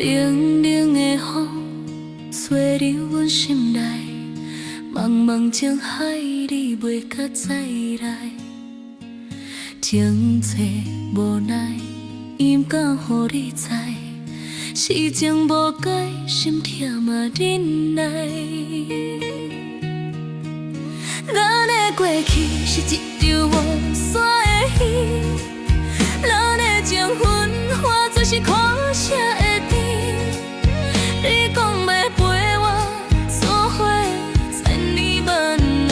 冷冷的风，吹入阮心内，茫茫情海，你袂甲再来。情切无奈，伊不敢予你知，是情无解，心痛嘛忍耐。咱的过去是一场无线的戏，咱的情分化作是苦涩的甜。你讲要陪我做伙千年万年，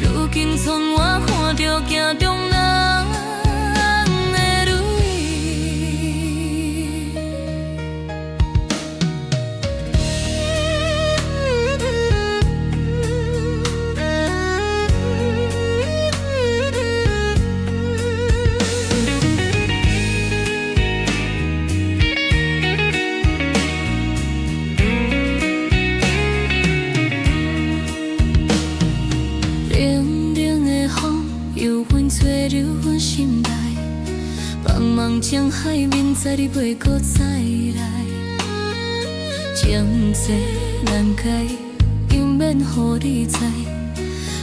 如今剩我看着镜中人的吹入阮心内，茫茫情海，明知你袂搁再来。情债难解，又免予你知，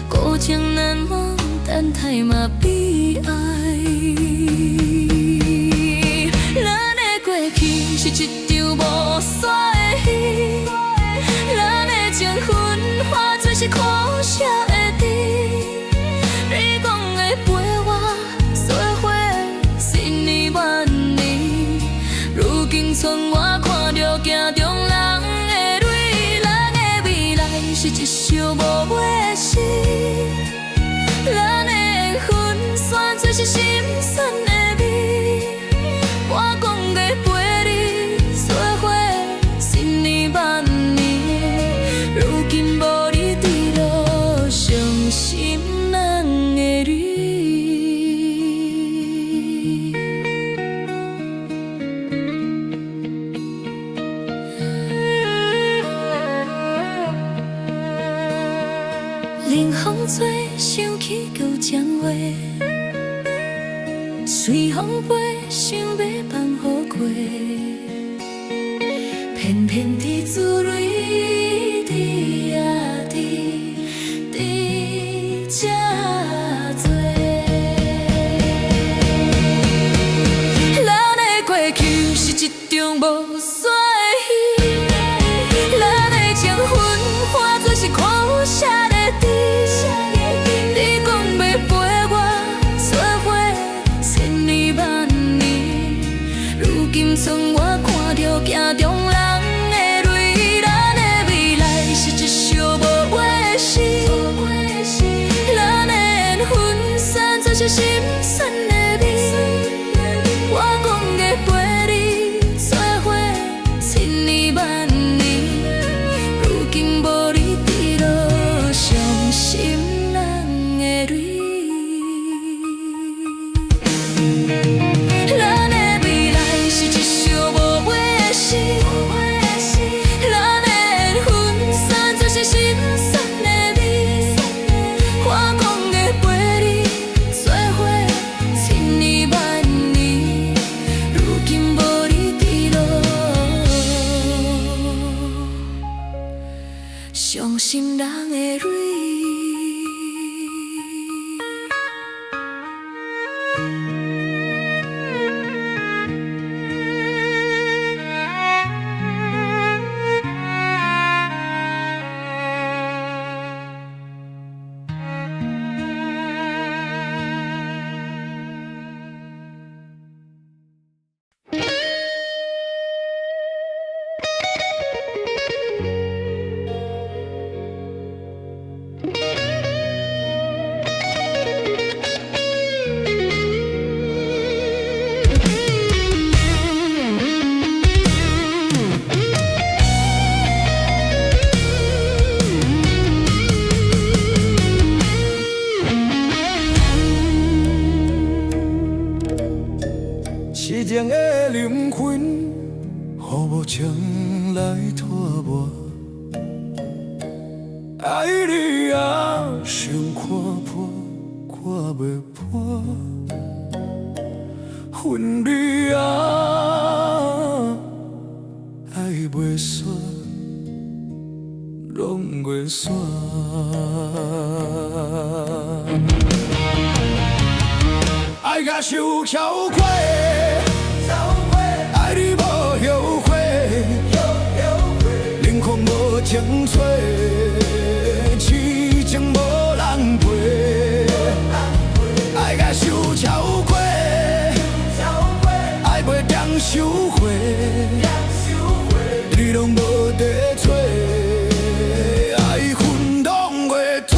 孤情难忘，等待嘛悲哀。咱的过去是一场无线的戏，咱的情分化作是苦涩的甜。你讲的陪我做伙千年万年，如今剩我看着镜中人的泪。咱的未来是一首无尾的诗，咱的缘分算作是心酸的美。我讲的陪你做伙千年万年，如今无你伫路，伤心人的你。冷风吹，想起旧情话，随风飞，想要放予过，偏偏伫滋蕊滴啊滴，滴这多。咱的过去是一场无线的戏，咱的情分化作是苦涩的甜。你讲要陪我做伙千年万年，如今剩我看着镜中人的泪。咱的未来是一首无尾的诗，咱的缘分算作是心酸的美。我讲的陪你做伙千年万年，如今无你伫路，伤心人的泪。咱的未来是一首无尾的诗，咱的缘分算作是心酸的美。我讲的陪你做伙千年万年，如今无你伫路，伤心人的泪。痴情的灵魂，予无情来拖磨。爱你啊，想看破，看袂破。恨你啊，袂煞，拢袂散。爱甲受超过，爱你无后悔，冷酷无情找，痴情无人陪。爱甲受超过，爱袂当收回，你拢无在找，爱恨拢袂退。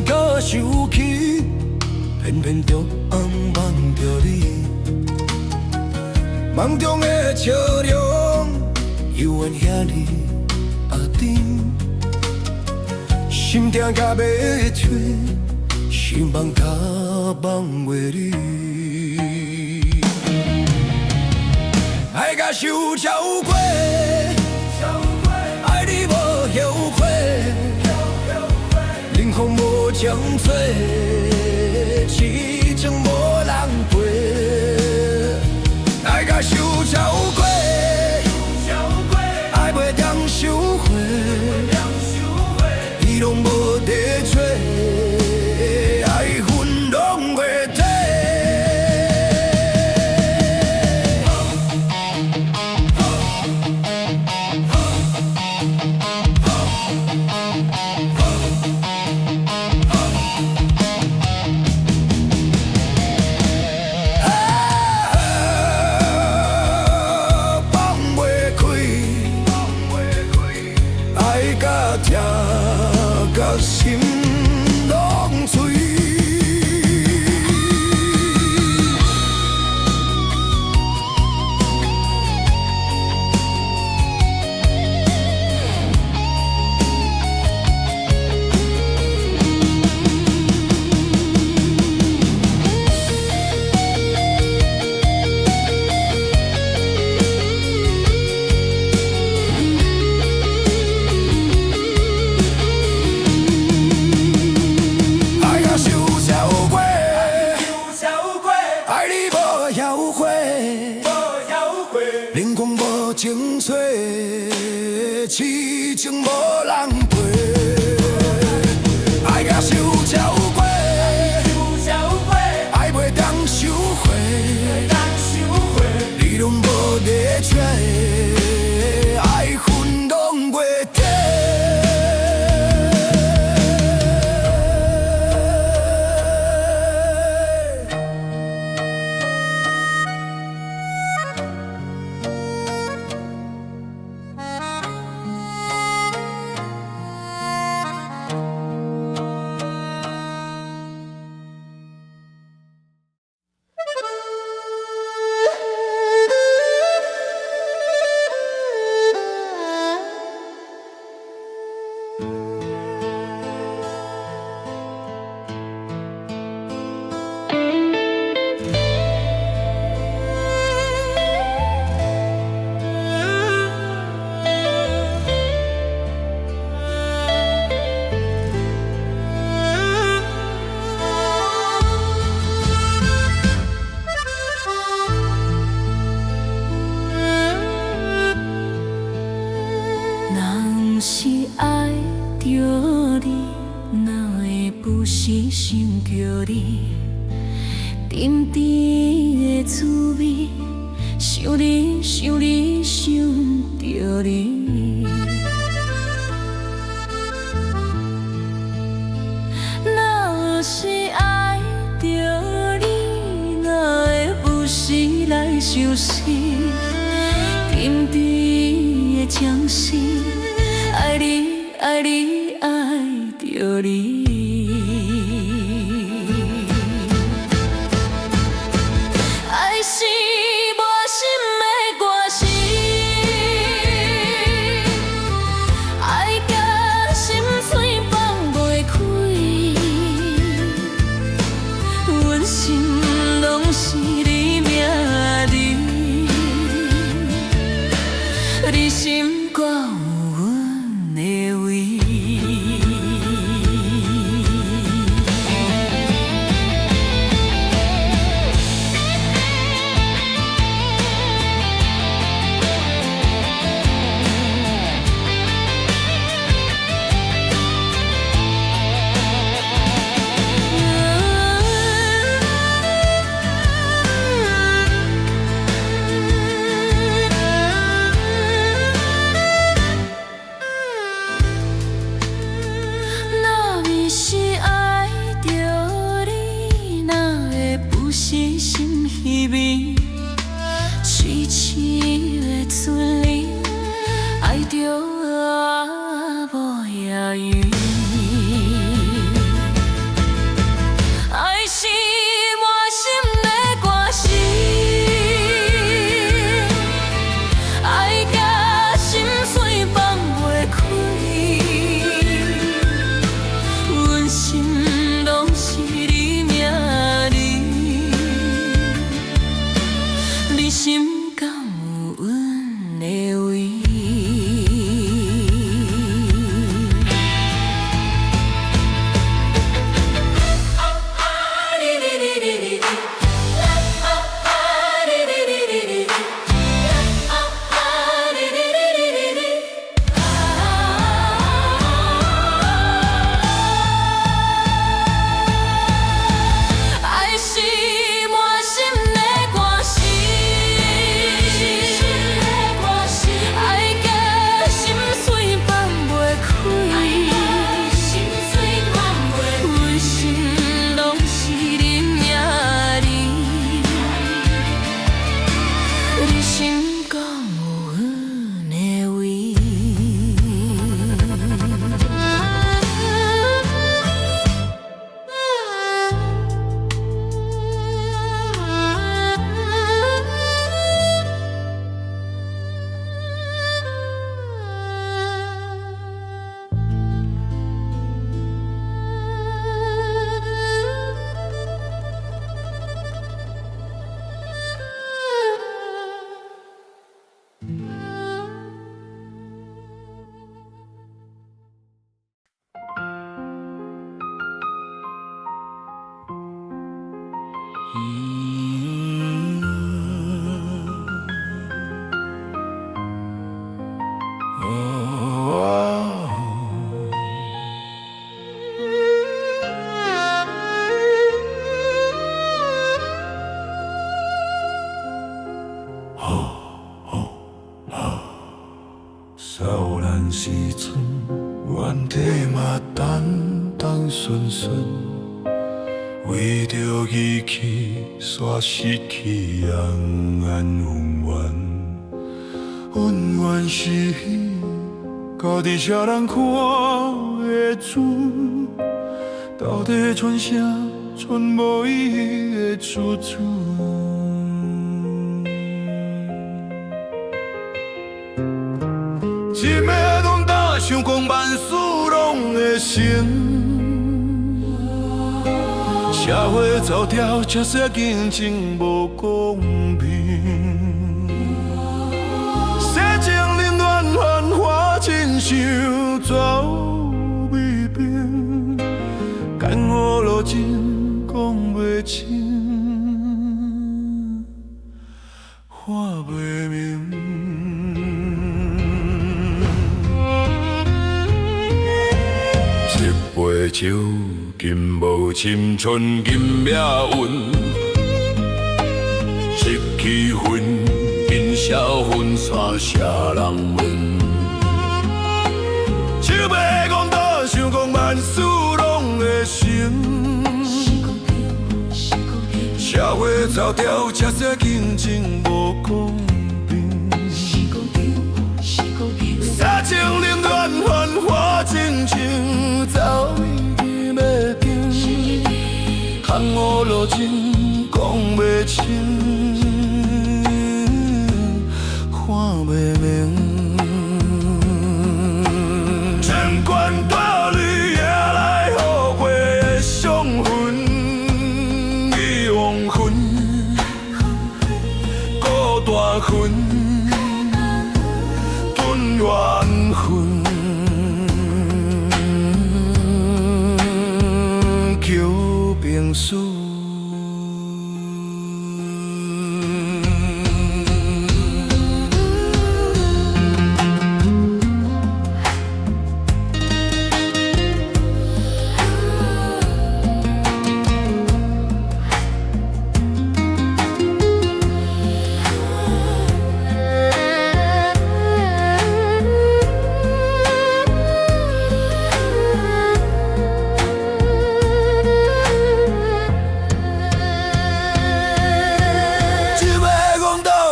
搁生气，偏偏就暗望着你，梦中的笑容犹原遐尼甜，心痛甲要吹，希望甲望袂你，爱甲受超过，爱你无后悔。冷酷无情找，痴情无人陪。爱甲受超过，爱袂当收回，你拢无在找，爱恨拢袂退。痛甲心拢碎，冷酷无情找，痴情无人陪。爱甲受超过，爱袂当收回，你拢无在找，爱恨拢袂退。是爱着你，哪会不是想着你？甜甜的滋味，想你想你想着你。若是爱着你，哪会不是来相思？甜甜的掌心。爱你，爱你，爱着你。爱是无心的歌词。心肝有阮的位。少年时阵，原地嘛单单纯纯，为着义气，煞失去人安温暖。温暖是彼，家己谁人看会准？到底剩啥，剩无伊的自尊？一暝拢打想讲万事拢会成，社会走调，这些竞争无公平，世情冷暖繁华，亲像走未平，甘我路真讲袂清，看袂明。杯酒，金无深，寸金命运。失去魂，因销魂，煞谁人问？手袂讲倒，想讲万事拢会成。社会走调，这些竞争无公平。世情冷暖繁华，情情走伊要定，看我路真讲袂清，看袂明。千关大旅夜来后悔的伤痕，已黄昏，孤大魂。吞缘分，求平顺。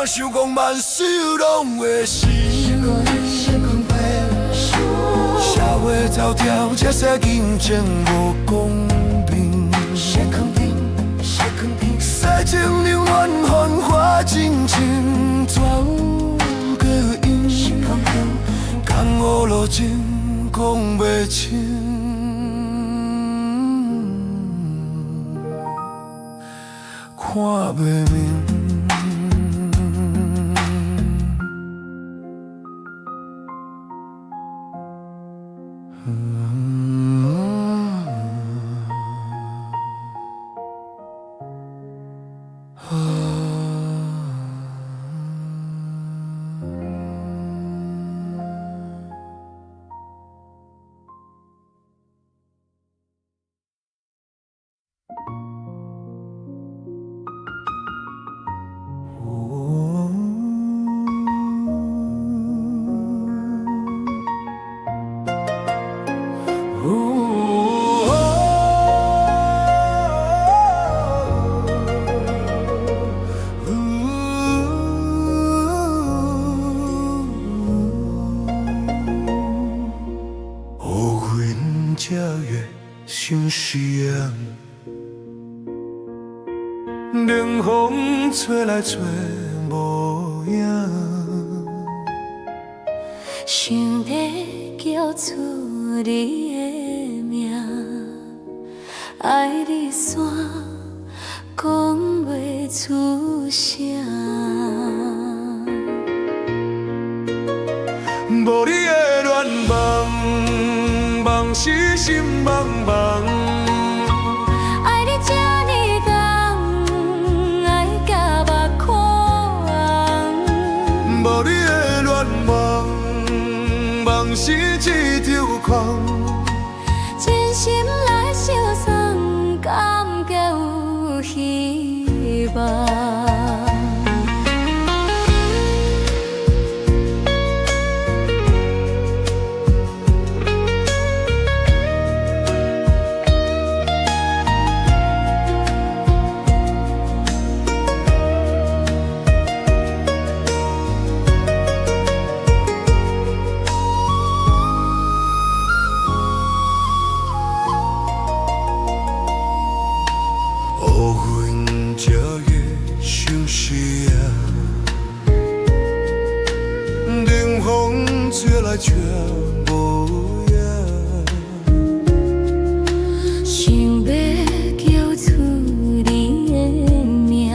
想讲万事拢会死，社会走跳，这世竞争无公平。世情流乱，繁华真情绝有个因。江湖路径讲袂清，看袂明。这月想是啊，冷风吹来吹无影，想要叫出你的名，爱你煞讲袂出声。无你的恋梦，梦是心茫茫。爱你这呢重，爱甲目眶红。无你的恋梦，梦是一条空。真心来相送，敢叫有希望？吹来却无影，想要叫出你的名，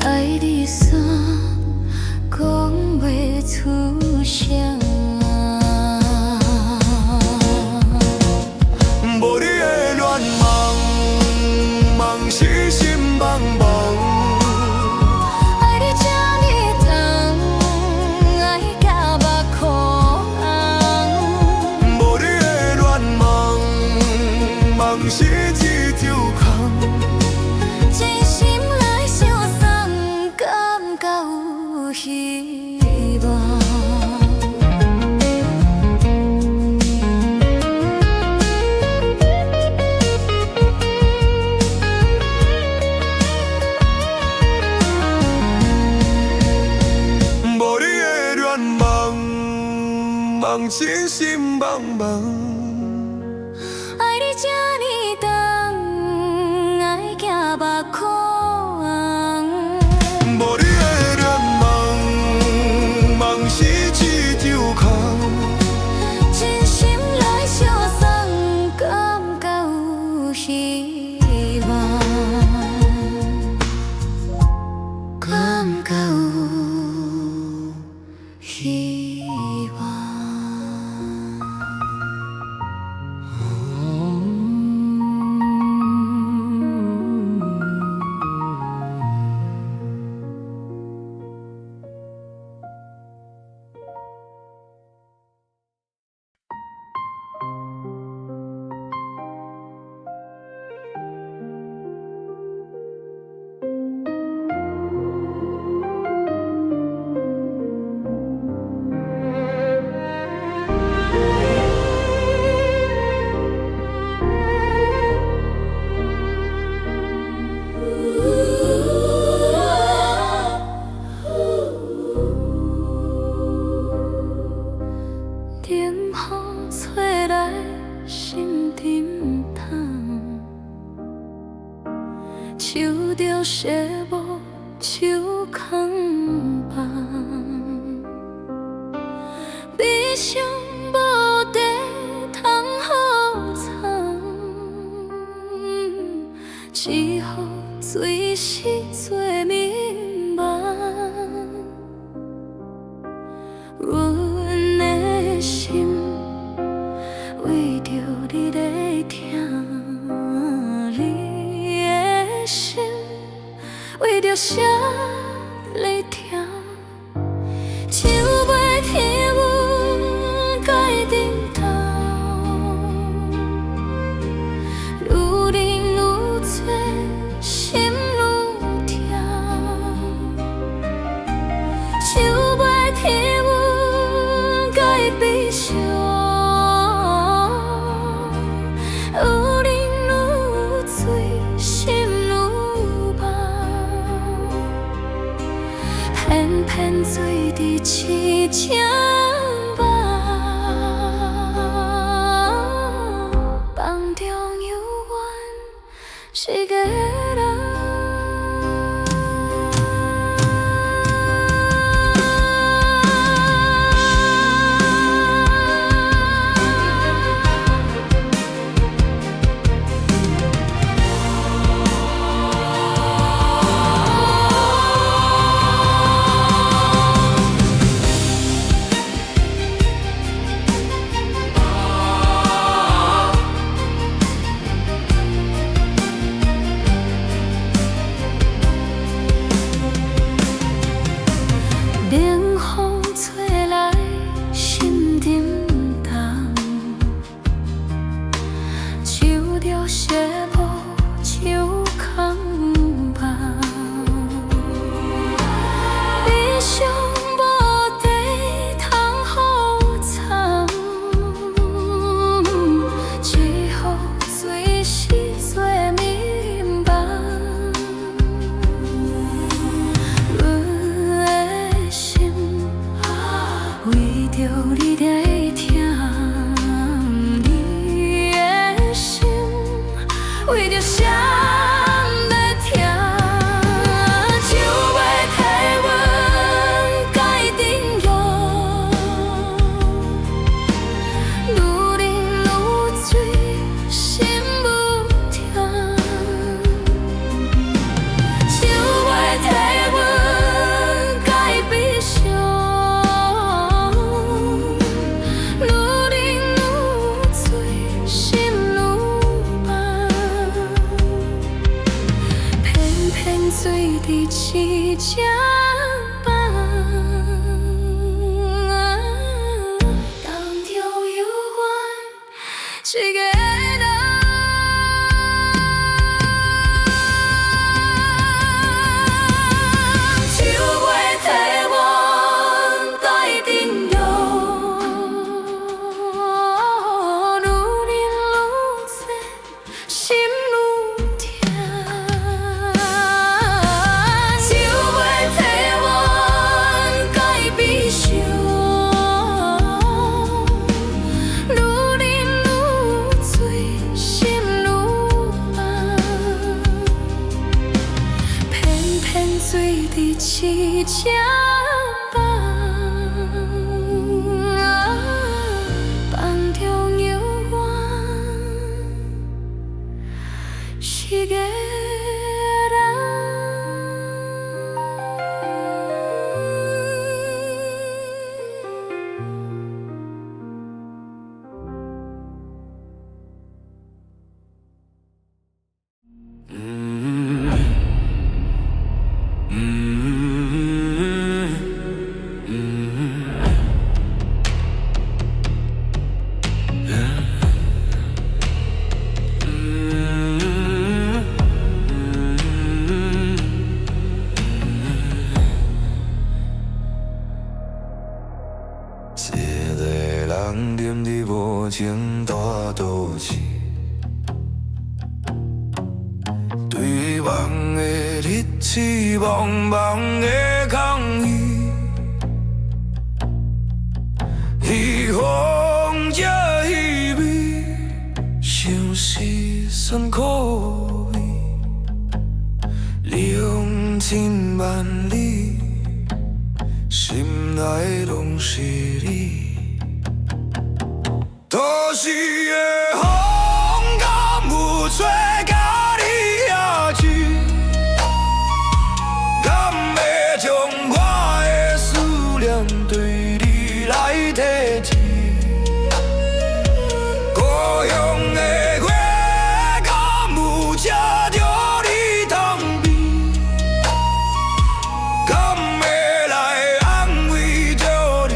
爱你煞讲袂出声。无你的恋梦，梦是心茫茫。是一条空，真心来相送，敢敢有希望？无你的恋梦，梦是心茫茫。爱你这呢重，爱行目眶红。无你的恋梦，梦是一条空。真心来相送，敢敢有希望？敢敢有希望？偏偏水伫市井旁，梦中犹原是个人。冷风吹来，心沉重，手着寂寞，手空空，悲伤无地通好藏，只好随时做迷茫。为着你在疼，你的心为着谁在疼？手袂替阮改阵路，愈冷愈醉，心愈痛。手袂替阮改悲伤。水伫市井旁，梦中犹原是个人。手袂替阮改阵路，愈冷愈醉，心愈痛。水伫市井旁，梦中犹原是个人。一个人踮伫无情大都市，对望的日子，茫茫的空虚，希望这虚伪，像是酸苦味，两千万里，心内拢是你。都市的风，敢有吹甲你也去？敢会将我的思念对你来提起？故乡的月，敢有吃着你汤味？敢会来安慰着你？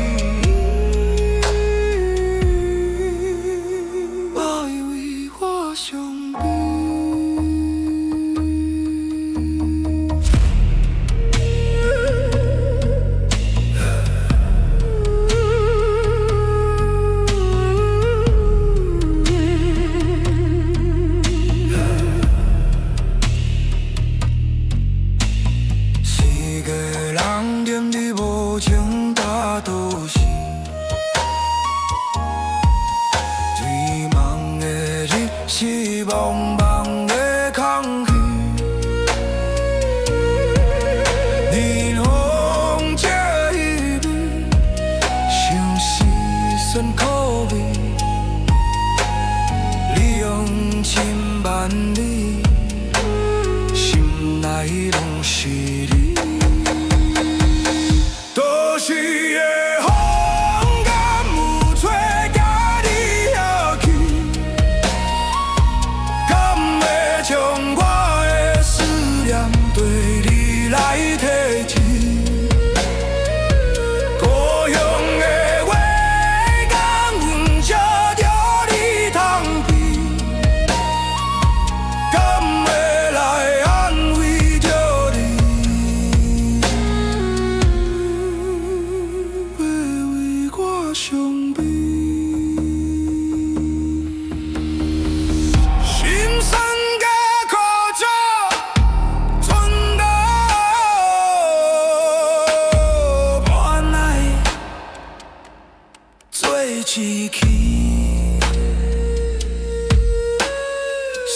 一起，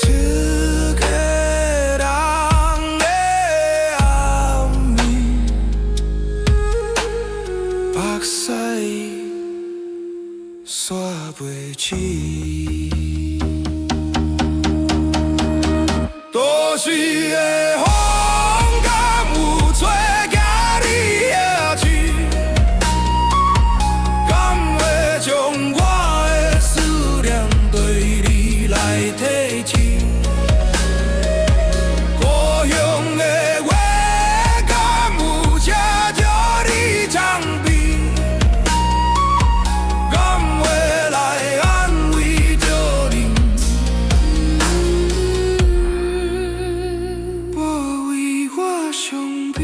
一个人的暗暝，目屎煞袂起。都市的风敢有吹假你遐去？敢会将我的思念对你来提醒？故乡的话敢有写着你伤悲？敢会来安慰着你？无为我伤悲。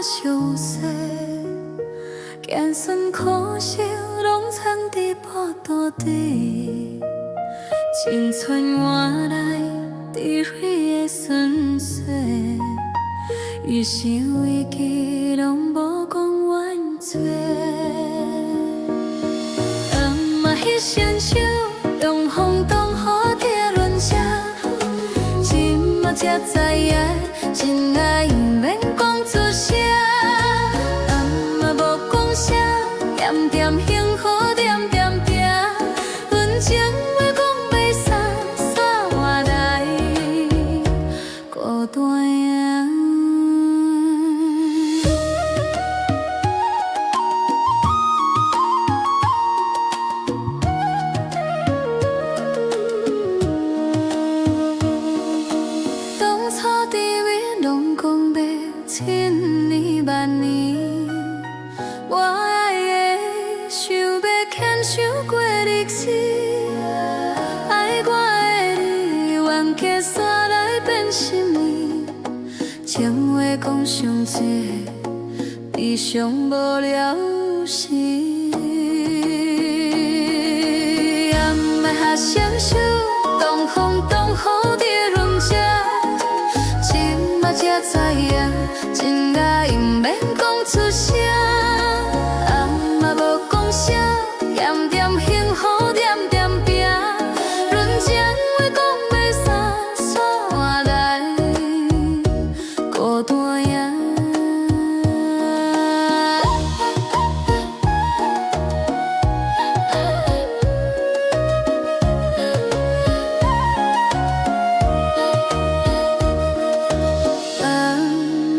相识，艰酸苦涩拢藏伫报道底，青春换来滴水的顺遂，一生为记拢无讲冤罪。嘛迄双手，龙凤东雨地轮车，今仔才知影，真爱免讲出声。点点幸福，点点拼，阮情话讲袂煞，煞我来孤单影。当初伫位拢讲要千年万年。我爱的，想要牵手过历史，爱我的你，冤家山来变心意，情话讲伤济，悲伤无了时。暗暝下双手，东风东雨地轮车，今仔才知影，真爱免讲出声。点点幸福，点点拼，论情话讲袂煞，煞我来孤单影。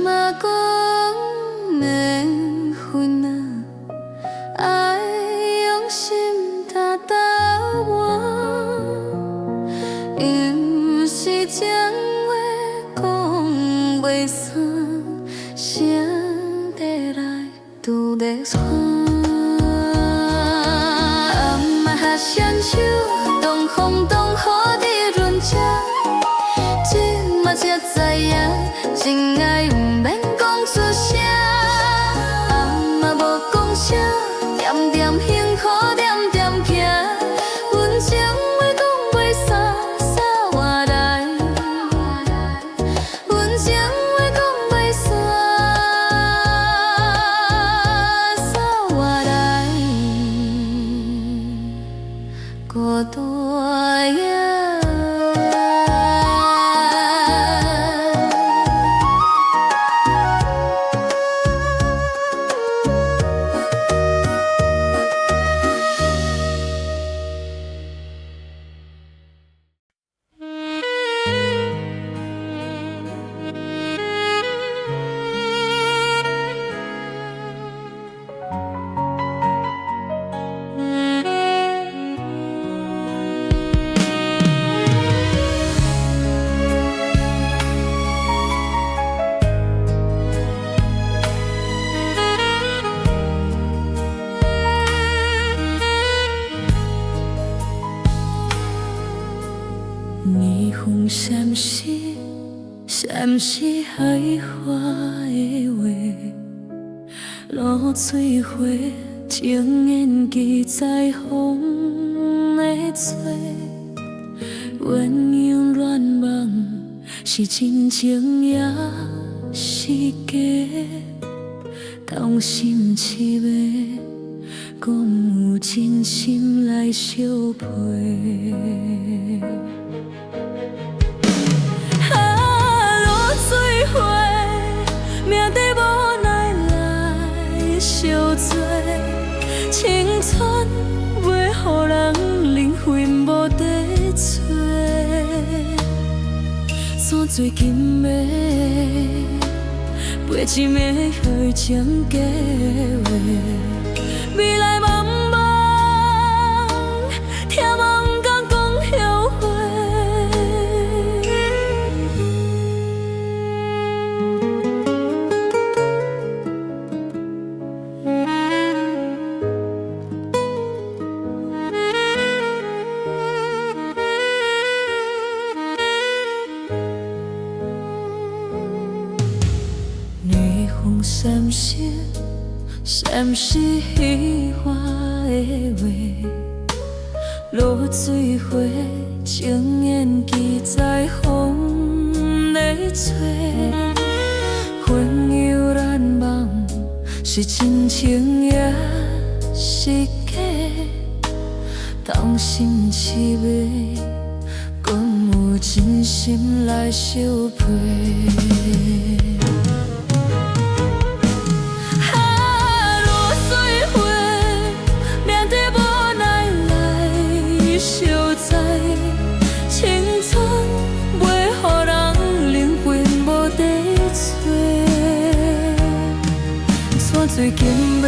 嘛讲免分啊。心搭搭我，有时情话讲袂散，谁在来拄在喘？暗暝下双手，东风东雨地轮车，今仔才知影，真爱不免讲出声，暗暝无讲啥。点点幸福，点点拼，阮情话讲袂煞，煞我来。阮情话讲袂煞，煞我来。孤单影。风闪烁，闪烁海花的话，露水花，情缘记在风的吹，鸳鸯乱梦是真情也是假，动心痴迷，讲有真心来相陪。落水花，命地无奈来相做，青春袂予人灵魂无地找。山水金马，陪一暝爱情计划，未来茫茫，听梦敢讲后悔。霓虹闪烁，闪烁彼花的话，落水花，情缘记在风里吹。魂游难梦，是真情也是假，动心痴迷，敢有真心来相陪。水金马，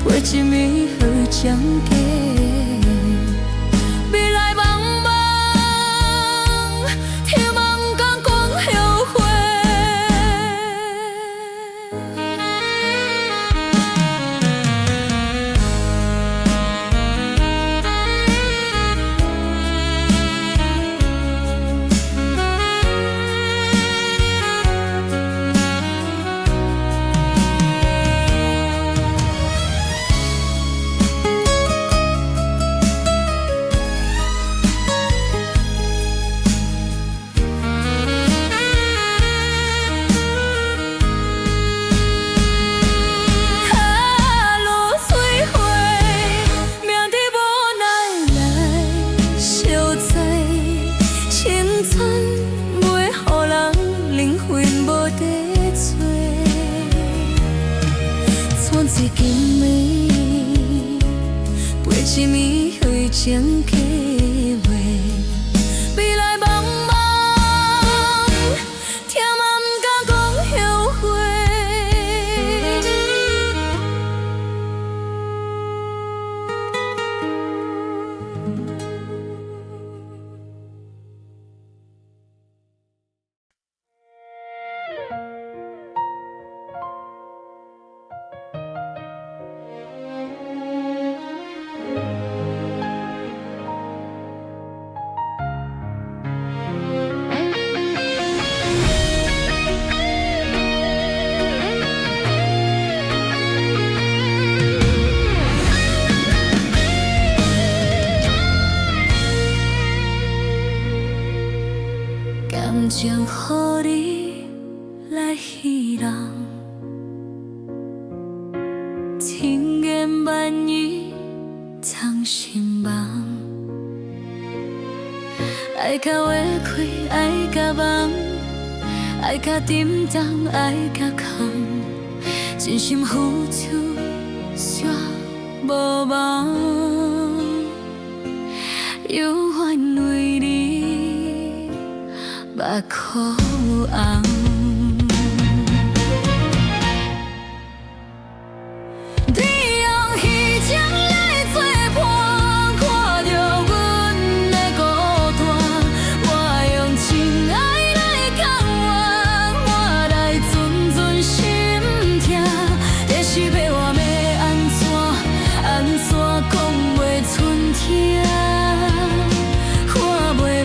陪一暝好情假，未来茫茫，听梦敢讲后悔。水金暝，陪一暝爱情计划，未来茫茫，听嘛不敢讲后悔。感情予你来戏弄，千言万语藏心房，爱甲话开，爱甲梦，爱甲沉重，爱甲空，真心付出却无望，有缘为你目眶红。看袂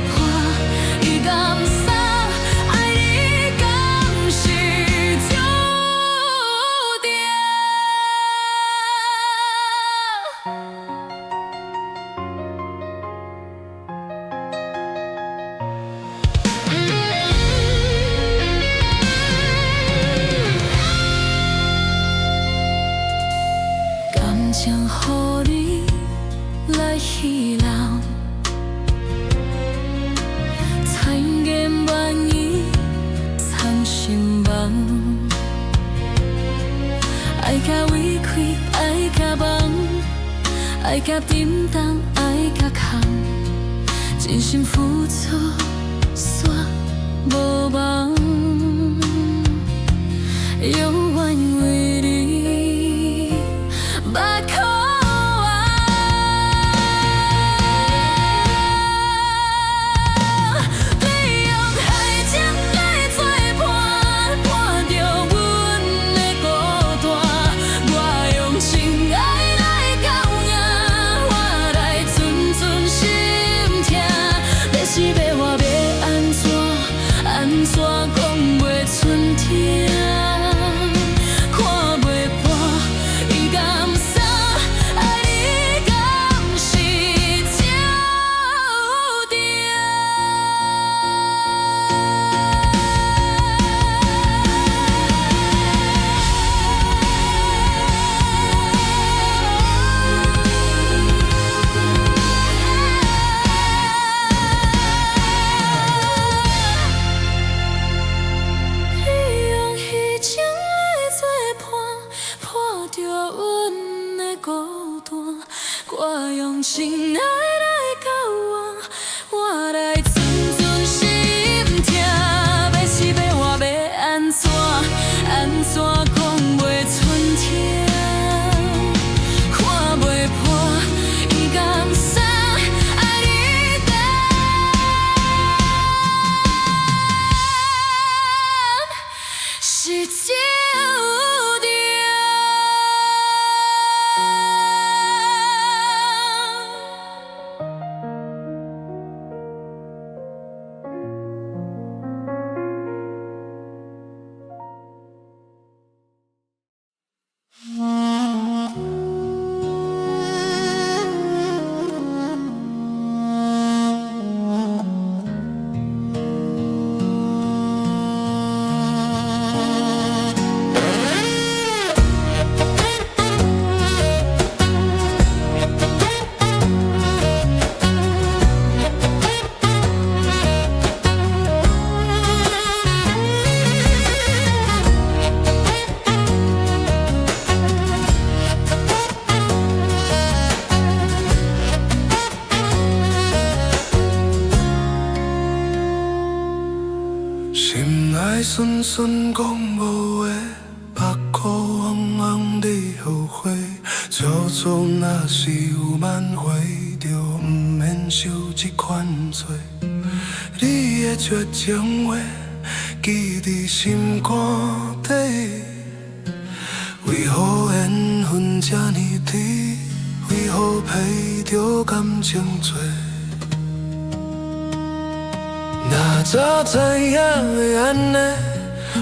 情予你来戏弄，千言万语藏心梦，爱甲委屈，爱甲梦，爱甲沉重，爱甲空，真心付出煞无望，永远为你目眶红。你用海情来作伴，伴着阮的孤单。我用情爱来教养，我来寸寸心痛。要是要我要安怎，安怎讲袂出声？我用情爱来交换，我来寸寸心痛。要是要我要安怎，安怎讲袂出声？看袂破，伊甘心爱你等，是注定。心爱酸酸讲无话，目眶红红地后悔。做错若是有挽回，就不免受这款罪。你的绝情话，记伫心肝底。为何缘分这呢甜？为何配着感情多？若早知影会安尼，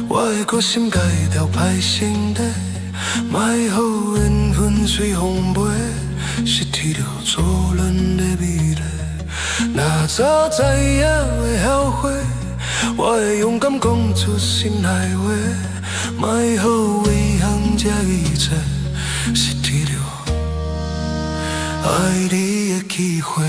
我会决心改条歹心地，莫予缘分随风飞，失去了初恋的美丽。若早知影会后悔，我会勇敢讲出心内话，莫予遗憾这一切，失去了爱你的机会。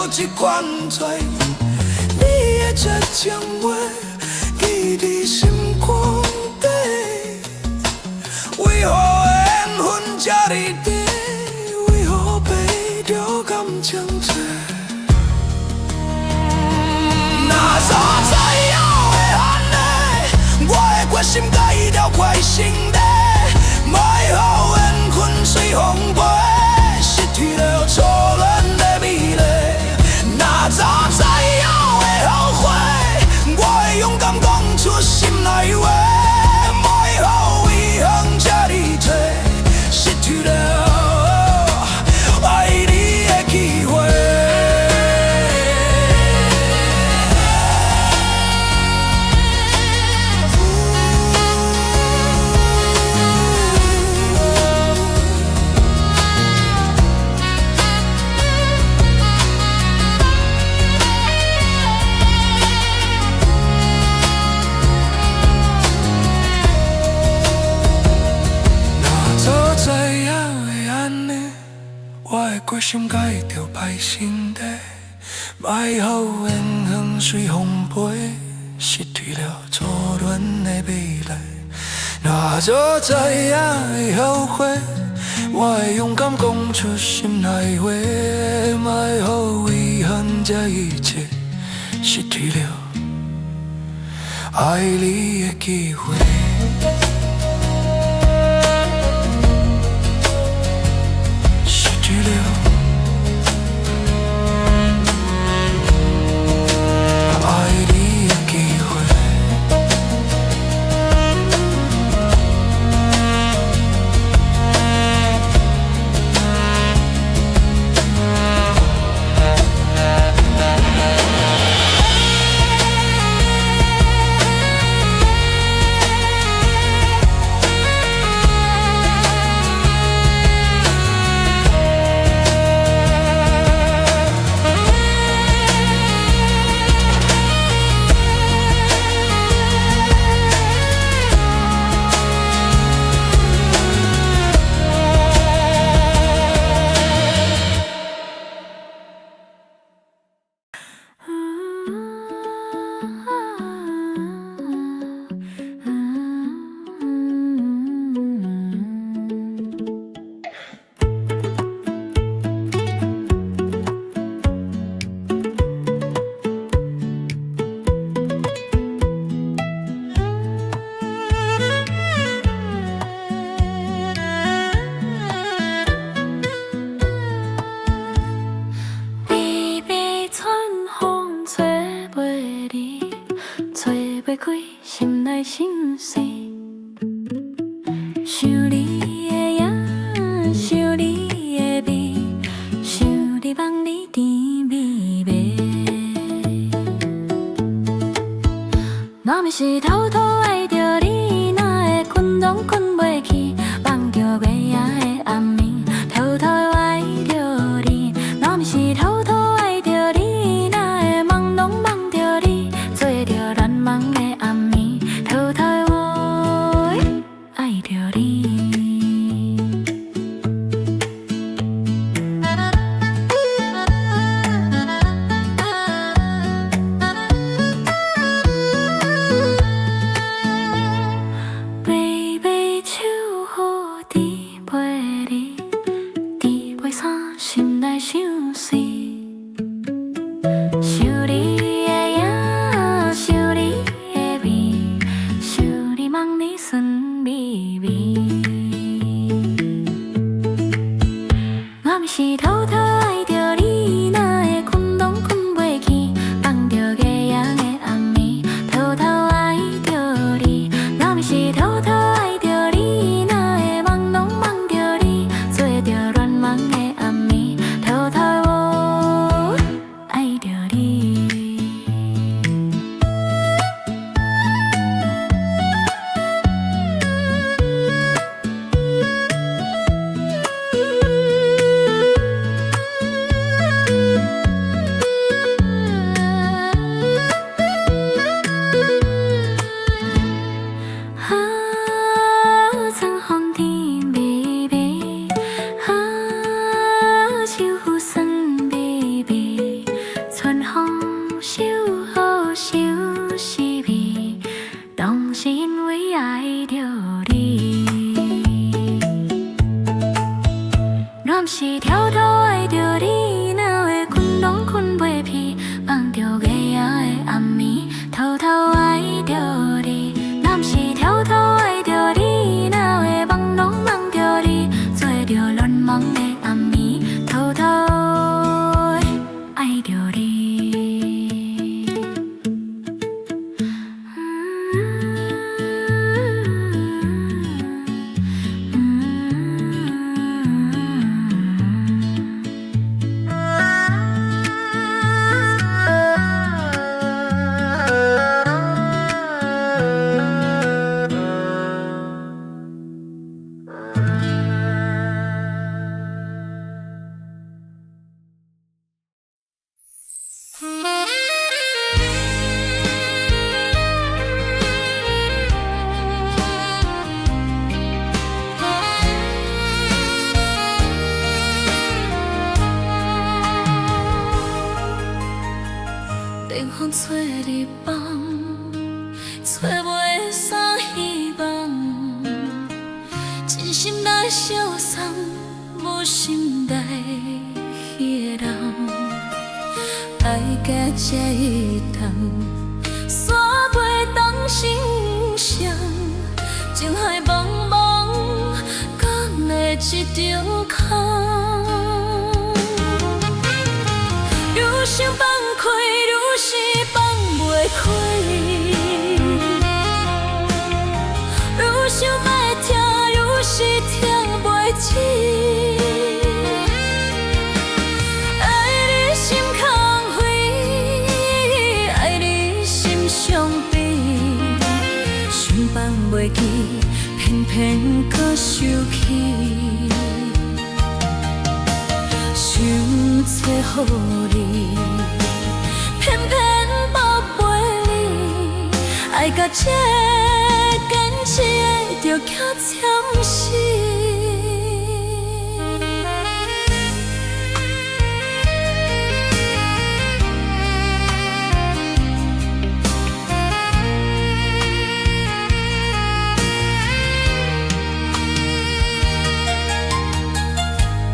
这款罪，你的绝情话记伫心肝底。为何缘分这呢甜？为何配着感情多？若早知影会安尼，我会决心改掉坏心地，莫予缘分随风飞，失去了初恋的美丽。若早知影会后悔，我会勇敢讲出心内过心解着歹心地，歹好缘分随风飞，失去了初恋的美丽。若早知影会后悔，我会勇敢讲出心内话，莫予遗憾这一切失去了爱你的机会。失去了爱你的机会。心内心事，想你的影，想你的味，想你梦里甜蜜蜜。若毋是偷偷爱着你，哪会困拢困袂去，梦着月夜的暗暝，偷偷爱着你。若毋是偷偷爱着你，哪会梦拢梦着你，做着难忘的暗暝。偷偷爱着你。来相送，我心内迄个人，爱甲这一趟，山袂当心上，情海茫茫，讲的一场空。愈想放开，愈是放袂开，愈想要听，愈是听袂清。爱你心空灰，爱你心伤悲，想放袂记，偏偏搁想起。想找好你，偏偏无陪你，爱甲这坚持的着欠惨死。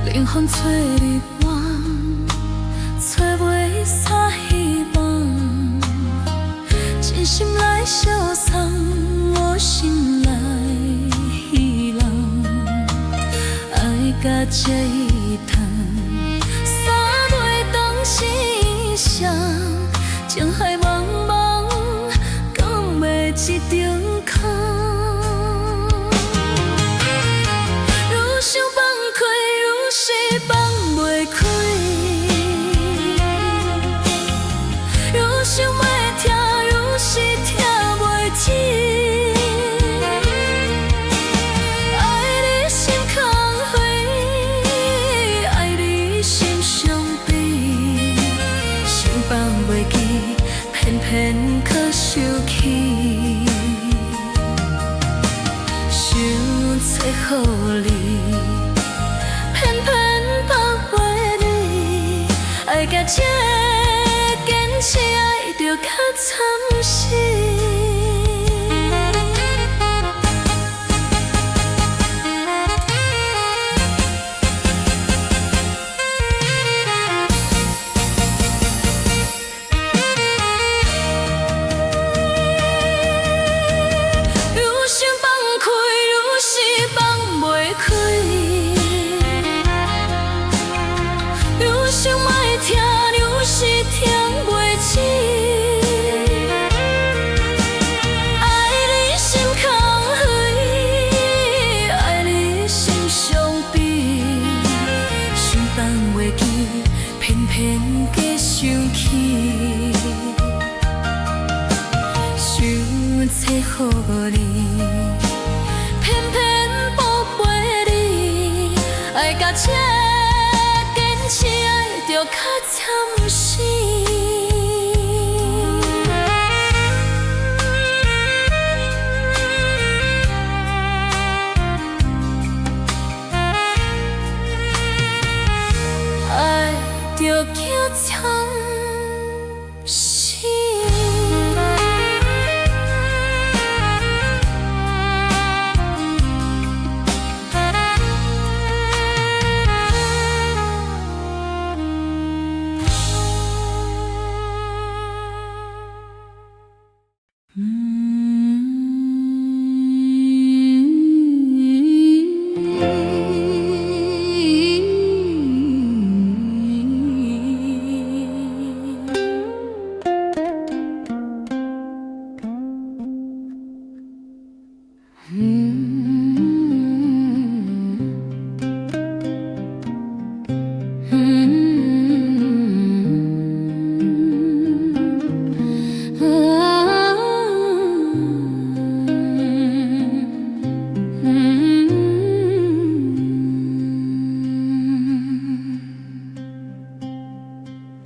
灵魂找你晚，找袂啥希望，真心来相送，我心内希望，爱甲这一趟，三袂当心上，情海茫茫，讲袂一场空。放袂开，愈想要听，愈是听袂清。爱你心空灰，爱你心伤悲，想放袂记，偏偏搁想起。想找好你，偏偏爱甲这坚持爱着较惨死。愈想放开，愈是放袂开。愈想要听，愈是听袂清。爱你心空灰，爱你心伤悲，想放袂记，偏偏搁想起。想找好你，偏偏无陪你，爱甲这坚持爱着较惨死。爱着较惨死。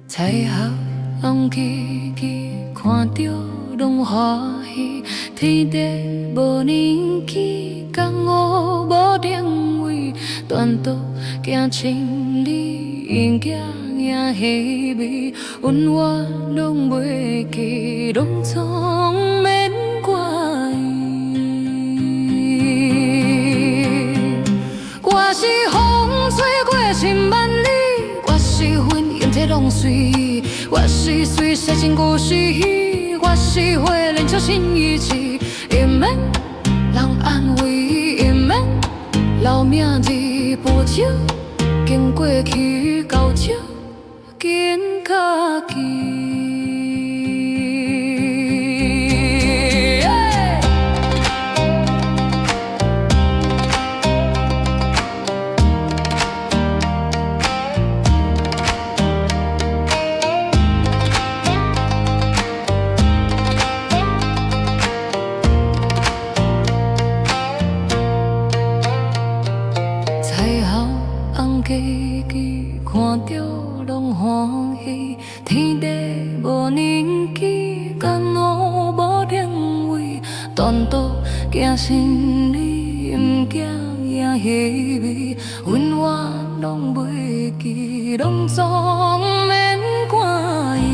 彩霞红起起，看着拢欢喜。天地无年纪，江湖无定位，断途行千里，因行赢稀微，温我拢袂记，拢总免怪。拢水，我是水写进故事，我是花莲笑心意志，也免人安慰，也免留名字无少，经过去到笑，紧较紧。家己看着拢欢喜，天地无人机，甘露无定位，单独行心里，毋惊影稀微，阮我拢袂记，拢总免怪伊。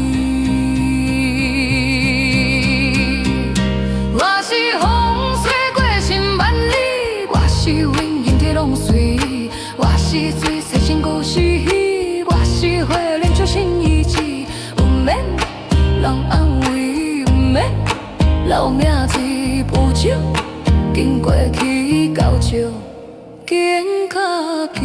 我是风吹过千万里，我是云形体拢随，我是水。写故事，我是花莲笑心意志，有免人安慰，有免留名字无少，经过去到笑，紧较紧。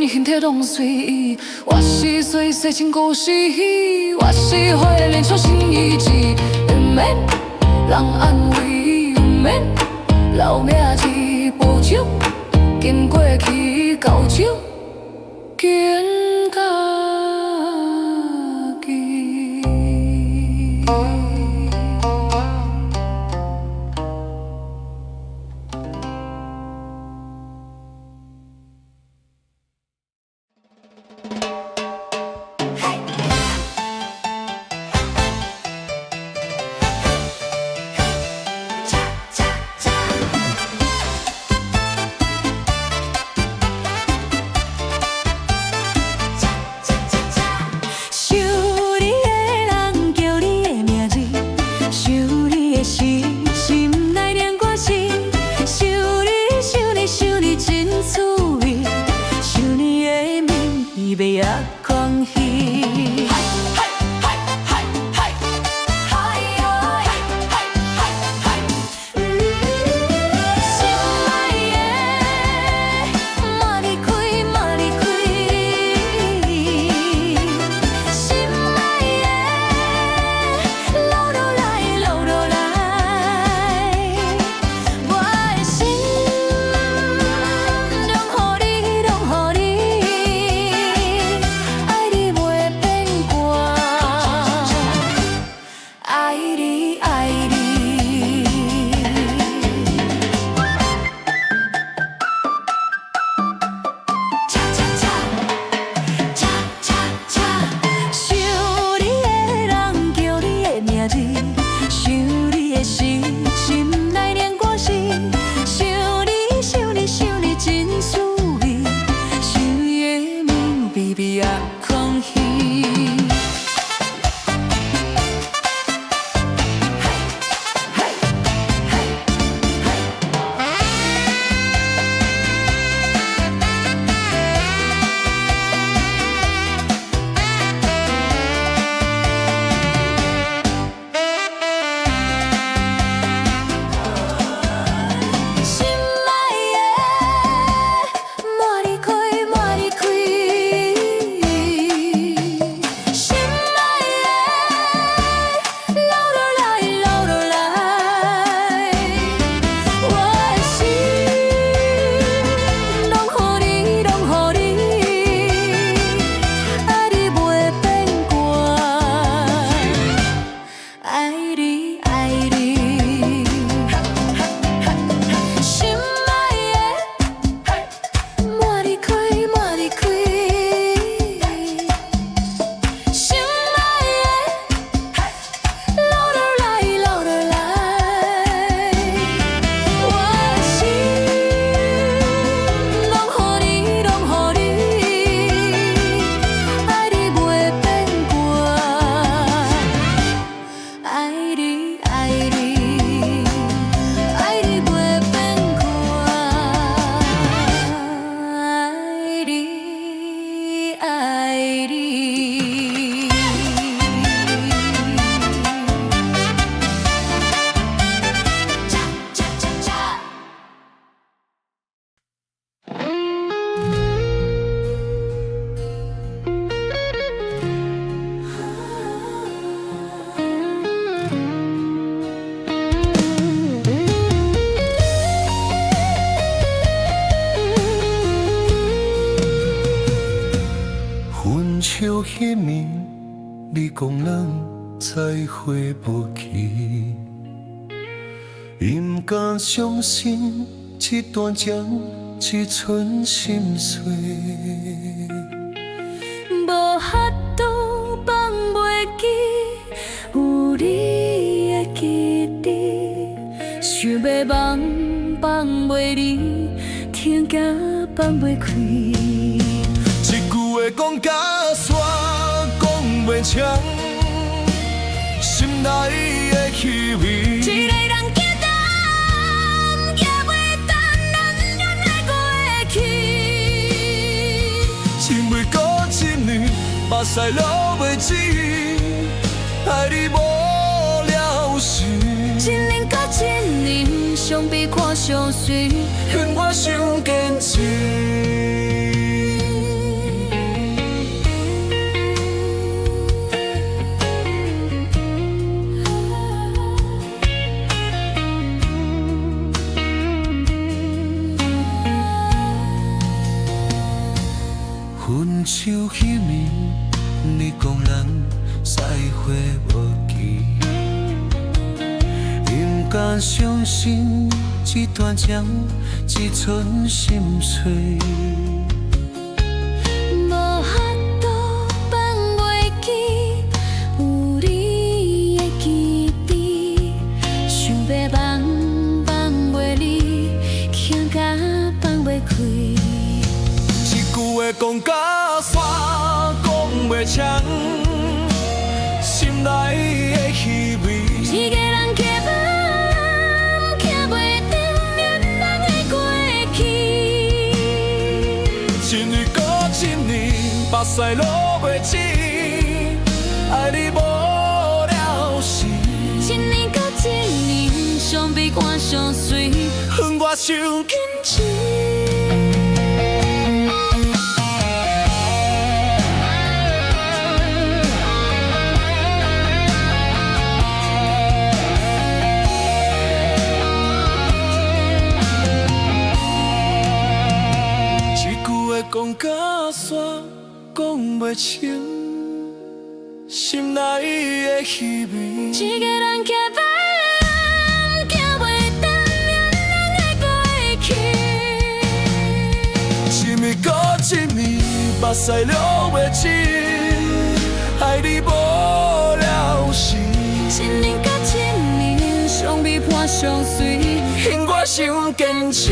形体拢随，我是水写进故事，我是花莲笑心意志，毋免人安慰，毋免留名字无少，经过去到笑，紧较紧。年，你讲咱再会无期，伊不敢相信这段情只剩心碎。无法度放袂记，有你的记忆，想要放放袂离，听甲放袂开。一句话讲甲煞，讲袂清，心内的气味。一个人行动，也袂当咱原来过去。因为搁一年，目屎流袂止，爱你无了时。一年甲一年，相比看相随，劝我伤坚持。分手迄暝，你讲咱再会无期，你不敢相信这段情只剩心碎。无法度放袂记，有你的记忆，想要放放袂离，听甲放袂开。一句话讲甲煞，讲袂清，心内的气味。一个人期望，行袂定原来的过去。一年搁一年，目屎流袂止，爱你无了时。一年甲一年，相比看相随，恨我伤坚持。讲甲煞，讲袂清，心内的气味。一个人期望，行袂定原来的过去。一暝搁一暝，目屎流袂止，爱你无了时。一年甲一年，相比看相随，恨我伤坚持。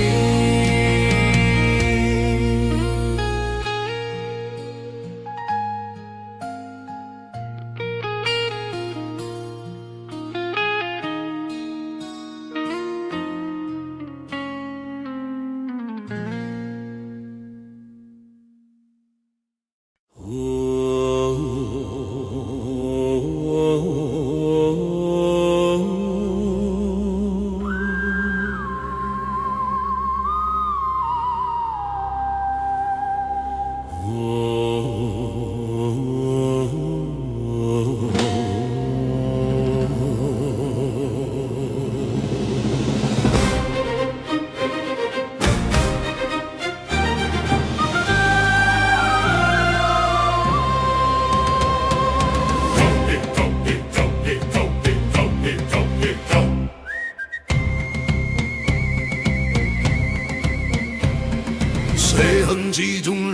细汉时阵人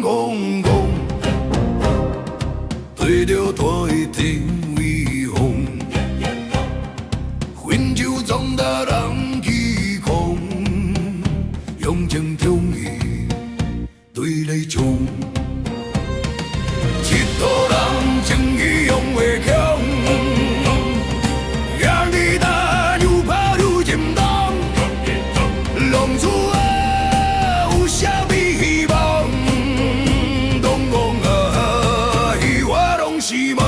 讲讲，对着大的天威风，分手总得人起狂，用情中意对来冲，一套人情义用袂强，让你打又怕又心动，浪子啊！啥物希望？拢讲啊，我拢是梦。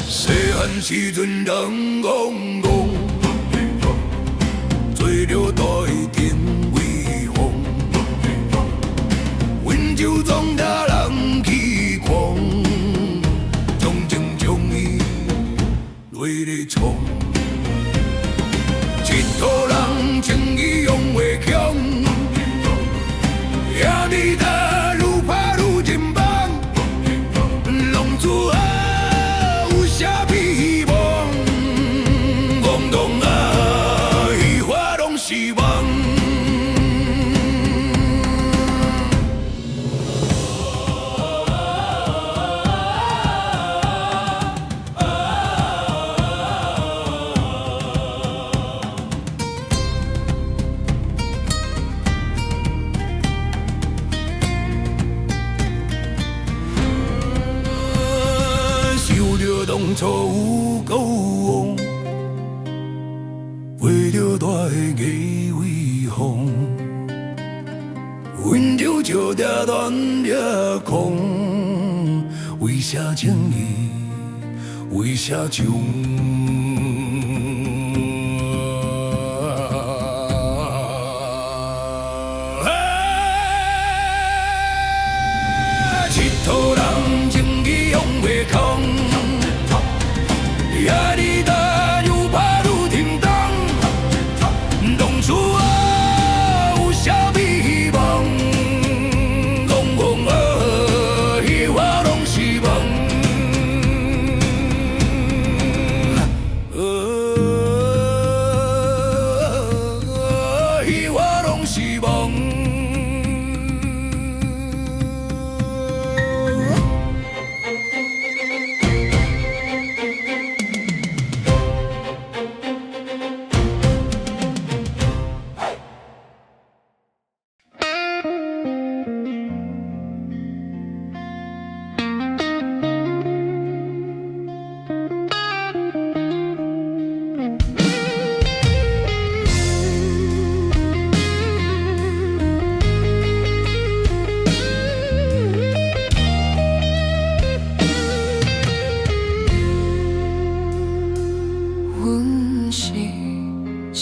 细汉时阵人讲讲，做着大的天威风。就总得人起狂，将情将义落咧冲。一土人情义勇袂强，兄弟打愈打愈紧绑，浪子啊有啥希望？戆戆啊，彼花拢是梦。当初有够有枉，为着大个艺威风，温柔笑着断了空，为啥情义，为啥情？一土人情义勇袂空。压力大，愈打愈停当，浪子啊，有啥希望？戆戆啊，彼花拢是梦。彼花拢是梦。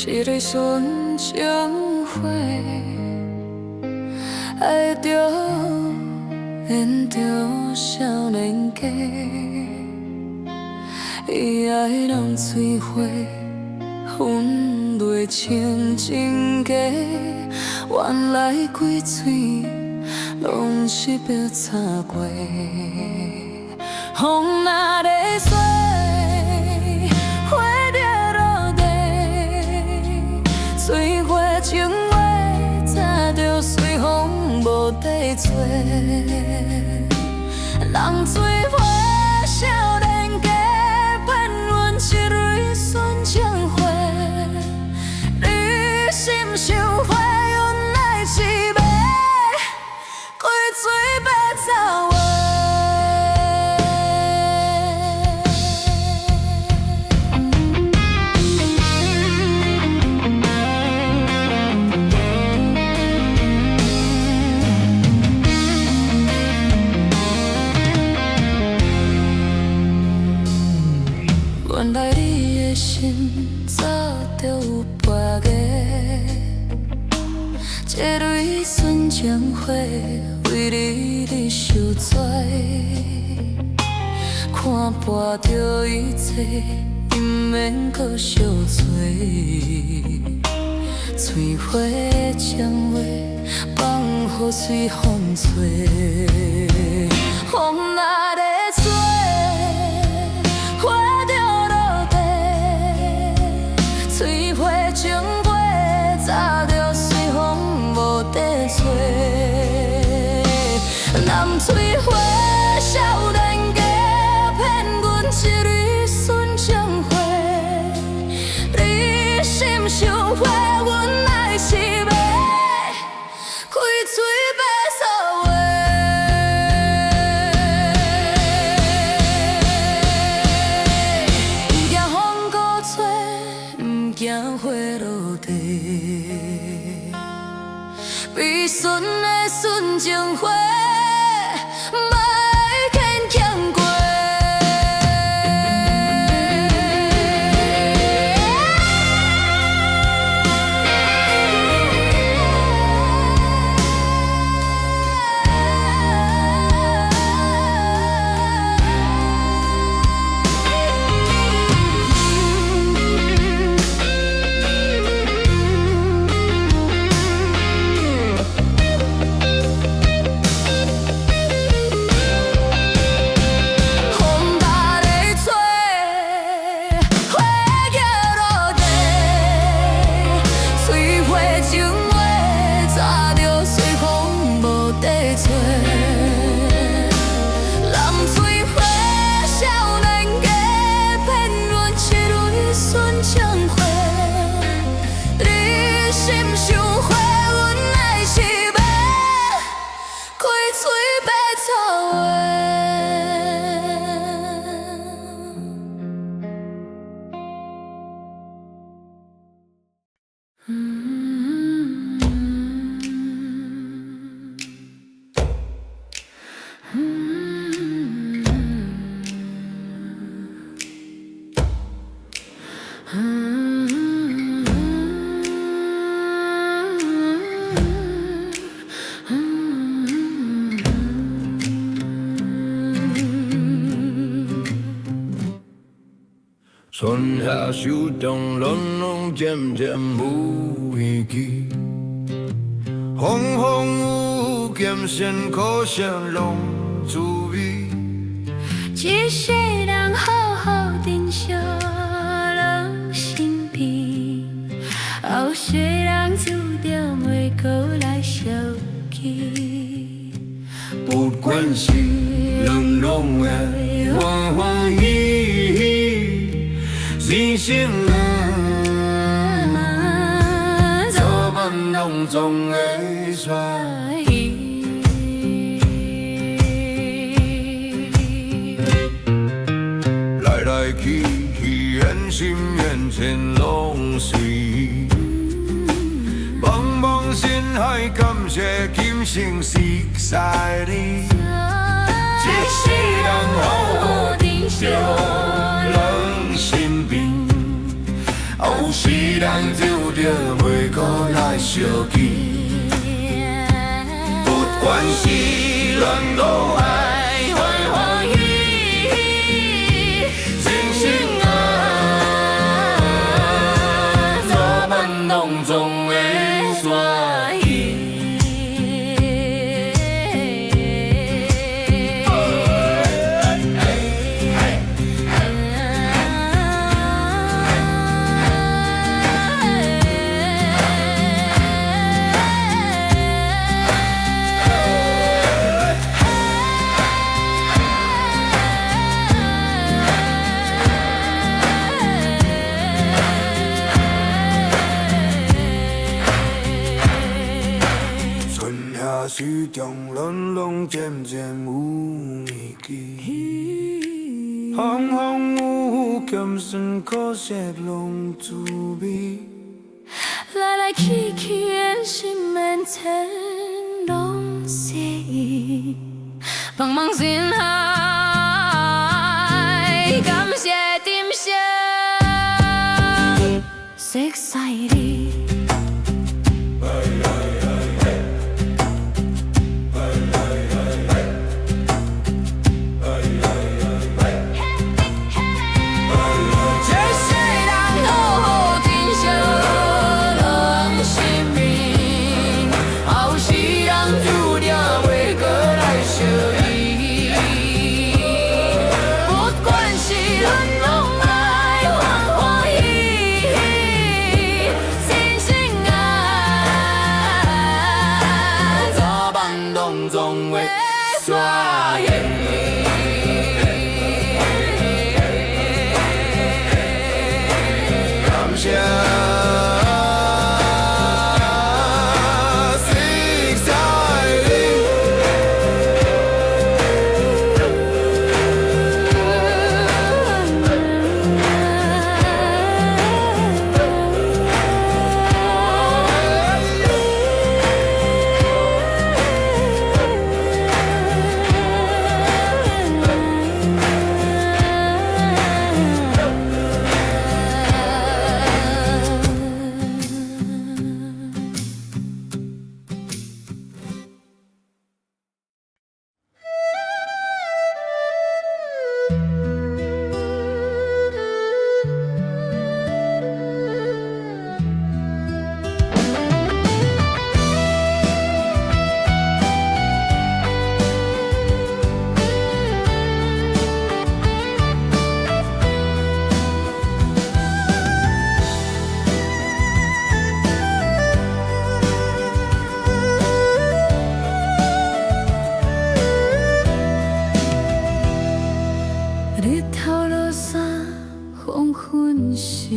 一个纯情花，爱着缘着少年家，伊爱人水花，分落情真假，原来规嘴拢是白擦过，风若咧吹。水花情话，早着随风无地找。人水花少年家，骗阮一蕊纯情花。你心想花，原来是要开嘴白走话。原来你的心早就有别个，这蕊纯情花为你受罪，看破着一切，伊免搁相找。嘴花将话放雨水风吹，风若咧吹。水花情话，早着随风无地找。南水花少年家，骗阮一蕊纯情花。你心想花，原来是要开嘴白说话。不惊风鼓吹，不惊花落地，悲顺的纯情花。春夏秋冬，冷冷渐渐无意义。风风雨雨，艰辛苦涩拢滋味。一世人好好珍惜人身边，后世人注定袂过来相见。不管是冷冷的欢欢喜喜，人生啊，早晚拢总会衰。来来去去，缘心缘浅拢随。茫茫深海，感谢今生识在你。一世人好好珍惜人身边，后世人注定袂过来相见。不管是恋落爱，欢欢喜喜，人生啊，早晚拢总会衰。秋冬冷冷渐渐有意义，风风雨雨艰辛苦涩拢滋味。来来去去，缘心缘浅拢是伊。茫茫深海，感谢今生识在你。总会衰。感谢。日头落山，黄昏时，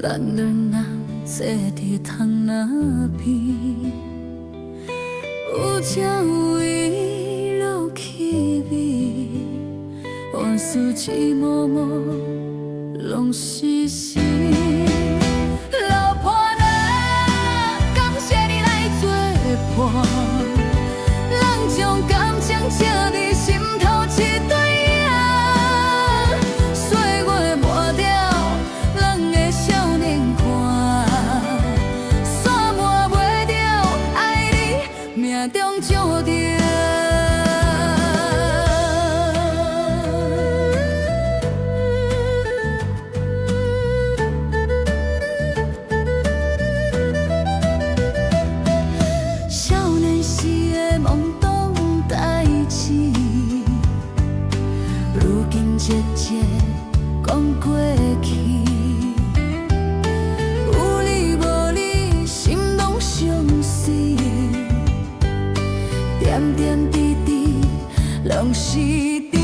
咱两人坐伫窗仔边，有情有义，落气味，往事一幕幕，拢是诗。老伴啊，感谢你来作伴，人将感情刺伫心头一对影，岁月磨掉。忘过去。有你无你，心拢伤碎，点点滴滴拢是甜。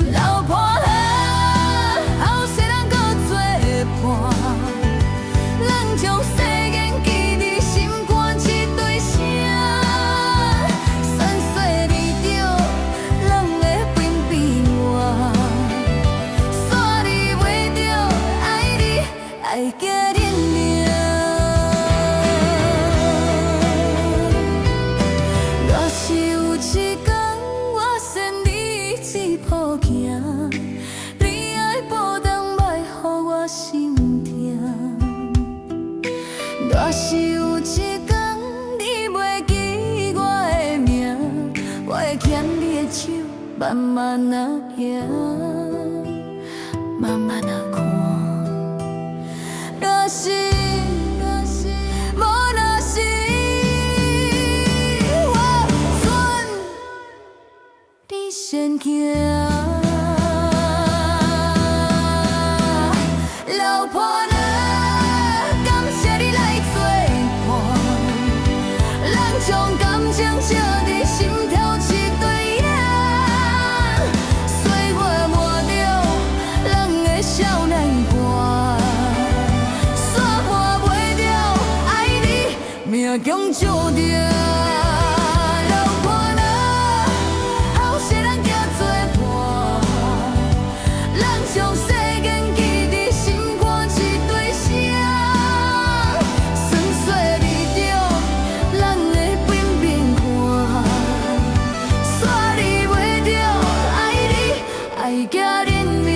流破河，后世人搁作伴，咱将世间记伫心肝一堆声。酸碎离着，咱的边边外，煞离袂着爱你，爱惊认命。若是有一天我牵你一步行，你爱保重，莫予我心痛。若是有一天你袂记我的名，我会牵你的手，慢慢啊行，慢慢啊看。若是，无若是，我准你先行。流破了，感谢你来作伴，咱将感情笑伫心头一堆影，岁月抹着咱的少年伴，煞破袂着爱你，命中注定。流破了，后世人行作伴，咱将世间记伫心肝一堆声，酸碎离着咱的边边看，煞离袂着爱你，爱惊认命。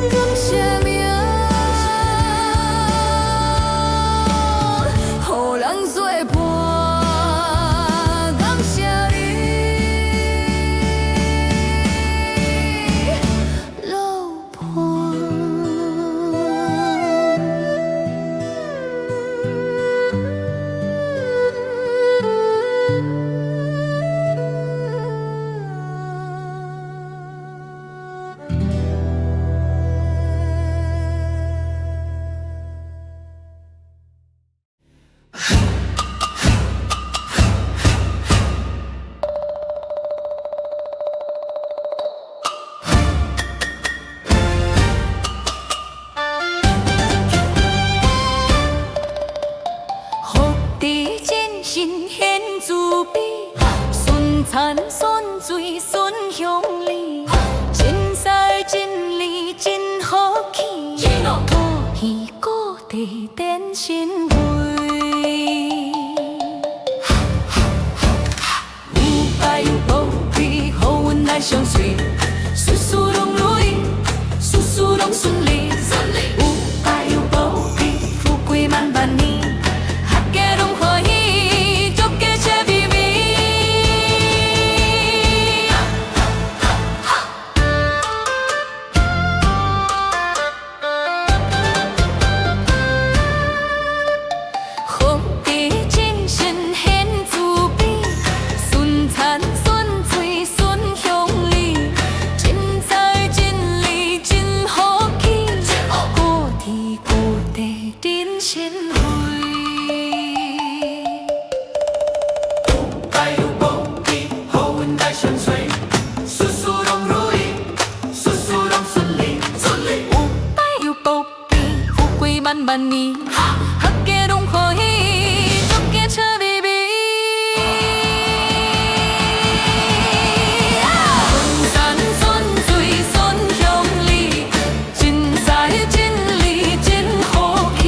感谢命，予人作伴，感谢你，流伴。福地真心显慈悲，顺产顺水顺乡里，真善真理真好气，土耳故地点心会。有爱有无悲，予阮来相随，事事拢如意，事事拢顺利。有爱有无悲，富贵万万年。合家拢欢喜，足家笑眯眯。福地真心显慈悲，顺产顺水顺乡里，真财真理真好气，故地故地真贤惠。爱有无悲，予阮来相随，事事拢如意，事事拢顺利。有爱有无悲，富贵万万年，合家拢欢喜，足家笑眯眯。顺山顺水顺乡里，真财真理真好气。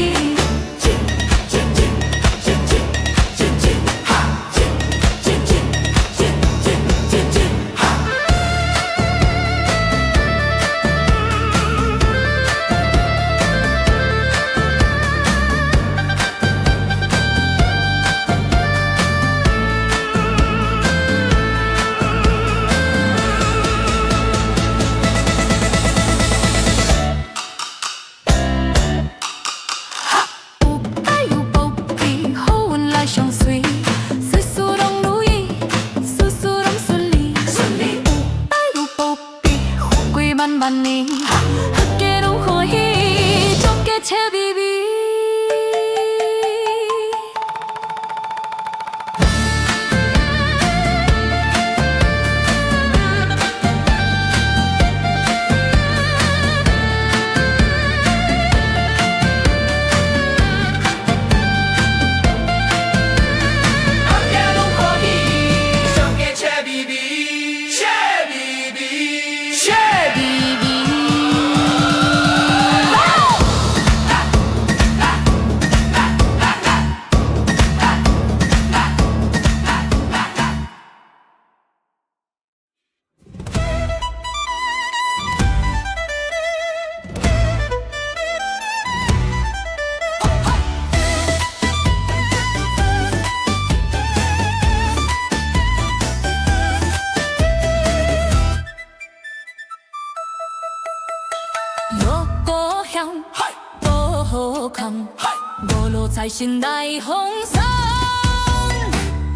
海心来风霜。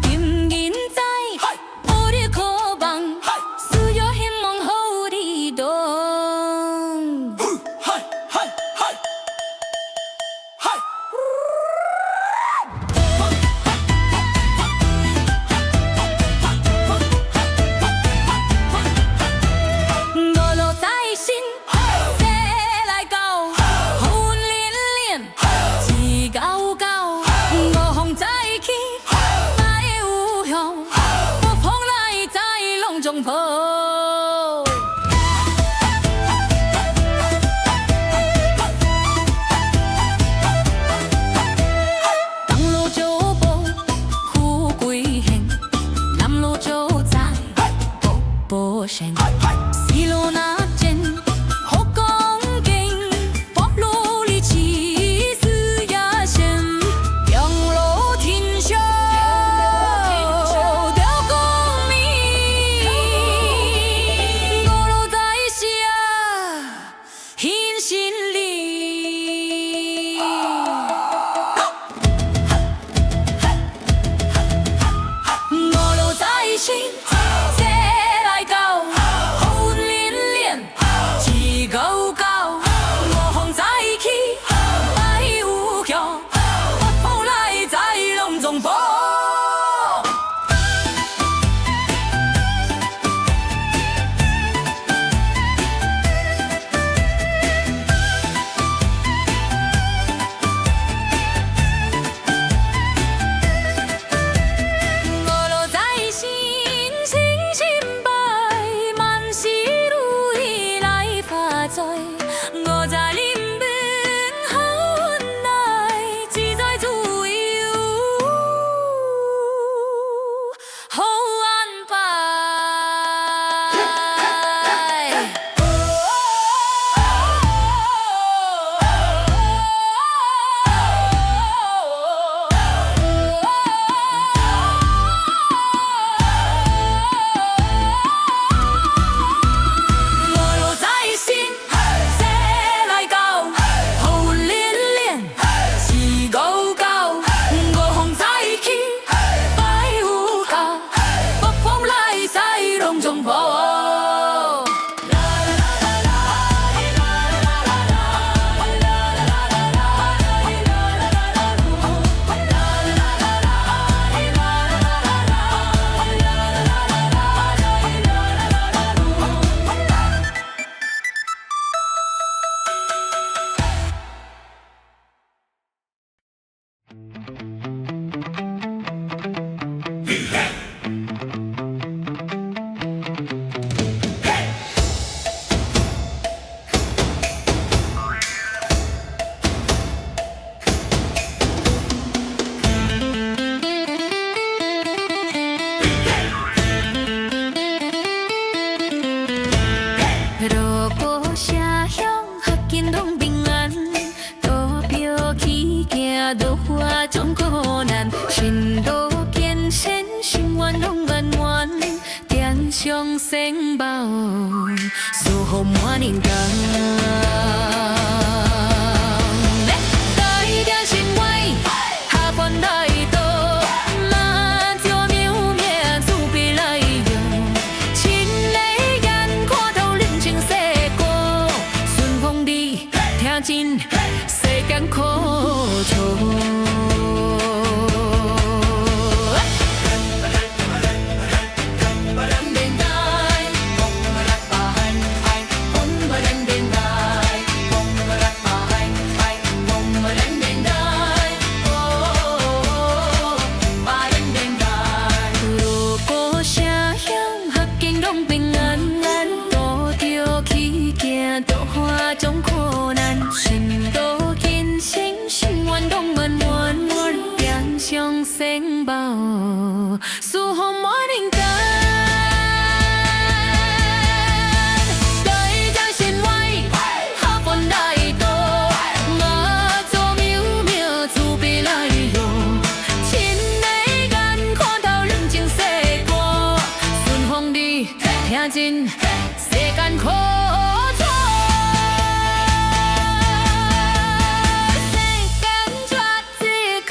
金银在，有你渴望，需要希望予你懂。中坡，东路就步富贵hen，南路就在步步仙，西路那间好光景，北路里起死也先，中路天上。这来到好连连，一高高，五风再起，来有桥，北风来在龙中坡。我在临门好运来，自在自由，好安排。我若在心。中坡，路过社乡，合境拢平安。路标起行，落花总苦难。心路艰险，心愿拢圆圆。点上仙宝，祝福满人间。来点心怀，下凡来到。真世间苦楚。路过社乡，合境拢平安，渡着起行，渡花总苦难。心路艰险，心愿拢圆圆，点上仙宝，祝福满人间。来将心怀，下凡来到，我做渺渺慈悲来用，亲的眼看透人情世故，顺风你听真世间苦。世间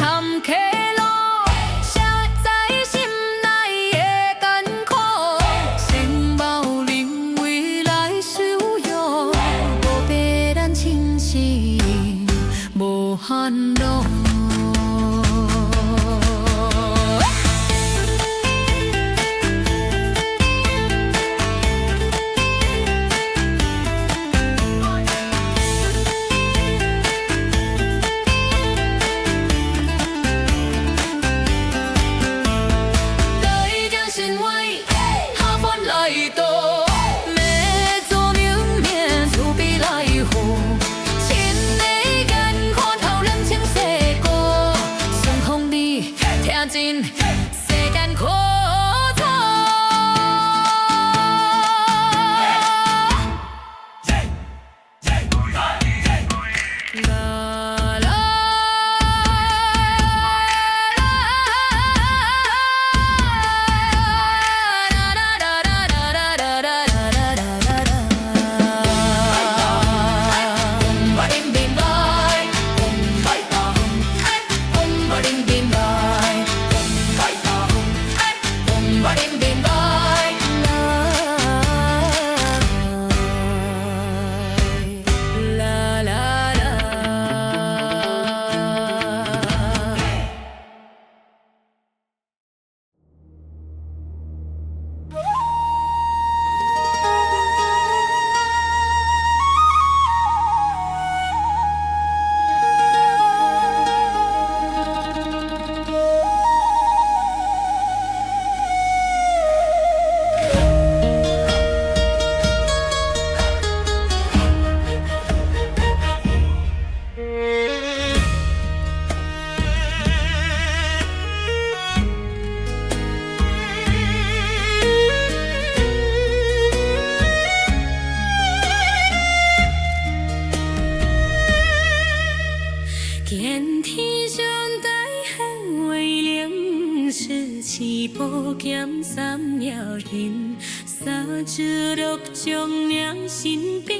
保险三夜行，三只鹿将娘身边，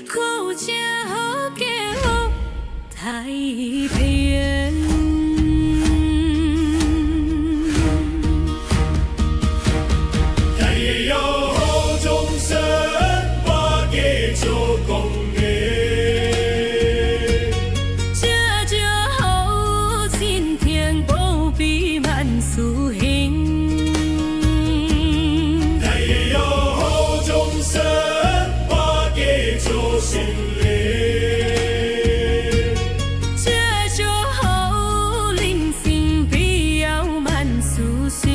靠这好家好太平。也要好众生，把给做公的。这就好亲天保庇万事兴。也要好众生，把给做心灵。这就好人生必要万事成。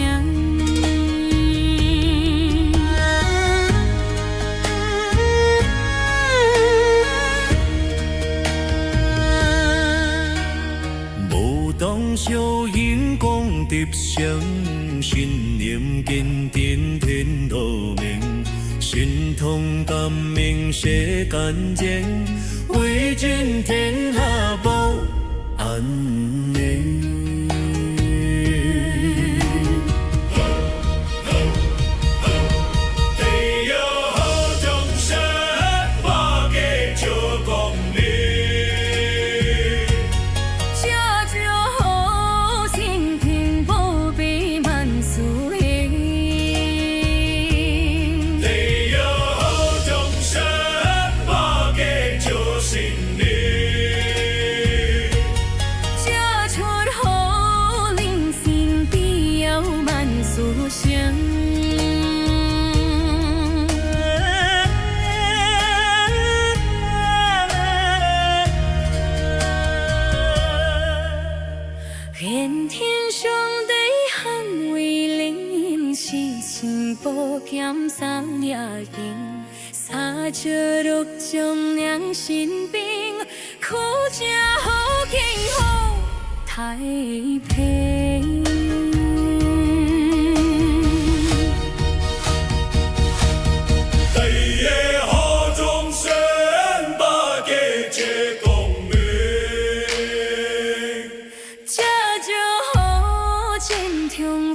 小因功德相，信念坚定天道明，心通感明世间情，为尽天下保安宁。也要好众生，把给做公的。愿天上帝捍卫灵，事情保险三夜行，三只鹿将娘身边，靠这好景好太平。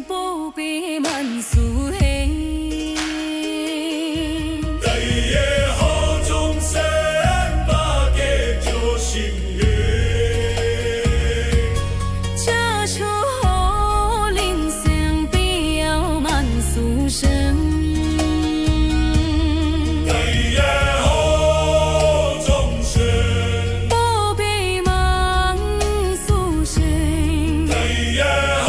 保庇万事兴，也好众生，把给做心灵。这出好人生必要万事成。也好众生，保庇万事成。也好。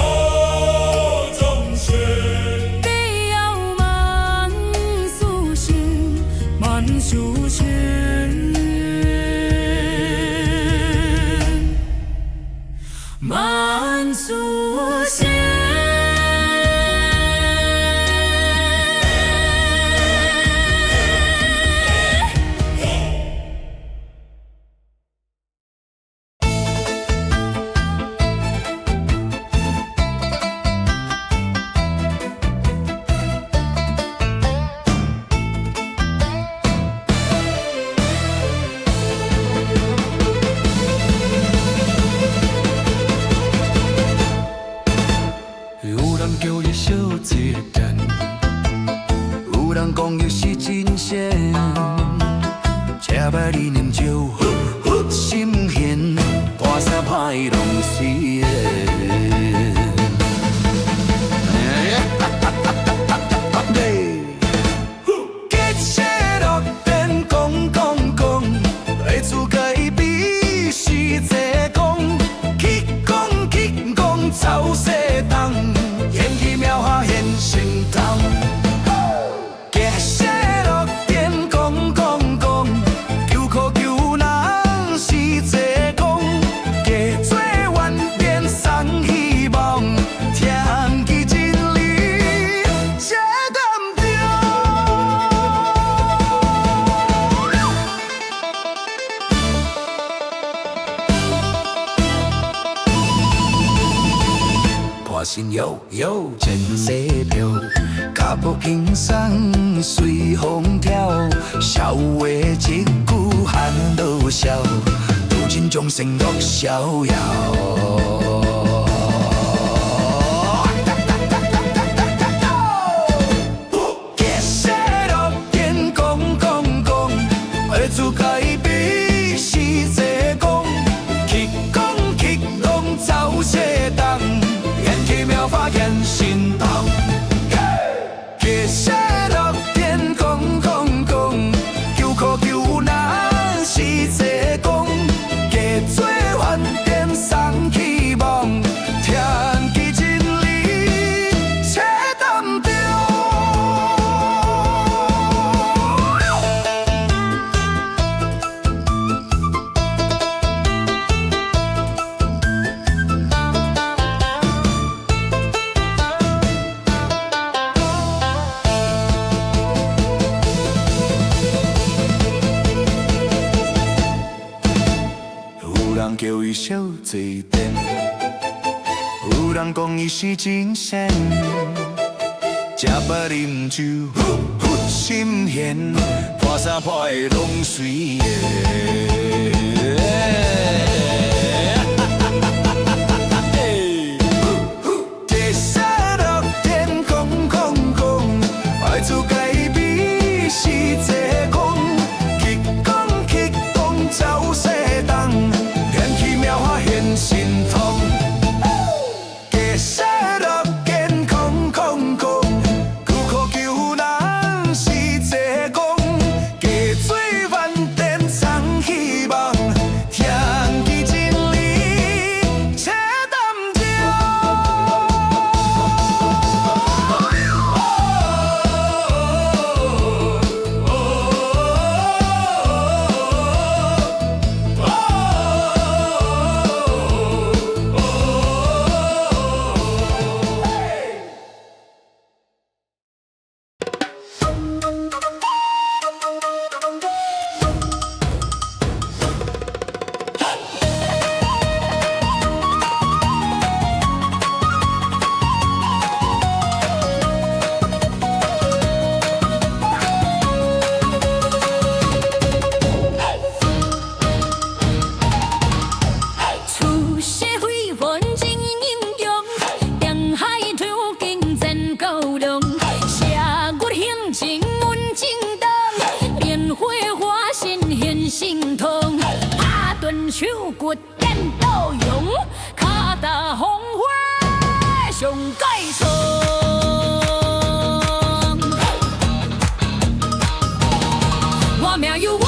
主权，万事兴。叫伊小一点，有人讲伊是真仙，吃歹理念就心闲，大声歹拢是缘。结社乐天讲讲讲，来自该比是这讲，去讲走西东。庙下现神通，结社乐天讲讲讲，求苦求难是这讲，加做愿变送希望，听其真理这淡定。破心悠悠真西票，脚步轻松随风跳，笑话一句喊到笑，如今众生乐逍遥。济电。有人讲伊是真仙，食饱啉酒心闲，破衫破鞋拢随个。地下乐天空空空，爱出界比是这讲，去讲去讲走西东，天气妙化现神通。地下乐天空空空，苦苦求人是这讲，加水万点藏希望，天气真理且淡情。出社会环境英勇，定海头竞争高亮，社骨行情稳正当，莲花花心现心痛，打断手骨颠倒用，脚踏红花上界创。我命由我。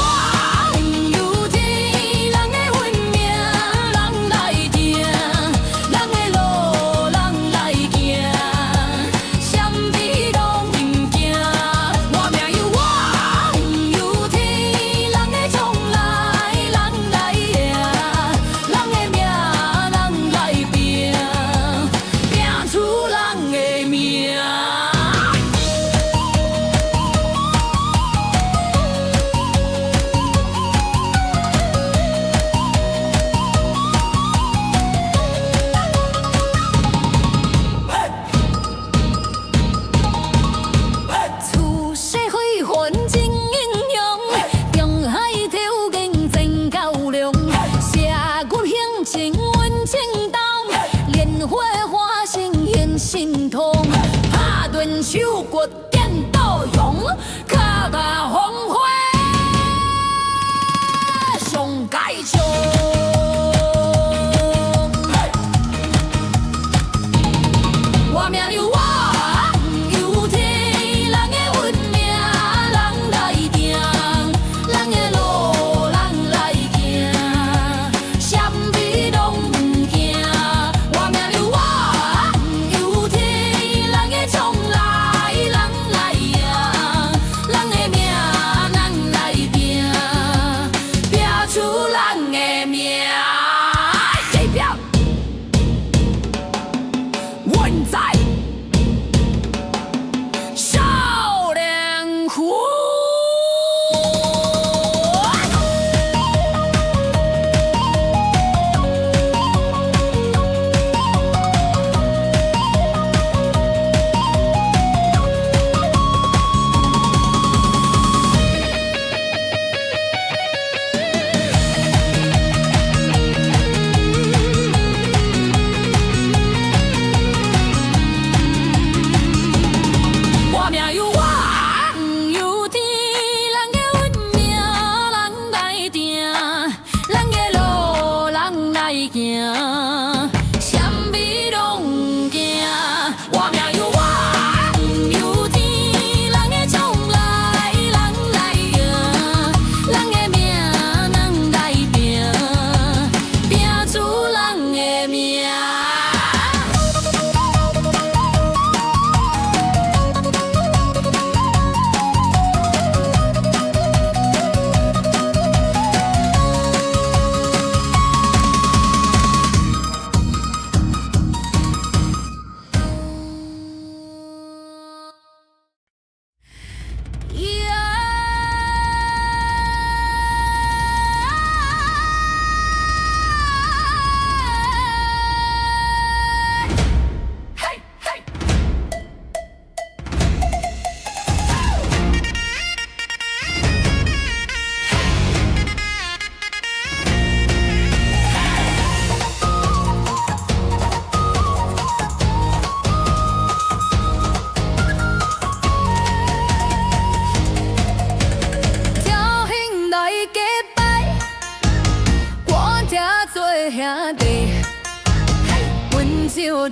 出社会环境英勇，定海条件真高亮，社骨行情稳正当，莲花花心现心痛，打断手骨颠倒用，脚踏红花上界创。我命由我。由天人的运命，人来定，人的路人来行，啥物拢毋惊。我命由我，由天人的创来，人来赢，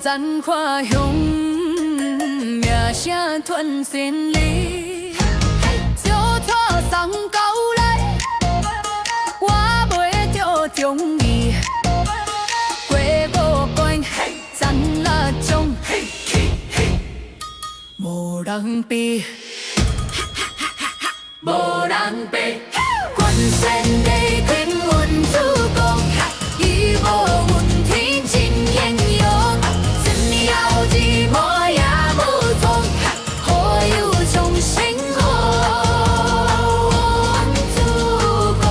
咱花香，名声传千里。小错送到来，我袂着中意。过五关，咱若种，无人比，无人比。关山地天运主公，义无问天真英勇。千里后日无也无踪，好友重新还主公。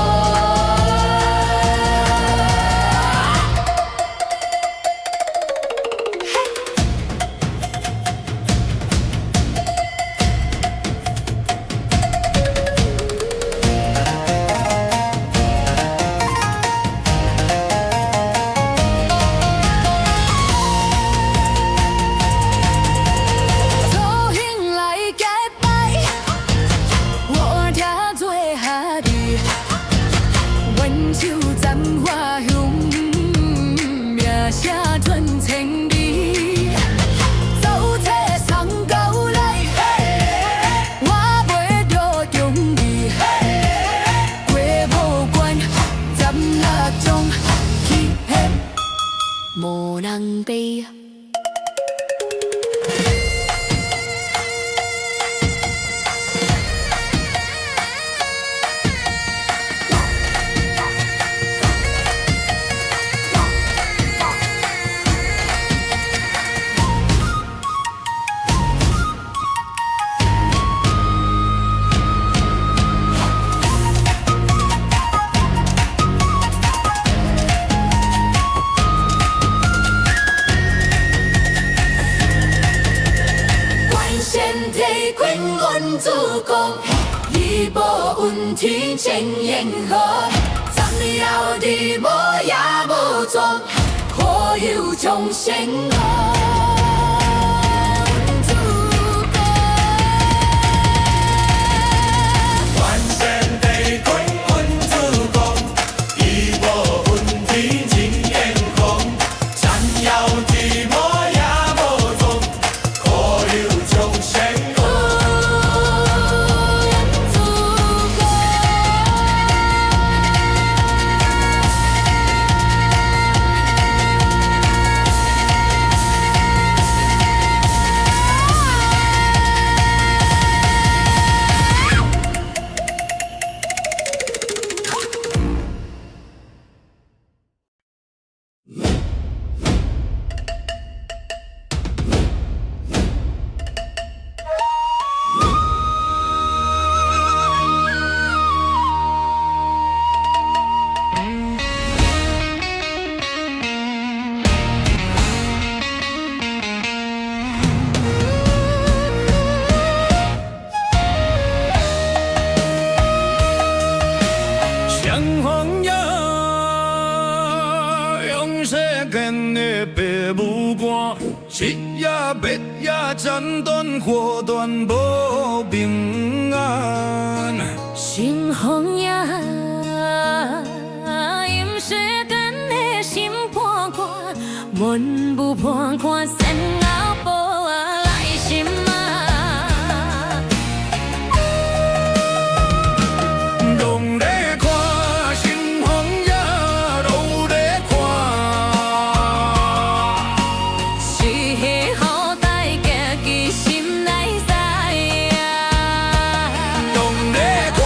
祖兄来结拜，我听做下弟，阮手沾花香，名声传千里。走车送到来，我袂着中意。过五关，斩六将，去嘿，无人比。关山地君阮主公，义无问天真英雄。十年后日无也无踪，好友重新还主公。关山地君阮主公，义无问天真英雄。山摇地无也无踪，好友重新主公。相逢呀，用世间的白舞歌，一夜别夜斩断火断无平安。心风呀，因世间的心破肝，门不破看先后无来心啊。拢在看心风呀，都在看。是迄好大家己心内知啊。拢在看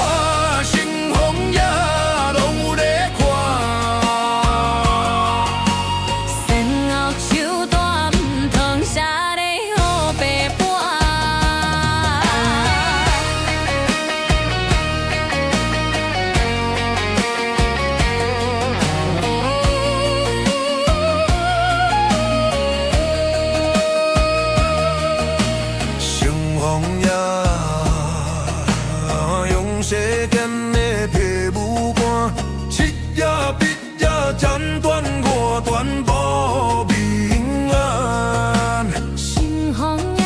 心风呀，都在看。先后手大毋通下咧黑白半。相逢呀，用世间的皮舞歌，一夜别夜斩断我断无平安。心风呀，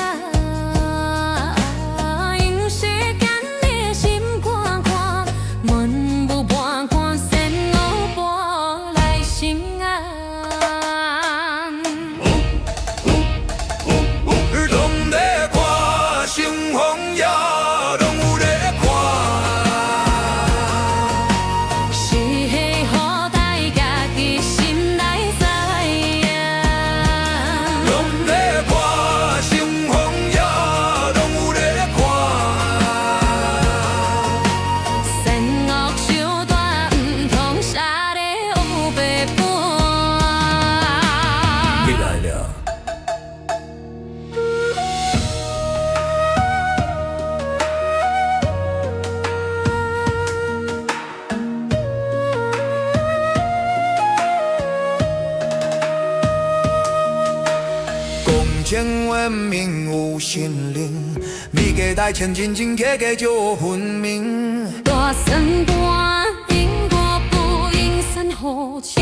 因世间的心看看，门不半看先后无来心安。心灵，每个代千真真假假就分明。大算盘，因果不应散好情。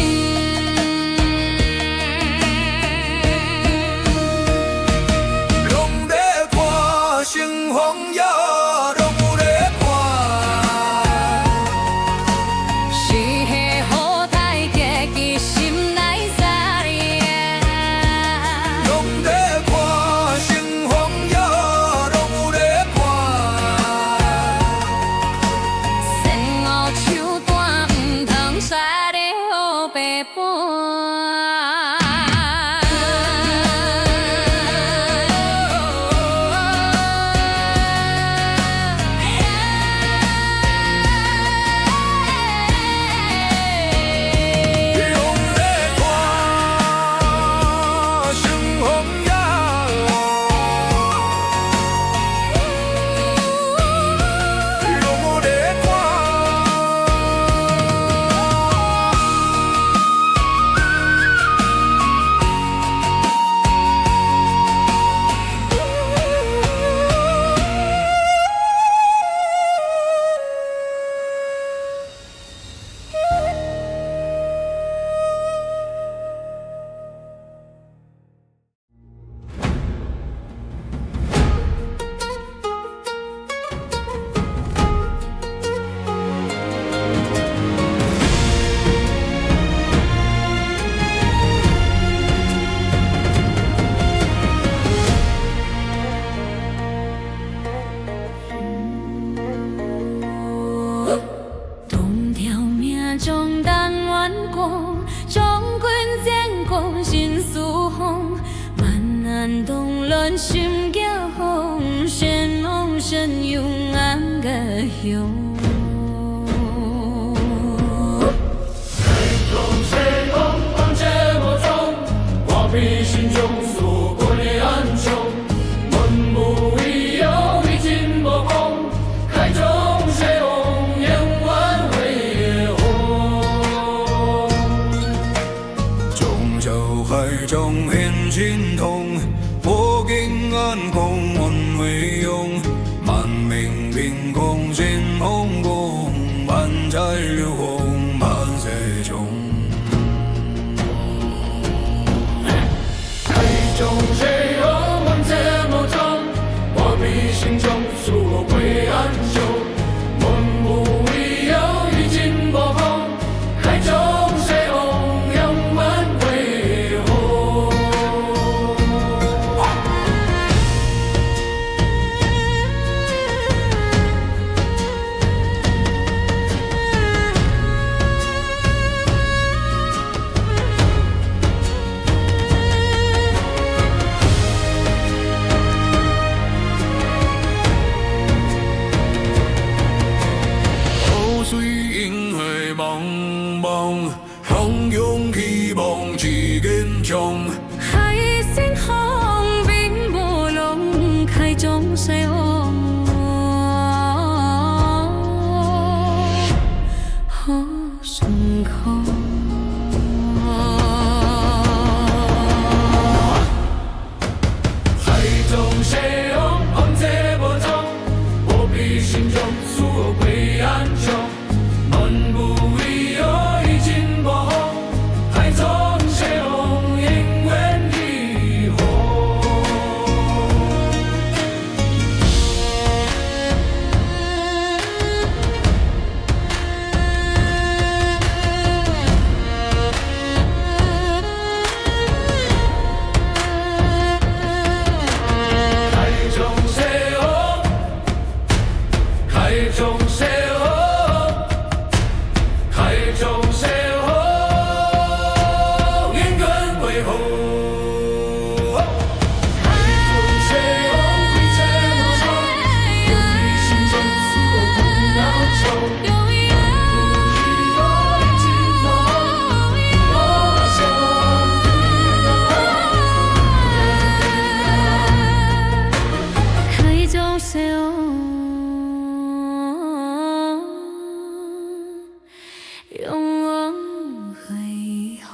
拢在看乘风也，拢有在看。是迄好大家己心内知影。拢在看乘风也，拢有在看。仙后手段毋通甩了白盘。东条命中但愿光，将军战功心似风，万难动乱心惊慌，神往神勇安个雄。我比心中所过的安详，文武已有一尽无功，海中谁红颜万回红。中小海中现心痛，破镜安空问为用，满明凭空心红光，满载流红满世中。中谁红问这么重，我比心中所归安详，文武已有一尽无功，海中谁红颜万回红。雨水映月茫茫，汹涌希望是坚强。海星空并无龙，海中谁红？好顺空。海中谁红红这无踪，我比心中所归安详，文武已有一尽无红，海中谁红永远的红。海中谁红？海中谁红？海中谁红？永远为红。海中谁红？为这么长，有你心中所不要求。文武已有一尽无功，我想。海中谁红？永往回红。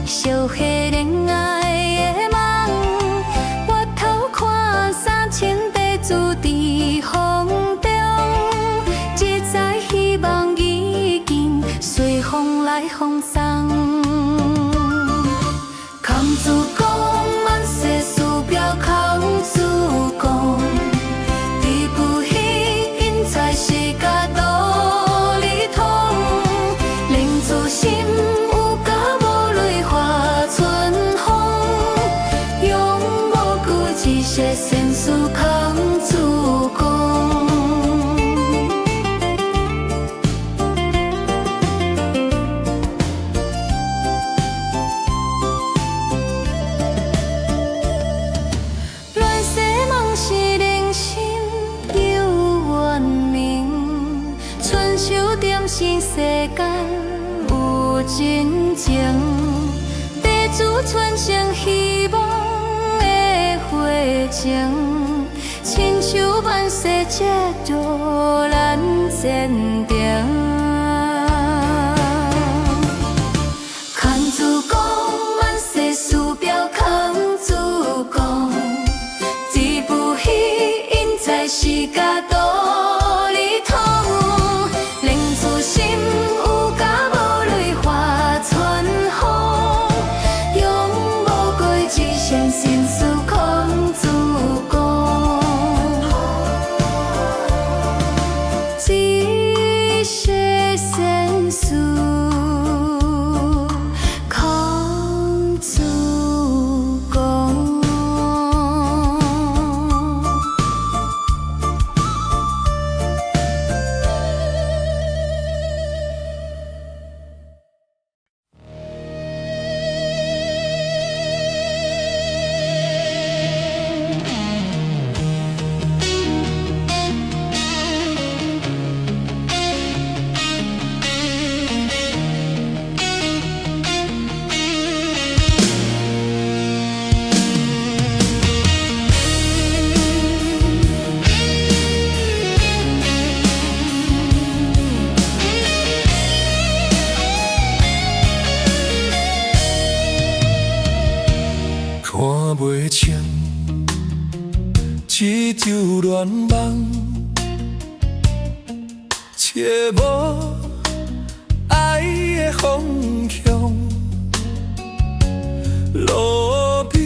小伙恋爱的梦，回头看3800字伫风中，一再希望已经随风来风送。空自讲，万世事表空自讲，知不彼因在世界道理通，令自心有甲无泪化春风，永无顾一些现实空自讲。乱世梦是人心有怨命，春秋点心世间有真情，地主传承希望的火情，亲像万世接着咱坚定。空自讲，万世事表空自讲，知不彼因在世界道理通，令自心有甲无泪化春风，永无过一线心事空自讲，一些现实空自讲。看袂清一场恋梦，找无爱的方向，路边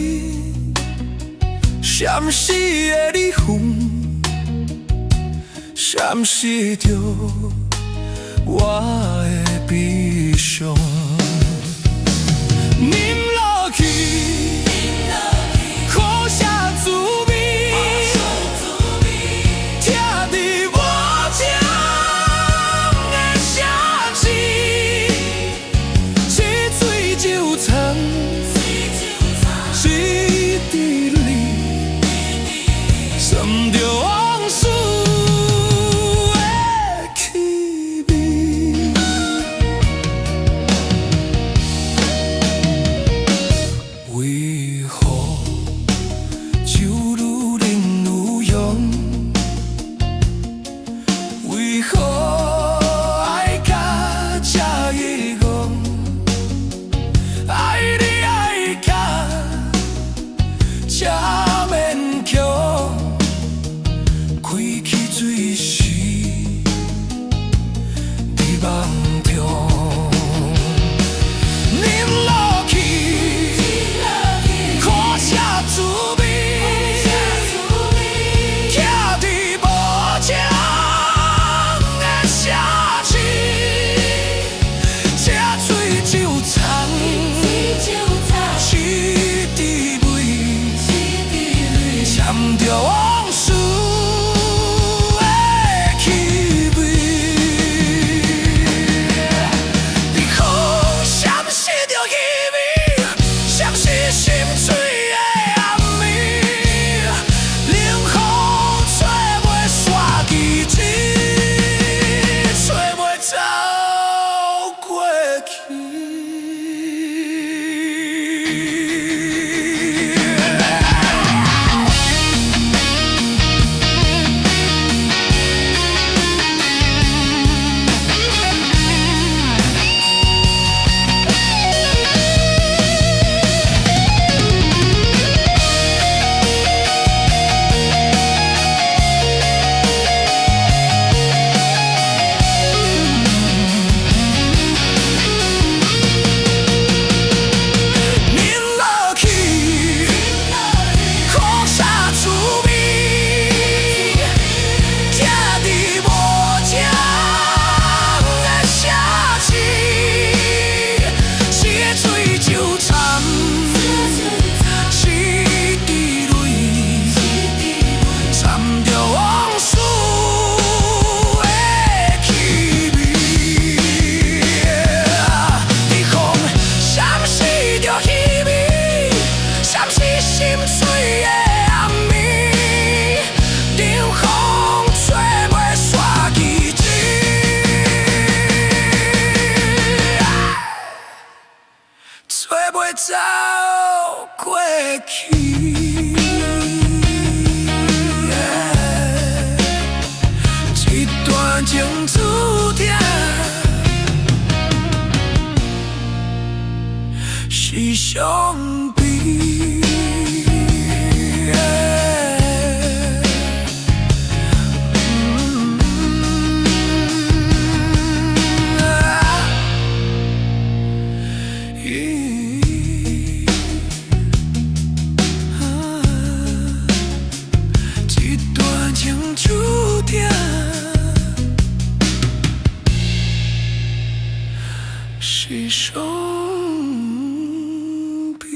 闪烁的离婚，闪烁着我的悲伤。啉落去，苦涩滋味，听伫我情的声字，一水就藏，水伫里，染着往事的气味。找袂走过去。一段情注定是伤悲。一段情注定是伤悲。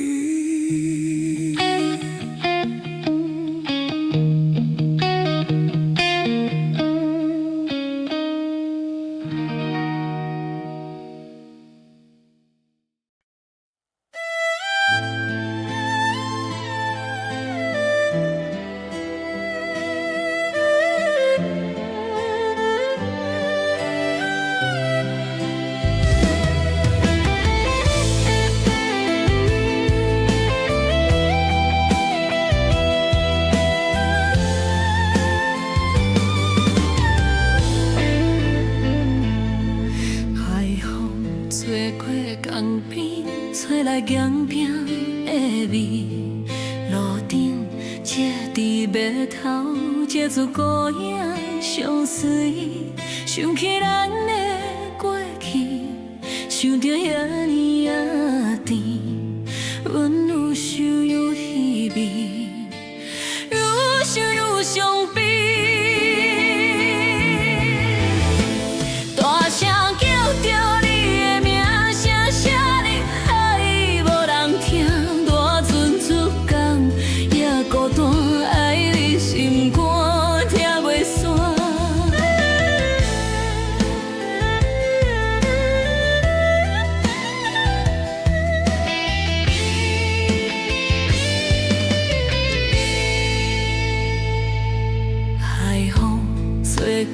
吹来咸咸的味，路顶这伫码头，这次孤影相随，想起咱的过去，想着遐尼仔甜，阮愈想愈稀微，愈想愈伤悲。大声叫着你。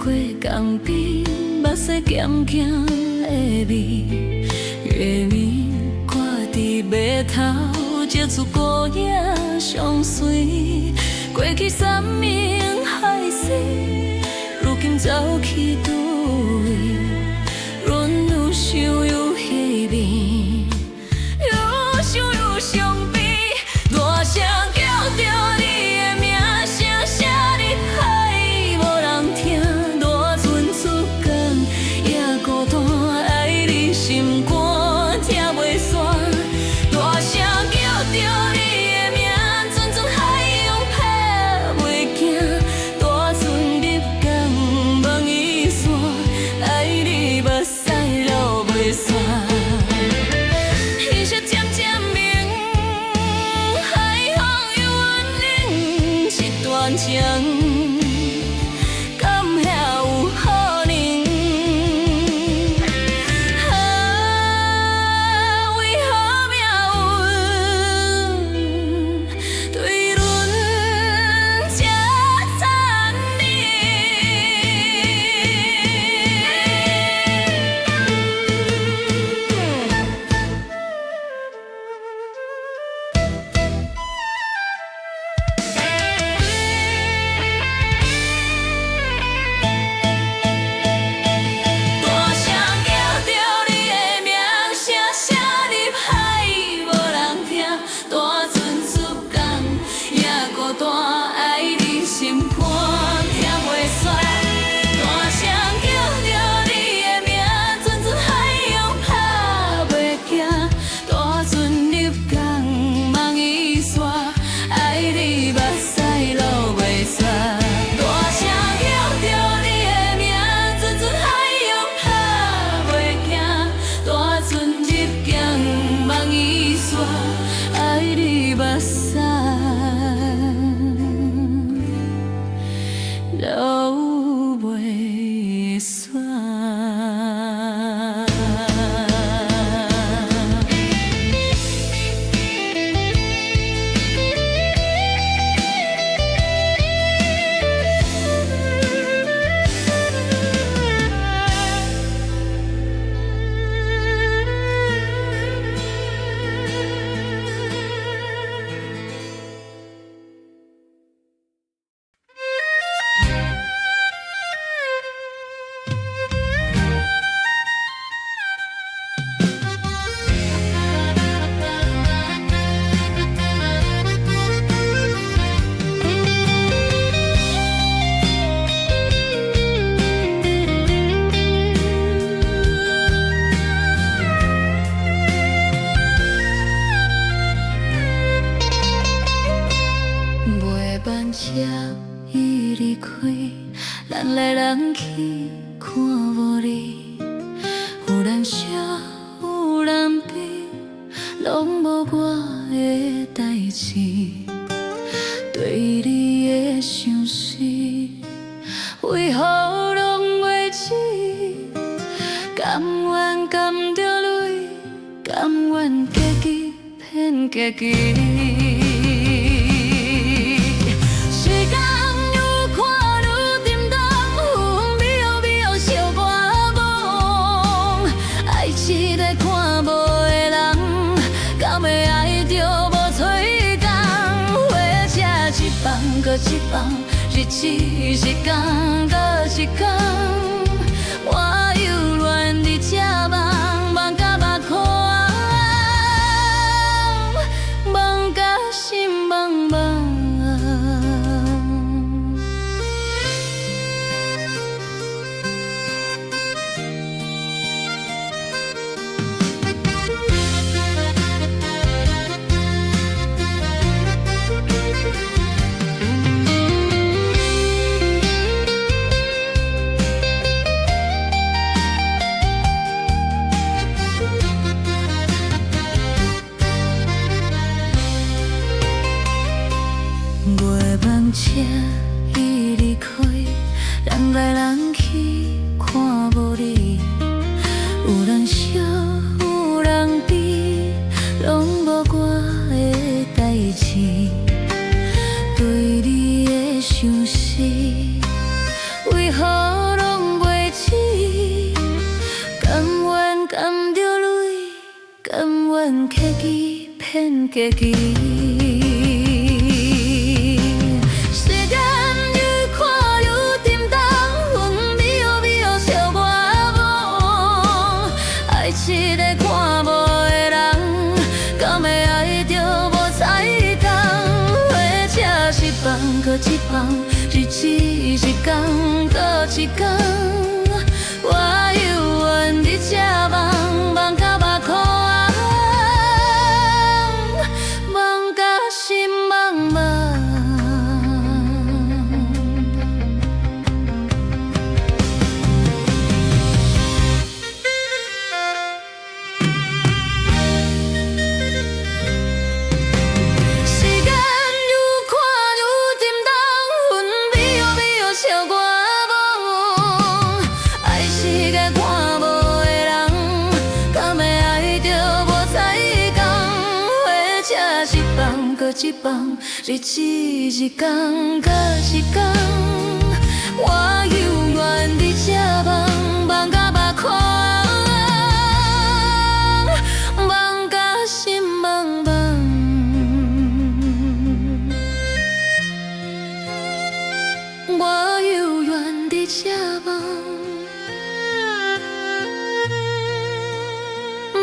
过江边，目屎咸咸的味，月面挂伫码头，这次孤影相随。过去山盟海誓，如今走去倒位？阮愈想愈稀微，愈想愈伤悲。大声叫着你。大船入港，问伊线。车已离开，人来人去，看无你。有人惜，有人悲，拢无我的代志。对你的相思，为何拢袂止？甘愿甘着泪，甘愿结局骗家己。时间愈看愈沉重，美哦美哦烧我梦。爱一个看无的人，敢会爱着无吹工？花车一放搁一放，日子一天搁一天。我犹恋伫这梦，梦甲目眶，梦甲心茫茫。月梦车已离开，人来人去，看无你。有人惜，有人悲，拢无我的代志。对你的相思，为何拢袂止？甘愿甘着泪，甘愿结局骗家己。一个看无的人，敢会爱着无彩工？花车一放搁一放，日子一天搁一天。我犹原伫这梦，梦甲目眶，梦甲心茫茫。一放，日子一天搁一天，我犹原伫这梦，梦甲目眶，梦甲心茫茫。我犹原伫这梦，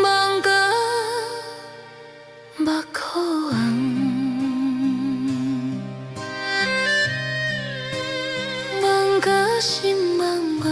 梦甲目眶。心茫茫，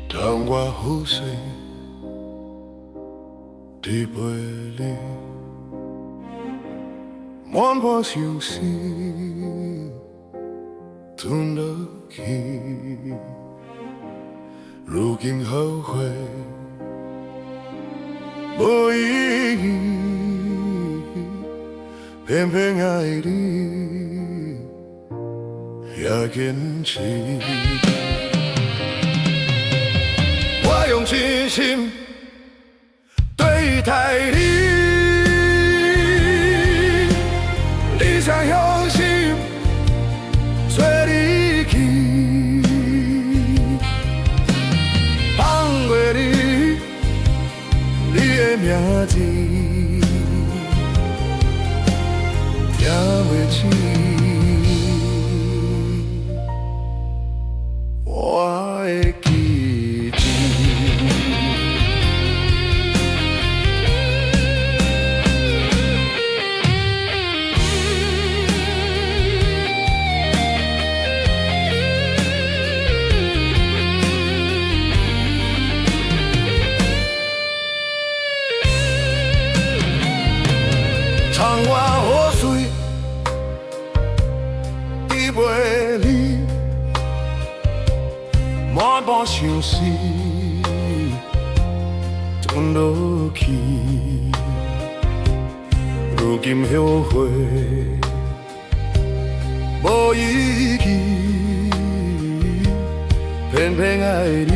当我覆水伫杯里，满盘相思吞落去，如今后悔无意义，偏偏爱你也坚持。我用真心对待你，你才用心随你去。你，满半相思吞落去。如今后悔无意义，偏偏爱你，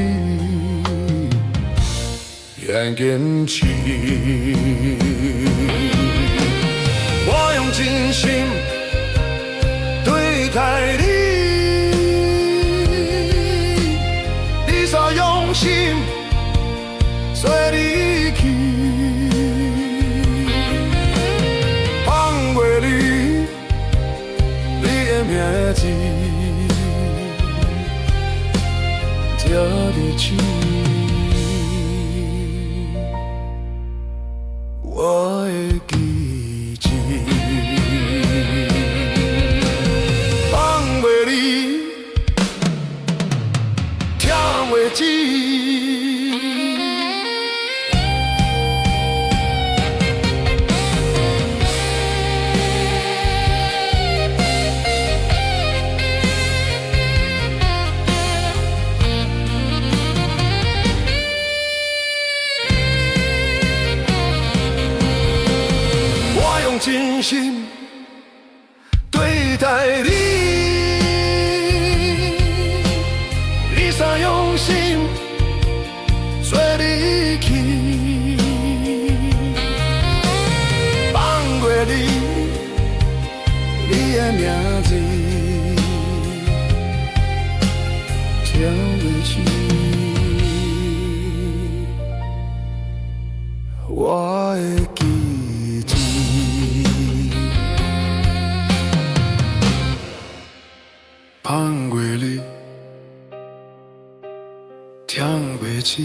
愿坚持。我用真心对待你，你煞用心做你去。放过你，你的名字才入去。我会记住，放过你，听袂止。真心对待你，你煞用心做你去。放过你，你的名字才会去。我会记住。放过你，听袂止。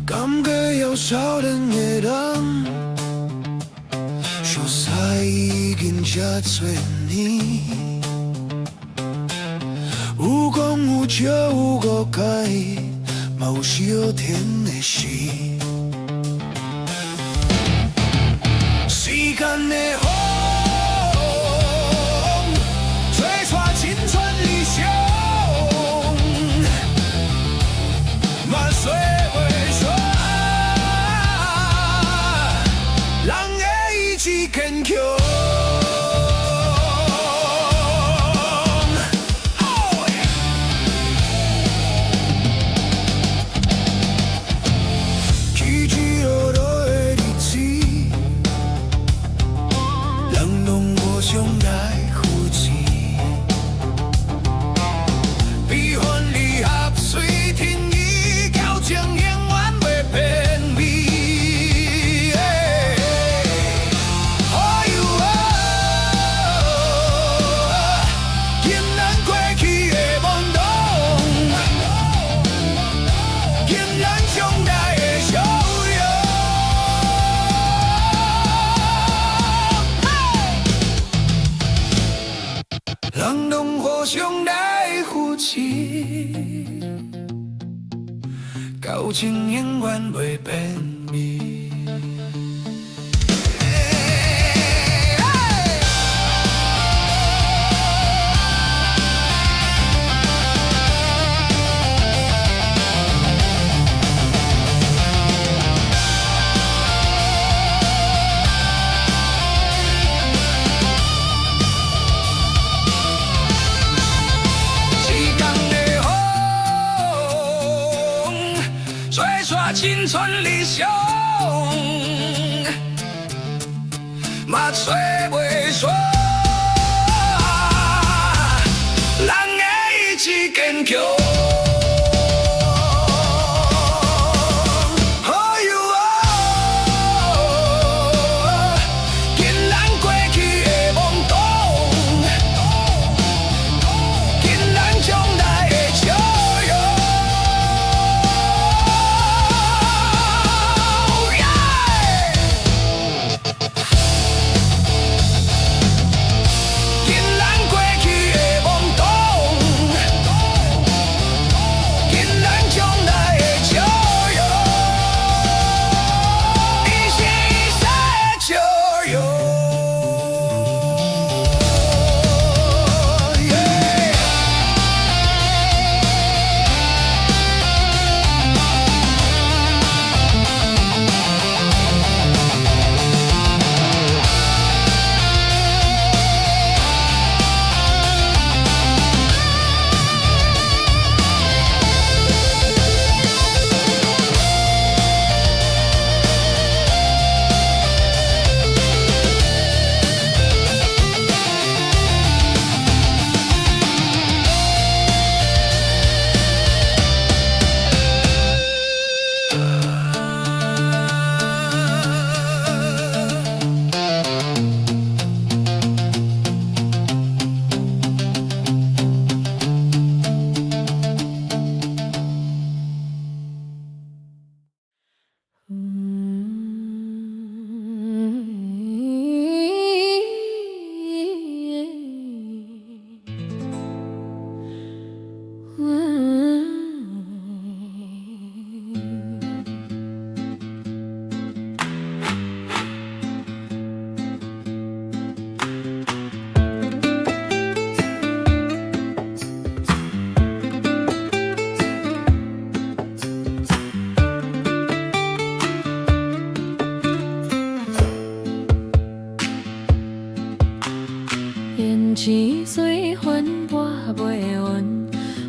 感觉要少年的人，熟悉已经这多年，有讲有笑有误解，嘛有小甜的事。时间的风，吹散青春理想，万岁。坚强，起起落落的日子，人拢互相来扶持，悲欢离合随天意，交情永远袂变味。人拢互相来扶持，交情永远袂变味。青春理想，嘛找袂煞，人的意志坚强。情随魂拨袂完，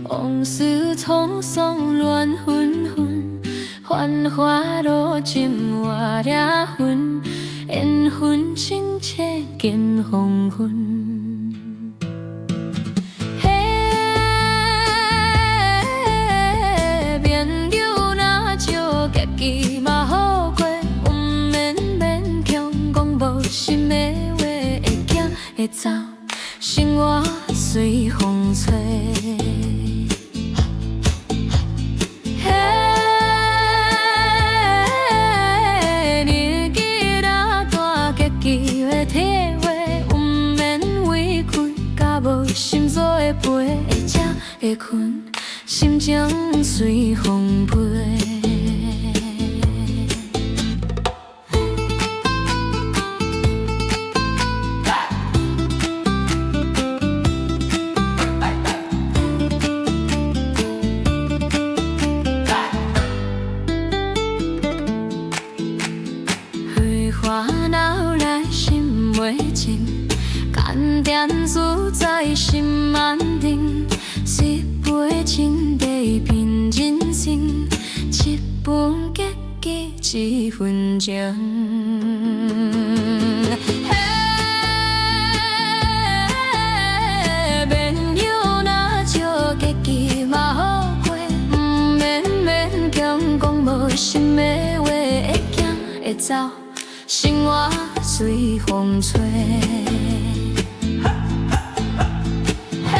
往事沧桑乱纷纷，繁华路尽我俩魂，缘分深切见黄昏。嘿，朋友若少，结局嘛好过，毋免勉强讲无心的话，会行会走。生活随风吹，嘿，日记若大，结局会体会，毋免委屈，甲无心做的陪，会食会困，心情随风飞。甘甜自在心安定，一杯清茶品人生，一本结局一分情。嘿，朋友若少，结局嘛好过，毋免勉强讲无心的话，会行会走。生活随风吹，嘿，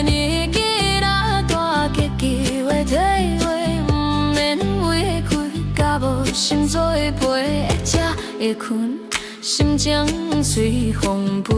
日记若大，结局会体会，毋免委屈，甲无心做的陪，会食会困，心情随风飞。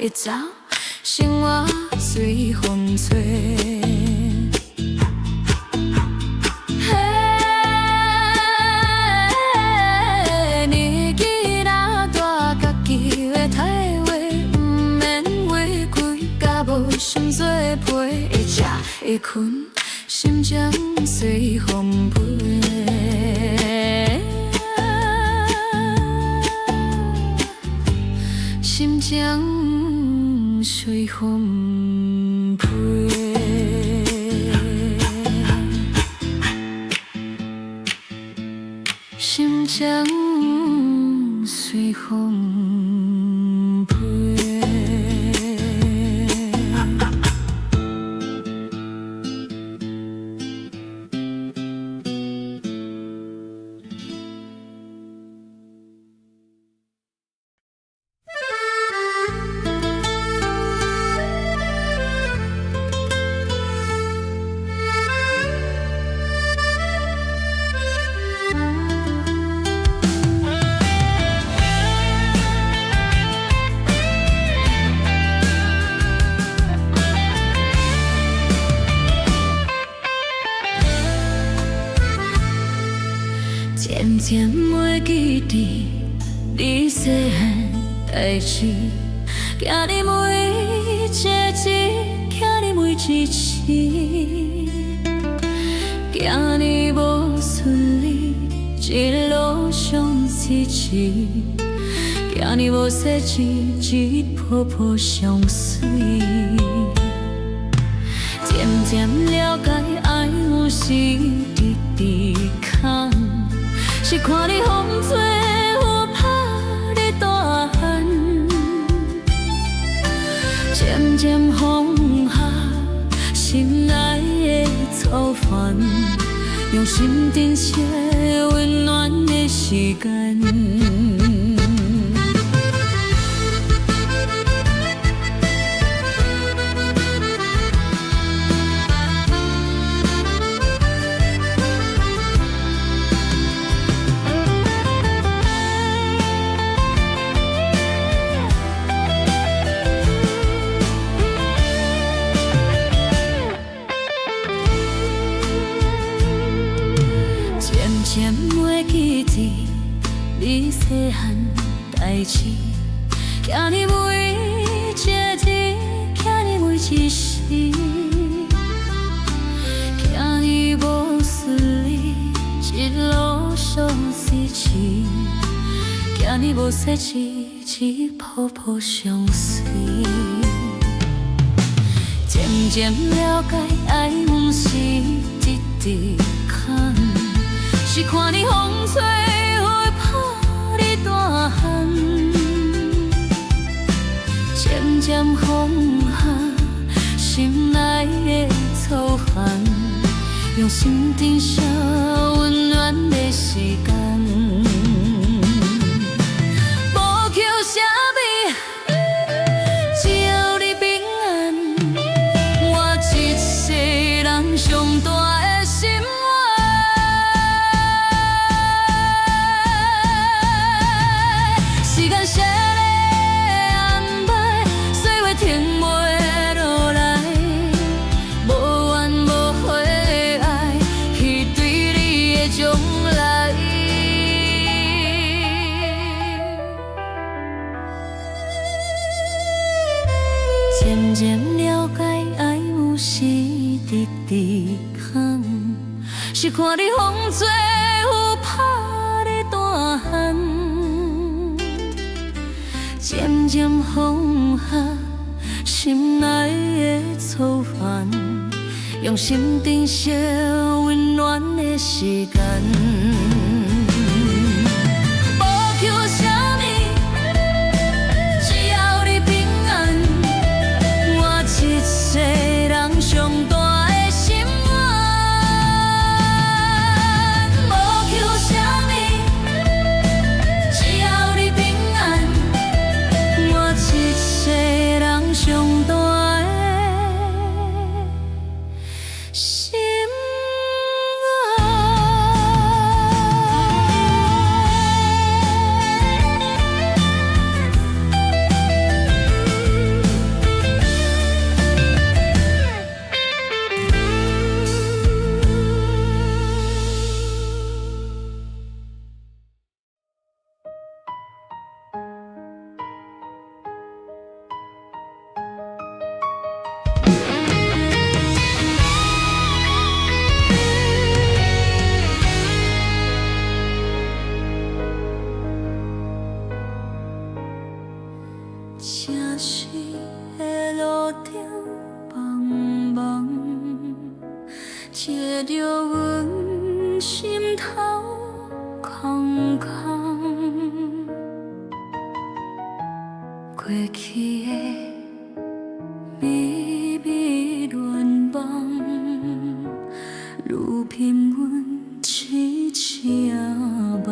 一走，生活随风吹。年纪若大，家己会体会，毋免违规，甲无心做陪，会食会困，心情随风飞。心情随风飞，心情随风飞。渐渐袂记得你细汉代志，惊你每一字，惊你每一字，惊你无顺利，一路上痴痴，惊你无细字，一步步相随。渐渐了解爱有时直直空。是看你风吹雨打你大汉，渐渐放下心内的操烦，用心珍惜温暖的时间。渐袂记得你细汉代志，惊你每一字，惊你每一时，惊你无顺利，一路上痴痴，惊你无细字，一步步相随。渐渐了解爱毋是一直空。是看你风吹雨打你大汉，渐渐放下心内的操烦，用心珍惜温暖的时间。无求啥物，只要你平安，我一世人上大的心愿。时间谁来安排？岁月停袂落来，无怨无悔的爱，是对你的将来。渐渐了解爱有时直直空，是看你风吹雨打你大汉。渐渐放下心内的操烦，用心珍惜温暖的时间。无求啥物，只要你平安，我一世人上大的心愿。无求啥物，只要你平安。一世人上大的心愿。中茫茫，接着阮心头空空，过去的美美乱梦，愈品阮痴痴梦。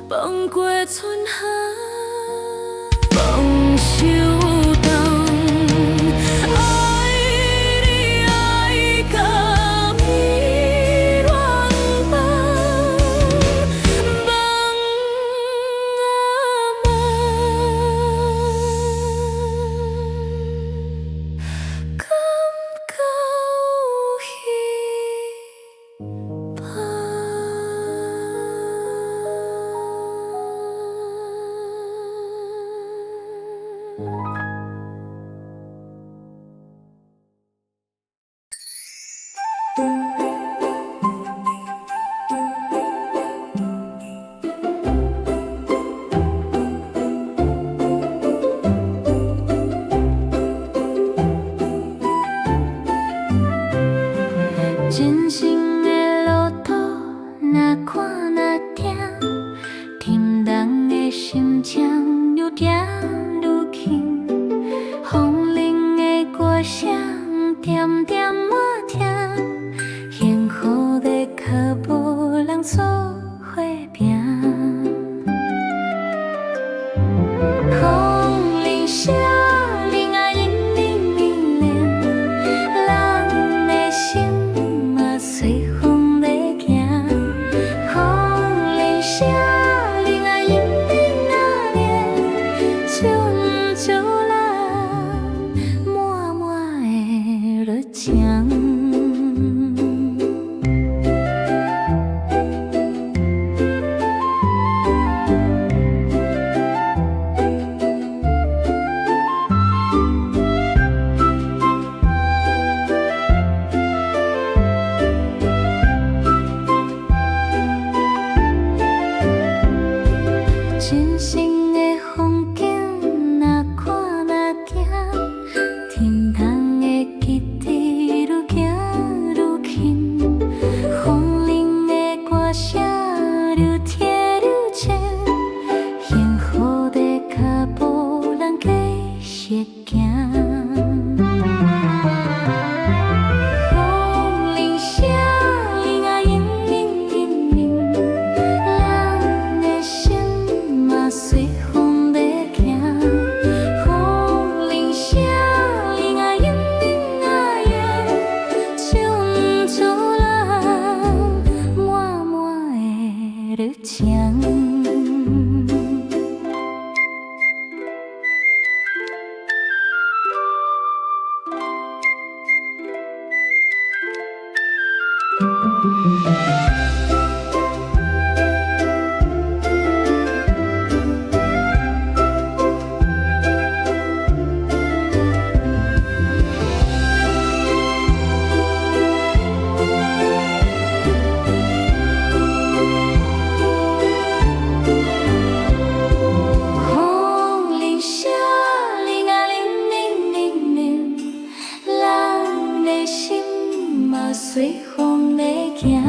放过春夏，放手动，爱你爱到迷乱梦，梦啊梦，敢到希望。人生的路途，若看若听，听人的心情愈行愈轻。风铃的歌声，点点我听，幸福的脚步，人做伙行。风铃声。情。风铃声，铃啊铃铃铃铃，咱的心嘛随风在行。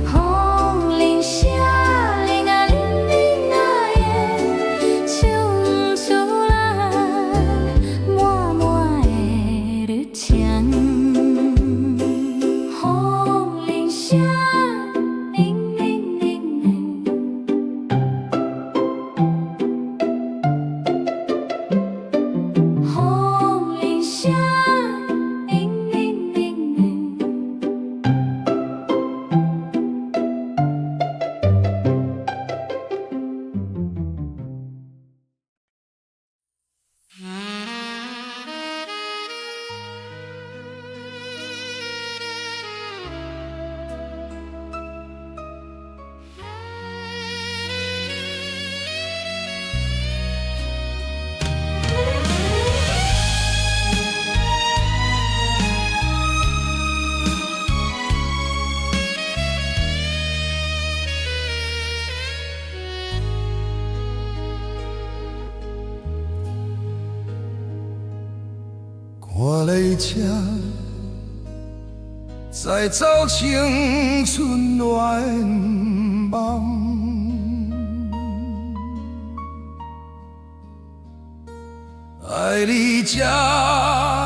风铃声，铃啊铃铃啊耶，唱出咱满满的日常。风铃声，铃铃铃铃。风铃声，铃铃铃铃。看咧这，再走青春远梦，爱你这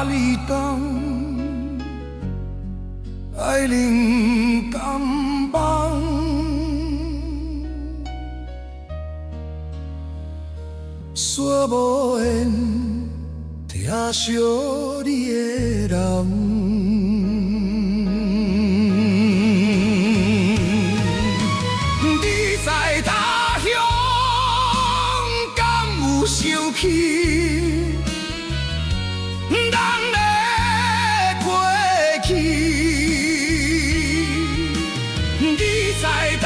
你东，爱恁甘梦，说无缘。听惜你的人，你在他乡敢有想起咱的过去？你在他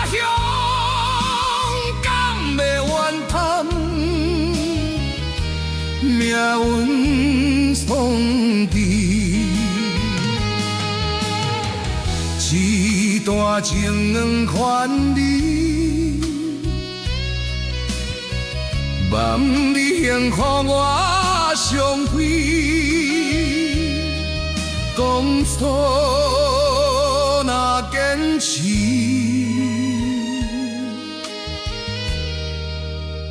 乡敢袂怨叹？命运创治，一段情两款离，望你幸福我伤悲，讲错若坚持，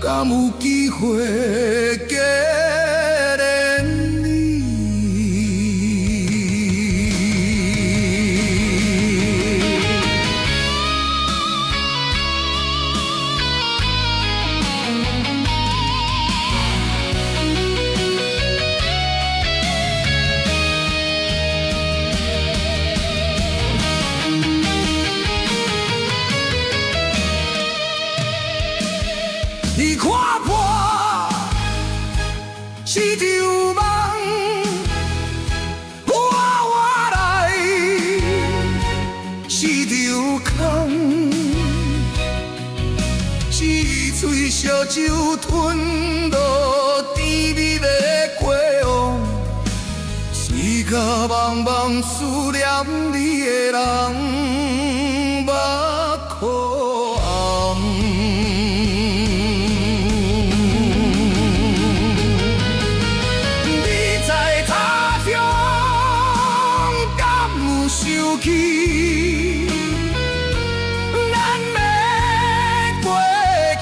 敢有机会结？你看破是场梦，我来是场空，一嘴烧酒吞落甜蜜的过往，时间茫茫思念你的人，目眶红。想起咱的过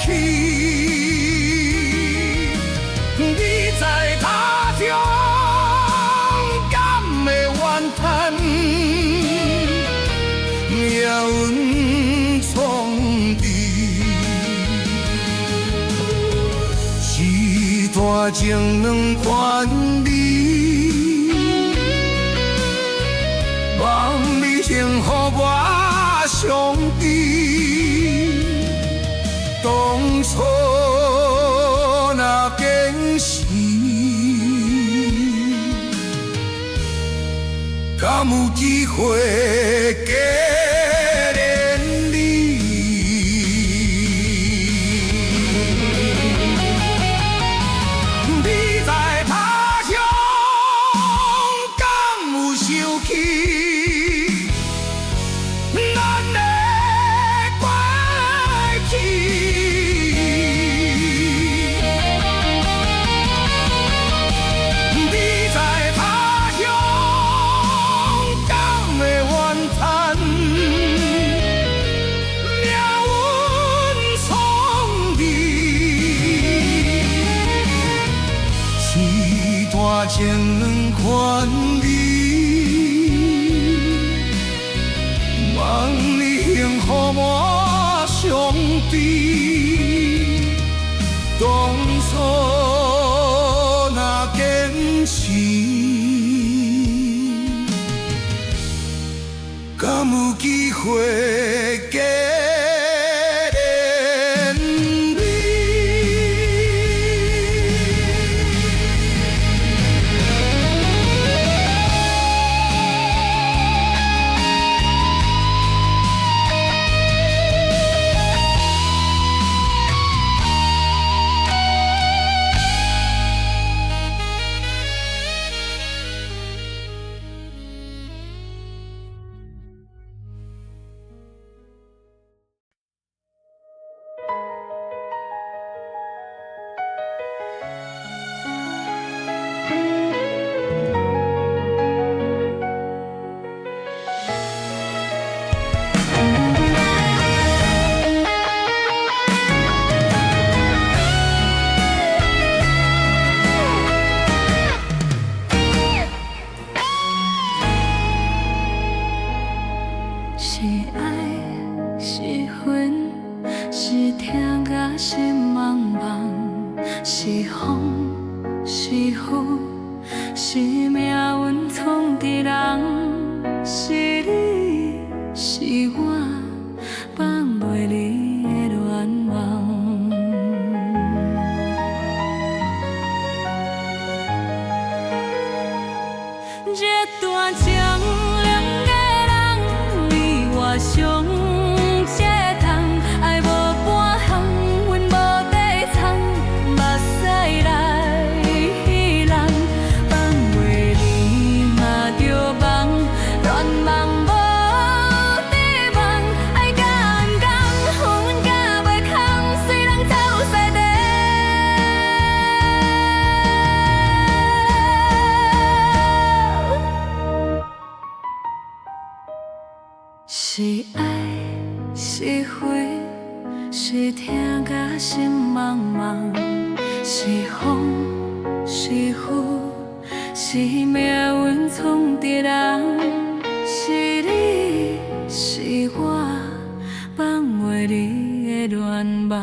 去，你在他乡敢会怨叹？命运创治，一段情两款离。望你幸福我伤悲，当初若坚持，敢有机会纪念你？你在他乡敢有想起咱的过去？你在他乡敢会怨叹命运创你？时段情两款味，望你幸福满上对。当初若坚持，敢有机会纪念你？是爱，是恨，是痛甲心茫茫，是风，是雨，是命运创的人，是你，是我，放袂离的愿望。这段情两个人，你我相接通，爱无半项，阮无底藏，目屎来人，放袂离嘛着放，乱梦无地望，爱甲毋甘，阮甲袂空，随人走西地。是爱，是悔，是痛甲心茫茫，是风，是雨，是命运创的人，是你，是我，放袂离的愿望。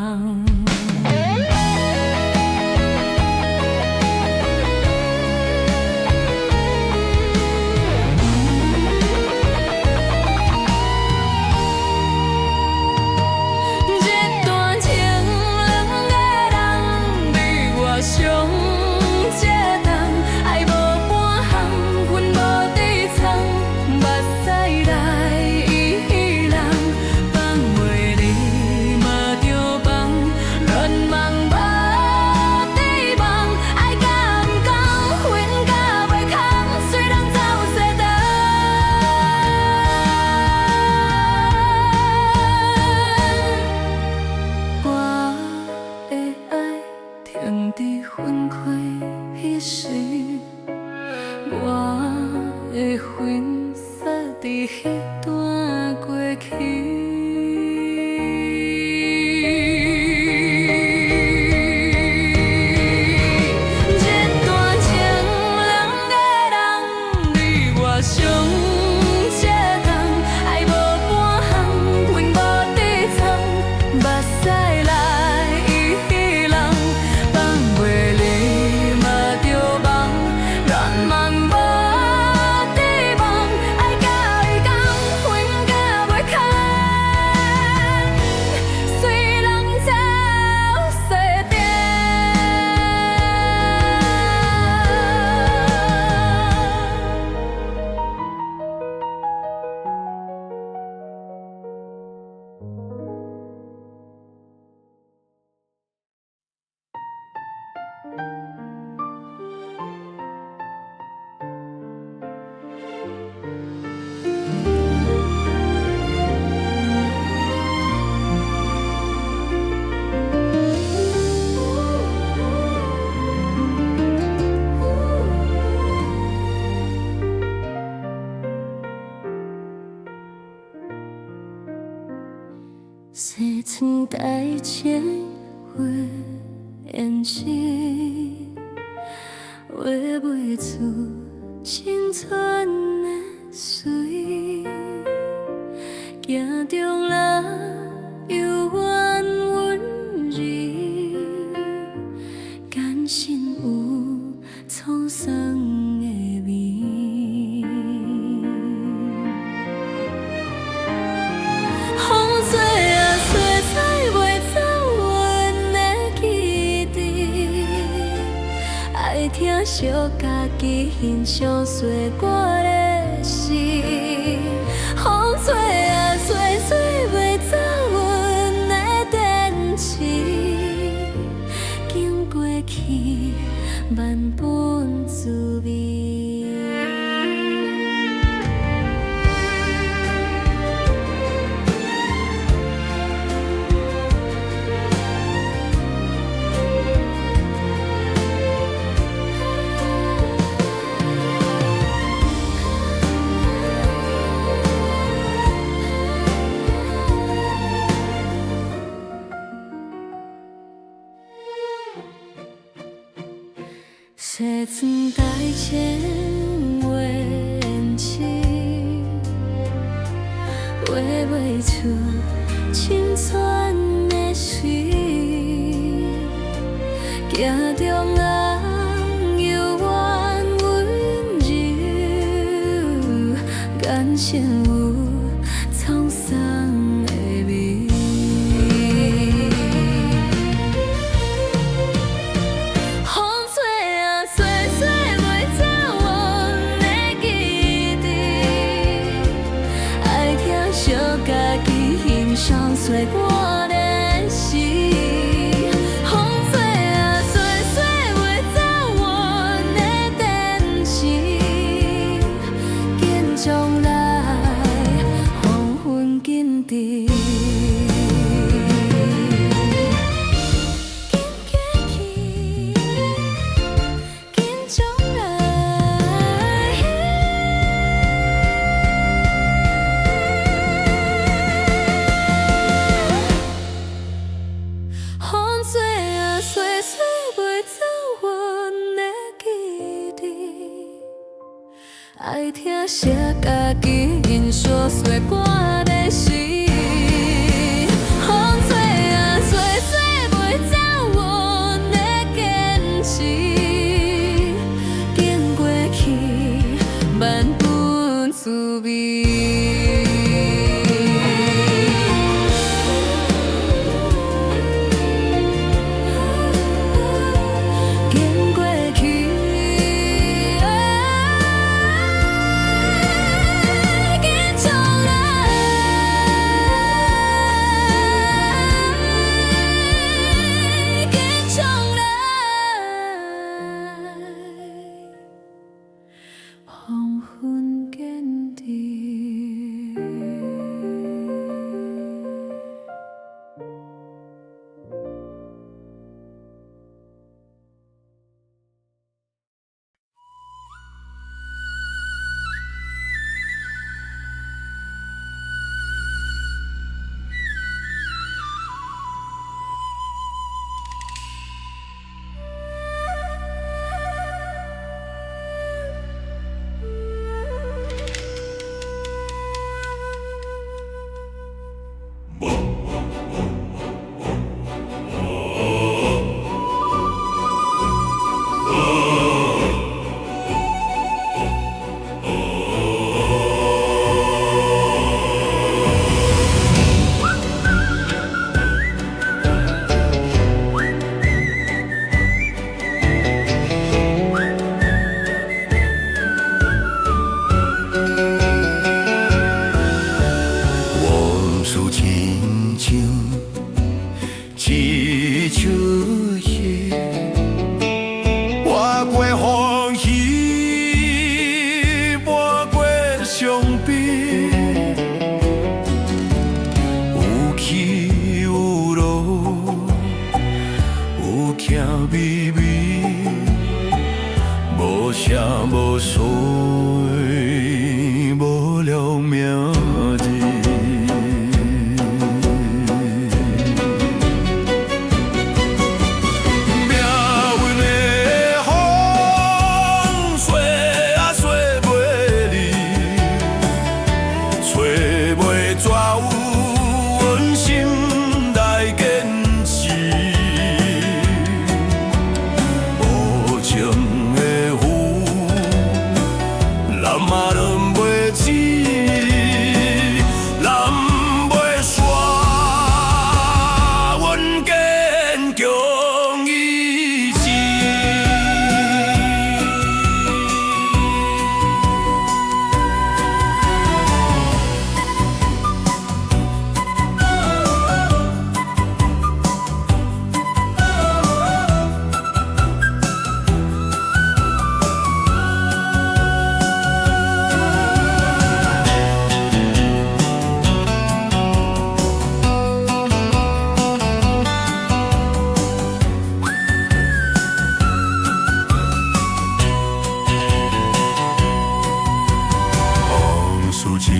西村台前花胭脂，画袂出青春的水。行中人幽怨温柔，眼神有沧桑的味。风吹啊吹，吹袂走阮的记忆，爱听小家己欣赏岁月的诗。风吹啊吹，吹袂走阮的电视，经过去万般滋味。西村台前画胭脂，画袂出青春的水。行中人幽怨温柔，眼神有沧桑的味。风吹啊吹，吹袂走阮的记忆，爱听小家己欣赏岁月的诗。风吹啊吹，吹袂走阮的电视，紧将来黄昏紧至。风吹啊吹，吹袂走阮的记忆，爱听写家己欣赏岁月的诗。风吹啊吹，吹袂走阮的坚持，经过去万般滋味。经过去，紧将来，紧将来，黄昏紧至。往事亲像一出戏，划过风雨，抹过伤悲，有起有落，有甜蜜蜜，无声无息，无了名字。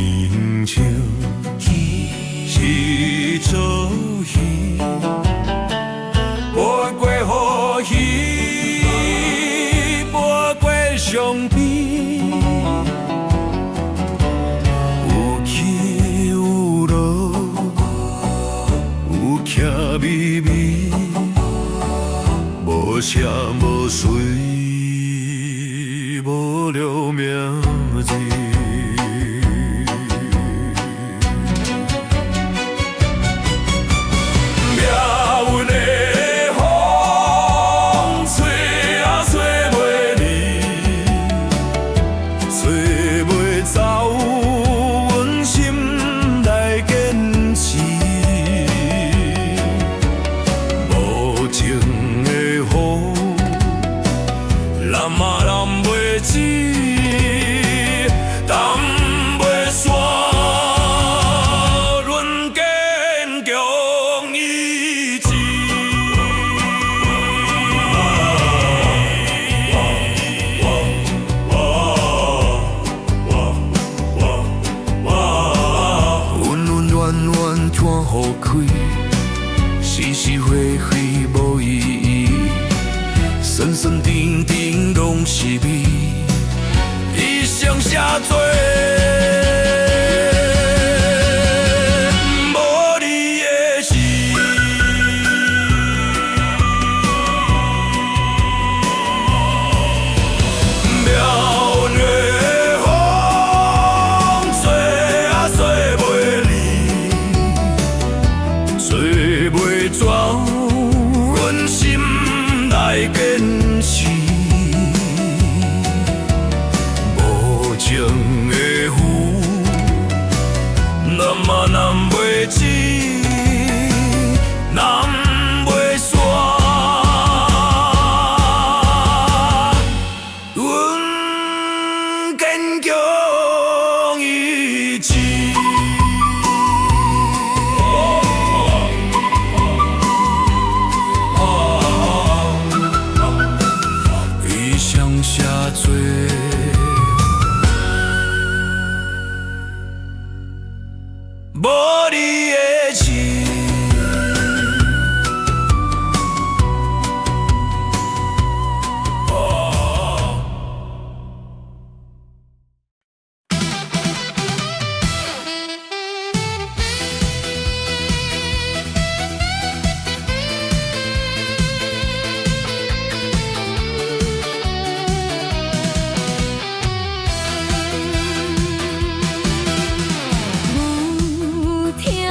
亲像是做戏，飞过雨雨，飞过伤悲，有起有落，有徛微微，无声无水，无了名字。是是非非无意义，酸酸甜甜拢是味，一生写做无你的事。渺远的风，吹啊吹袂离，吹袂转阮心内坚持。无情的雨，难嘛难袂止，难袂煞。阮坚强意志。伊想写做无你的事。有听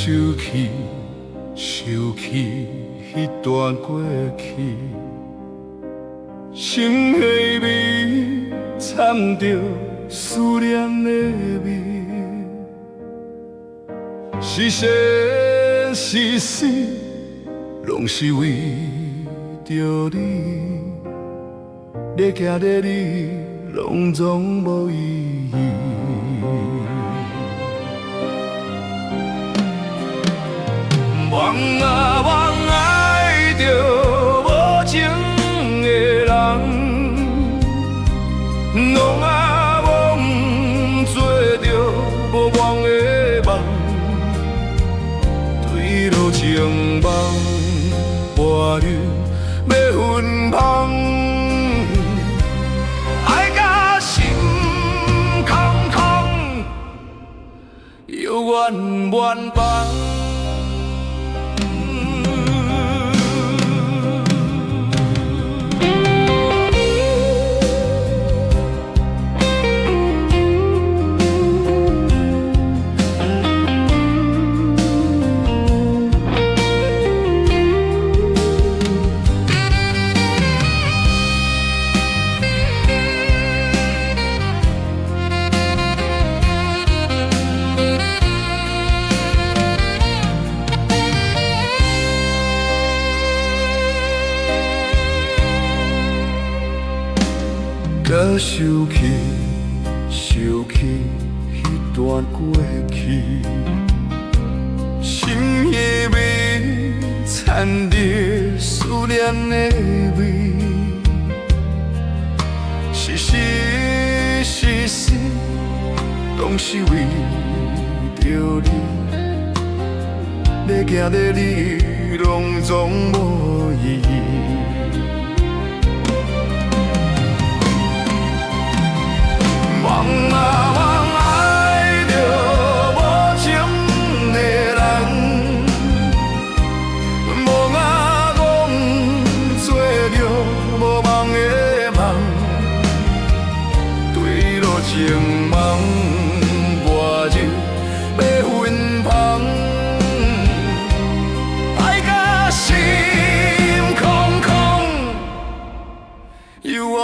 收起，收起迄段过去，心的味掺着思念的味，是生是死，拢是为着你，咧行咧你，拢总无意义。望啊望爱着无情的人，望啊望做着无望的梦，对落情梦，伴你要分芳，爱甲心空空，又怨怨放。甲收起，收起迄段过去，心的味掺着思念的味，是生是死，拢是为着你，咧行咧你，拢总无意义。望啊望爱着无情的人，望啊望做着无梦的梦，对落情梦，伴酒要分芳，爱甲心空空，又怨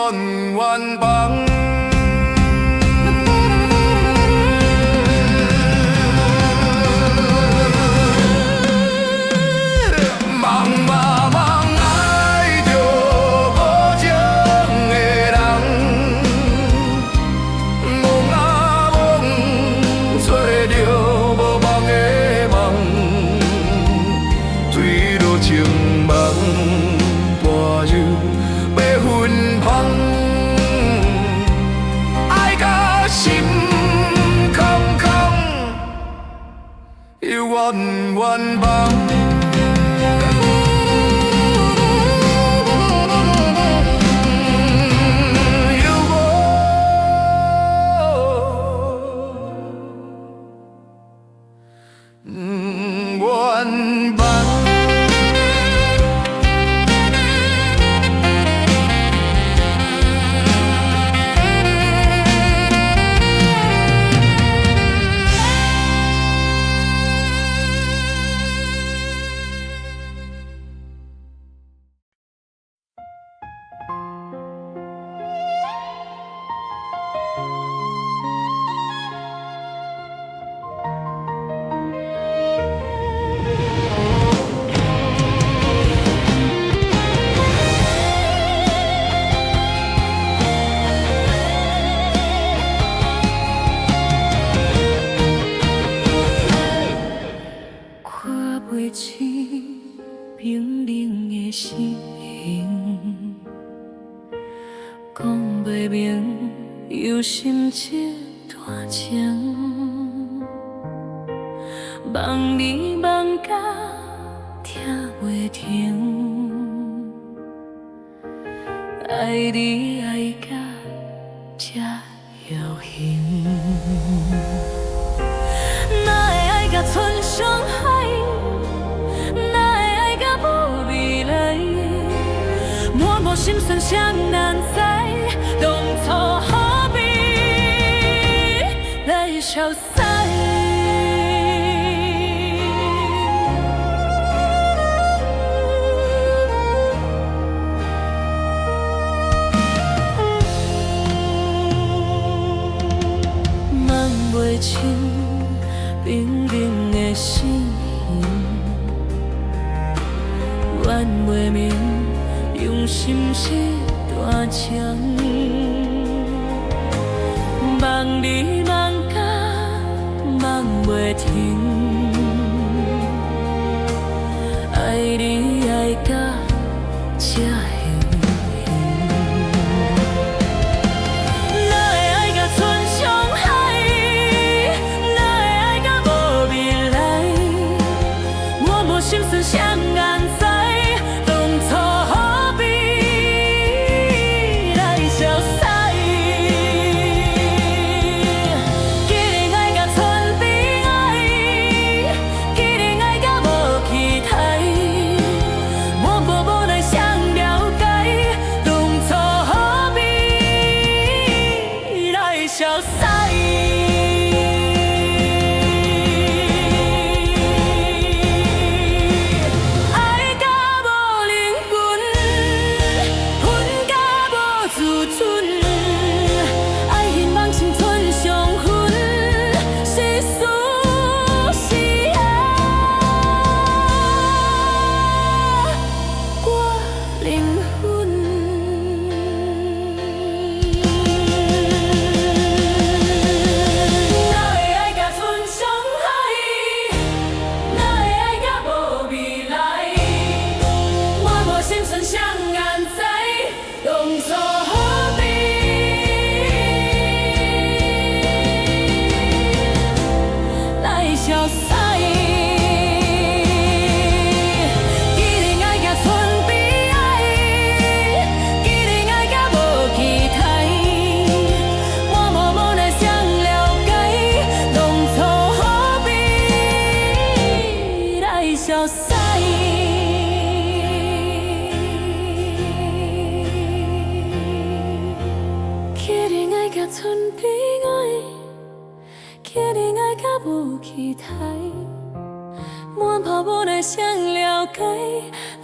怨放。怨怨放。怨放。冰冷的心，讲袂明，又心切大情，望你望甲听袂停，爱你爱甲这有形，哪会爱甲春上海？心酸谁人知？当初何必来消逝？情，冰冷的心，怨袂明，用心是大枪，梦你梦甲梦袂停，爱你爱甲这样。心酸谁人知？当初何必来消逝？既然爱甲村边爱，既然爱甲无期待，我无奈谁了解？当初何必来消逝？消逝，既然爱甲村边爱，既然爱甲无期待，满泡无奈谁了解？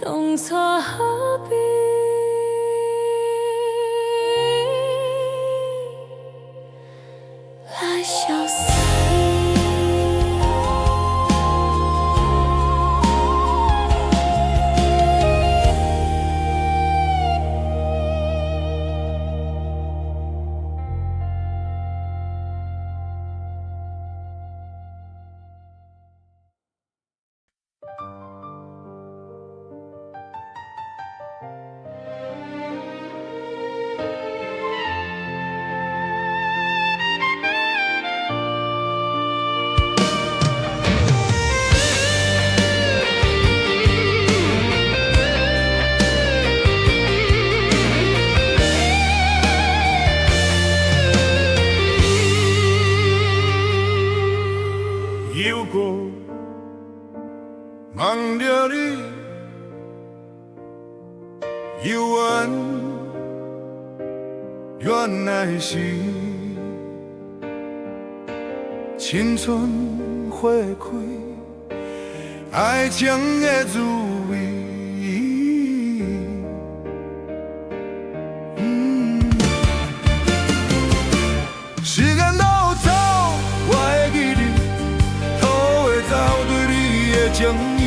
当初何必来消逝？又过梦着你，犹原原来是青春花开，爱情的滋味。时间老走，我会记你。对你的情意，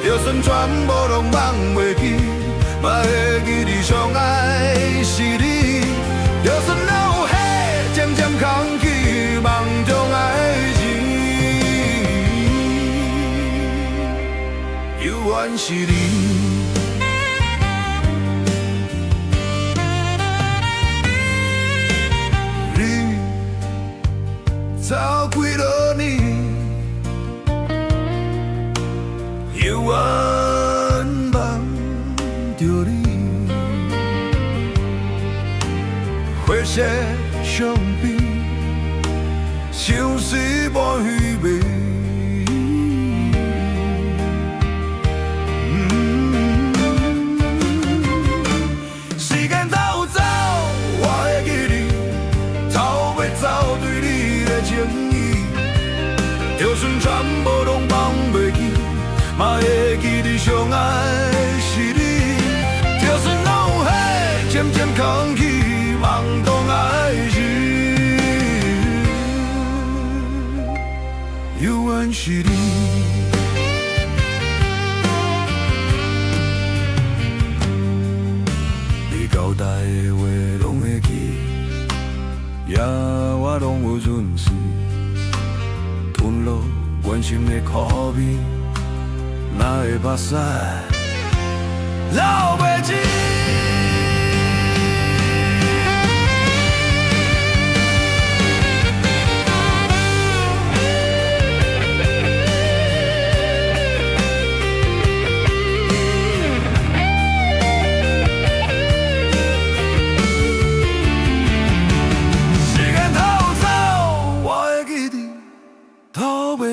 就算全部拢忘袂记，嘛会记你上爱是你。就算老血渐渐空去，梦中爱情，犹原是你。你走几多年？犹原梦着你，花色相比，相思无虚伪。时间倒走，我会记你，走袂走对你的情意，就算全部拢忘袂记。嘛会记你上爱是你，就算老血渐渐空去，梦中爱情，远是你。你交代的话拢会记，也我拢有润饰，吞落原心的苦味，哪会目屎流袂止？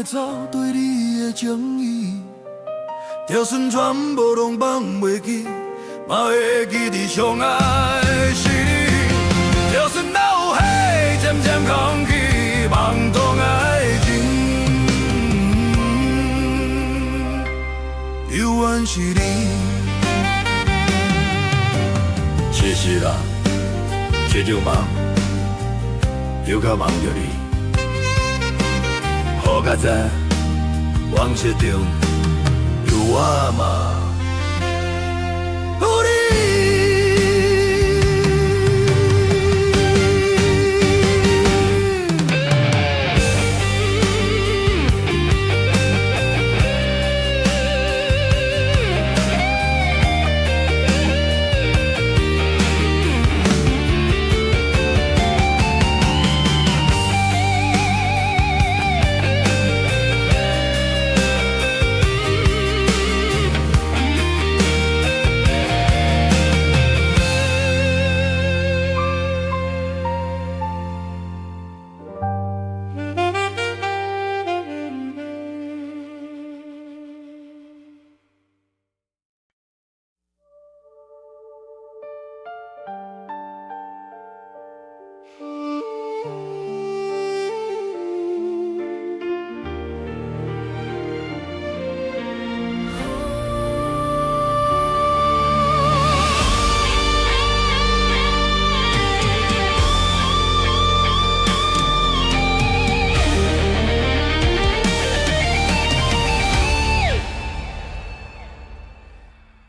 走对你的情意，就算全部拢放袂记，嘛会记得上爱的是你。就算脑海渐渐空虚，梦中爱情，永远是你。是是啦，这就梦，又较梦着你。好甲知，往事中有我嘛，有你。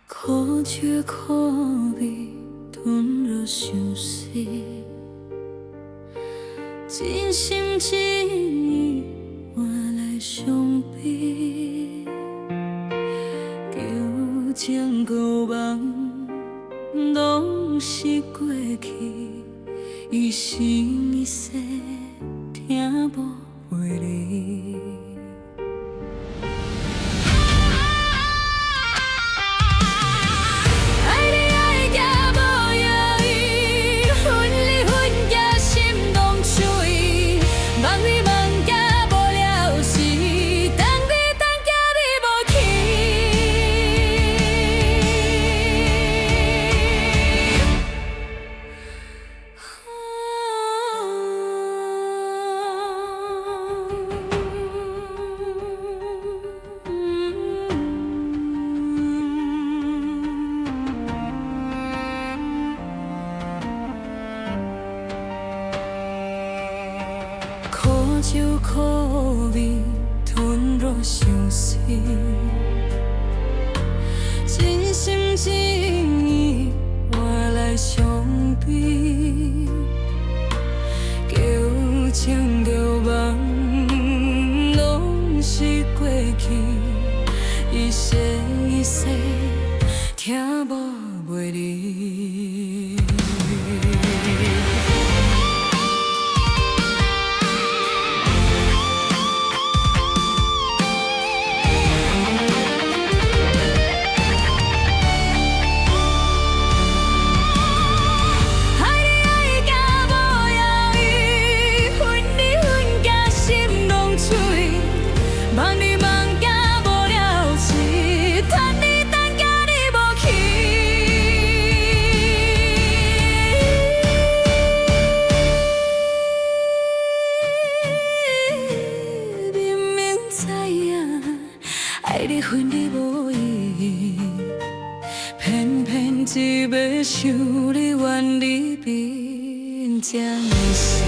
苦酒苦味吞落伤细，真心真意换来伤悲，旧情旧梦拢是过去，一生一世听无袂离。苦酒苦味吞落伤细，真心真意换来伤悲，旧情旧梦拢是过去，一世一世听无袂离。爱你恨你无意，偏偏只要想你怨你变这样死。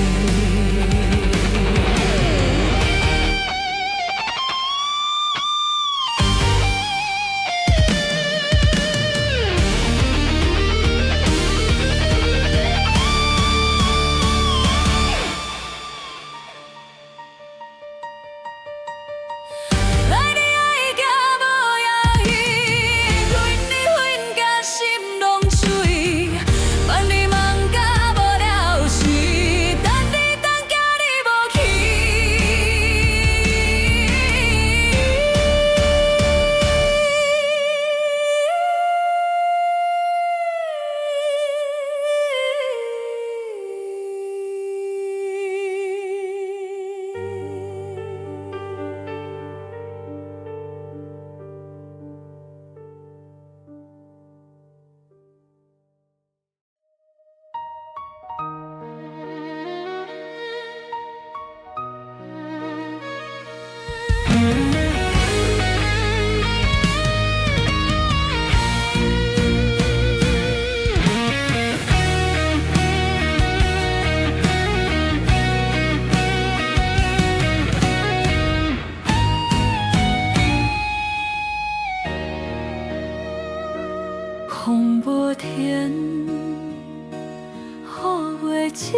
情，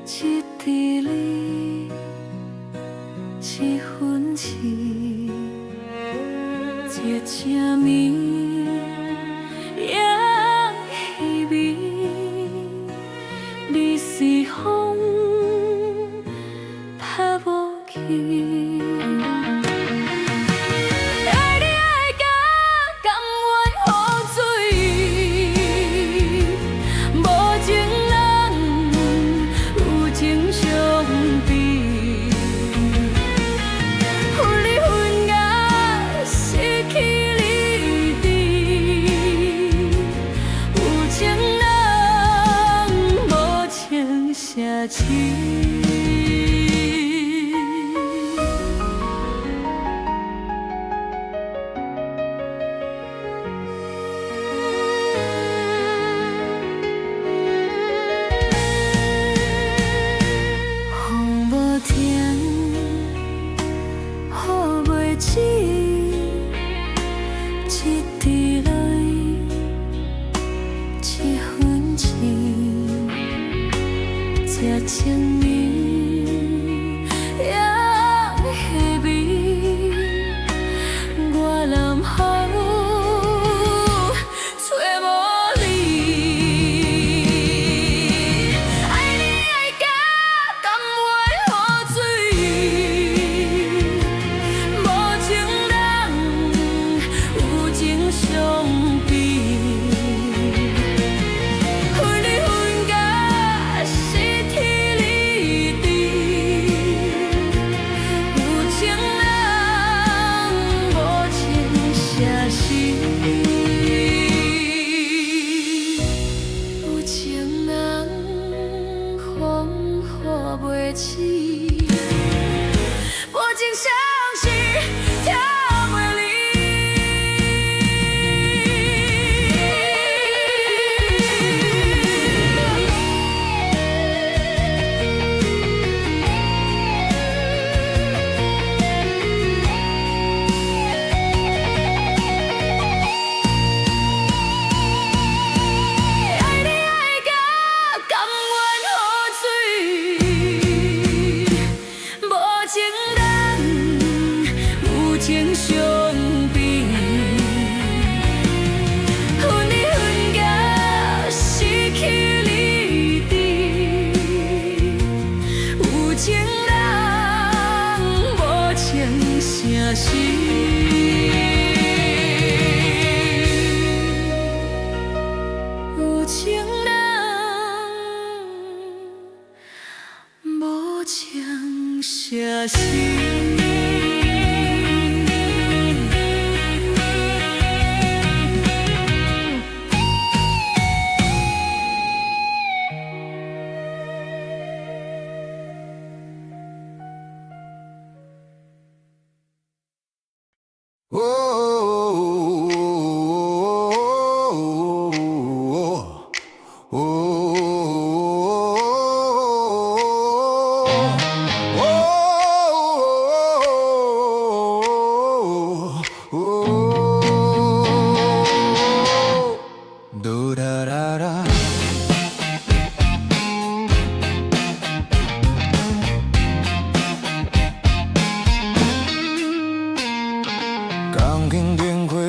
一滴泪，一份情，一声名，也稀微。你是风，拍无去。下去。风无停，雨袂止，一滴泪，一份情。这情绵也稀微，我南海找无你，爱你爱甲甘愿雨水，无情人有情相比。有情人，风雨袂起，无情相思，听袂离。情相比，分离分隔，失去你伫。有情人无情声死，有情人无情声死。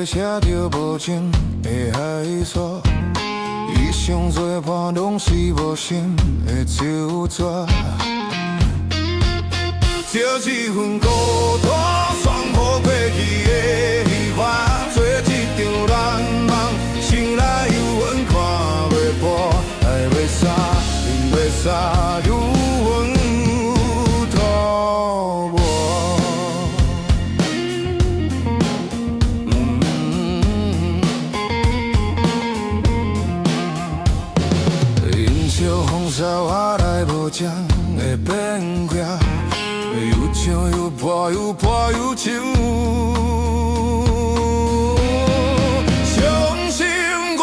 写着无情的海沙，以上做伴拢是无心的旧纸。这一份孤单，算好过去的戏话，做一场难梦，醒来犹原看袂破，爱袂散，忍袂散，犹原拖磨。因笑风沙我来无情的变卦。又唱又破又破又唱，相信我，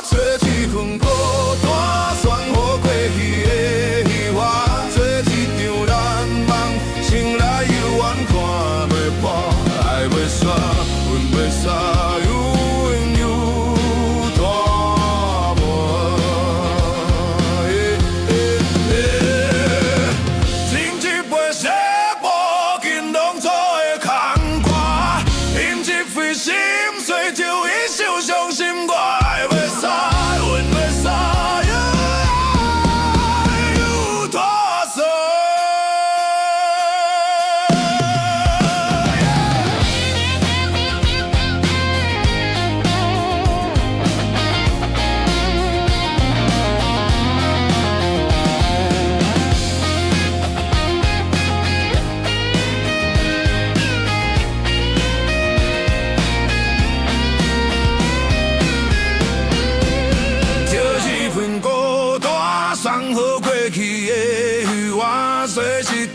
做一份孤单，算好过去的戏话，做一场难梦，醒来犹原看袂破，爱袂散，恨袂散，犹原有大无。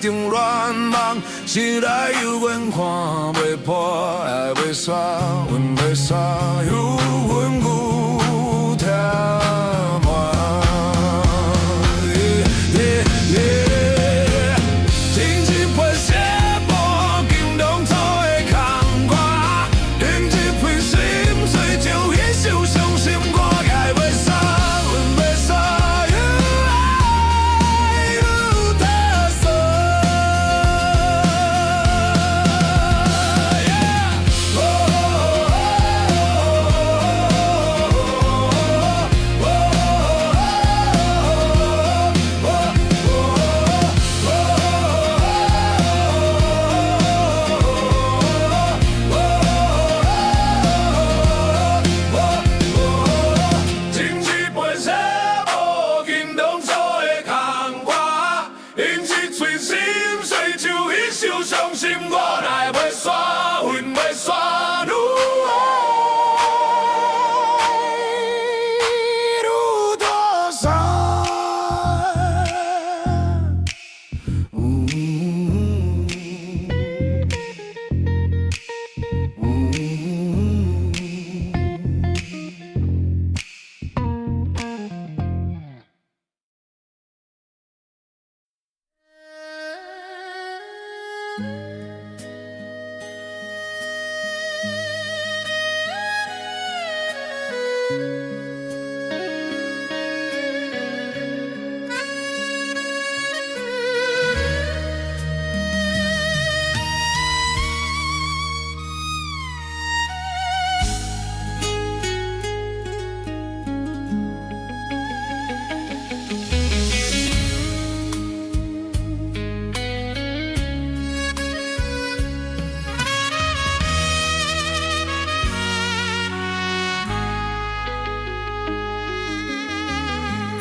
场乱梦，醒来犹原看袂破，爱袂煞，阮袂煞，犹原牛听满。情一杯血无金龙草的空歌，饮一杯心碎就迄首伤心歌，爱袂煞，阮袂煞，有他所。情一杯血无金龙草的空歌，饮一嘴心碎就迄首伤心歌，爱袂煞，阮袂煞，愈爱愈大声。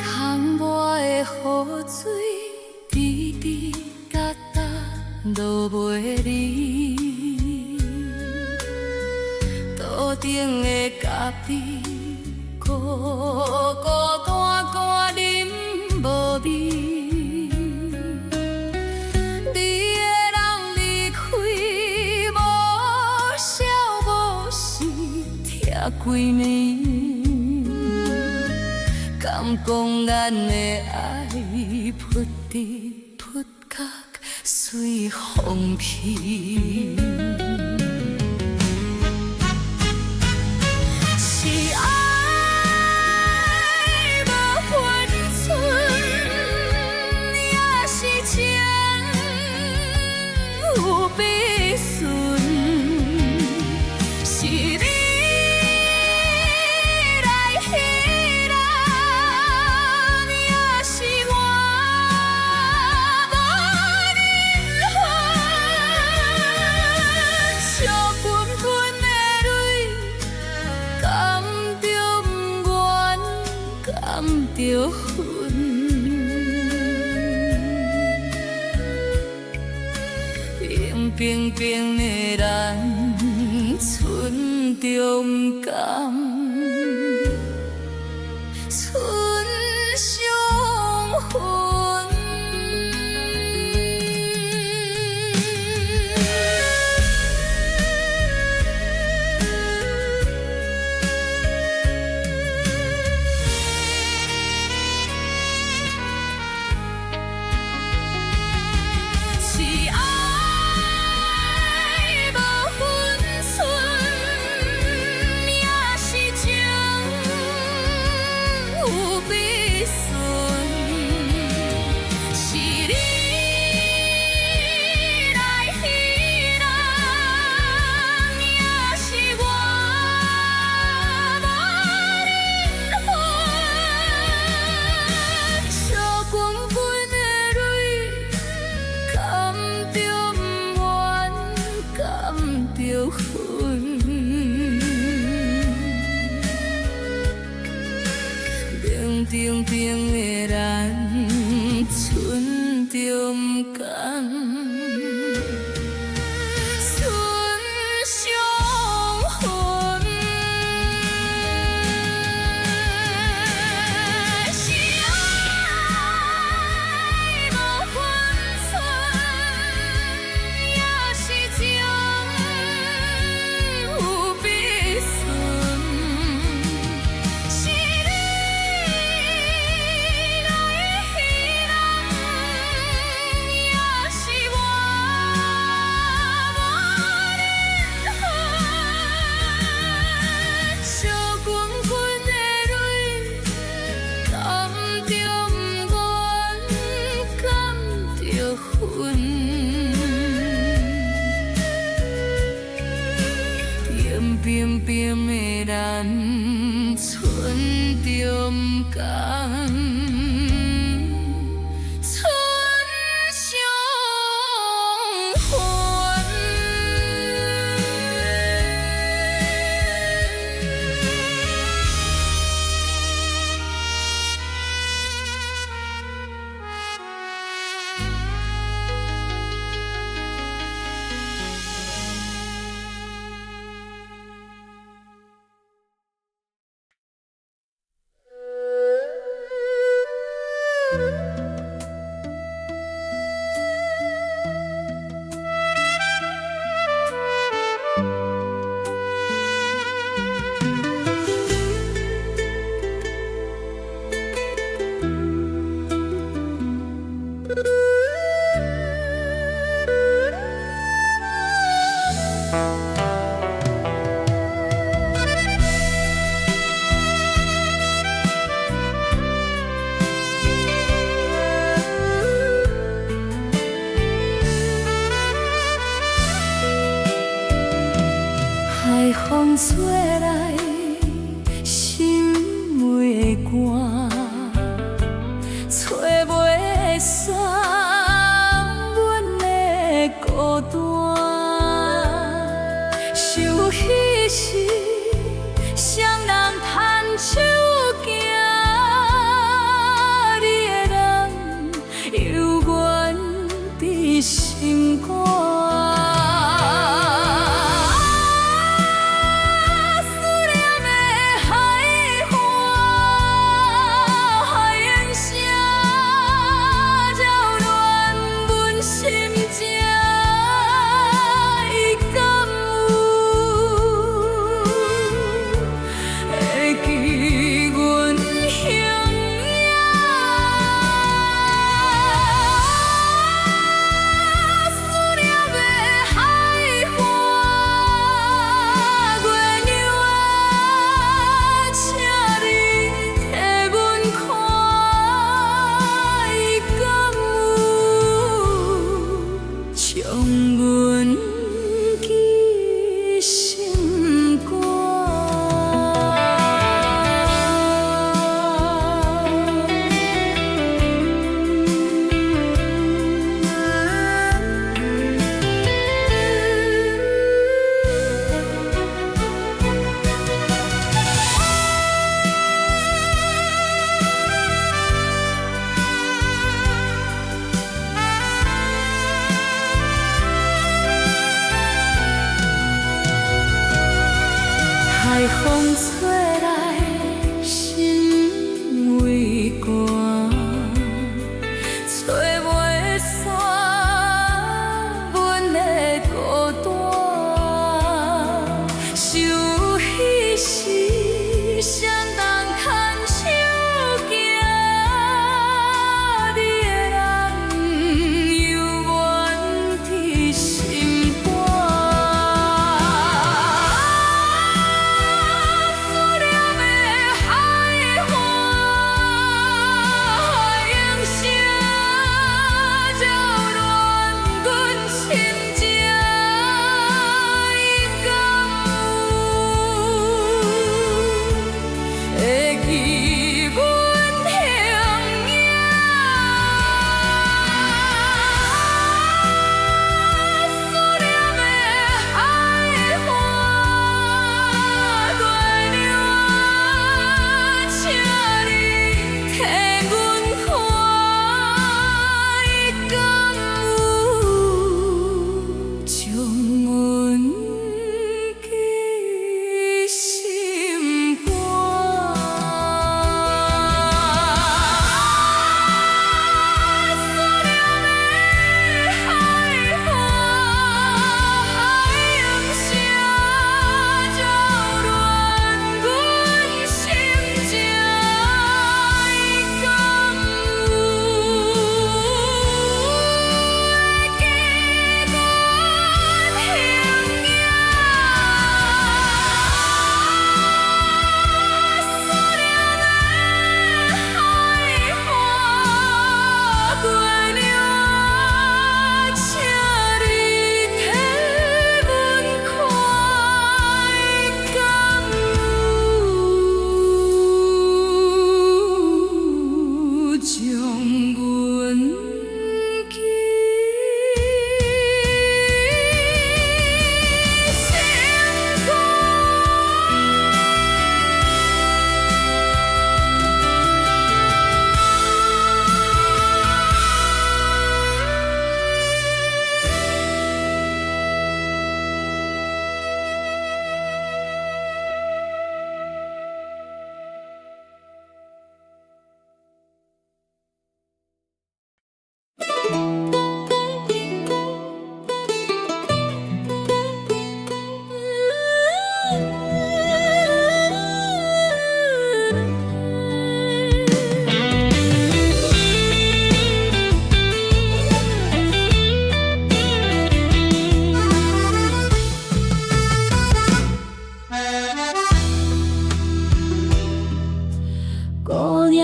空抹的雨水，滴滴答答落袂离。桌顶的咖啡，孤孤单单啉无味。你的人离开，无消无息，疼几年。敢讲咱的爱扑滴扑角随风去？是爱无分寸，也是情有悲顺，是你。着恨，冰冰冰的咱，剩着不甘，剩伤痕。冰冰的咱，剩着不甘，剩伤痕。是爱无分寸，中间。春相还。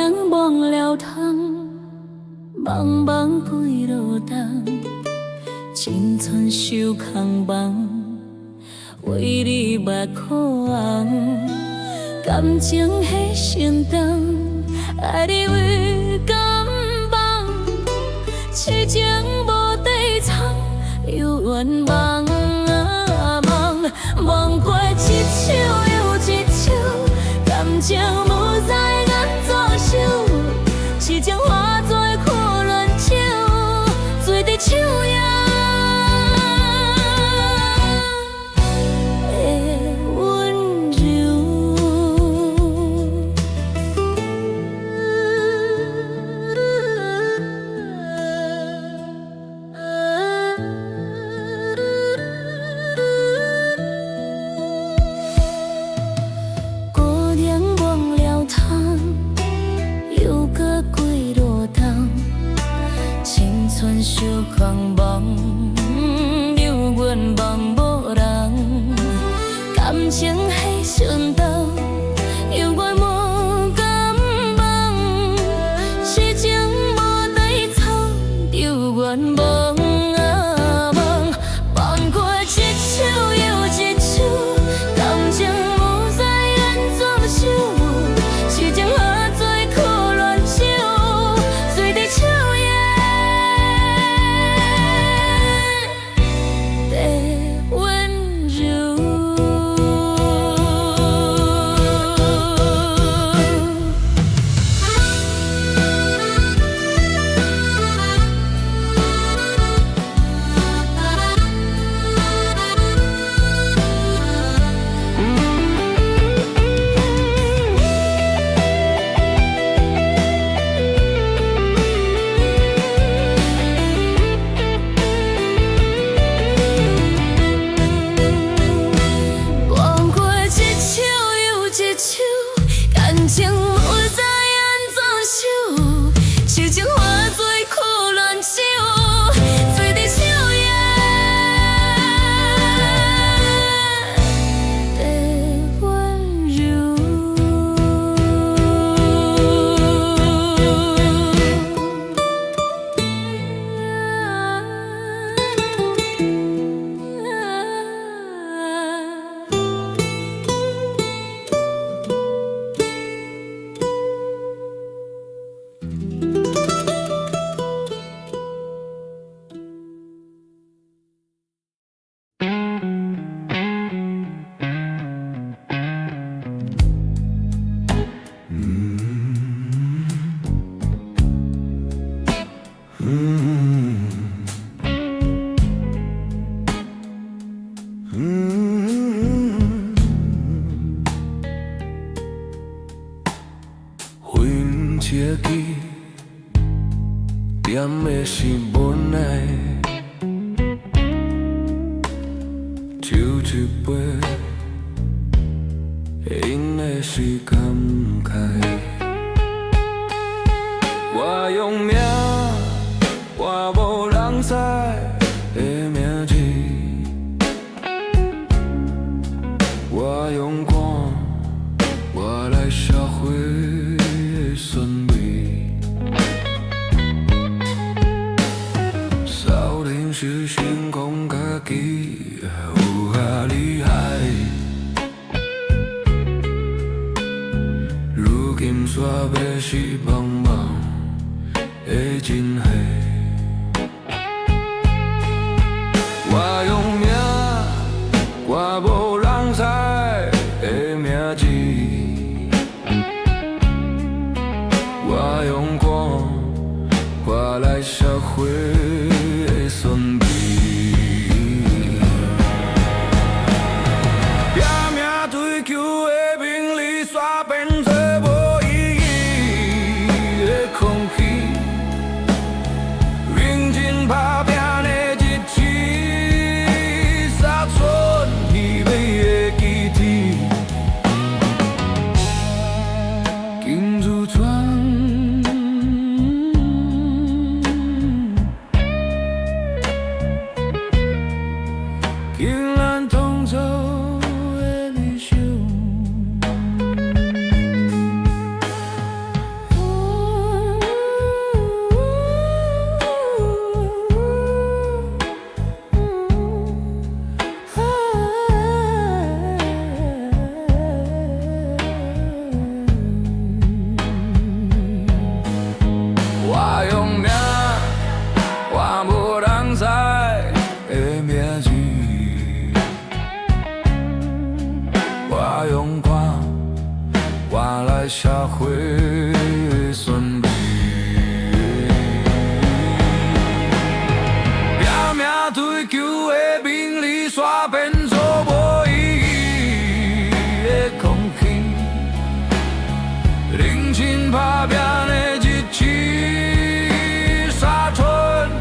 娘忘了汤，茫茫几路东，青春受空梦，为你目苦红，感情牺牲重，爱你为感动，痴情无底藏，有愿望。望过一首又一首，感情无知安怎收？痴情化作苦恋酒，醉伫手也的温受狂妄，留愿望无人，感情牺牲到，犹原无感梦，痴情无底藏，着愿望梦，望过一首又一首，感情无知安怎收，痴情化作苦恋酒，醉伫手。感情无知安怎收，痴情化作苦恋酒，醉伫手也的温柔。切记，念的是无奈，酒一杯，饮的是感慨。我用命，我无人知的名字，我用光，我来销毁。酸味，少年时先讲家己有遐厉害，如今煞要是茫茫的真海。我用命，我无人知的名字。我用光，我来销毁的酸味。拼命追求的名利，煞变做无意义的空气。认真打拼的日子，杀出稀微的基地。金如川。竟然同走的理想，花顺美。拼命追求的名利，煞变做无意义的空气。认真打拼的日子，杀出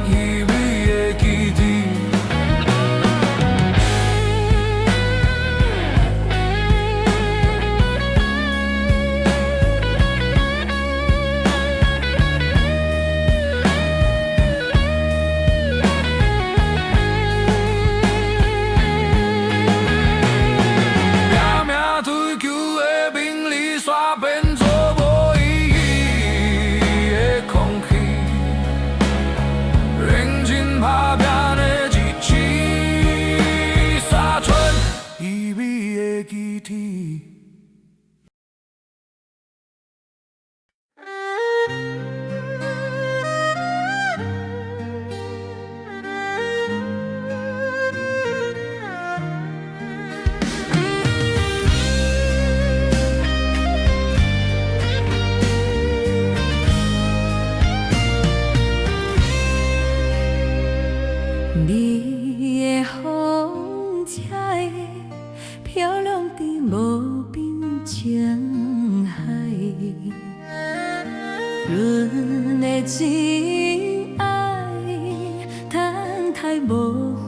稀微的基地。你的风车漂亮在无边情海，阮的真爱等待无花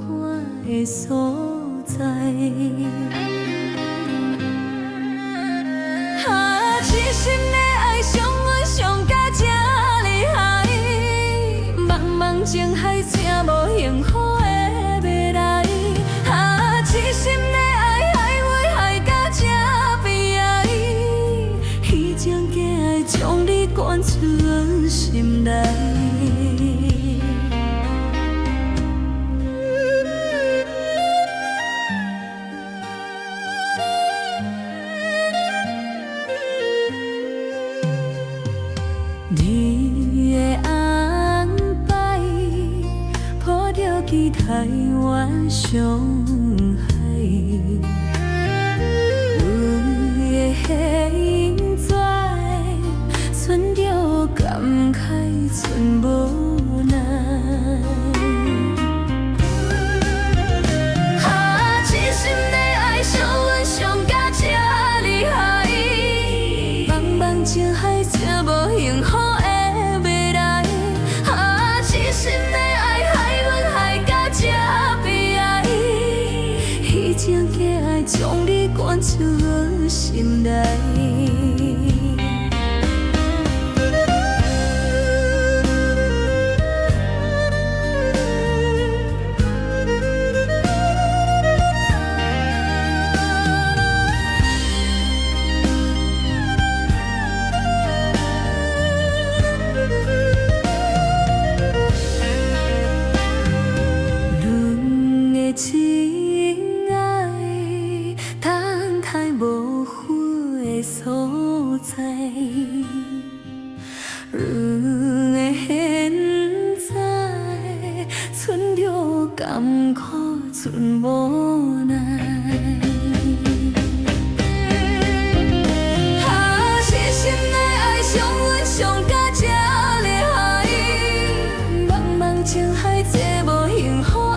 的所在。痴心的爱上阮上甲这厉害，茫茫情海请无幸福的未来。痴心的爱害阮害甲这悲哀，彼种假爱将你灌出阮心内。你的安排，抱着去台湾上海，阮的现在，剩着感慨，剩无奈。痴心的爱上阮上甲这厉害，茫茫情海这无幸福。痴心的爱害阮害甲这悲哀，彼种假爱将你灌出阮心内。真爱等待无花的所在，阮的现在，剩着甘苦，剩无奈。痴心的爱上阮上甲这厉害，茫茫情海这无幸福。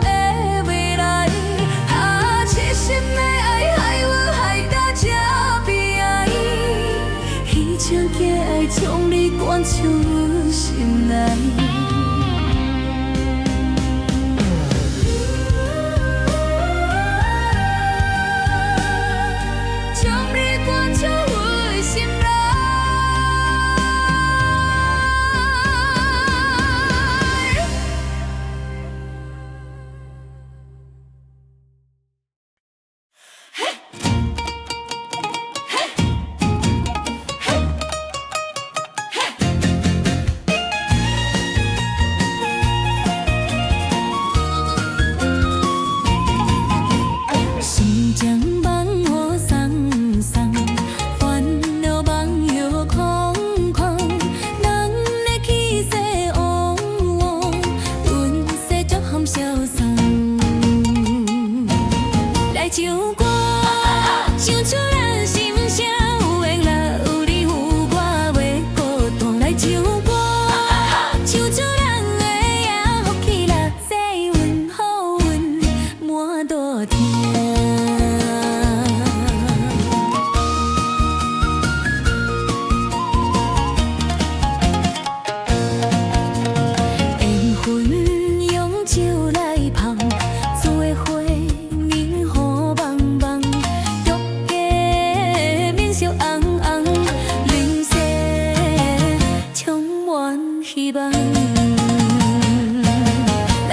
痴心的爱害阮害甲这悲哀，彼种假爱将你灌出阮心内。将你灌出阮心内。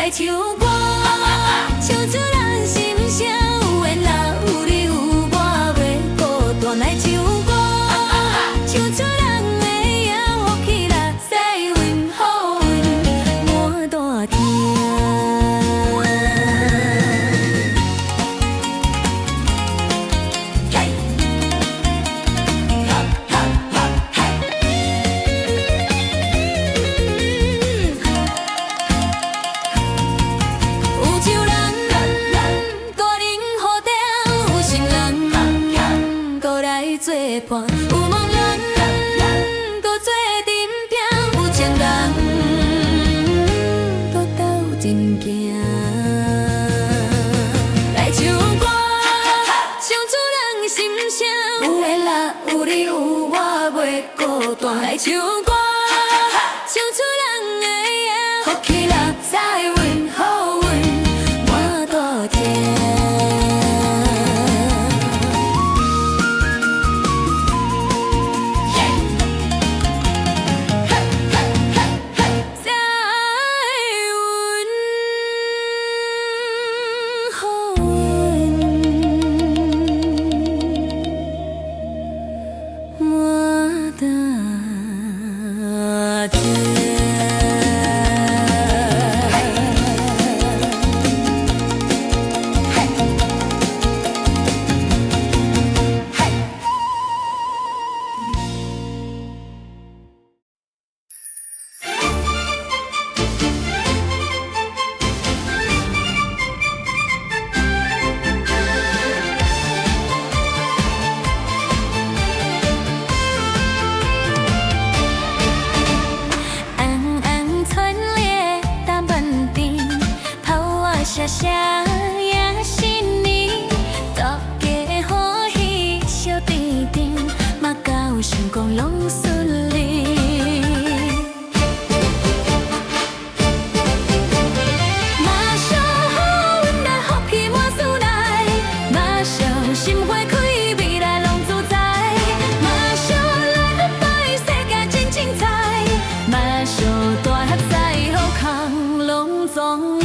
来唱歌，唱出咱心声。有缘啦，有你有我，袂孤单。来唱歌，唱出咱的影，福气啦，赛运好运满大厅。作伴，有梦人，搁做阵拼，有情人，搁斗阵行。来唱歌，唱出咱心声。有缘啦，有你有我，袂孤单。来唱歌，唱出咱的影，福气啦，财运好运满大厅。谢谢也是你，大家欢喜笑甜甜，嘛高兴讲拢顺利。嘛上好运来福气满厝内，嘛上心花开未来拢自在，嘛上来安排世界真精彩，嘛上大合彩好康拢总来。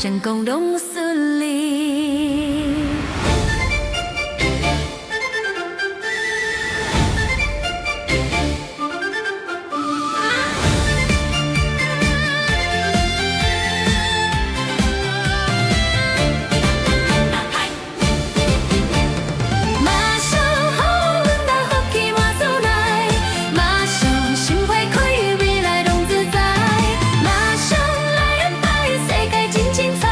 成功拢顺利。马上好运来福气满厝内，马上心花开未来拢自在，马上来安排世界真精彩。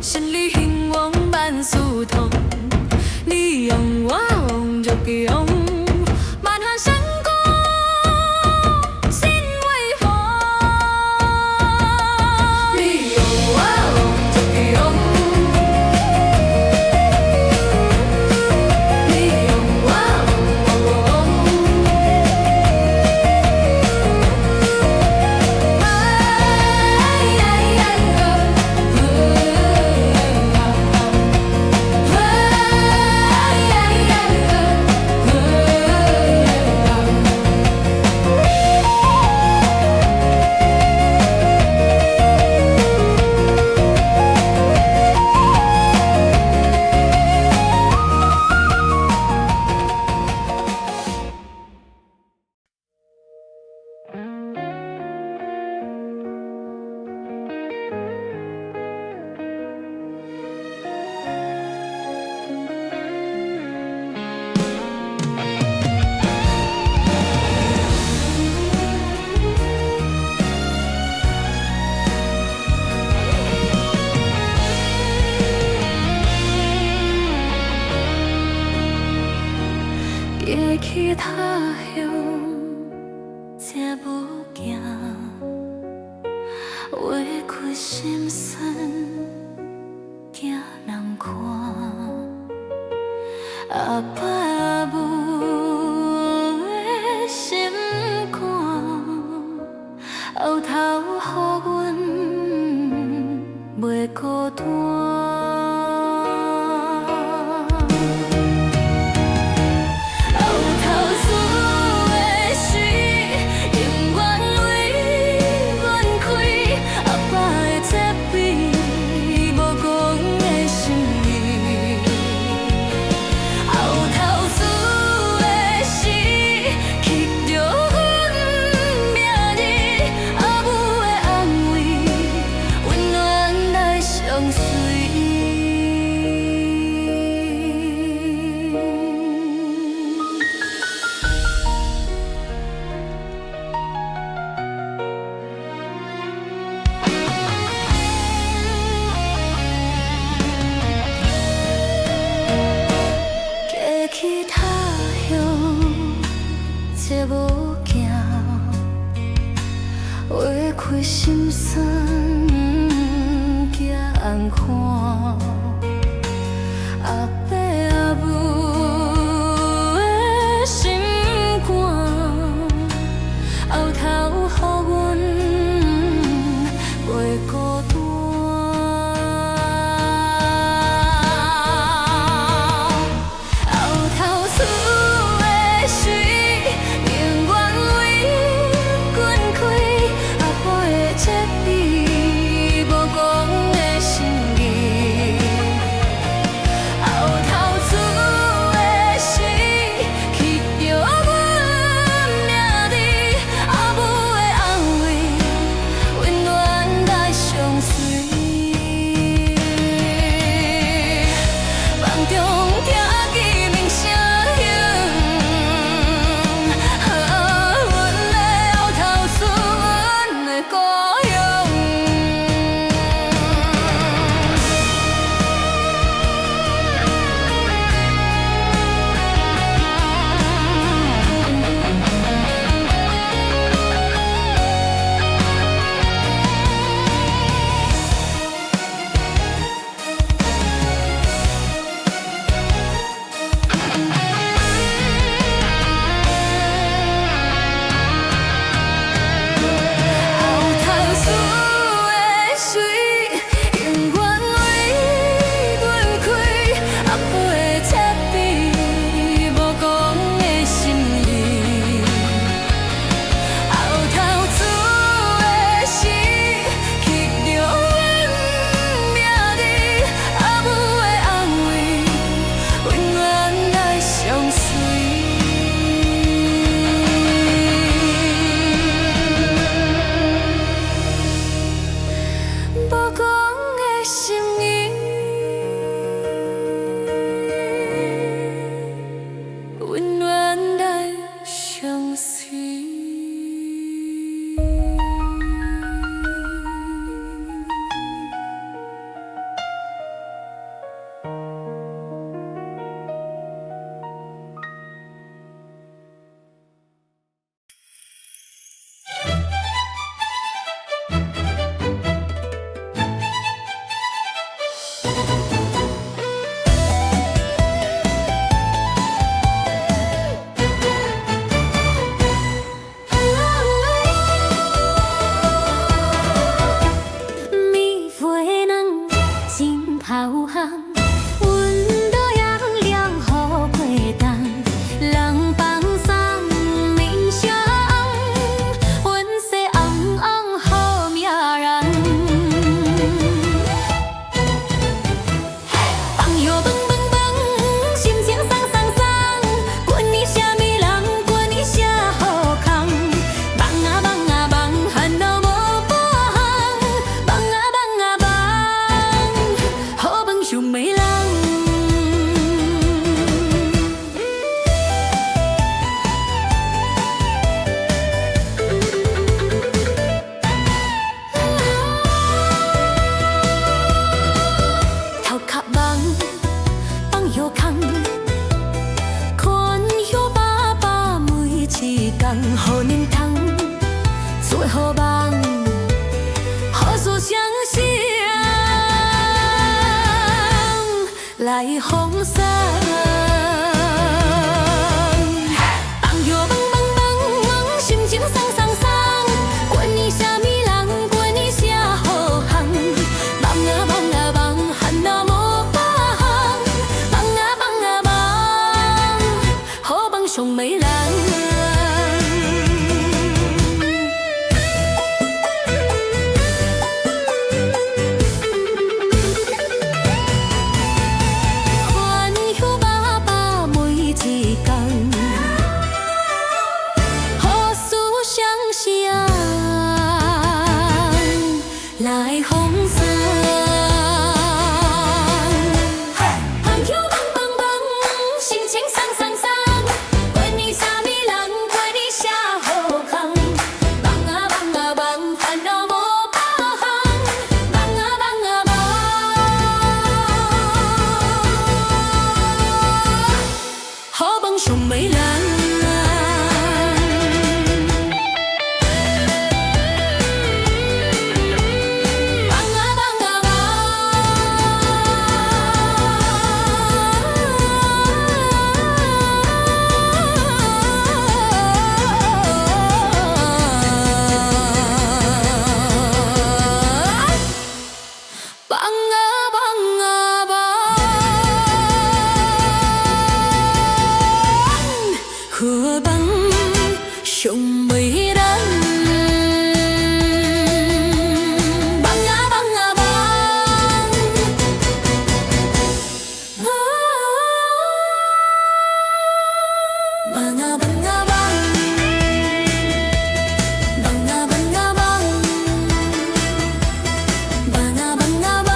心里兴旺万事通，你用我用就用，满汉神功心为风。你用我用就用，你用我行去他乡，才无惊，划开心酸，惊人看。阿爸阿母的心肝，后头予阮袂孤单。去他乡，才无惊，划开心酸，惊人看。阿爸阿母的心肝，后头予阮袂孤单。真好汉，阮都养了好过冬，人放送面相，阮说红红好命人。放药蹦蹦蹦，心情爽爽爽，管你啥物人，管你啥好康，放啊放啊放，烦恼无半项，放啊放啊放，好饭上美人。头壳梦，放药空，看药爸爸每一天，好年通，做好梦，好事相相来奉送。放药蹦蹦蹦，心情爽爽爽，管你啥物人，管你啥好汉，放啊放啊放，烦恼无半项，放啊放啊放，好梦上美人。看药爸爸每一天，好事相相来奉送。放药蹦蹦蹦，心情爽爽爽，管你啥物人，管你啥好康，放啊放啊放，烦恼无半项，放啊放啊放，好梦上美人。放啊放啊放，放啊放啊放，好梦上美人。放啊放啊放，放啊放啊放，放啊放啊放，放啊放啊放。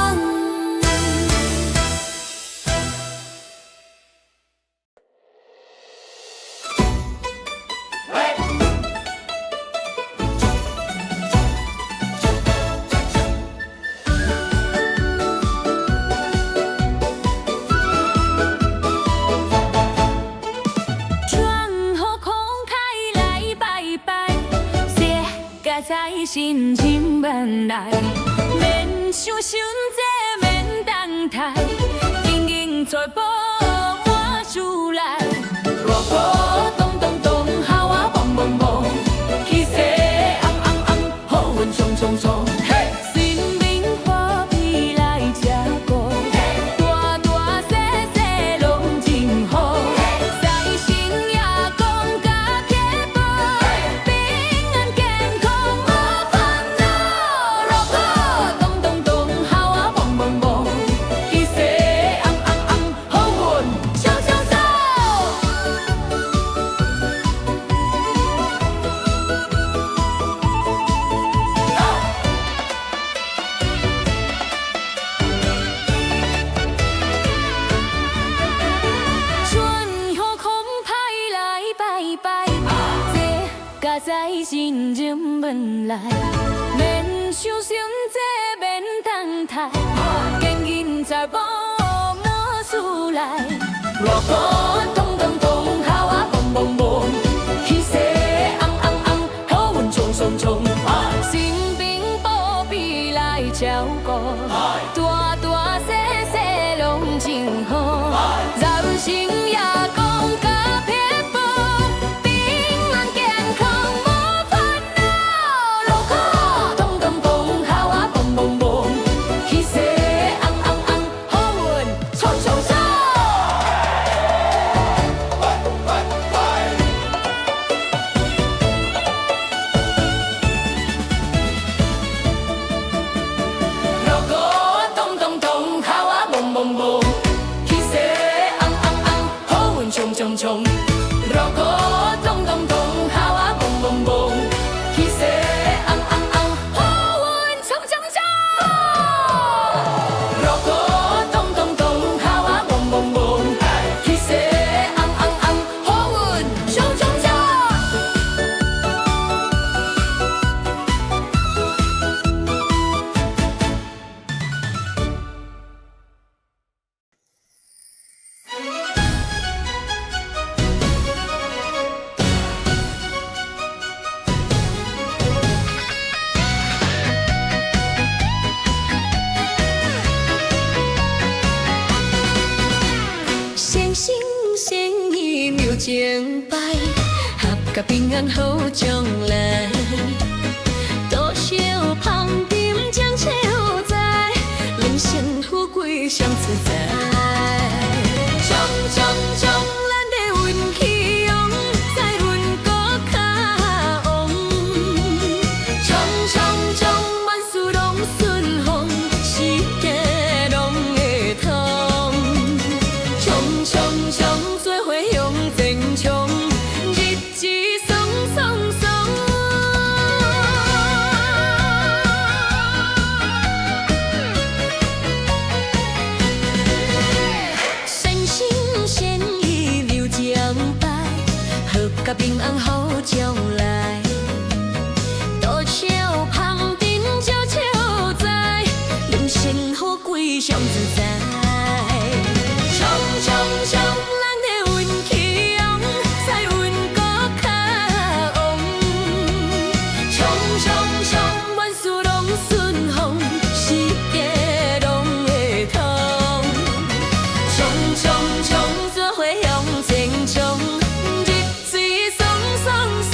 窗户空开来拜拜，世界在心情本来，免想伤这免等待，经营财宝满厝内，热锅咚咚咚，好啊蹦蹦蹦，气势昂昂昂，好运冲冲冲，新民花美来吃过，大大小小拢真好。财神爷讲甲撇步，平安健康无烦恼。热锅咚咚咚，好啊蹦蹦蹦，气势昂昂昂，好运笑笑走。春雨空派来拜拜，这甲在心情本来，免伤心这免等待，经营财宝满厝内，热锅咚咚咚，好啊蹦蹦蹦，气势昂昂昂，好运冲冲冲，新兵保庇来照顾，大大小小拢真好，人生也讲甲撇步，平安健康无烦恼。热锅咚咚咚，好啊蹦蹦蹦，气势昂昂蹦蹦，气势昂昂昂，好运冲冲冲，热鼓咚咚咚，好啊蹦蹦蹦，气势昂昂昂，好运冲冲冲，热鼓咚咚咚，好啊蹦蹦蹦，气势昂昂昂，好运冲冲冲。先心先意妙情摆，合甲平安好将来。多少旁边将车载，人生富贵上自在。冲冲冲，咱的运气旺，再运搁较旺。冲冲冲，万事拢顺风，世界拢会通。冲冲冲，做伙向前冲，日子爽爽爽。先心先意留将摆，好甲平安好将来。多少旁边少笑在，人生富贵上自在。冲冲冲，咱的运气旺，再运搁较旺。冲冲冲，万事拢顺风，世界拢会通。冲冲冲，做伙向前冲，日子爽爽爽。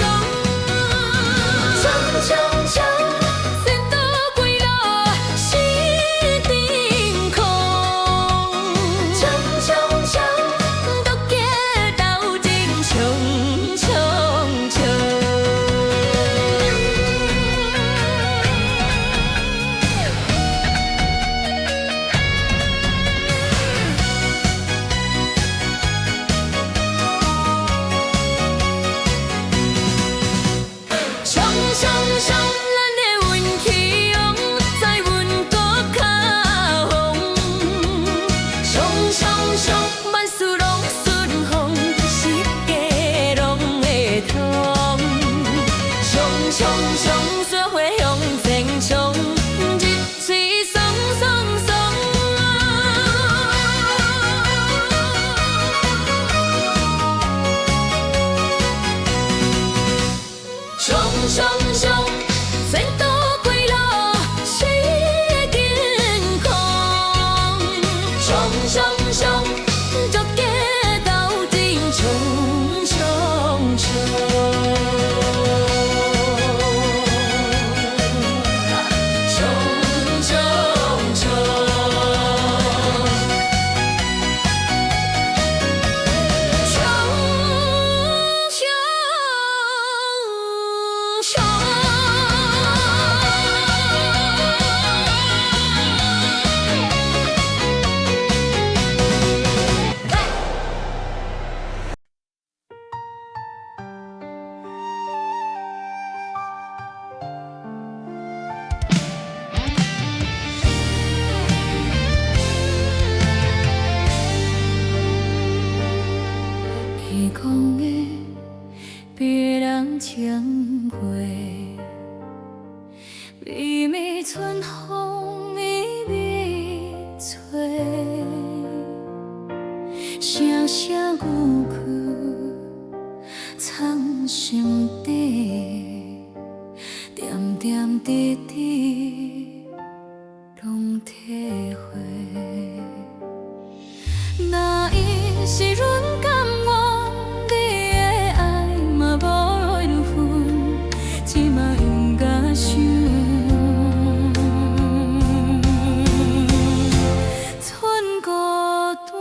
冲冲冲，前途归路是定空。冲冲冲，独家斗阵冲冲冲。冲冲冲，咱的运气旺，再运搁较旺。冲冲冲，万事拢顺风，世界拢会通。冲冲冲，做伙向前冲，日子爽爽爽。冲冲冲，前途归路是健康。冲冲冲，逐家斗阵冲冲冲。冲冲冲。冲冲冲。天空的别人情话，微微春风微微吹，声声句句藏心底，点点滴滴拢体会。若伊是润感我，你的爱嘛无缘分，只嘛用甲想。剩孤单。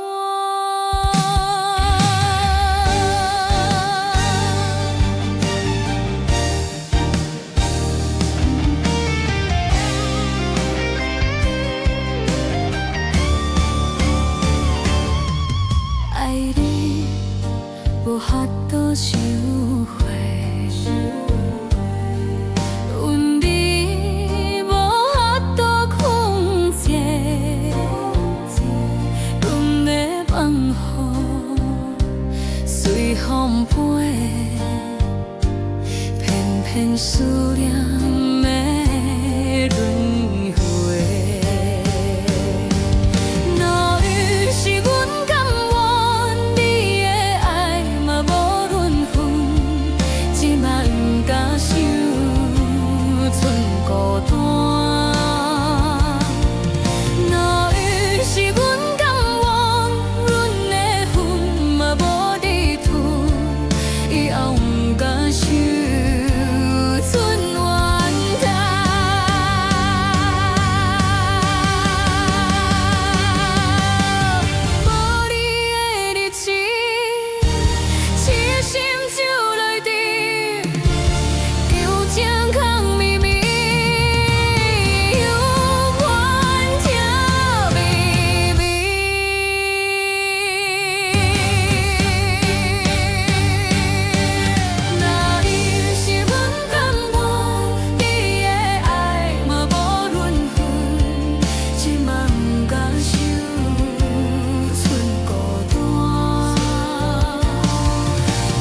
陪，偏偏思念的轮回。若有时阮甘愿你的爱嘛无论分，只嘛不敢想剩孤单。若有时阮甘愿阮的魂嘛无地吞，以后不敢想剩怨叹。无你的日子，痴心就来滴，旧情空秘密，犹原听微微。若伊是阮甘愿，你的爱嘛无论分，只嘛不敢想剩孤单。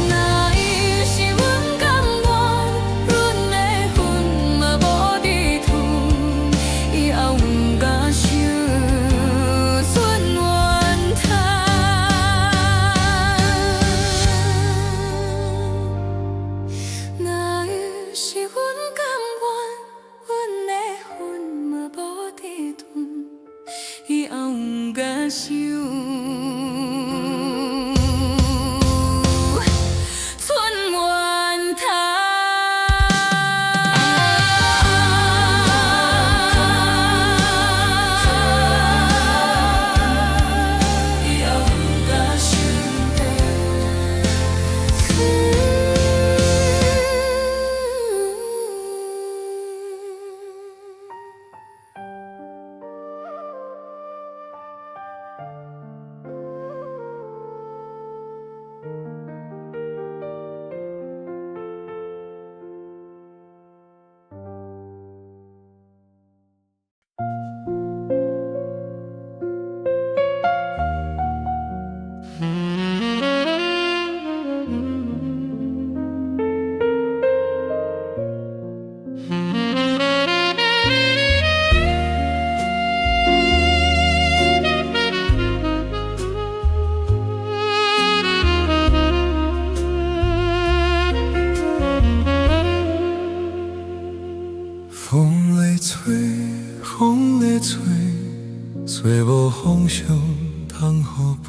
若伊是阮甘愿，阮的魂嘛无地吞，以后不敢想剩怨叹。若有时阮甘愿，阮的魂嘛无地吞，以后不敢想剩怨叹。以后不敢想风在吹，风在吹，吹无方向通互飞。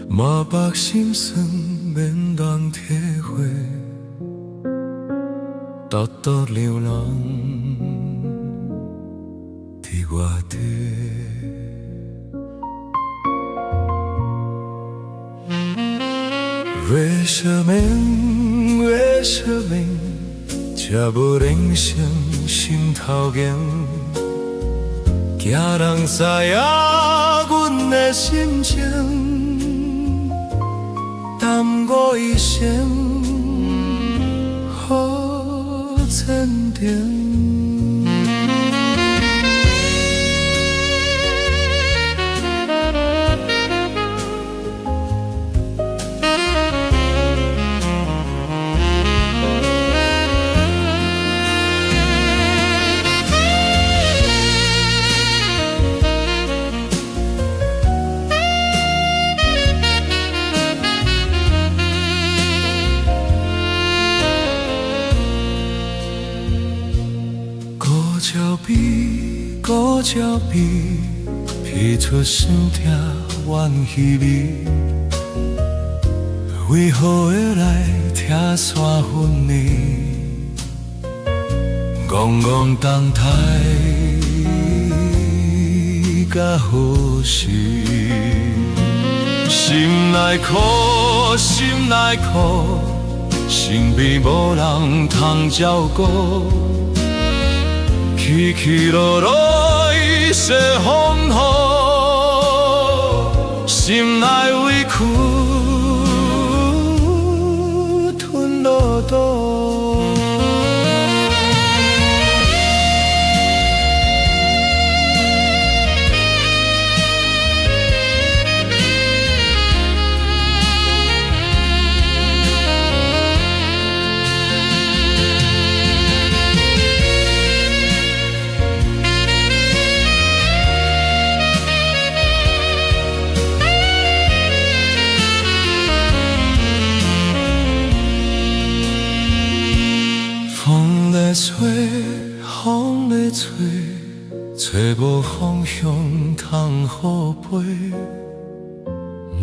嘛把心酸免人体会，独独流浪伫外地。月色眠，月色眠。才无铃声心头悬，惊人知影阮的心情，耽误一生好坚定。古鸟悲，飞出酸痛怨气味。为何会来听山风呢？戆戆动态甲好时，心内苦，心内苦，身边无人通照顾。起起落落一些风雨，心内委屈吞落肚。无方向通好飞，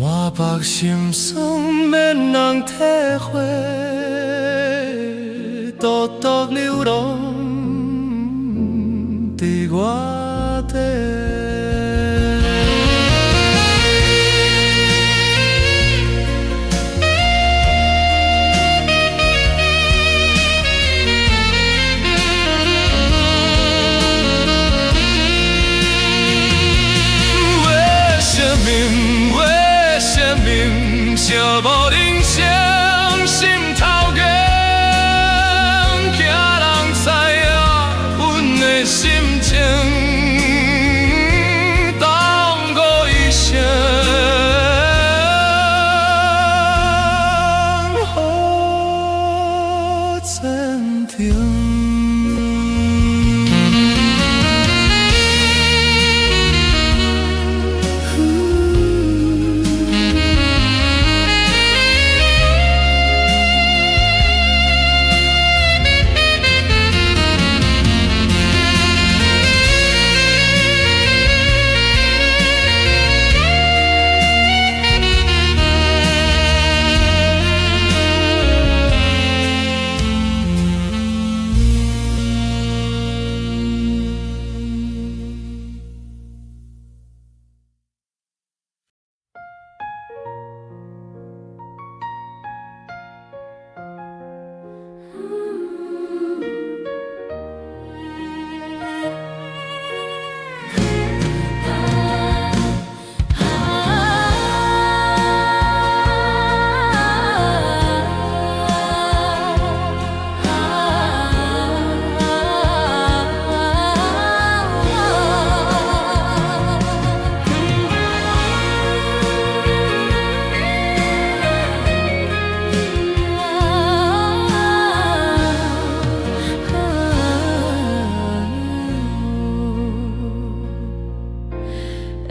满腹心酸免人体会，独独流浪伫外地。寂寞人生心头硬，惊人知影阮的心情，当我一声好坚定。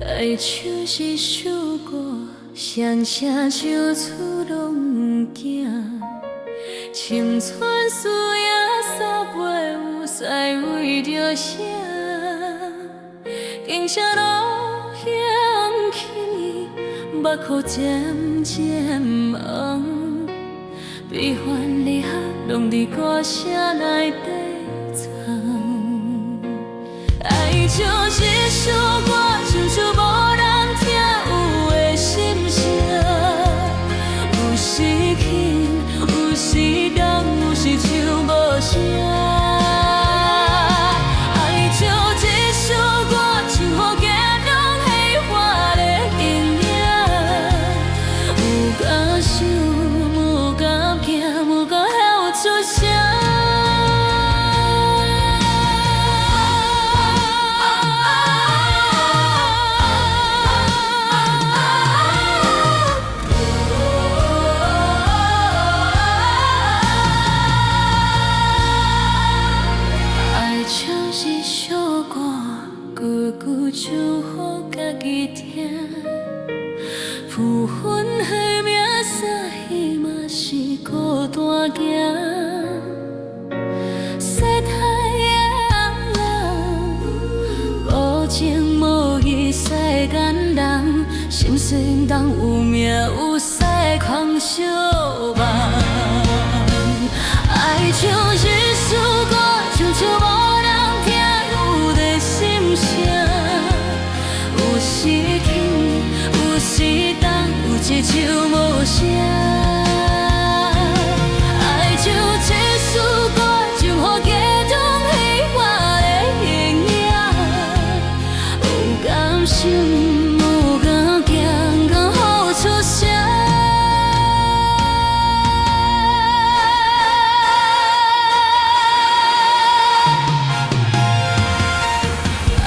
爱像是首歌，双声唱出拢不惊。青春输赢煞袂有使为着啥？经城路险起，目眶渐渐红，悲欢离合拢伫歌声内底藏。爱像一首歌，唱出无人听有的心声，有时轻，有时重，有时唱无声。爱像一首歌，唱予家中喜欢的形影，有敢想，有敢惊，有敢喊出声。唱予家己听，浮云黑命三戏嘛是孤单行。世态的人，无情无义世间人，心碎当有命有使狂相望。爱像一首歌，唱出无人听有的心声。有时轻，有时重，有一唱无声。爱像一首歌，唱予家中喜欢的形影，有敢想，有敢惊，敢喊出声。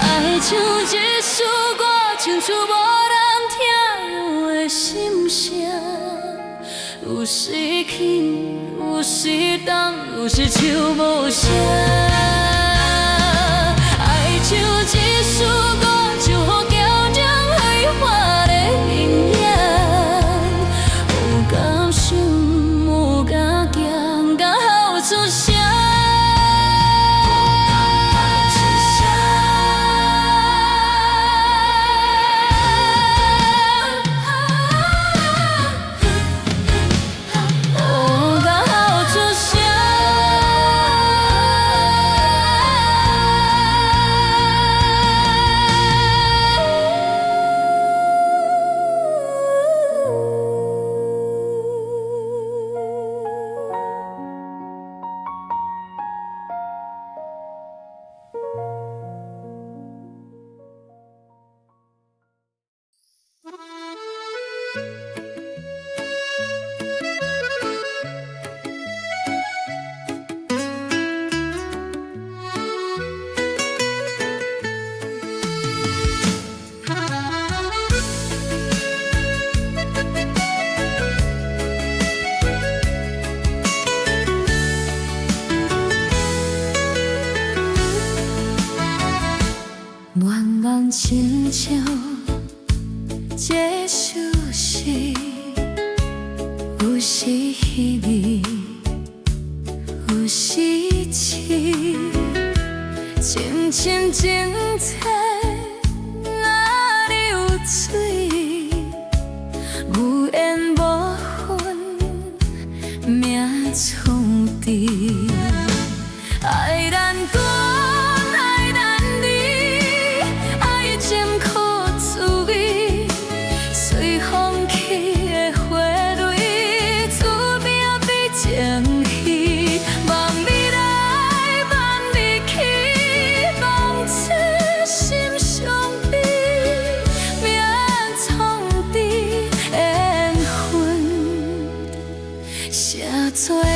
爱像一首歌，唱出无人听有的心声，有时轻，有时重，有时唱无声。爱像一首歌，唱予家中喜欢的形影，有敢想，有敢惊，敢喊出声。漫漫亲像这首诗，有时稀微，有时痴，深深情切若流水，无缘无分，命创治，爱咱断。做对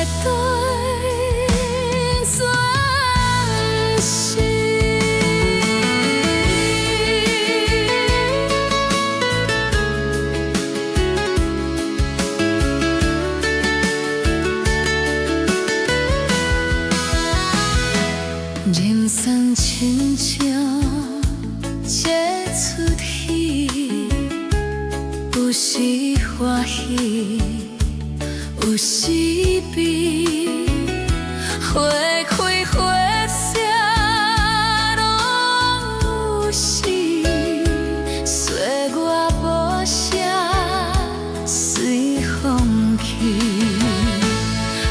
算是，人生亲像这出戏，有时欢喜。有时悲，花开花谢拢有时，岁月无声随风去。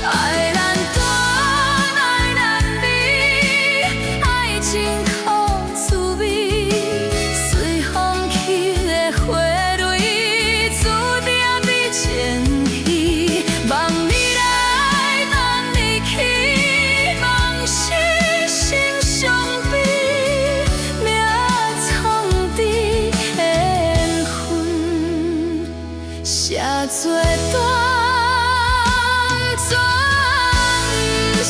爱咱断，爱咱离，爱情苦滋味，随风去的花蕊，注定比前戏。望你来，望你去，望是心伤悲，命创治缘分，写做段转世。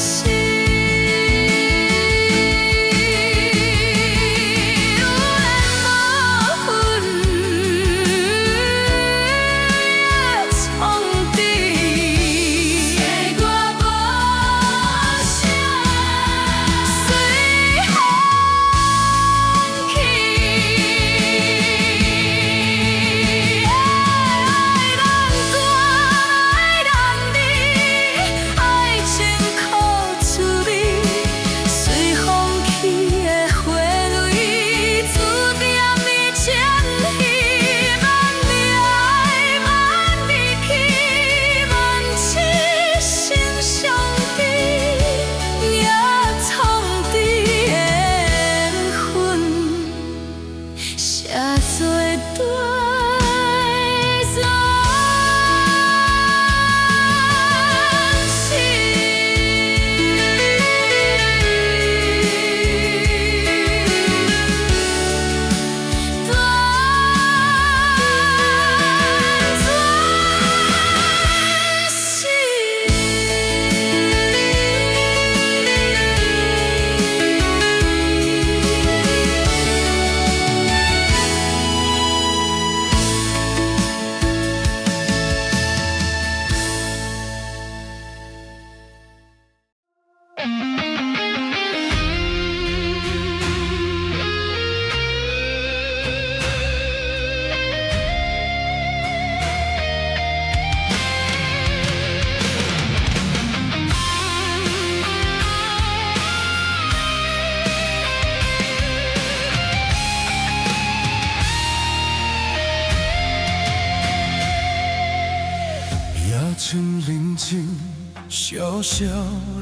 春林静，萧萧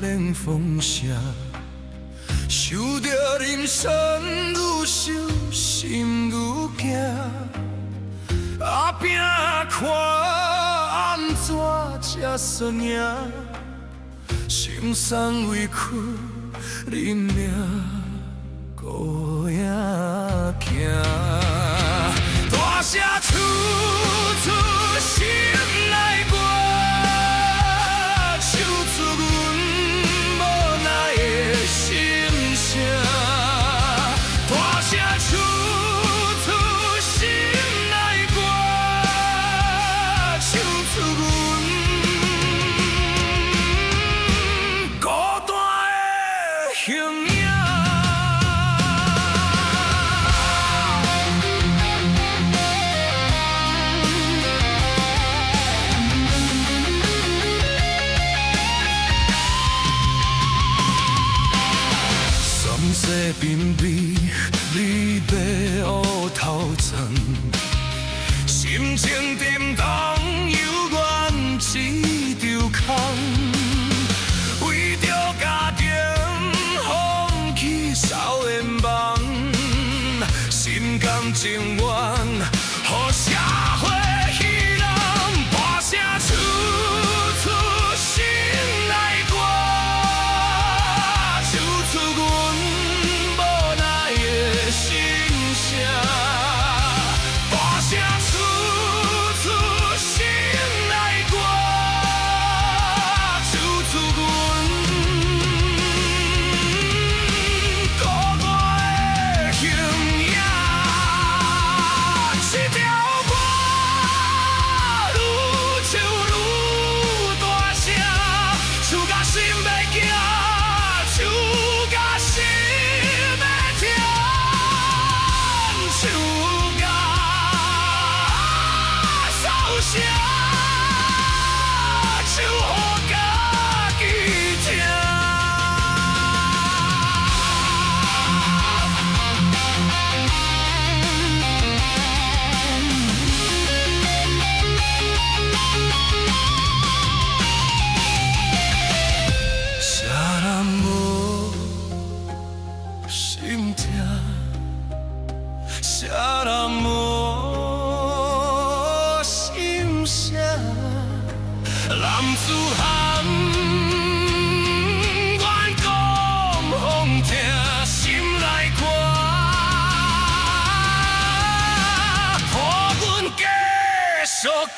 冷风射，想着人生愈想心愈惊，后壁看安怎才算赢？心酸委屈，忍命孤影行，大声处处。情沉重，犹原一场空。为着家庭，放弃少年梦，心甘情愿，予社会戏人跋声处处心内歌，唱出阮无奈的心声。跋声处处心内歌，唱出阮孤单的形影。这条歌愈唱愈大声，唱甲心要惊，唱甲心要痛，唱甲扫声，唱予家己听。谁人无心痛？谁人无心声？男子汉，愿讲风听，心内看，予阮继续行。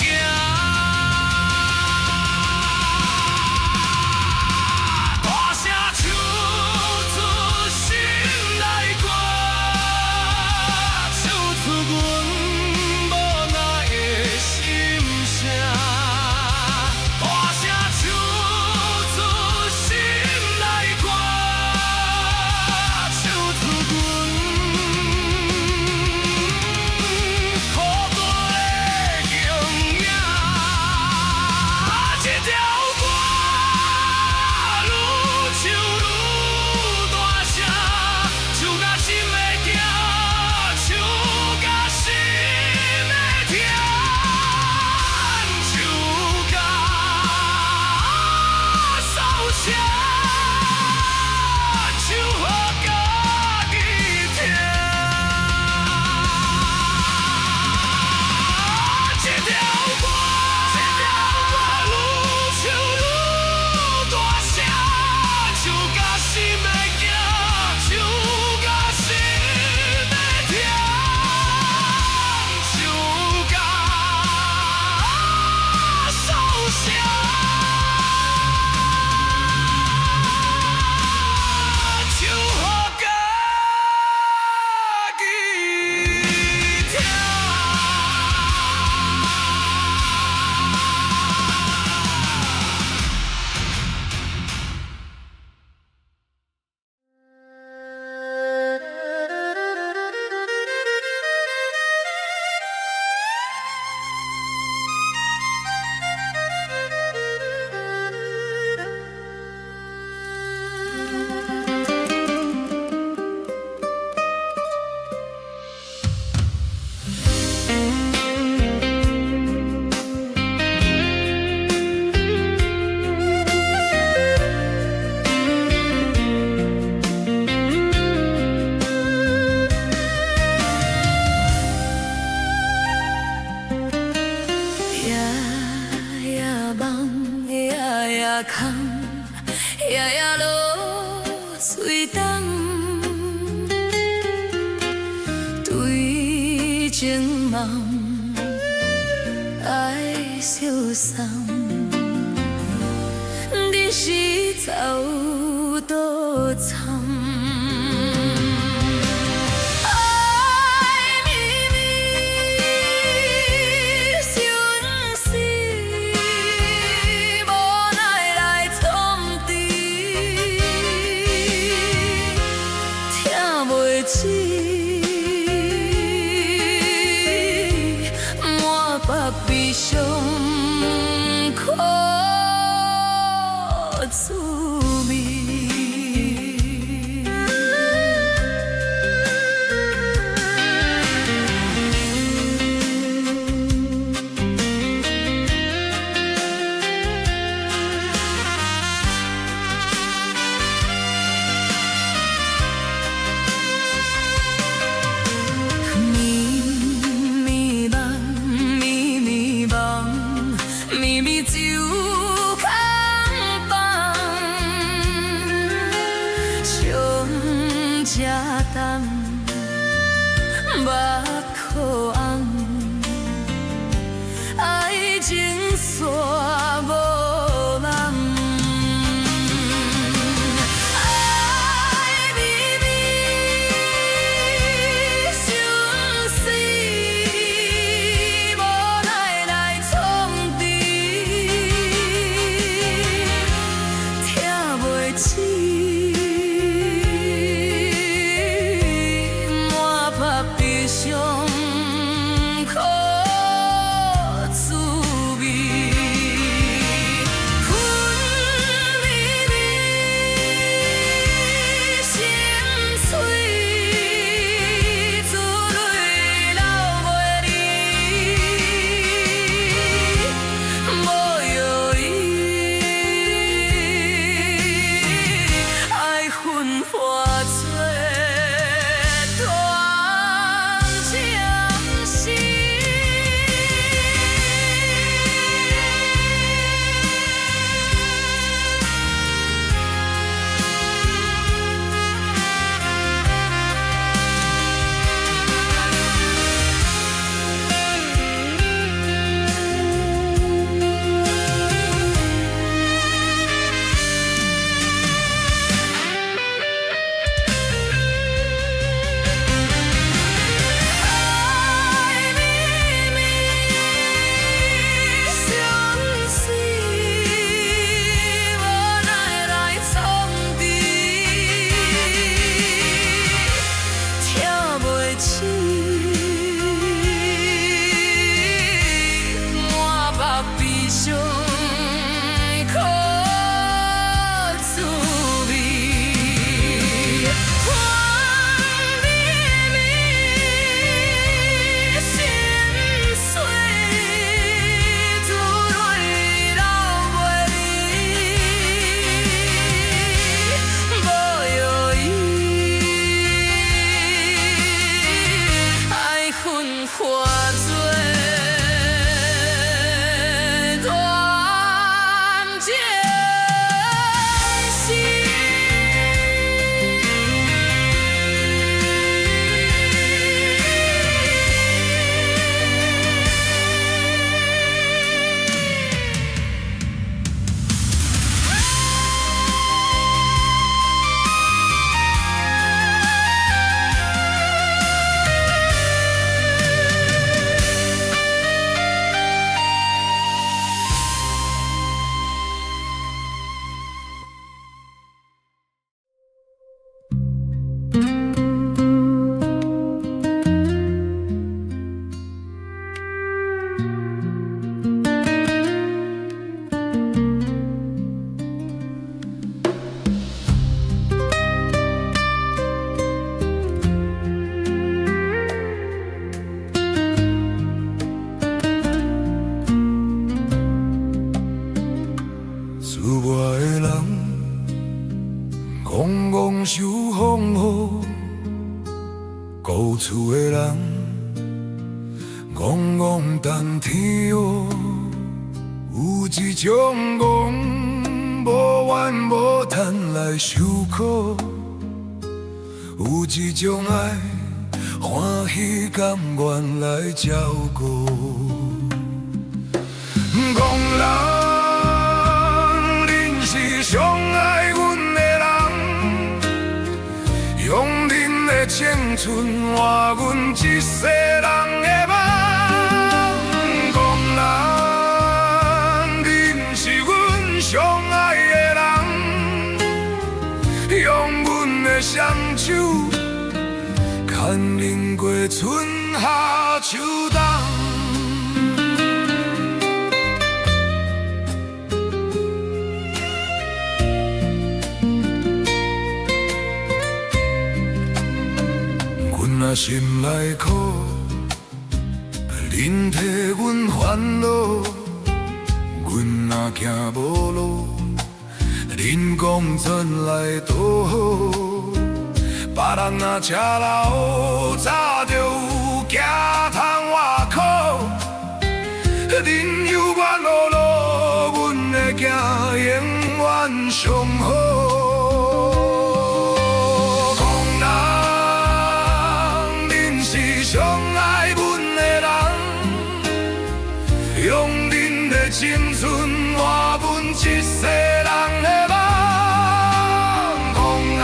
大声唱出心内歌，唱出阮无奈的心声。大声唱出心内歌，唱出阮可贵的形影。这条歌愈唱愈大声，唱甲心要惊，唱甲心要痛，唱甲扫声，唱予家己听。这条歌愈唱愈大声，唱甲心要惊，唱甲心要痛，唱甲扫声，唱予家己听。夜夜梦，夜夜空，夜夜落水东。对情梦，爱相送，日时走多长。我悲伤苦滋味。化作团结心。厝外的人戆戆受风雨，故厝的人戆戆等天黑。有一种戆无怨无叹来受苦，有一种爱欢喜甘愿来照顾。戆人。上爱阮的人，用恁的青春换阮一世人的梦。戆人，恁是阮上爱的人，用阮的双手，牵恁过春夏秋冬。若心内苦，恁替阮烦恼；阮若行无路，恁讲转来多好。别人若吃老，早就有行通活苦。恁有冤路路，阮会行永远上好。用恁的青春换阮一世人的梦，戆人，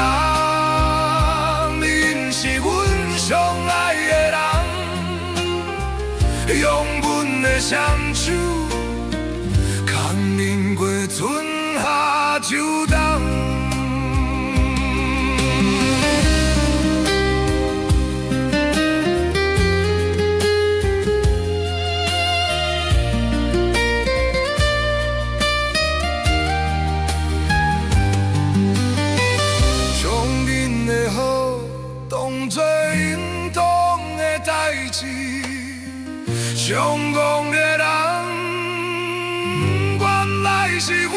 恁是阮上爱的人，用阮的双手，牵恁过春夏秋冬。上戆的人，原来是阮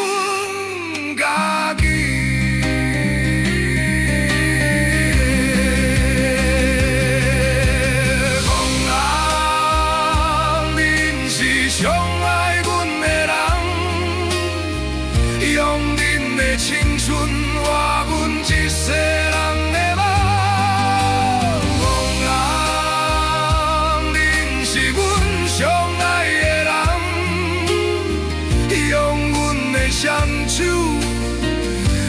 家己。戆人，恁是上爱阮的人，用恁的青春换阮一世人的梦。上爱的人，用阮的双手，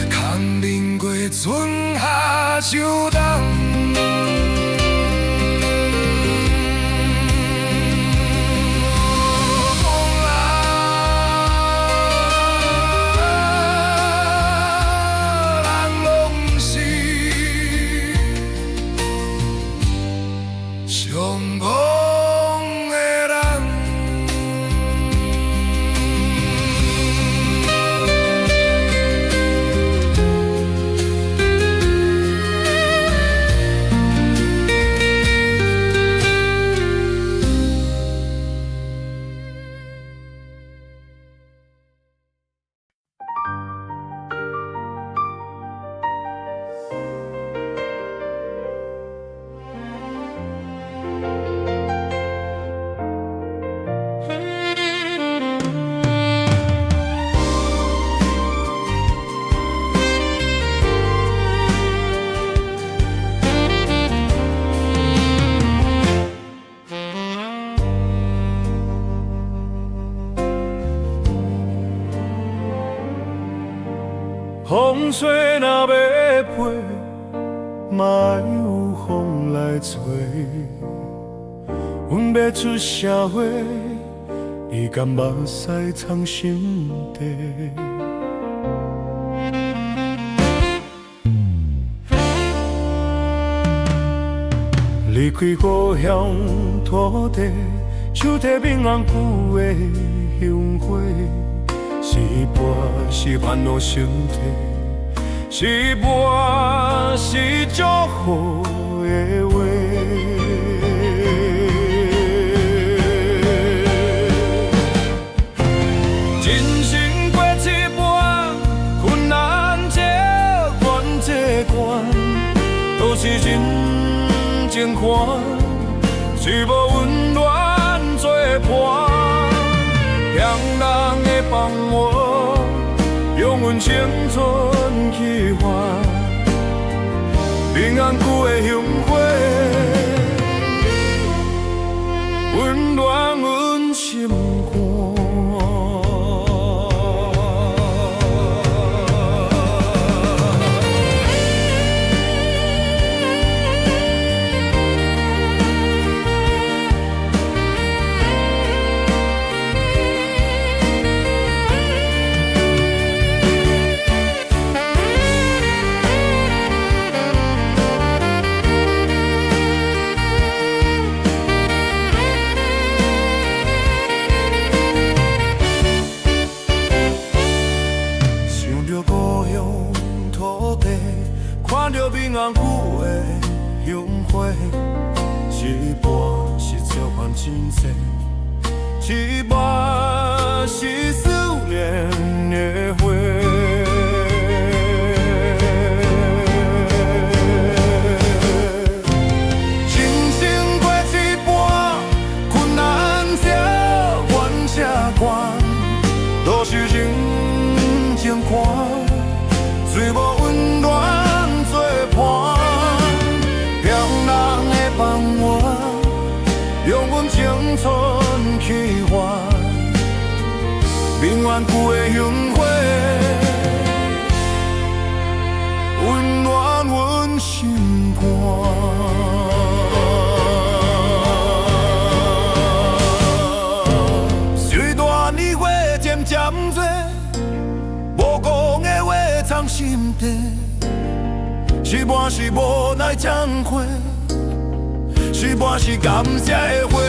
牵恁过春夏秋冬。风吹若要飞，嘛要有风来吹。阮要出社会，你敢目屎藏心底？离开故乡土地，手提闽红旧的香花，是跋是烦恼心底，是跋是祝福的话。人生过一半，困难这关这关，都是人情看，虽无温暖作伴，向人的放我，用阮青春去换，平安旧的香花，温暖阮心肝。看着闽红旧的香花，一半是召唤真多，一半是思念的花。人生过一半，困难这关这关，都是人情看，虽无温暖。用阮青春去换，永远旧的香花，温暖阮心肝。随大年月渐渐多，无讲的话藏心底，一半是无奈惭愧。一半是感谢的话，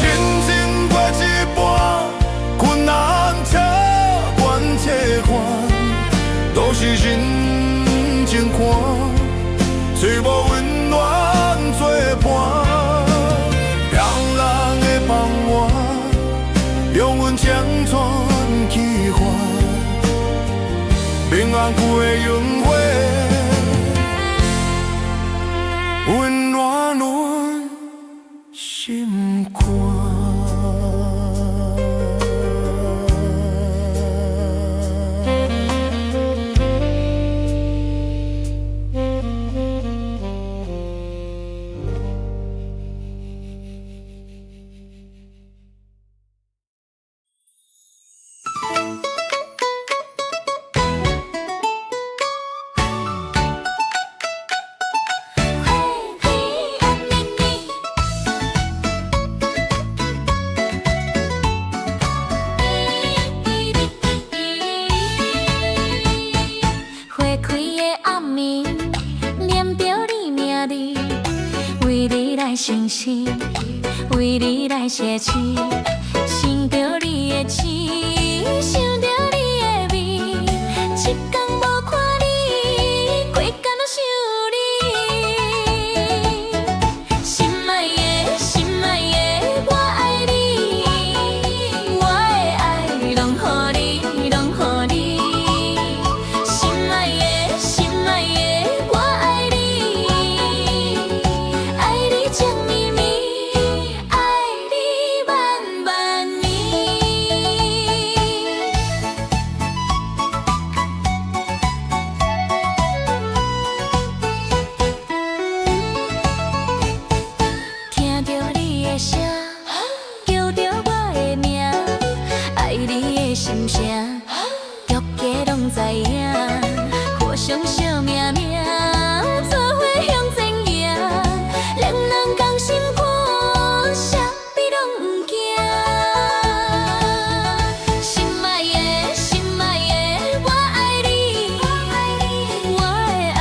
人生过一半，困难这关这关，都是人情看，虽无温暖作伴，让人的放我，用阮青春去换。平安旧的香花，温暖阮心肝。相信，为你来写诗，想着你的痴，想着你的美，一天无看你，规天拢想你。心爱的，心爱的，我爱你，我的爱拢予你，拢予你。心爱的，心爱的，我爱你，爱你情绵绵，爱你万万年。相惜命命，做伙向前行，两人同心肝，啥比拢不惊。心爱的，心爱的，我爱你，我的爱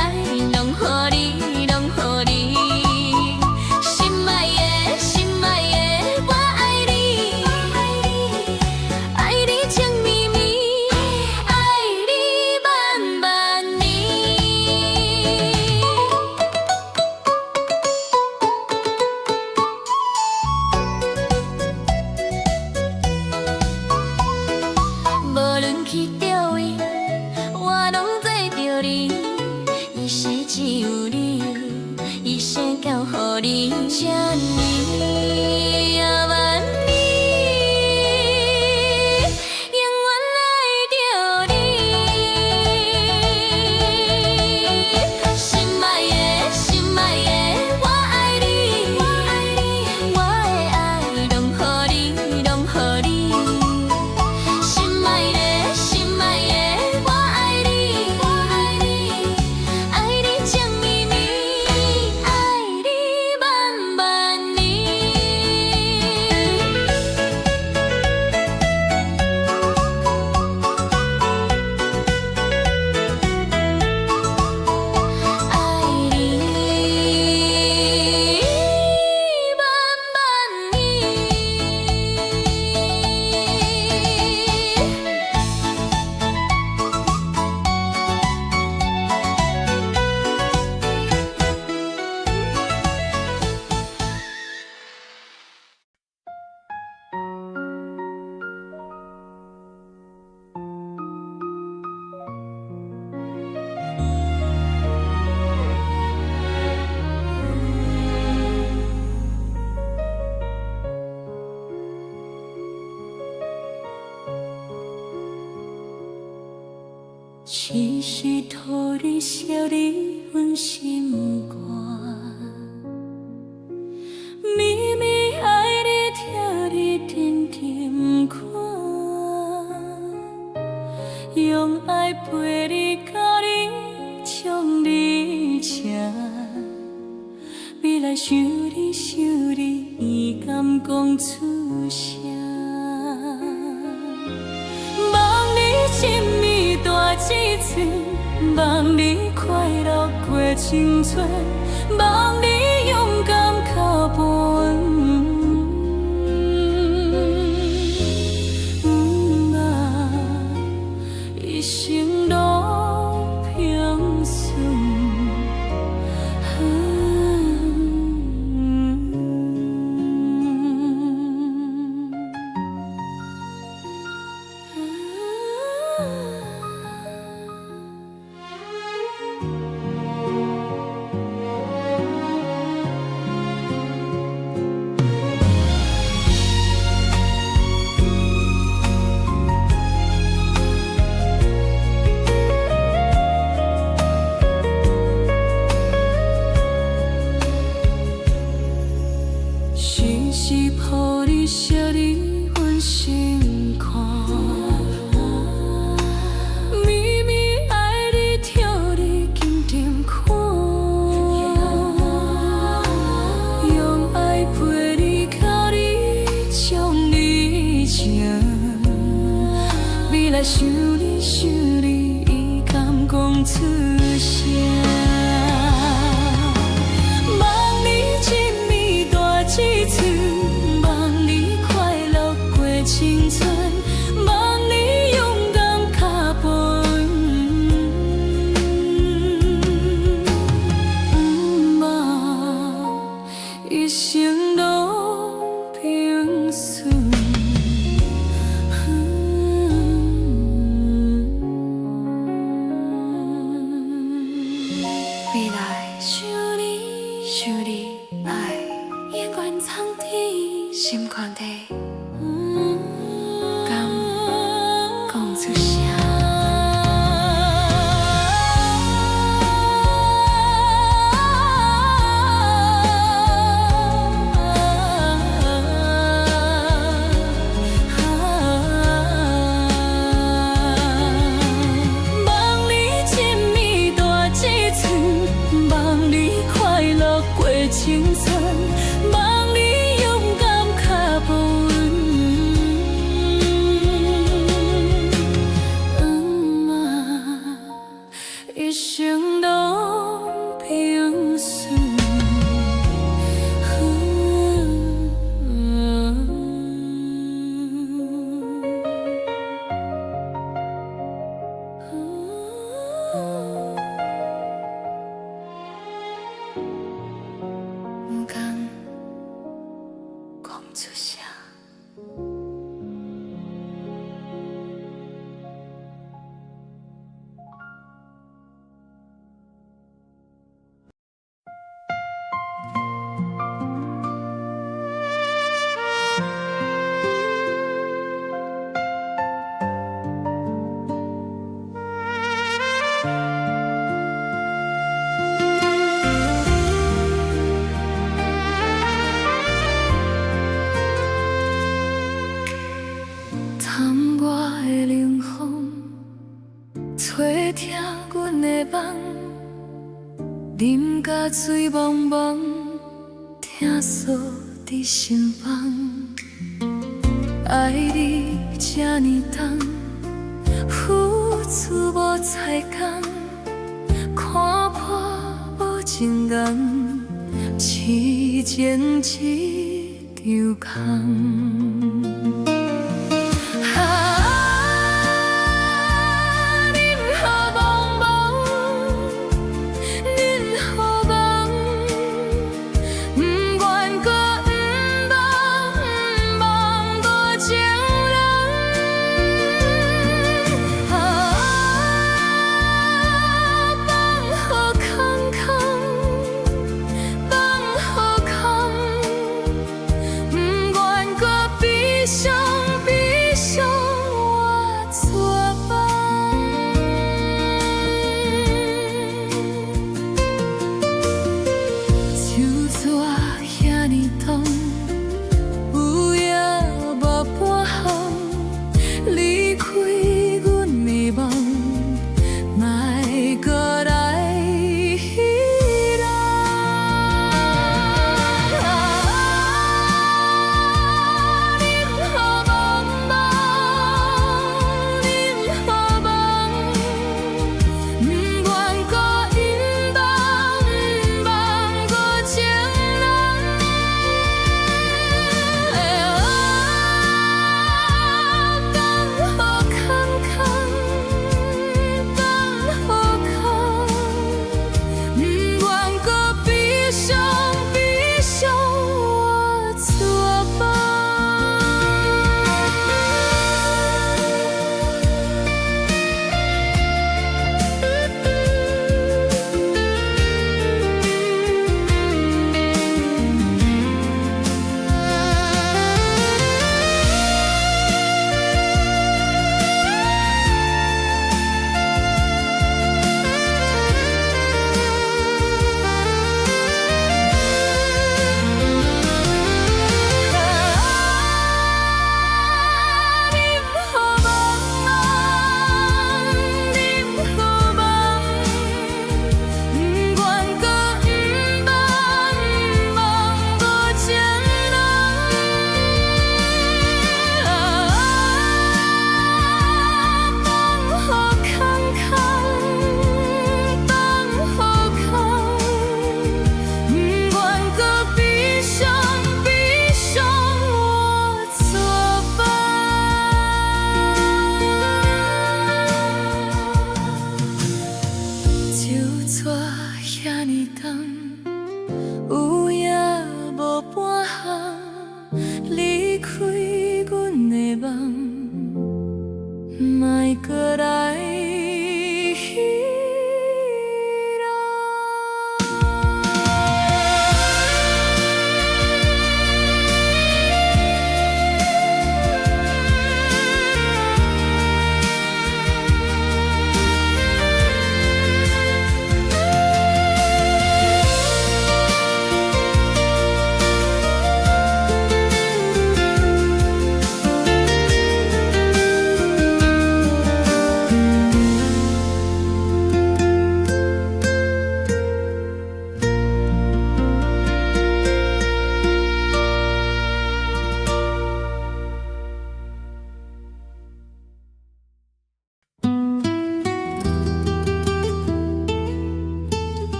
拢予你，拢予你。心爱的，心爱的，我爱你，爱你情绵绵，爱你万万年。无论去倒位，我拢做着你。一生只有你，一生交予你，这年啊万年，永远爱着你。心爱的，心爱的，我爱你，我的爱拢予你，拢予你。心爱的，心爱的，我爱你，爱你情绵绵，爱你万万年。爱你万万只是托你烧你阮心肝，绵绵爱你疼你甜甜看，用爱陪你甲你将你请，未来想你想你，伊敢讲出声？望你亲密大志寸，望你快乐过青春，望你勇敢脚步。一生路平顺。是时抱你烧你阮心肝，绵绵爱你疼你甜甜看，用爱陪你甲你将你请，未来想你想你，伊敢讲出声？望你亲密大志寸，望你快乐过青春，望你勇敢脚步。望一生路平顺。未来想你想你，爱永远藏伫心肝底，敢讲出声？望你亲密大生拢平顺。不敢讲出声。探我的冷风，吹疼阮的梦，啉甲醉茫茫，听锁伫心房。爱你这呢重，付出无彩工，看破无情感，痴情一场空。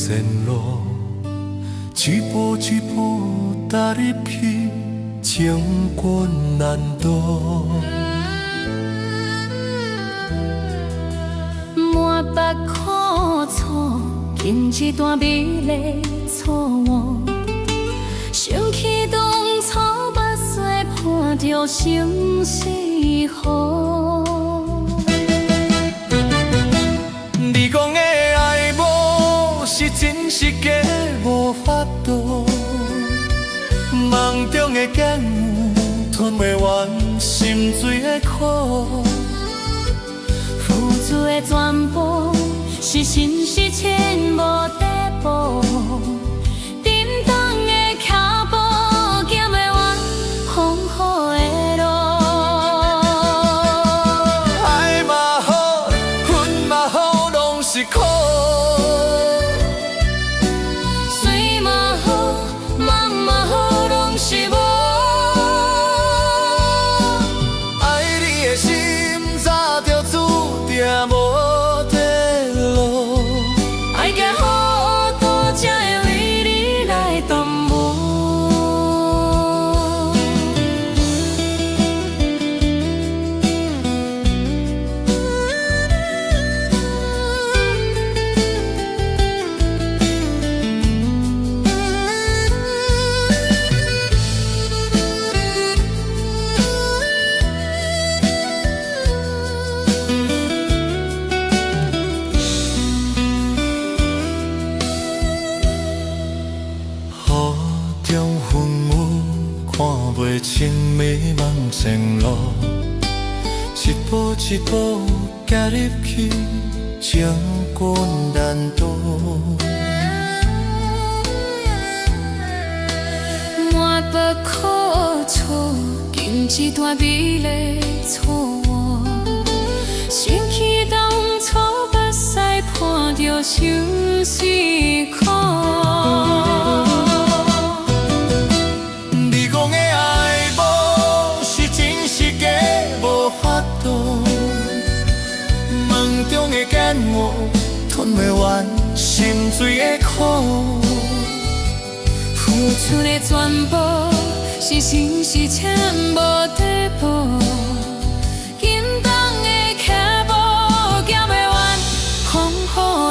线路，一步一步踏入去，情困难度。满腹苦楚，经一段美丽错误，想起当初目屎伴着生死雨。你讲的爱无是真是假，无法度。梦中的感有吞袂完心碎的苦。付出的全部是心是钱无地步，沉重的脚步行袂完风雨的路。爱嘛好，恨嘛好，拢是苦。水嘛好，梦嘛好，拢是无。爱你的心早就注定无地路。爱行好多才会为你来耽误。雨中云雾，看袂清迷茫前路，一步一步踏入去，情困难度。满腹苦楚，经一段美丽错误，想起当初目屎伴着生死苦。你讲的爱无是真是假，无法度。梦中的感悟吞袂完心碎的苦。付出的全部是心是钱无地步，沉重的脚步行袂完风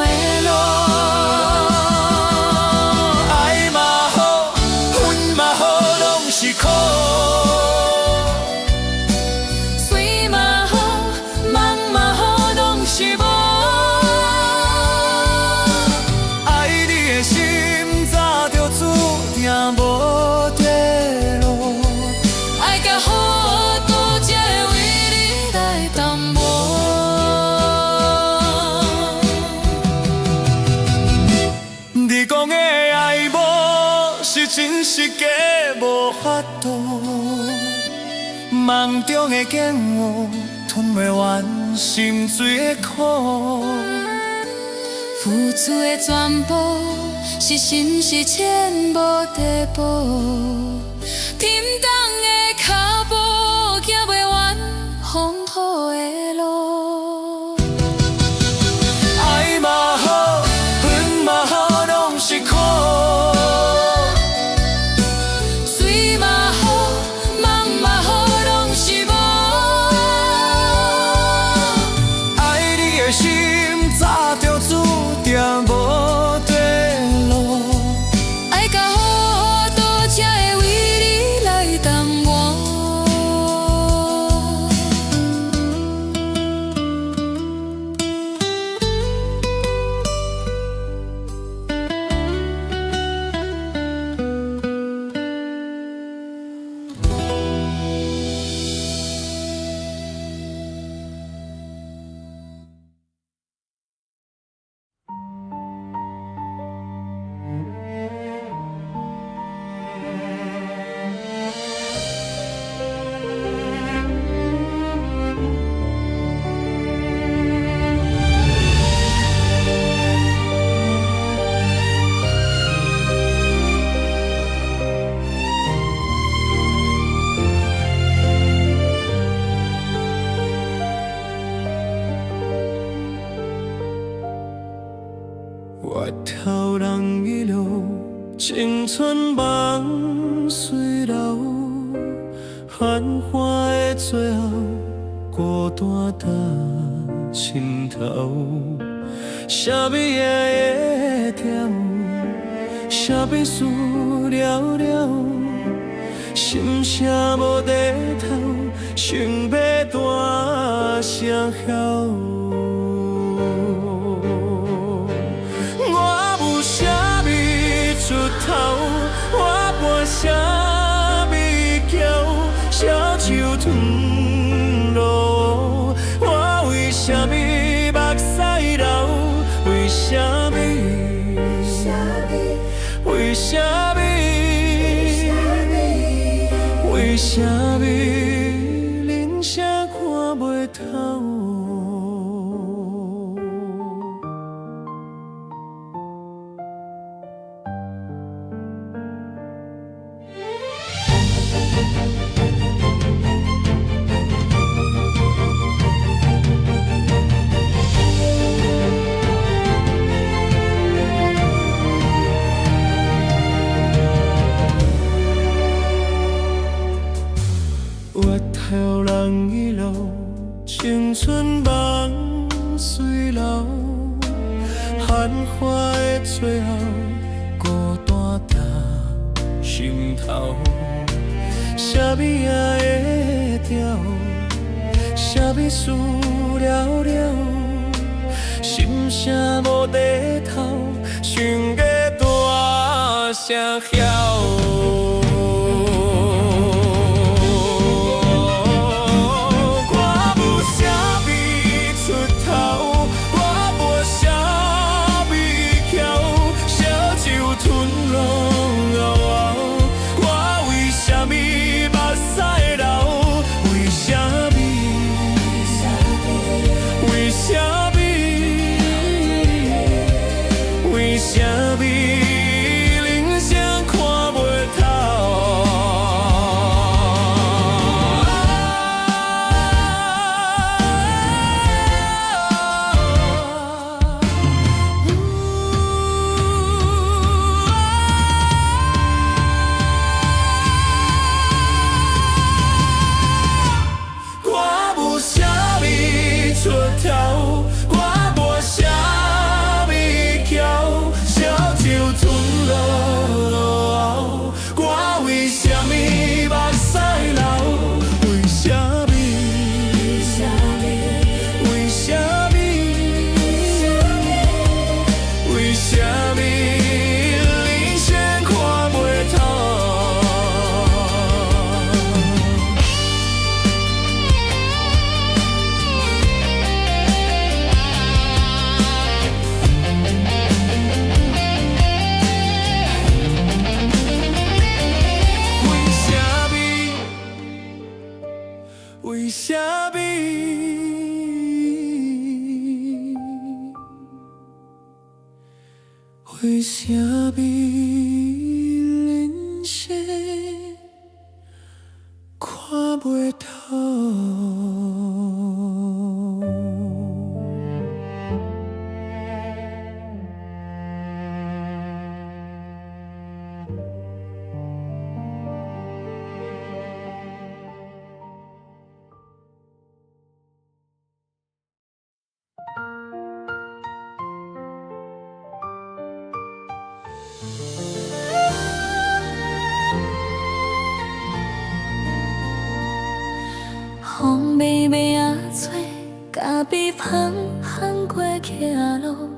雨的路。爱嘛好，恨嘛好，拢是苦。水嘛好，梦嘛好，拢是无。爱你的心早就注定无地路。爱甲好多才会为你来耽误。你讲的爱无是真是假，无法度。梦中的感悟吞袂完心碎的苦。付出的全部是心是钱无地步，沉重的脚步行袂完风雨的路。爱嘛好，恨嘛好，拢是苦。水嘛好，梦嘛好，拢是无。爱你的心早就注定无地路。爱甲好多才会为你来耽误。青春梦随流，繁华的最后，孤单在心头。啥物也会掉，啥物事了了，心声无地头，想要大声吼。我有啥物出头，我跋啥物桥，小树吞落，我为啥物目屎流？为啥物？为啥物？为啥物？人生看袂透。越头人一路，青春梦随流，繁华的最后，孤单在心头。啥物也会掉，啥物事了了，心声无地头，想要大声吼。为啥物？为啥物人生看袂透？风微微啊吹，甲鼻香巷过骑路。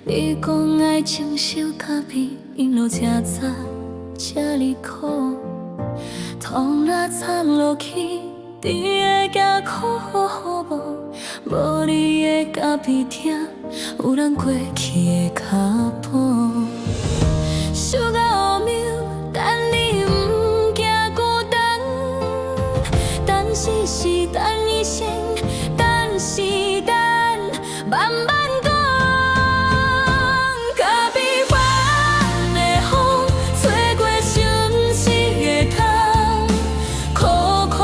你讲爱情受咖啡，因路正早，这哩苦。风若插落去，你会惊苦无？无你的咖啡厅，有咱过去的脚步。想到乌渺，等你不惊孤单。等是等一生，等是等慢慢讲。咖啡馆的风吹过城市的窗，苦苦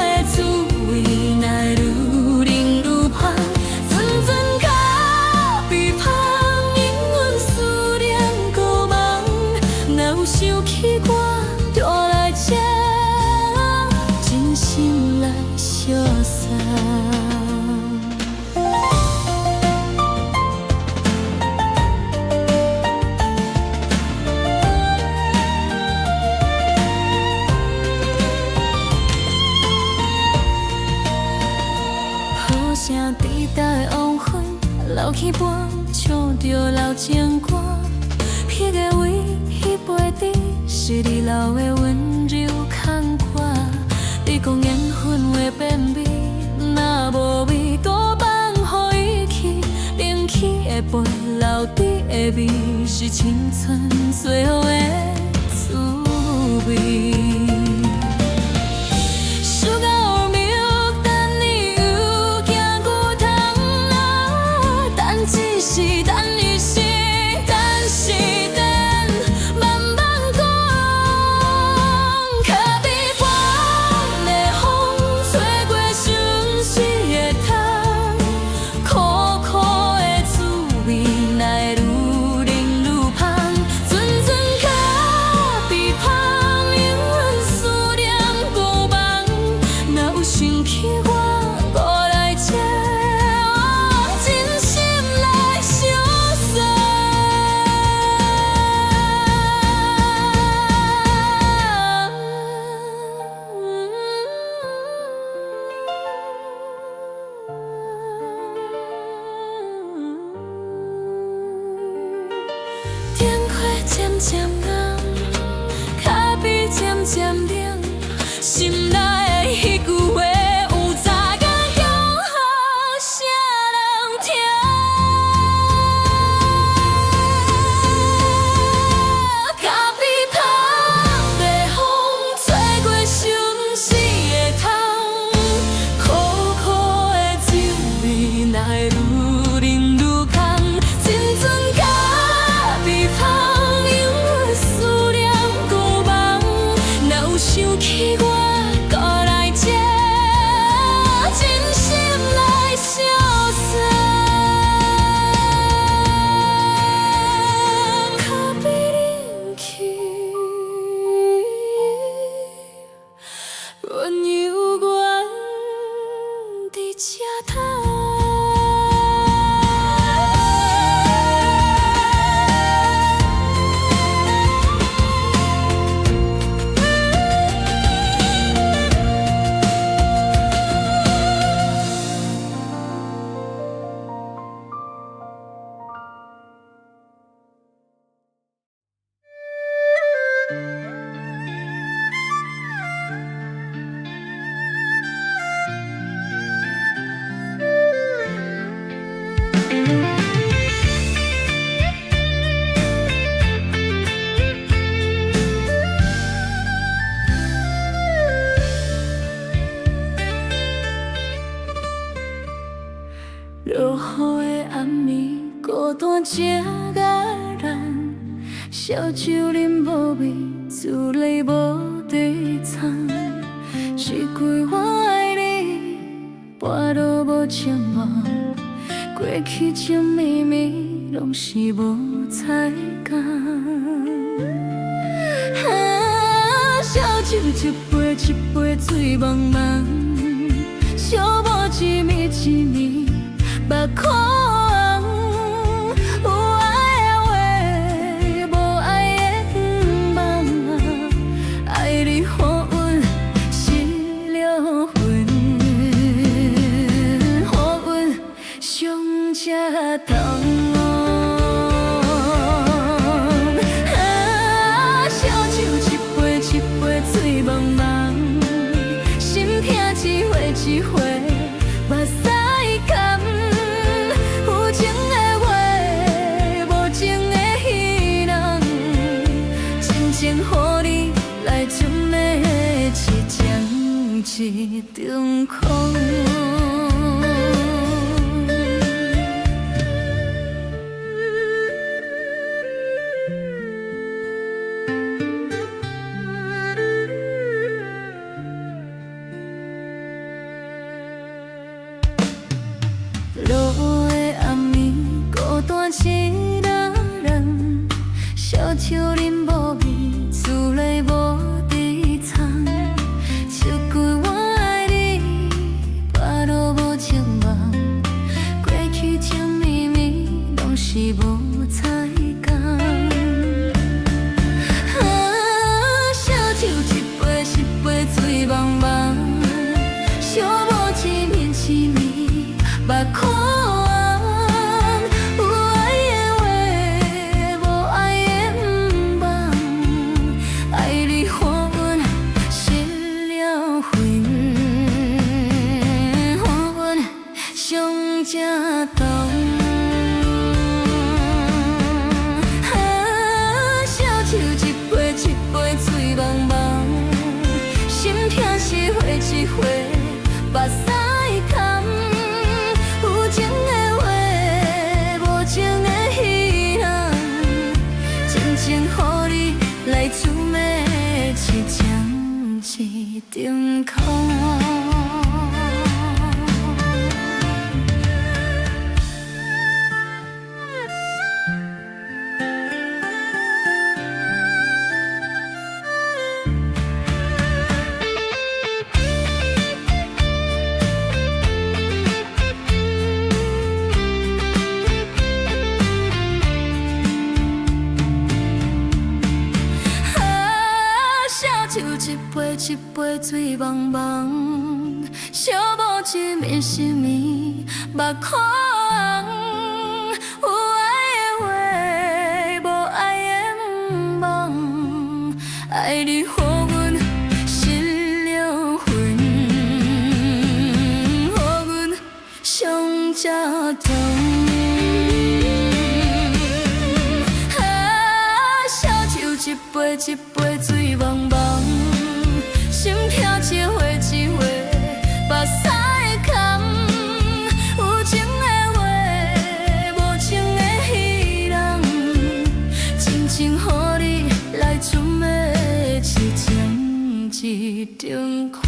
的滋味奈愈冷愈香。阵阵咖啡香，引阮思念孤梦。有想起我，就来这，真心来相送。好声滴答的黄昏，流去半，唱着老情歌。迄个位，迄杯茶，是你留的温柔空挂。你讲缘分会变美，若无味，多放予伊去。冷起的杯，留伫的味，是青春最后的滋味。渐渐暗，脚边渐渐冷，心内的迄句话，有早间恭候啥人听？脚边香的风，吹过相思的痛，苦苦的滋味，哪会愈饮愈空？亲像脚边风。想起我，搁来这，真心来相送。脚边冷去，温柔阮伫这等。落雨的暗暝，孤单一个人，烧酒啉无味，滋味无地藏。是怪我爱你，跋落无情梦，过去情绵绵，拢是无彩工。烧酒一杯一杯醉茫茫，寂寞一暝一暝。目眶有爱的话，无爱的梦啊，爱你予阮失了魂，予阮伤这痛。烧酒一杯一杯醉茫茫，心痛一回一回，目屎干。予你来浸的一江一场空。落雨的暗暝，孤单一个人，烧酒啉无味。目屎会干。有情的话，无情的戏人，真情予你来滋的一江一场空。一杯水茫茫，寂寞一暝失眠，目眶红。有爱的话，无爱的毋忘，爱你予阮心灵魂，予阮上才痛。小酒一杯一杯水茫茫。心跳一回一回，目屎会干。有情的话，无情的戏人，真情予你来存的一江一场空。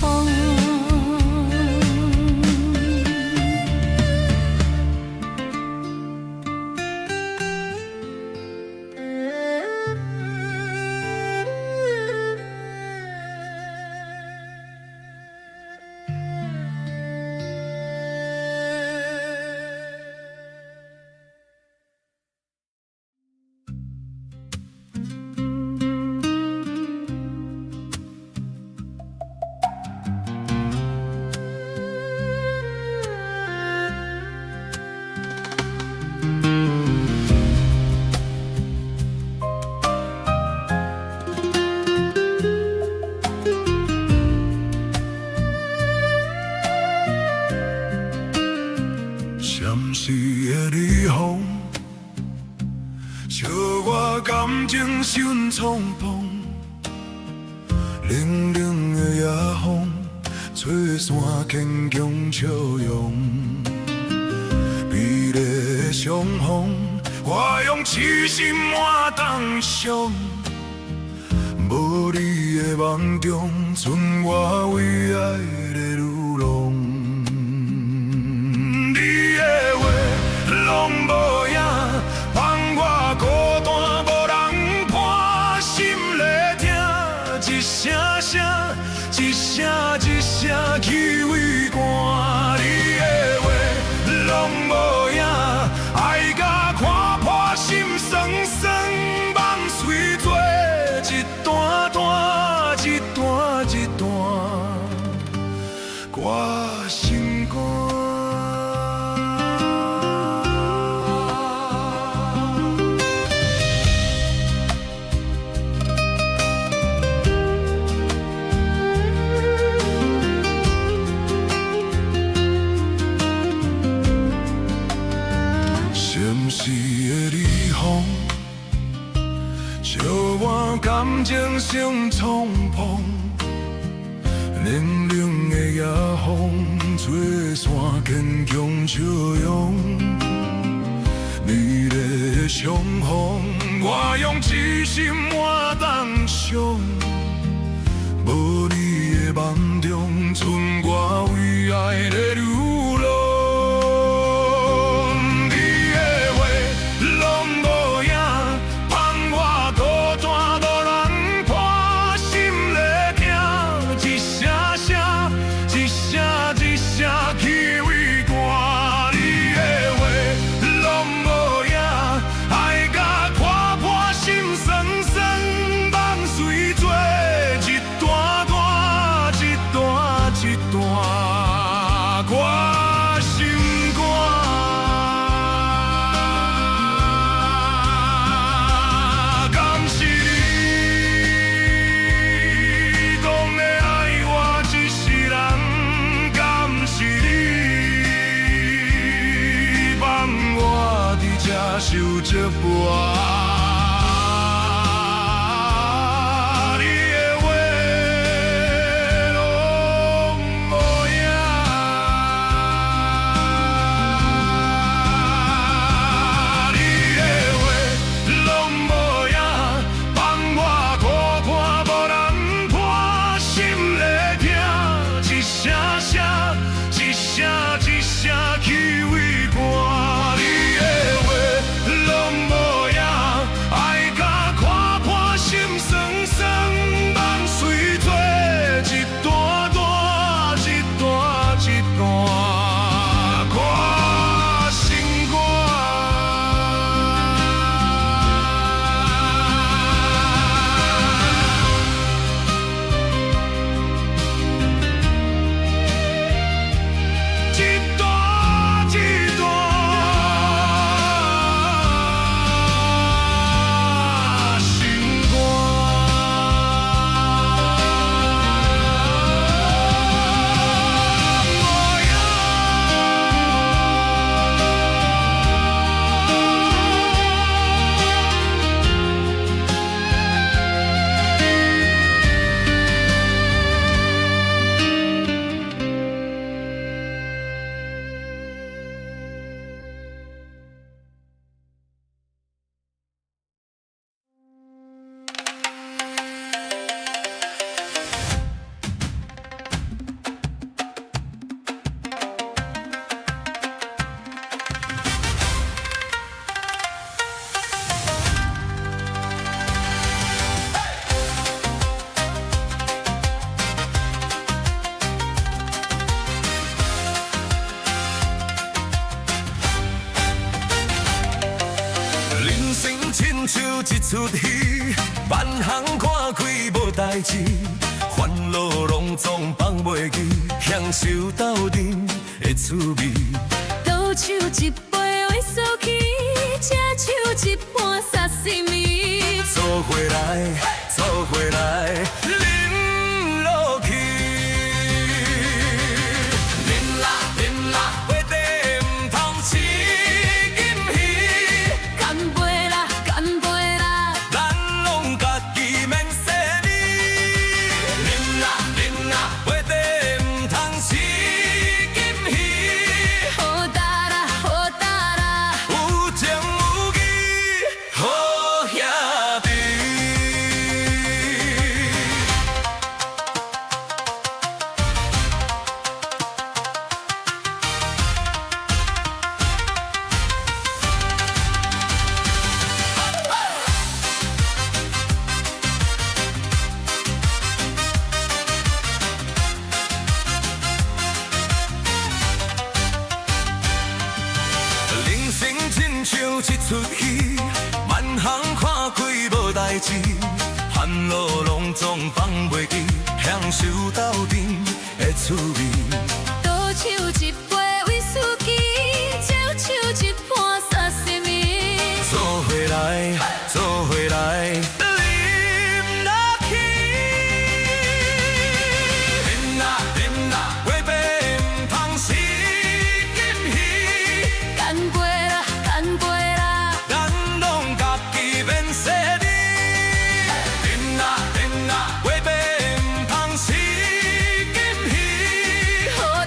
闪逝的日风，笑我感情心苍茫。冷冷的夜风，吹散坚强笑容。美丽的相逢，我用痴心换当伤。无你的梦中，剩我为爱的流浪。拢无影，放我孤单，无人伴，心里听一声声，一声一声去为寒。你的话拢无影，爱甲看破，心酸酸，梦随做一段段，一段一段，我心肝。感情成苍茫，冷冷的夜风，吹散坚强笑容。美丽的相逢，我用痴心换当伤。无你的梦中，剩我为爱的流浪。最。出戏，万行看开无代志，烦恼拢总放袂记，享受斗阵的滋味。倒手一杯威士忌，这手一盘沙西米。做伙来，做伙来，啉落去。啉啦，啉啦，杯底唔通失金鱼。干杯啦，干杯啦，咱拢家己免洗你。啉啦，啉啦，杯底唔通失金鱼。好大啦，好大啦，有情有义，好兄弟。人生亲像一出戏，万行看开无代志，烦恼拢总放袂记，享受斗阵的滋味。倒手一杯威士忌，这手一盘沙西米。做伙来，做伙来，啉落去。啉啦，啉啦，杯杯唔通失金鱼。干杯啦，干杯啦，咱拢家己免洗你。啉啦，啉啦，杯杯唔通失金鱼。好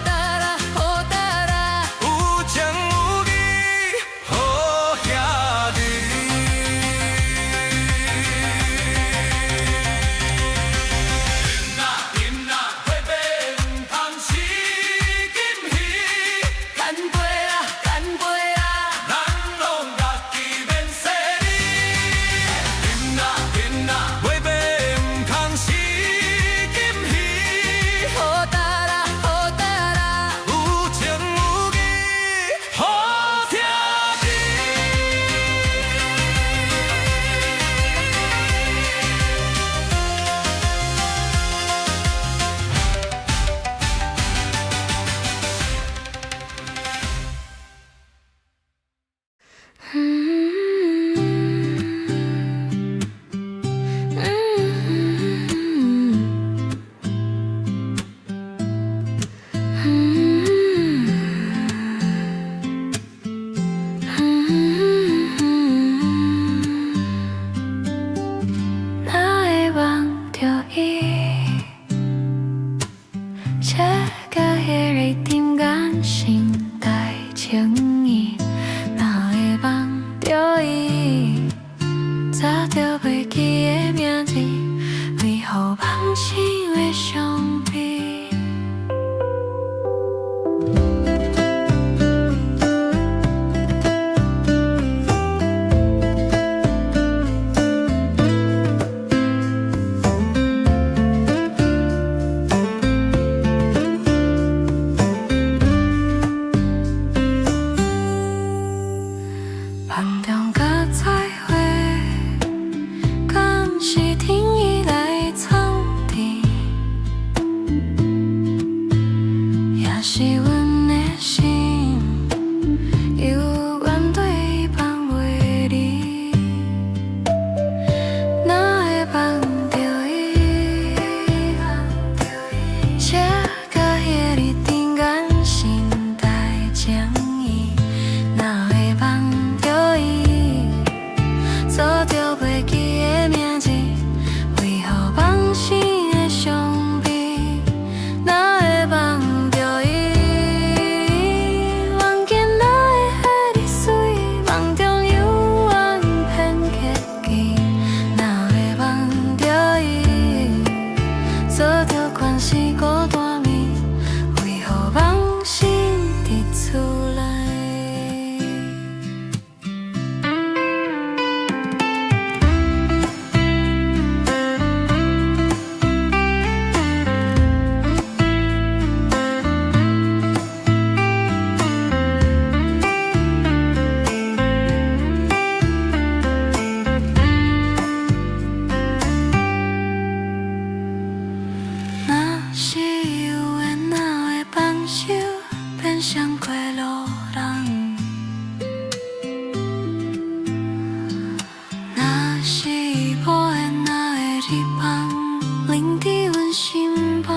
一梦，淋伫阮心房。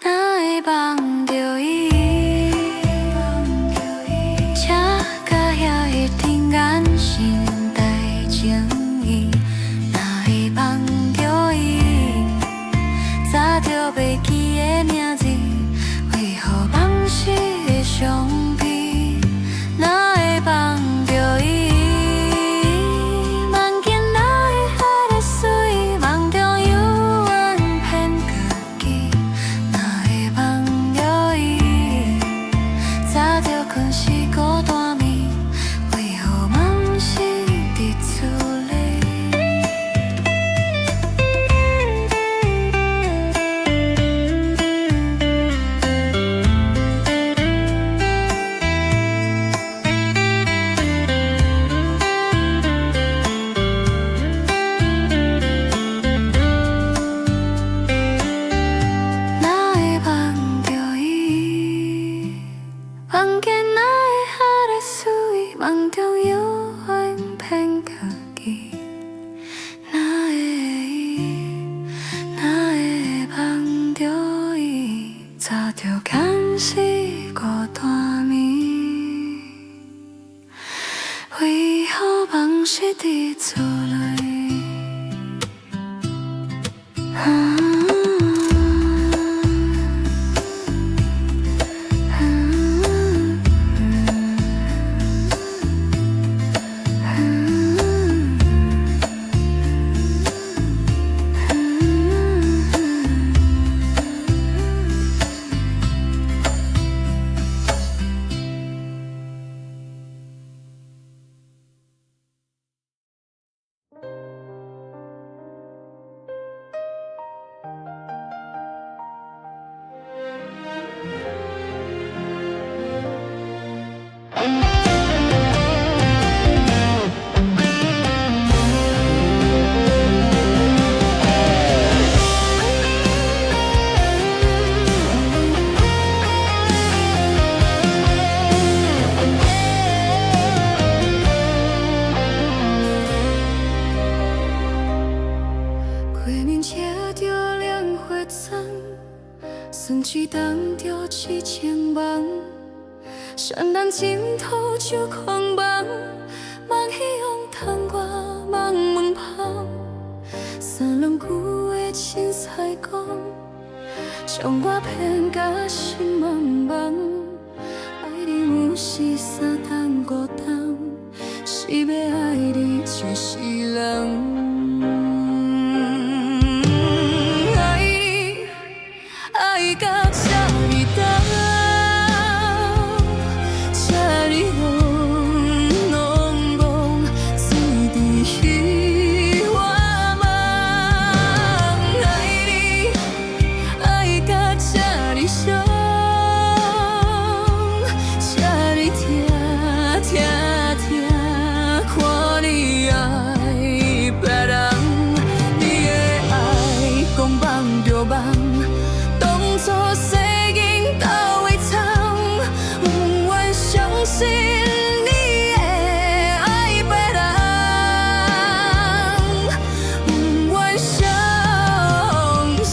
哪会梦着伊？车甲遐一定眼神带情意。哪会梦着伊？早就袂记的名字，为何往事会伤悲？哪会梦着伊？梦见哪会海在水，梦中幽怨骗家己。哪会梦着伊？早就困是孤单眠，为何梦是伫厝里？哪会梦着伊？梦见哪会海在水，梦中幽怨骗家己。哪会梦着伊？早就干是孤单眠，为何梦是伫厝里？过年车着两花丛，顺去等着七千梦，山人枕头就狂梦，梦希望窗外望门旁，三轮旧的凊彩讲，将我骗甲心茫茫，爱你有时三顿孤单，是要爱你一世人。爱到这呢重，这呢浓浓，水伫彼我梦。爱你，爱到这呢伤，这呢疼疼疼，看你爱别人，你的爱讲梦就梦。做世间斗会藏，不愿相信你的爱别人，不愿相信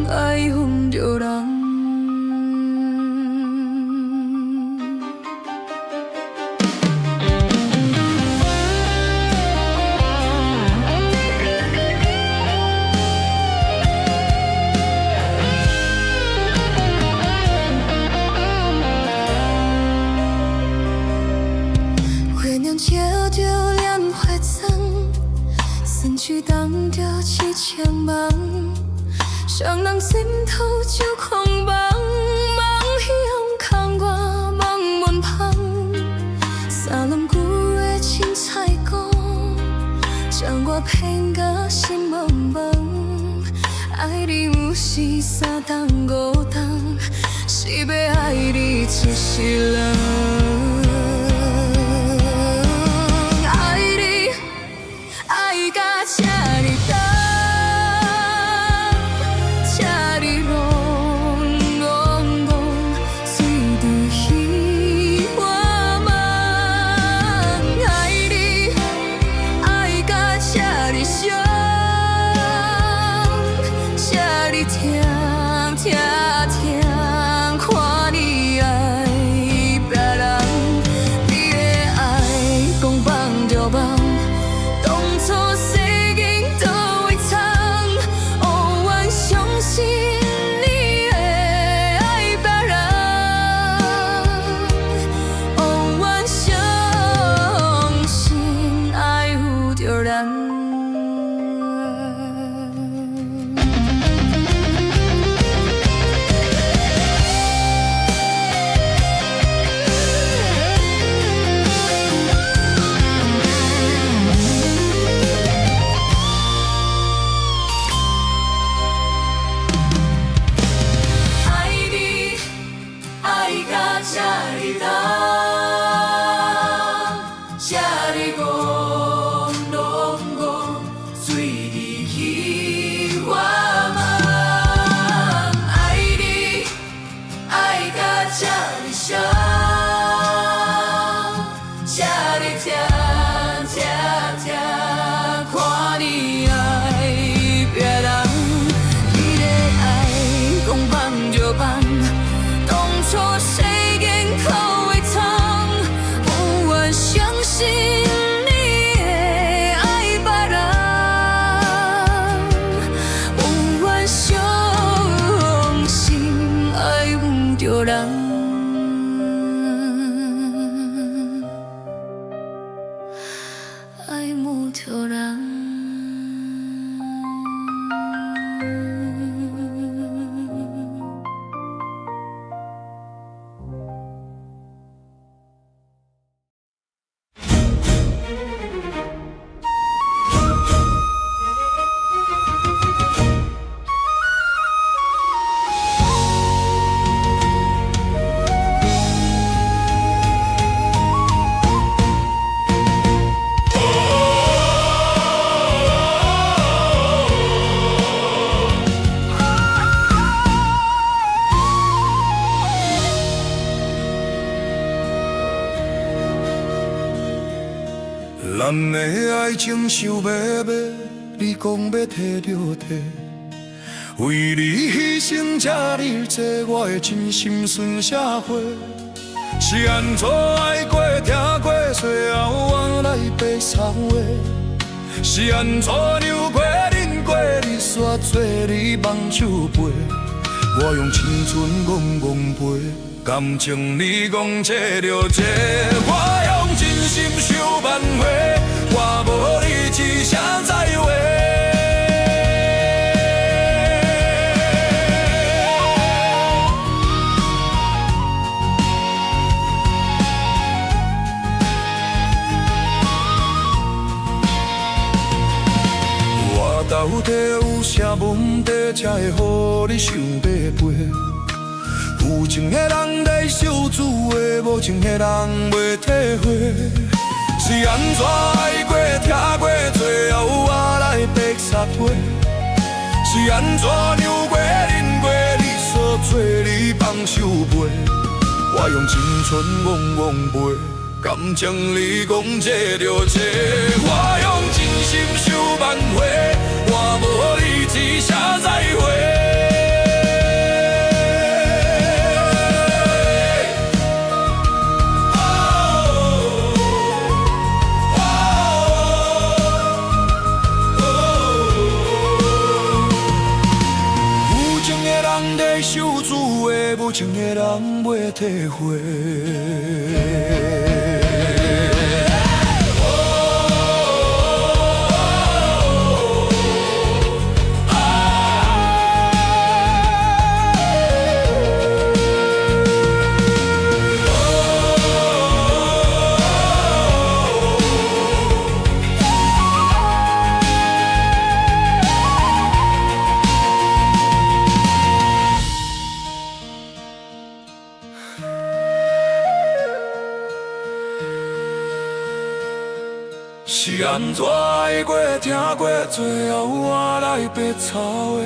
爱恨着人。笑着两花丛，身躯等着七千梦，双人枕头就狂梦，梦希望空我梦门旁，三轮旧的凊彩讲，将我骗甲心茫茫，爱你有时三顿五顿，是要爱你一世人。这呢重，这呢浓浓浓，水伫彼我梦。爱你，土人。咱的爱情想要，你讲要摕就摕，为你牺牲这日多，我的真心顺社会。是安怎爱过、听过，最后我来白插话？是安怎让过、忍过，你煞做你梦手背？我用青春戆戆背，感情你讲这就这，我用真心想挽回，我无你一声再会。我到底有啥问题，才会予你想要飞？有情的人在受滋的，无情的人袂体会。是安怎爱过、听过，最后我来白插腿？是安怎让过、忍过，你所做你放手背？我用青春戆戆背，感情你讲这就这，我用真心想挽回，我无你一声再会。受滋的，无情的人袂体会。是安怎爱过、听过，最后我来白插话？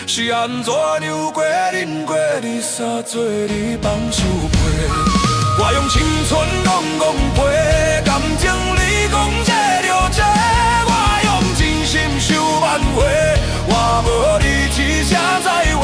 是安怎让过、忍过，你煞做你放手背？我用青春戆戆背，感情你讲这就这，我用真心想挽回，我无你一声再会。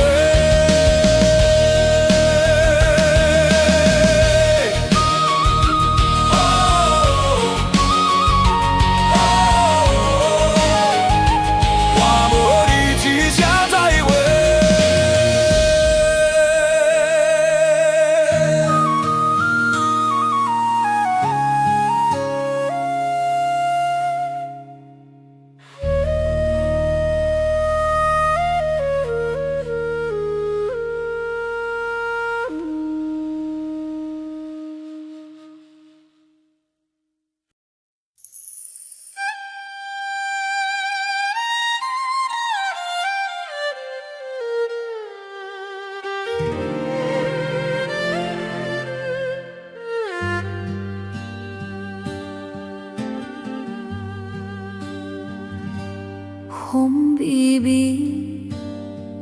风微微，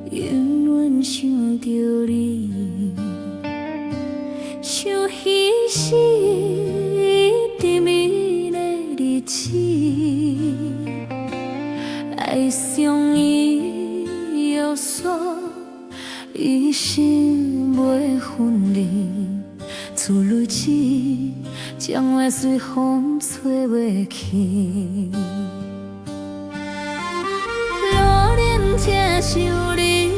永远想着你，想彼时甜蜜的日子，爱上伊约束，一生袂分离，出日子将来随风吹袂去。这想你，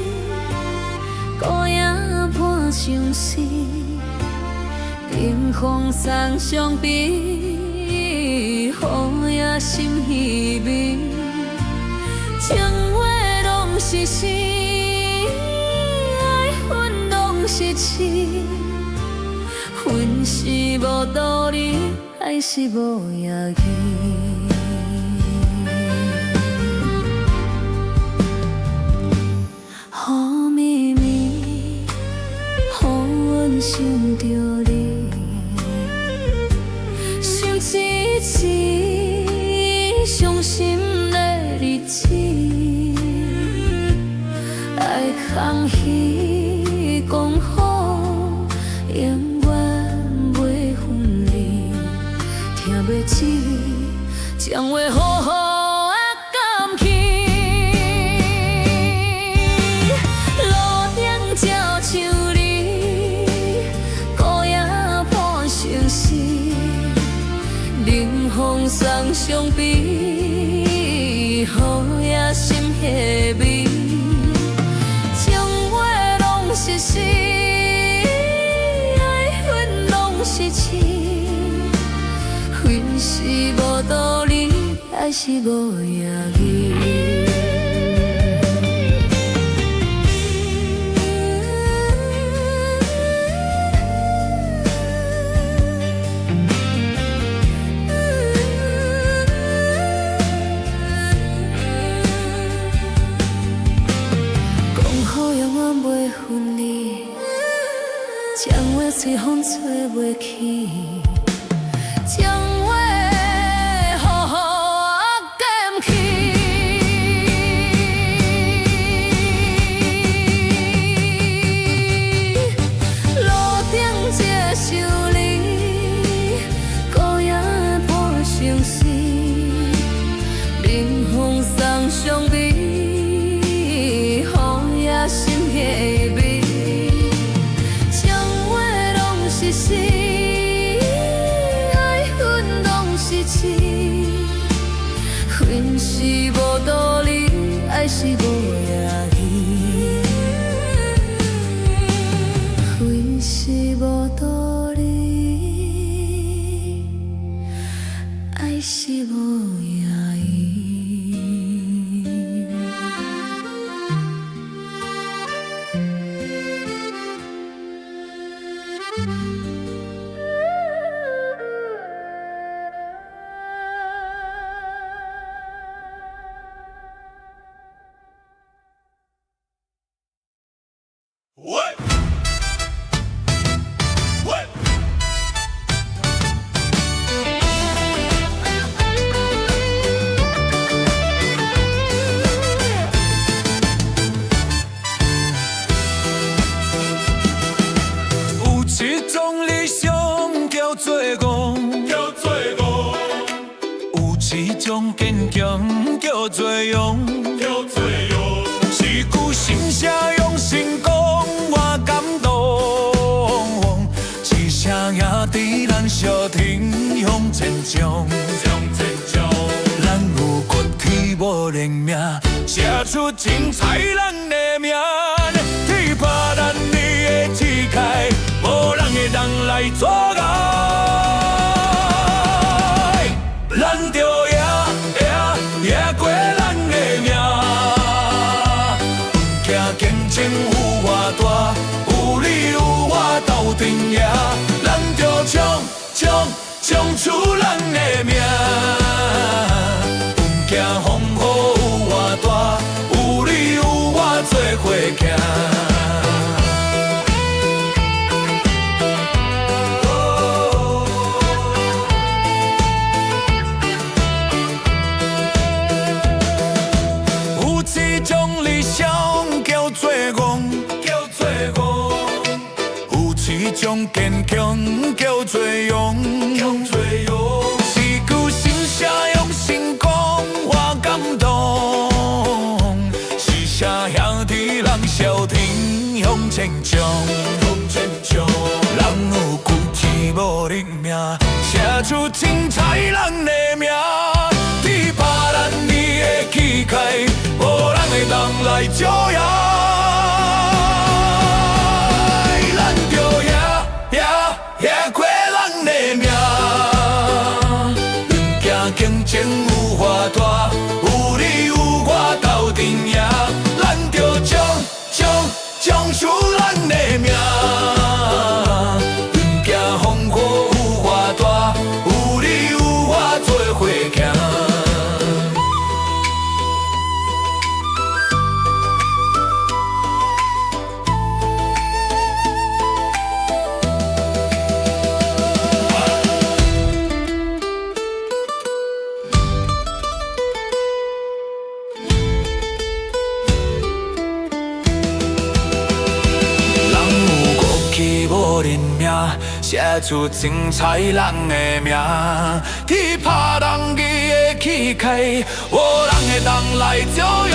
孤影伴相思，迎风送相比，雨也也心稀微，情话拢是生，爱恨拢是痴，恨是无道理，爱是无野意。雨绵绵，予阮想着你，想一次伤心的日子，爱空虚讲好，永远袂分离，听袂起，将话好好甘去。路顶鸟像你，孤影伴相思，冷风送伤悲，雨也心稀微。情话拢是诗，爱恨拢是痴，恨是无道理，爱是无野意。将话随风吹袂去，将话好好减去。路顶这想你，孤影伴相思，冷风送伤悲，雨也心稀微。是爱恨拢是痴，恨是无道理，爱是无野意。恨是无道理，爱是无野意。坚强叫做勇，是句心声用心讲，我感动。一声也伫咱小天向前冲，咱有骨气无认命，写出精彩咱的名。天把咱你的triển开，无人会当来阻碍。咱着赢过咱的命，不惊竞争有偌大，有你有我斗阵赢。咱着冲出咱的命，不惊风雨有偌大，有你有我做伙行。将坚强叫做勇，是句心声用心讲，我感动。是声兄弟人小天向前冲，人有骨气无认命，写出精彩咱的名。天把咱你的气概，无人会当来招摇。赢过咱的命，不惊竞争有偌大，有你有我斗阵赢，咱着将出咱的命。不惊风雨有偌大，有你有我做伙行。写出精彩人的名，天拍人义的气概，无人会当来招摇。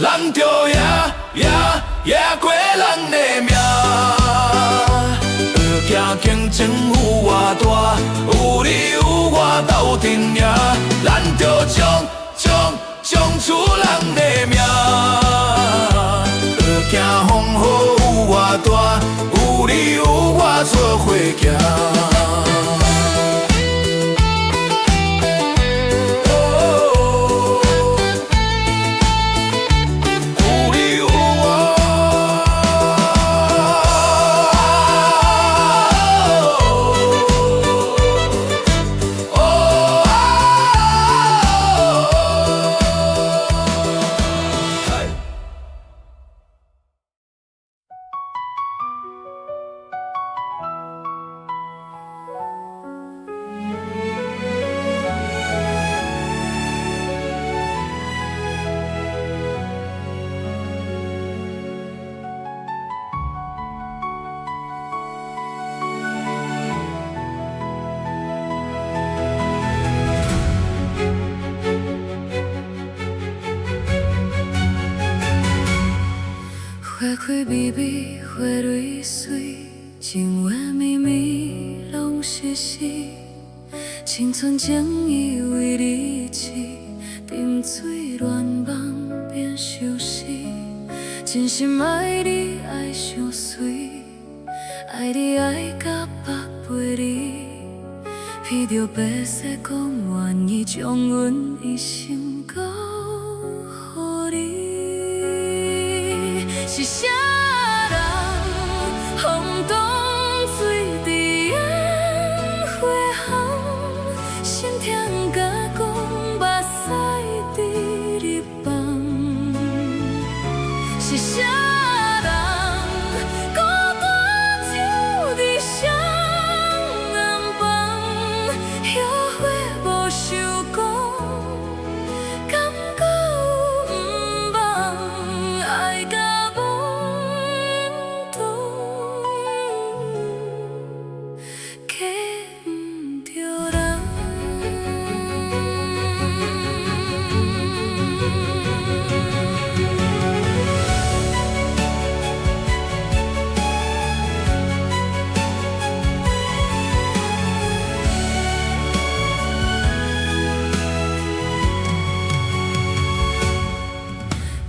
咱着赢过咱的命。竞争有偌大，有你有我斗阵赢，咱着将出咱的命。不惊风雨有偌大，有你有我做伙行。花开美美，花蕊水，情话绵绵拢是诗。青春情意为你痴，沉醉恋梦变相思。真心爱你爱上水，爱你爱甲腹背你，闻着白雪讲愿意将阮一生交予你。是啥人轰动水伫烟火巷，心痛甲讲目屎伫你放。是啥人孤单酒伫双暗房，后悔无想讲，感觉有毋茫，爱甲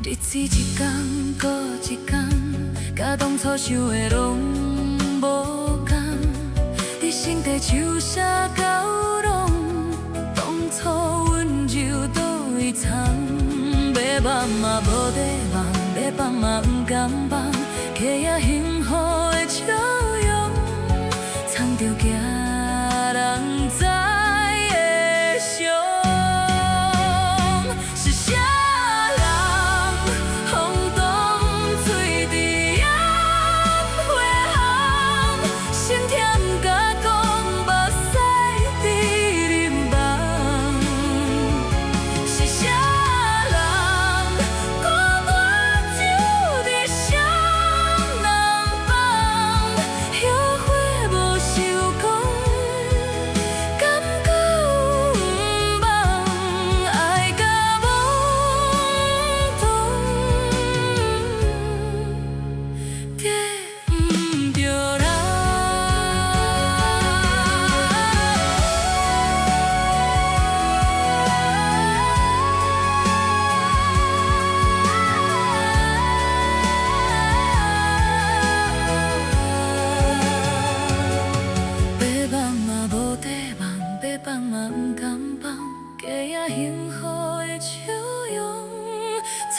日子一天过一天，甲当初想的拢无同。你心底像啥交拢，当初温柔倒位藏？要梦嘛无地梦，要放嘛不甘放，刻也幸福的笑容，藏着惊人知的伤。是啥？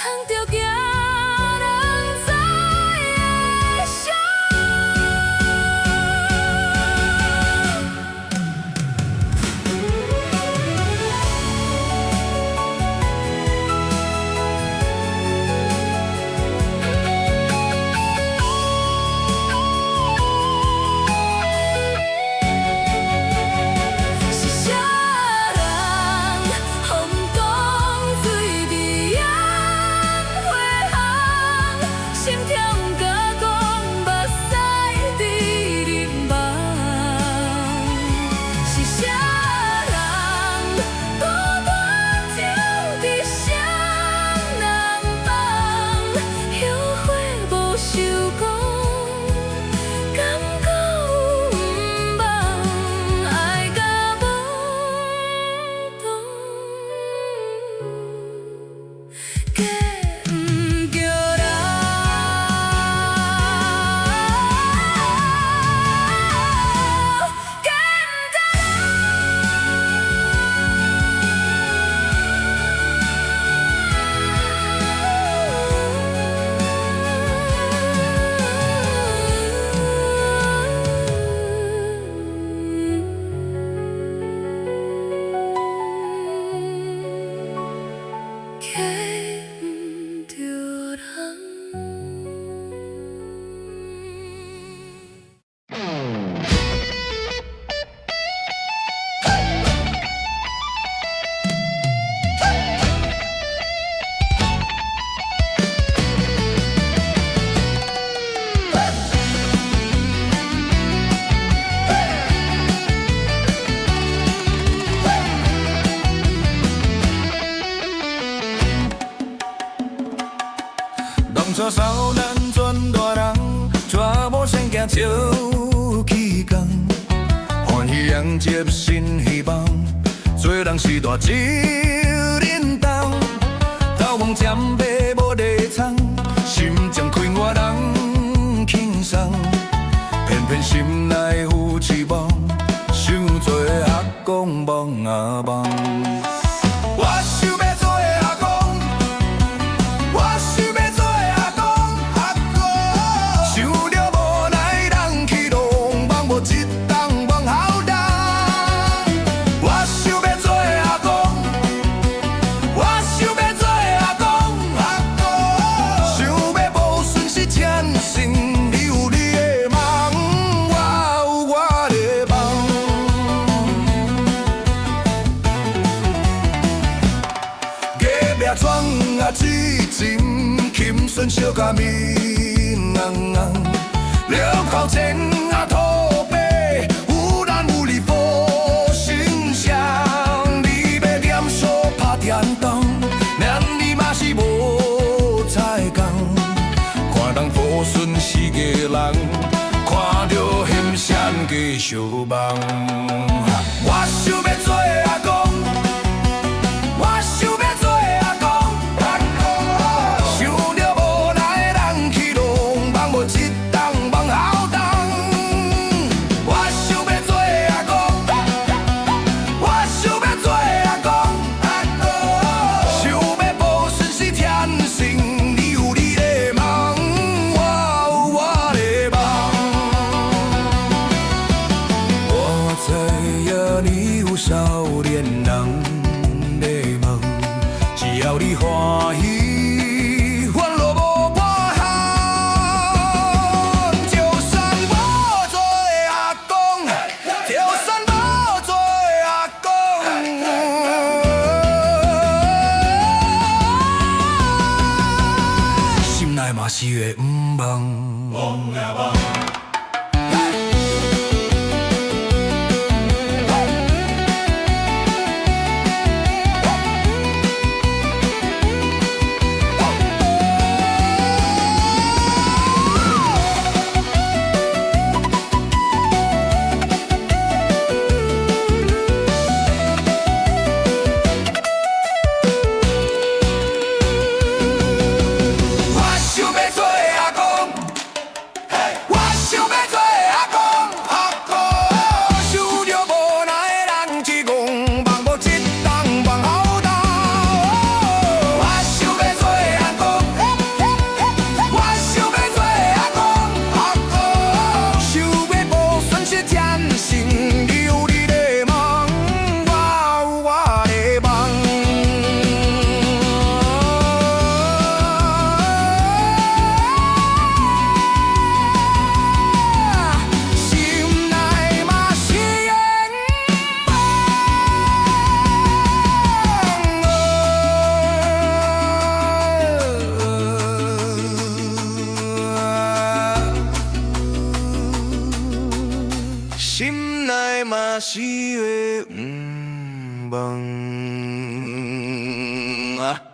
藏着惊人知的伤。是啥人风光水美艳花红，心跳不敢讲，目屎伫忍望。是啥人孤单酒伫双人房，后悔无想讲，感觉有毋茫，爱甲懵懂，计毋着人。当初少年转大人，带无先行照起工，欢喜迎接新希望，做人是大责任重。斗梦尖爬无地藏，心将开我人轻松，偏偏心内有期望，想做阿公望啊望。我想要做的阿公，我想要做的阿公，阿公。想着无奈人去浪漫，无一冬望好人。我想要做的阿公，我想要做的阿公，阿公。想要无损失前生，你有你的梦，我有我的梦。隔壁窗啊，水浸，琴弦烧甲面红红，了口前啊土白，有男有女无形象。你要念书拍电动，连你嘛是无才工，看人抱孙四个人，看着嫌善加相望。我想要做的阿公，我想要做的阿公，阿公。想着无奈人去浪漫，无一冬望好冬。我想要做的阿公，我想要做的阿公，阿公。想要无损失天生，你有你的梦，我有我的梦。我知影你有少年人的梦，只要你欢喜，烦恼无半项。就算无做的阿公，就算无做的阿公，心内嘛是会毋忘。我想要做的阿公，我是会忘啊。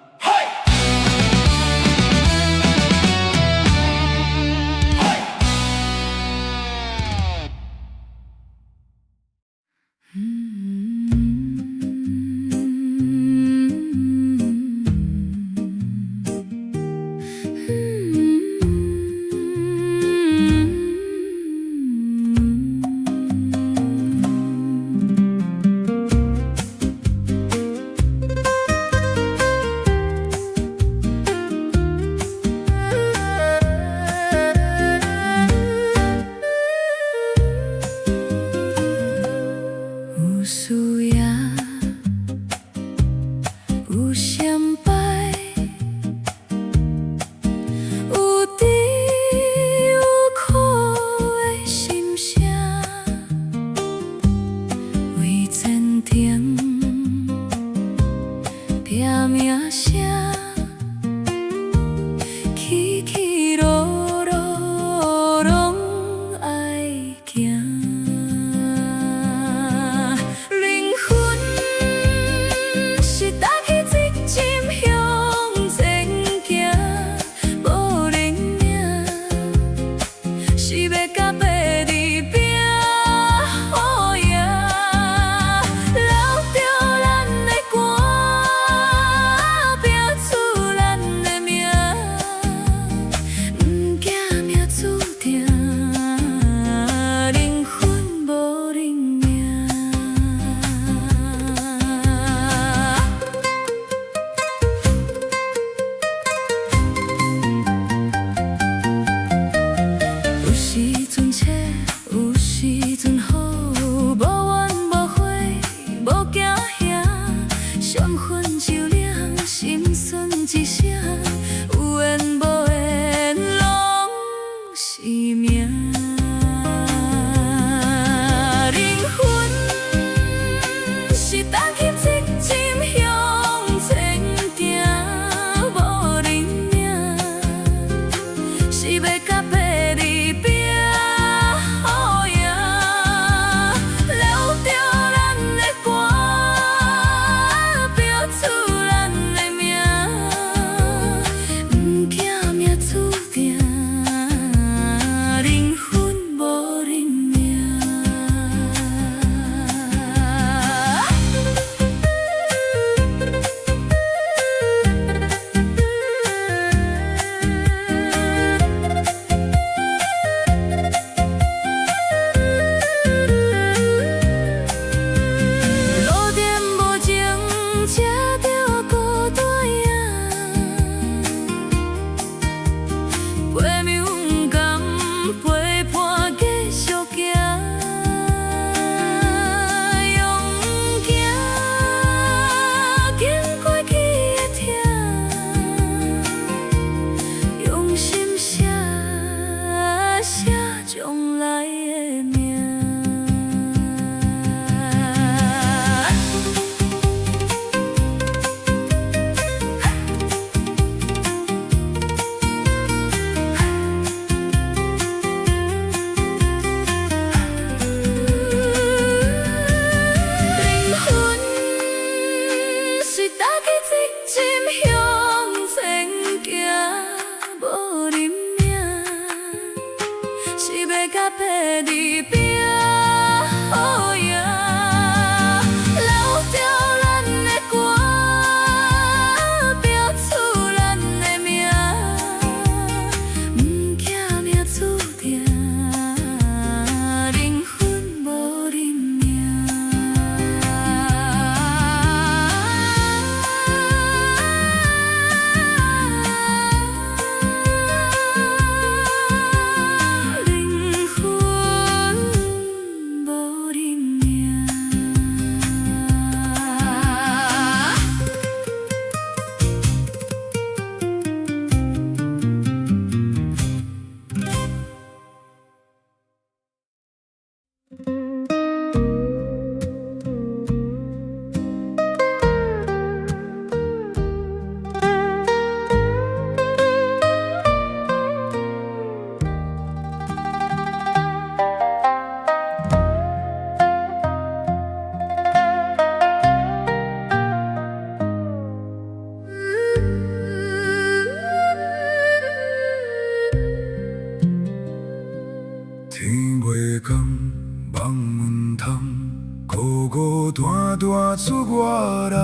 换出我人。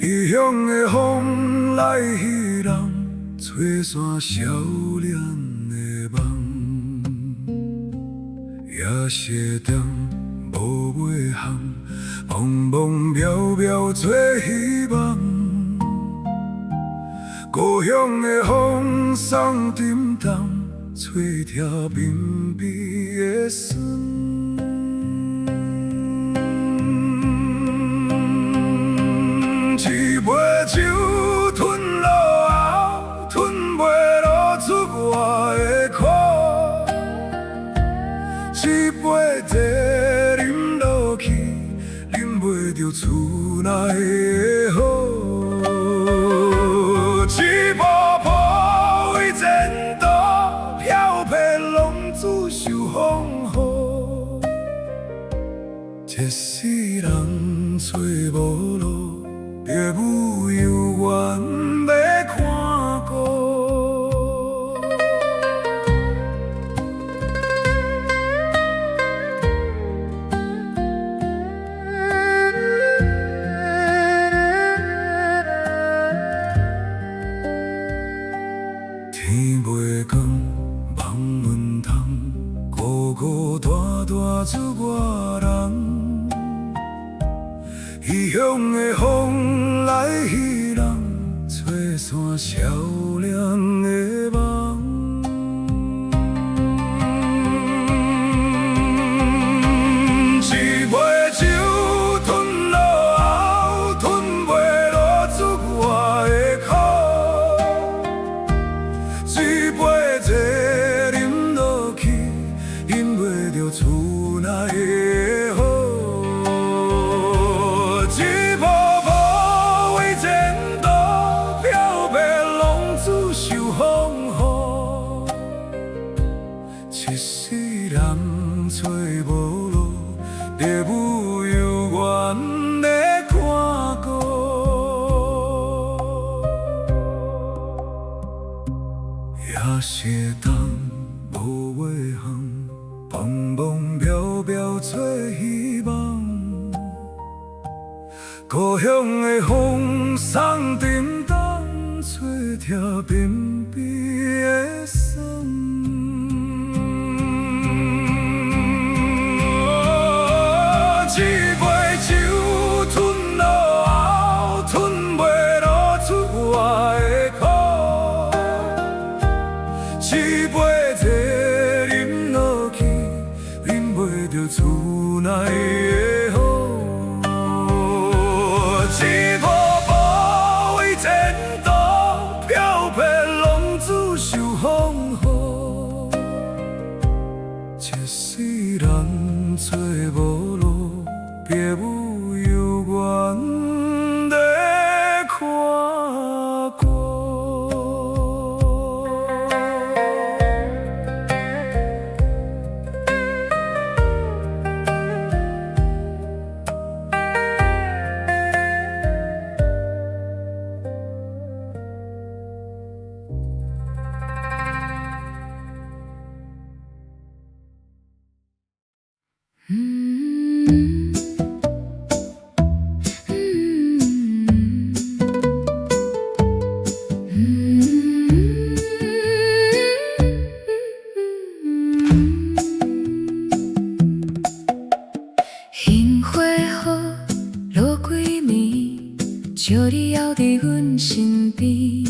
异乡的风来彼人，吹散少年的梦。夜色灯无尾巷，茫茫渺渺做希望。故乡的风送沉重，吹疼鬢边的孙。一杯酒吞落喉，吞袂落出我的苦。一杯茶饮落去，饮袂着厝内的好。一步步为前途，飘泊浪子受风雨。一世人找无路。父母犹原要看顾，天袂光，梦阮通，孤孤单单出我人。异乡的风来彼人，吹散少年的梦。一杯酒吞落喉，吞袂落出我的苦。一杯茶饮落去，饮袂着厝内的好。一步步为前途，飘泊浪子受风雨。一世人找无路，父母犹原在看顾。夜色灯无尾巷，茫茫渺渺做希望。故乡的风送沉重，吹疼鬢边的霜。一杯酒吞落喉，吞袂落出我的苦。一杯茶饮落去，饮袂着厝内的好。一步步为前途，飘泊浪子受风雨。一世人找无路，父母犹原在看顾。樱花雨落几暝，招你还伫阮身边。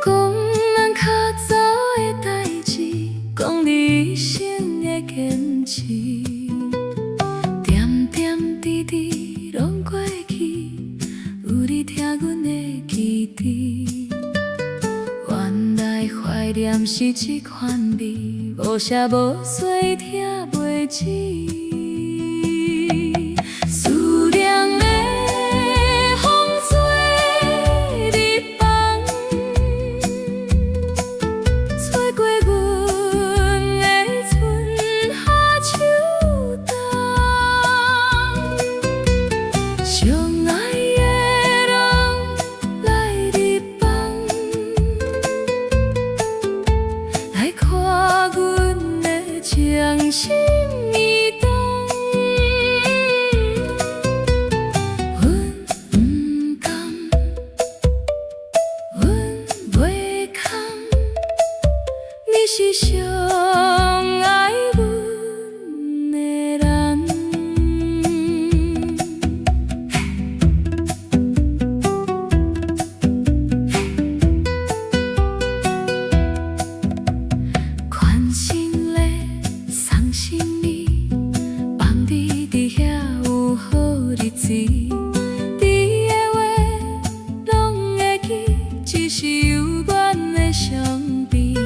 讲咱较早的代志，讲你一生的坚持。点点滴滴拢过去，有你听阮的记忆。原来怀念是一款味，无写无碎，听袂止。思念的风吹日放，吹过阮的春夏秋冬。相爱的人来日放，来看阮的情深意重。是上爱阮的人。款心嘞，送心你，放你伫遐有好日子。你的话拢会记，只是有缘的相比。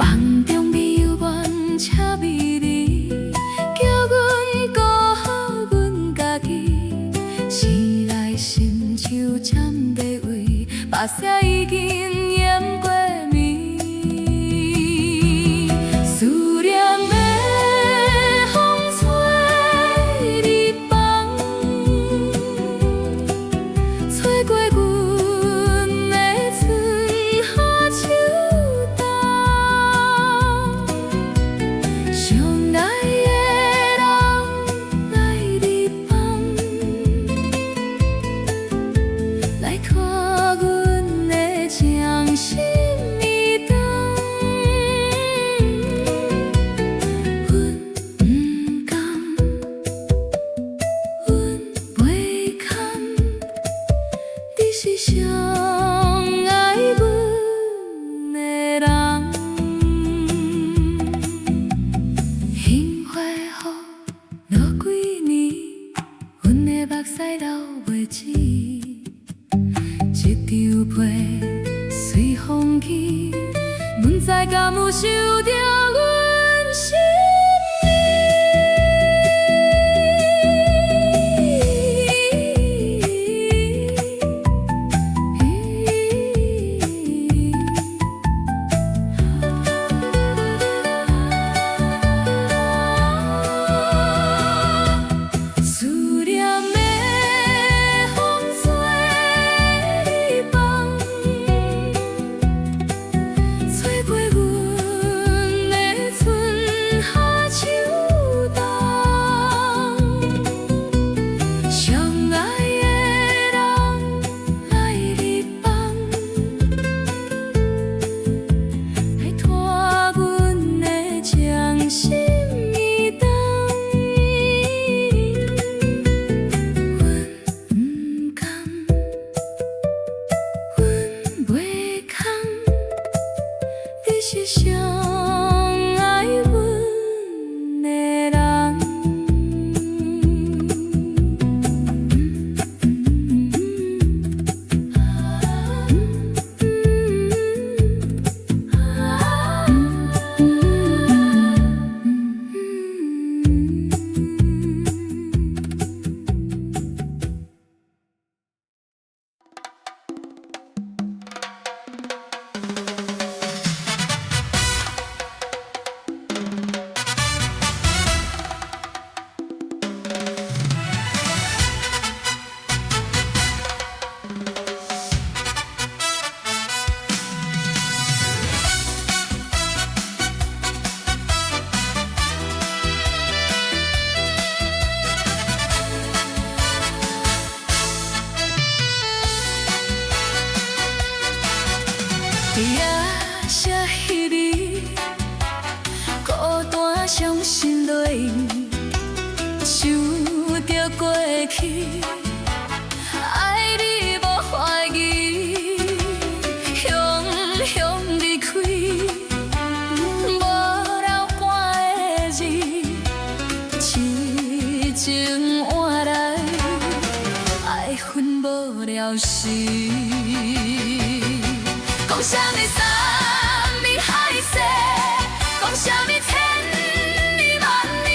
梦中美有缘且美丽，叫阮顾好阮家己。醒来心像占地位，目屎已经淹过面。思念的风吹日放，吹过阮的春夏秋冬。相爱的人来日放，来拖阮的掌心移动。阮不甘，阮袂堪，你是上爱阮的人。杏花雨落几年，阮的目屎流袂止。一张被随风去，阮知敢有受着阮心思念的风吹日放，吹过阮的春夏秋冬。相爱的人来日放，来拖阮的掌心移动。阮不甘，阮袂堪，你是上爱阮的人。夜写彼日，孤单伤心泪，想着过去，爱你无怀疑，雄雄离开，无流汗的日，痴情换来，爱恨无了时。讲啥物山盟海誓，讲啥物千年万年，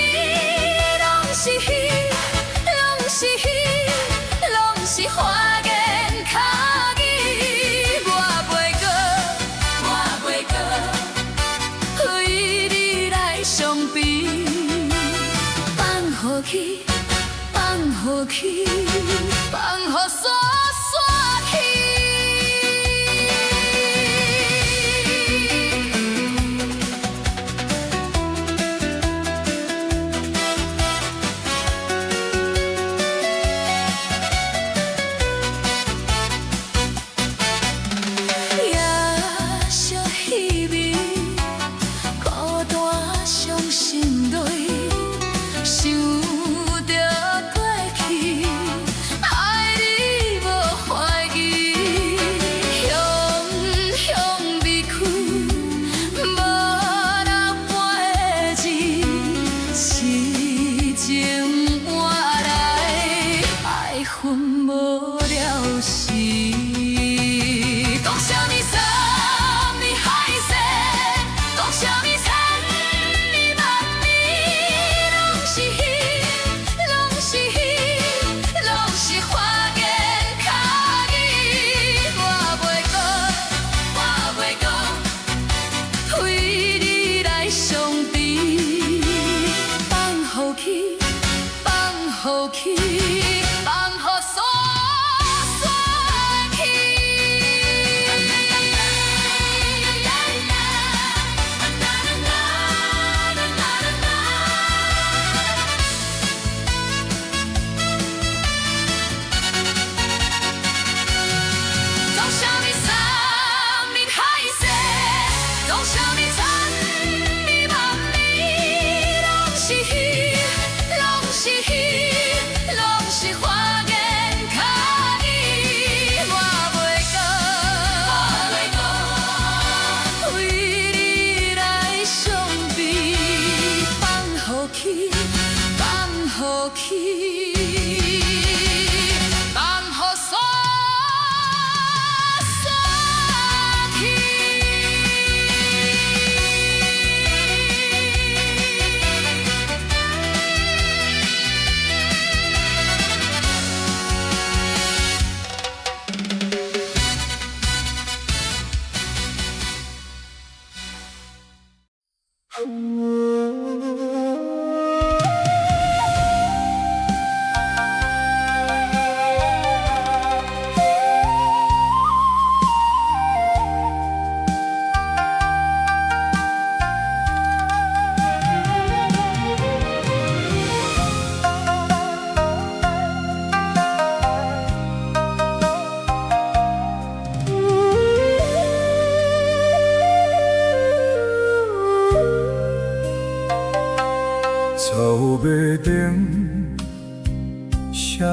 拢是彼，拢是彼，拢是花言巧语。我袂过，我袂过，为你来伤悲。放乎去，放乎去，放乎煞煞去。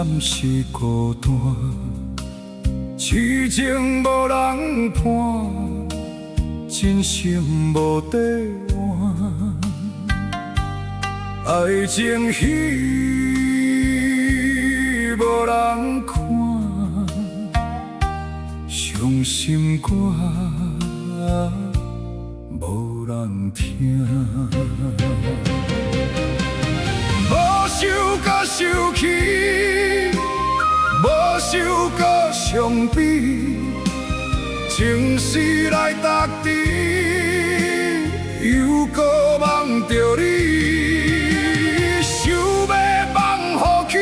闪是孤单，痴情无人伴，真心无地换。爱情戏无人看，伤心歌无人听。无想甲受气，无想甲伤悲，情丝来踏地，又搁梦着你。想要放予去，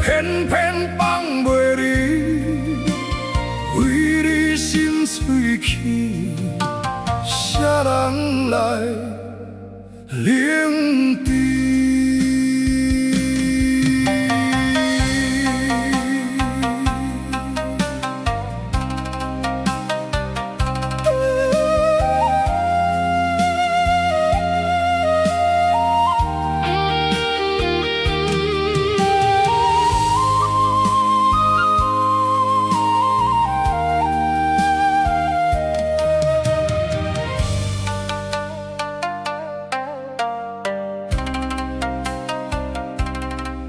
偏偏放袂离，为你心碎去，啥人来冷滴？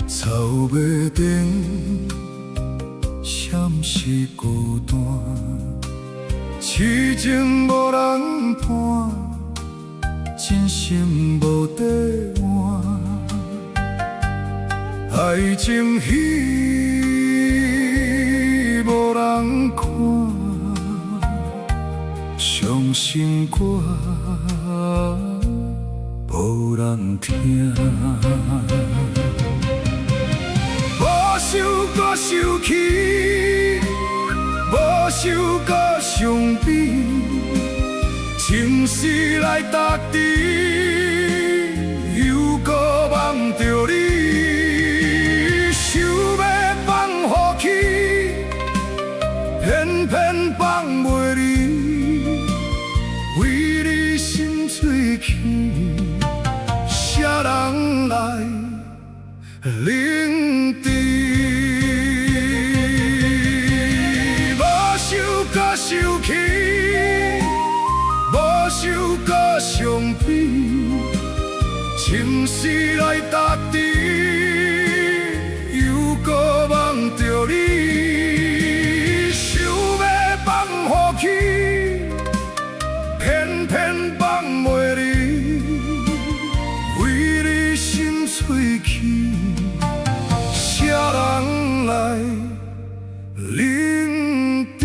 草袂停，闪是孤单，痴情无人伴，真心无地换。爱情戏无人看，伤心歌无人听。无想搁受气，无想搁伤悲，情丝来踏地，又搁梦着你。想要放予去，偏偏放袂离，为你心碎去，啥人来冷滴？受气，无想搁伤悲，情丝来踏地，又搁梦着你。想要放予去，偏偏放袂离，为你心碎去，啥人来冷滴？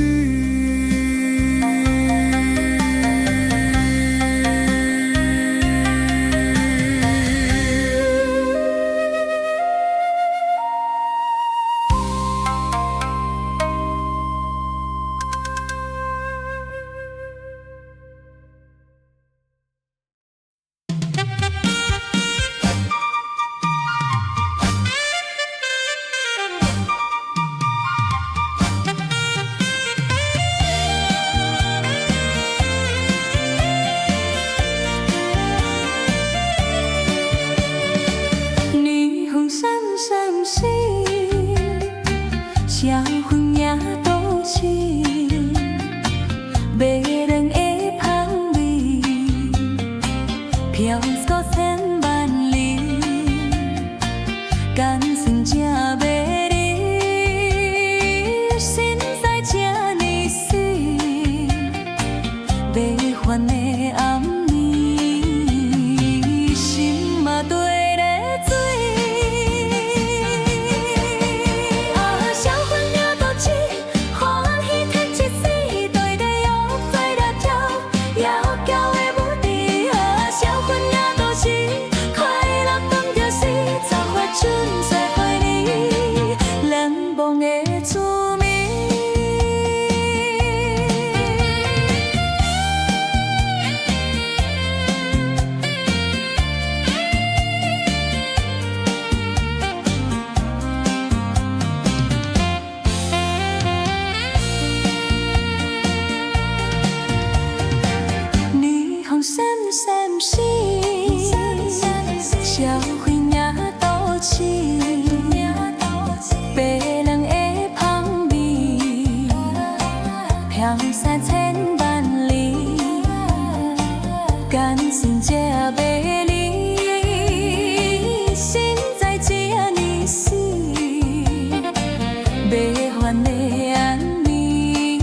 安眠，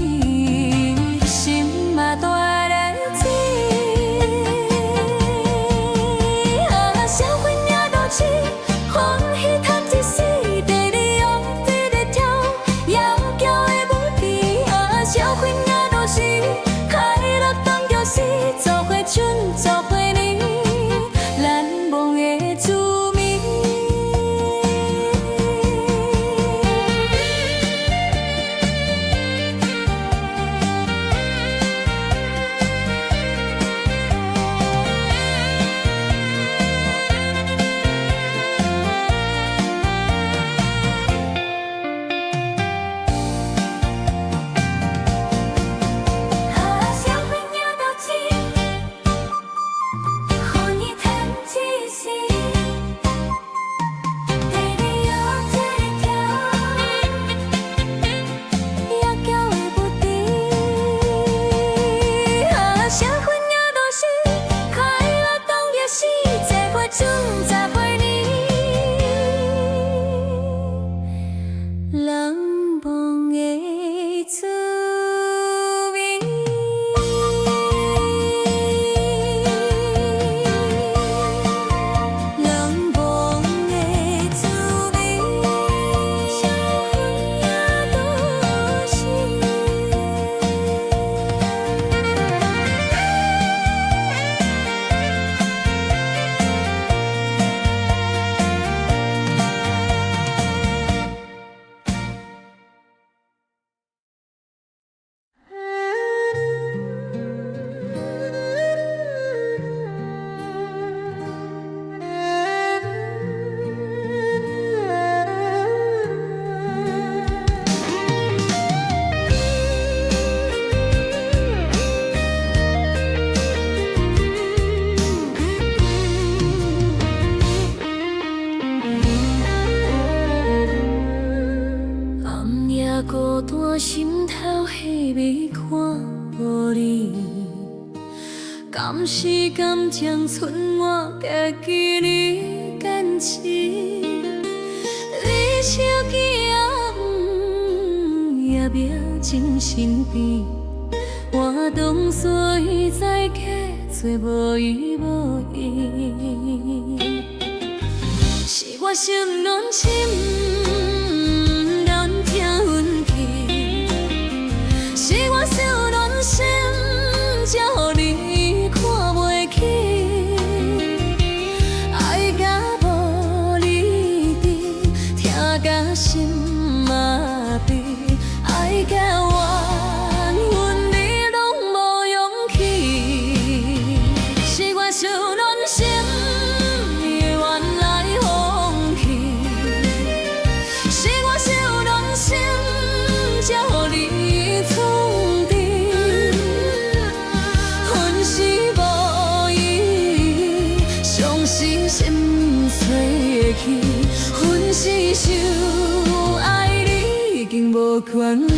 心嘛住咧醉。啊，社会领导起，欢喜读一世，第二样在咧跳，妖娇的舞池。啊，社会领导时，快乐当作是，做伙春，做伙年，难忘的滋味。孤单心头细微看无你，敢是敢将剩我家己你坚持？你手机也壁真身边，我当作伊在客做无依无依，是我心乱心。是我受乱心，才予你看袂起。爱甲无你伫，疼甲心麻痹。爱甲怨恨你拢无勇气。是我受乱心，原来放弃。是我受乱心，才予你。阮是想爱你，已经无权利。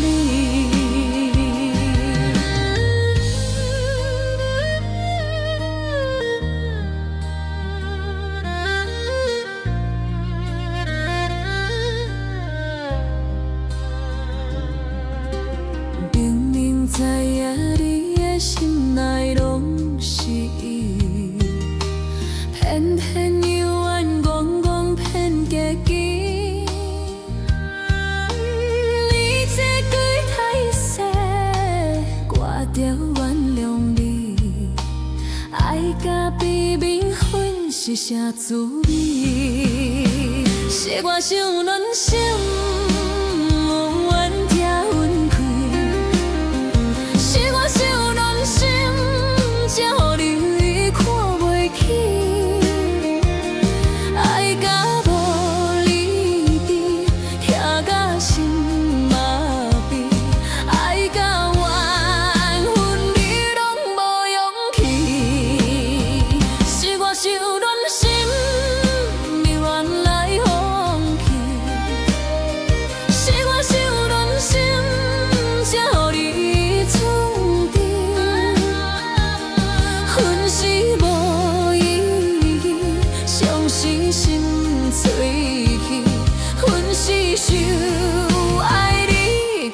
明明知影你的心内拢是伊，偏偏又怨戆骗家己。你这鬼太细，我着原谅你。爱甲比明分是啥滋味？是我想乱想。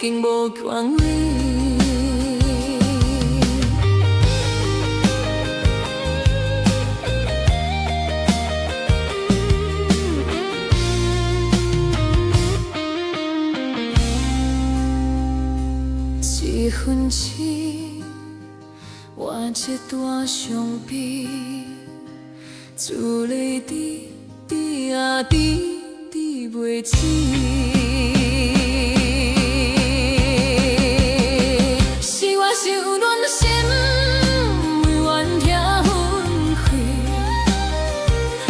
经无权利。一份情，换一段伤悲，自来滴滴啊滴滴袂止。是我受暖心，怨听分开。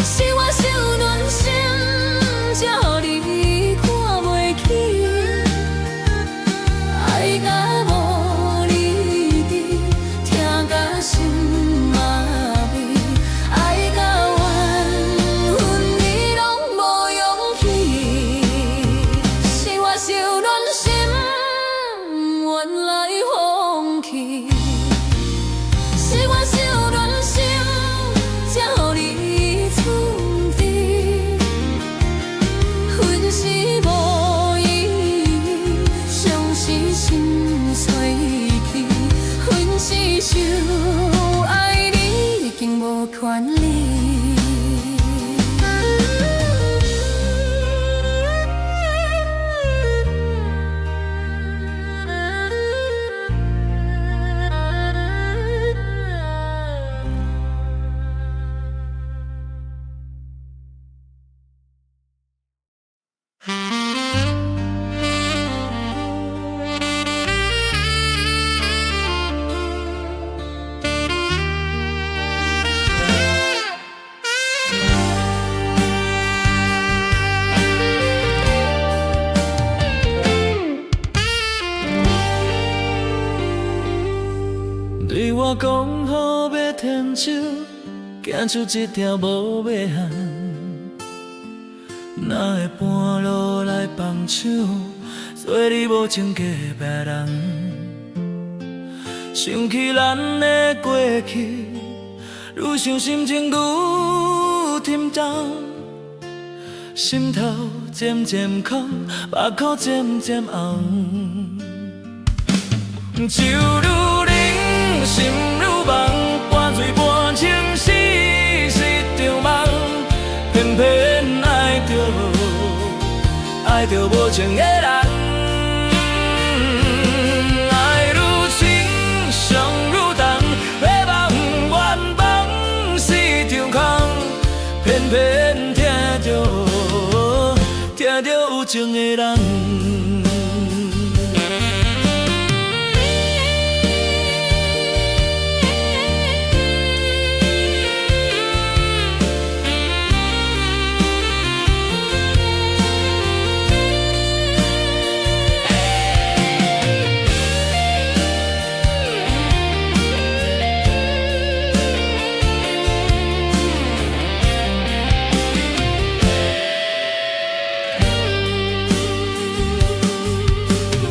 是我受暖心，才予你看袂起。爱甲无你伫，听甲心麻痹。爱甲缘分你拢无勇气，是我受暖心，原来放弃。是我受暖心，才予你存伫，分是无意义，伤是心碎去，分是受爱你已经无权利。对我讲好要牵手，行出一条无尾巷，哪会半路来放手，做你无情的别人。想起咱的过去，愈想心情愈沉重，心头渐渐空，目眶渐渐红。酒愈冷，心愈梦，半醉半醒，是一场梦。偏偏爱着无情的人，爱愈深，伤愈重，要忘原放是场空，偏偏听着有情的人。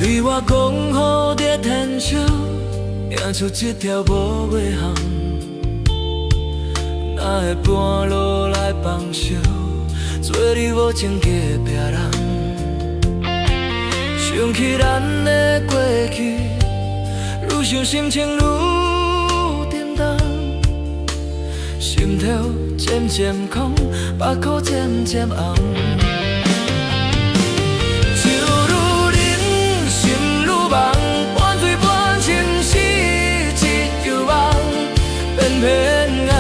对我讲好的牵手，行出一条无尾巷，哪会半路来放手，做你无情的别人。想起咱的过去，愈想心情愈沉重，心头渐渐空，目眶渐渐红。半醉半醒是一场梦，偏偏爱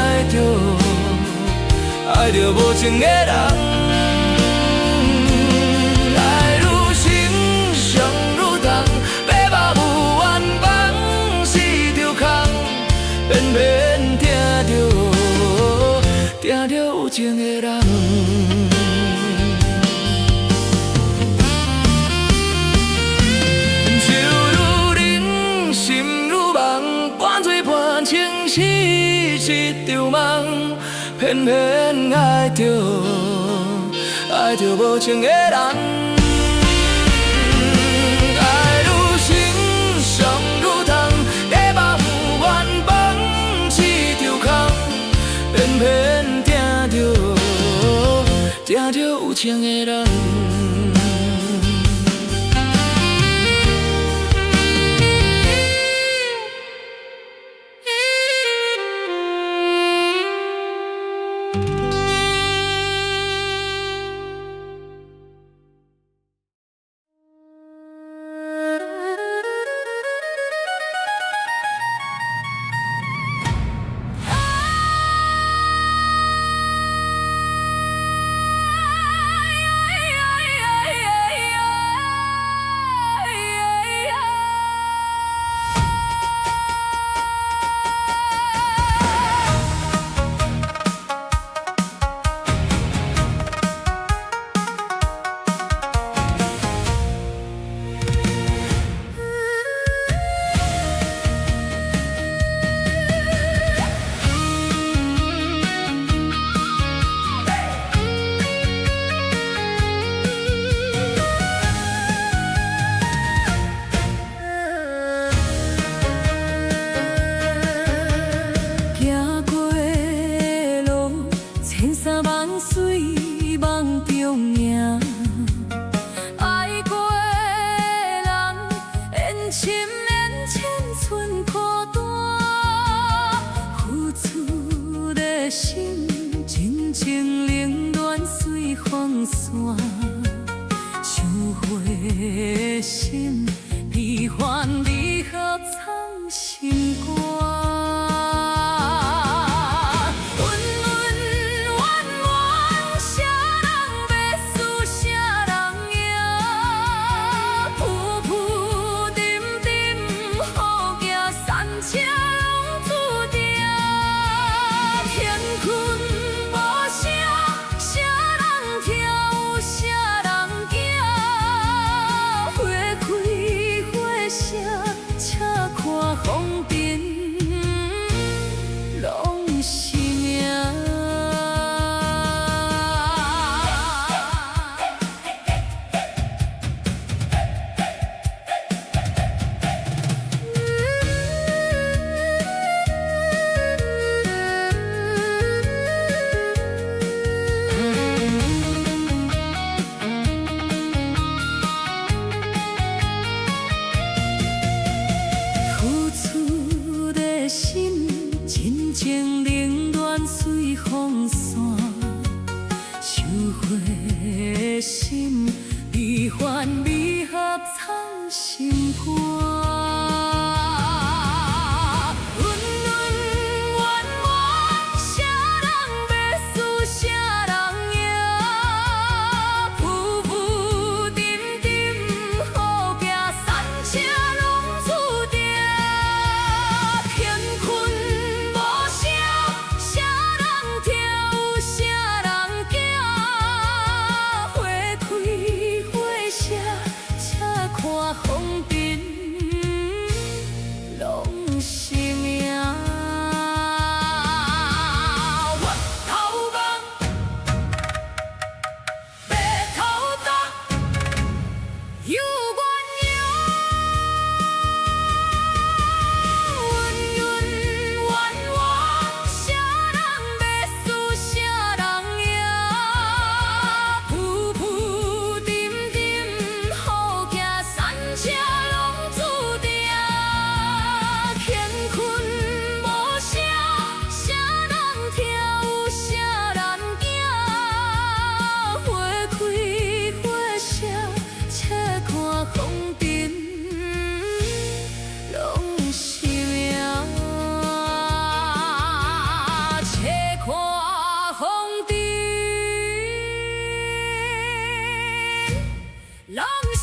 着无情的人，爱愈深，伤愈重，要忘有缘放是场空，偏偏听着有情的人。是一场梦，偏偏爱着无情的人，爱愈深，伤愈重，要忘有缘放是场空，偏偏听着有情的人。深连千寸孤单，付出的心，真情冷暖随风散。收回心，悲欢离合藏心肝。悲欢离合藏心肝，温温暖暖，啥人要输啥人赢，浮浮沉沉，好行山车拢注定，乾坤无声，啥人跳，啥人行。看风尘拢是命，我头梦，白头搭，有鸳鸯，温温婉婉，啥人要输啥人赢，浮浮沉沉，好行。车拢注定，乾坤无声，啥人跳，啥人行。花开花谢，且看风尘拢是命，且看风尘拢是。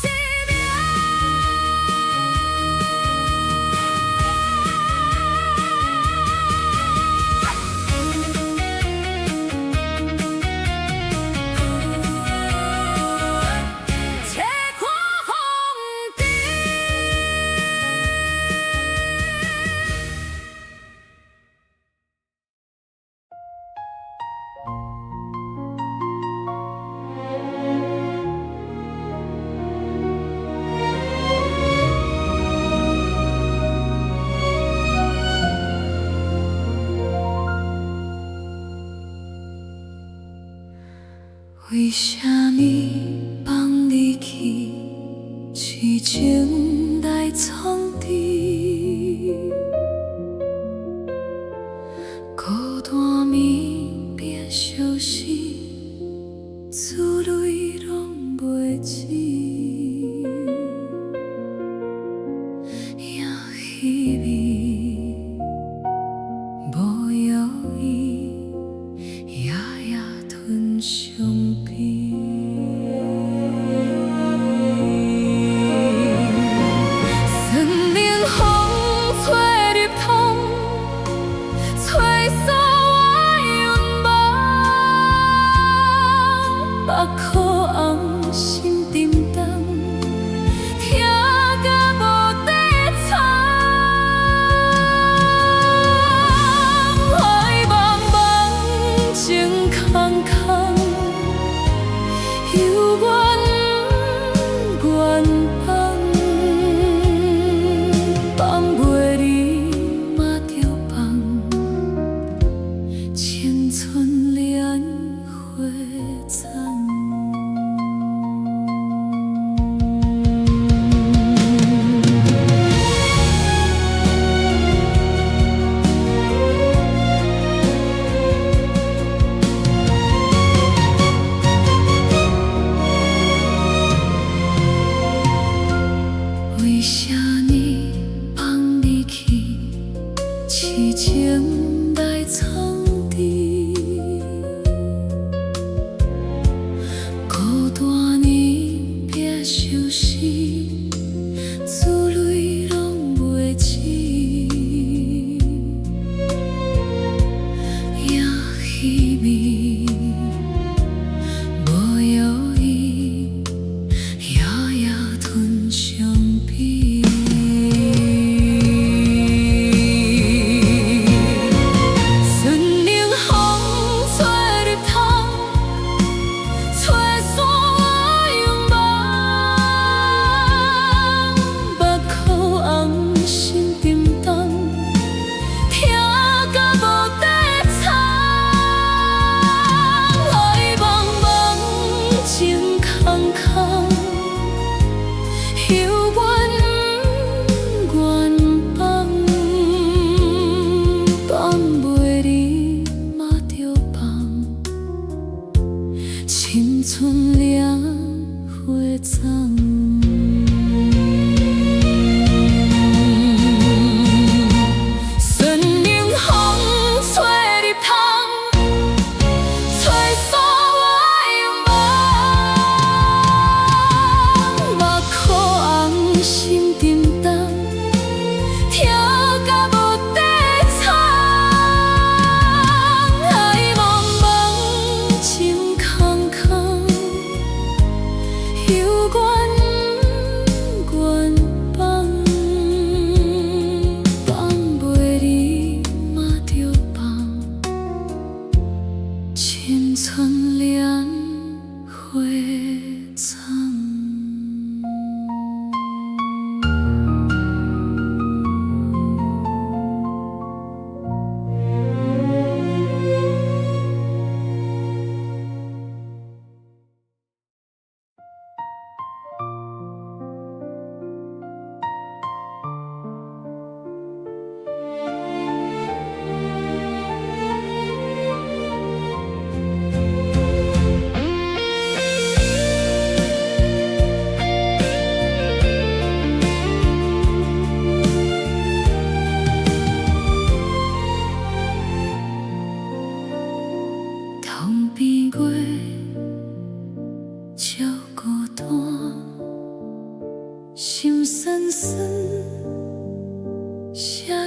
为什么放你去，痴情来创治？孤单暝变相思，珠泪拢袂止。也稀微，无犹豫，夜夜吞伤悲。目眶红，心沉重，痛甲无底藏。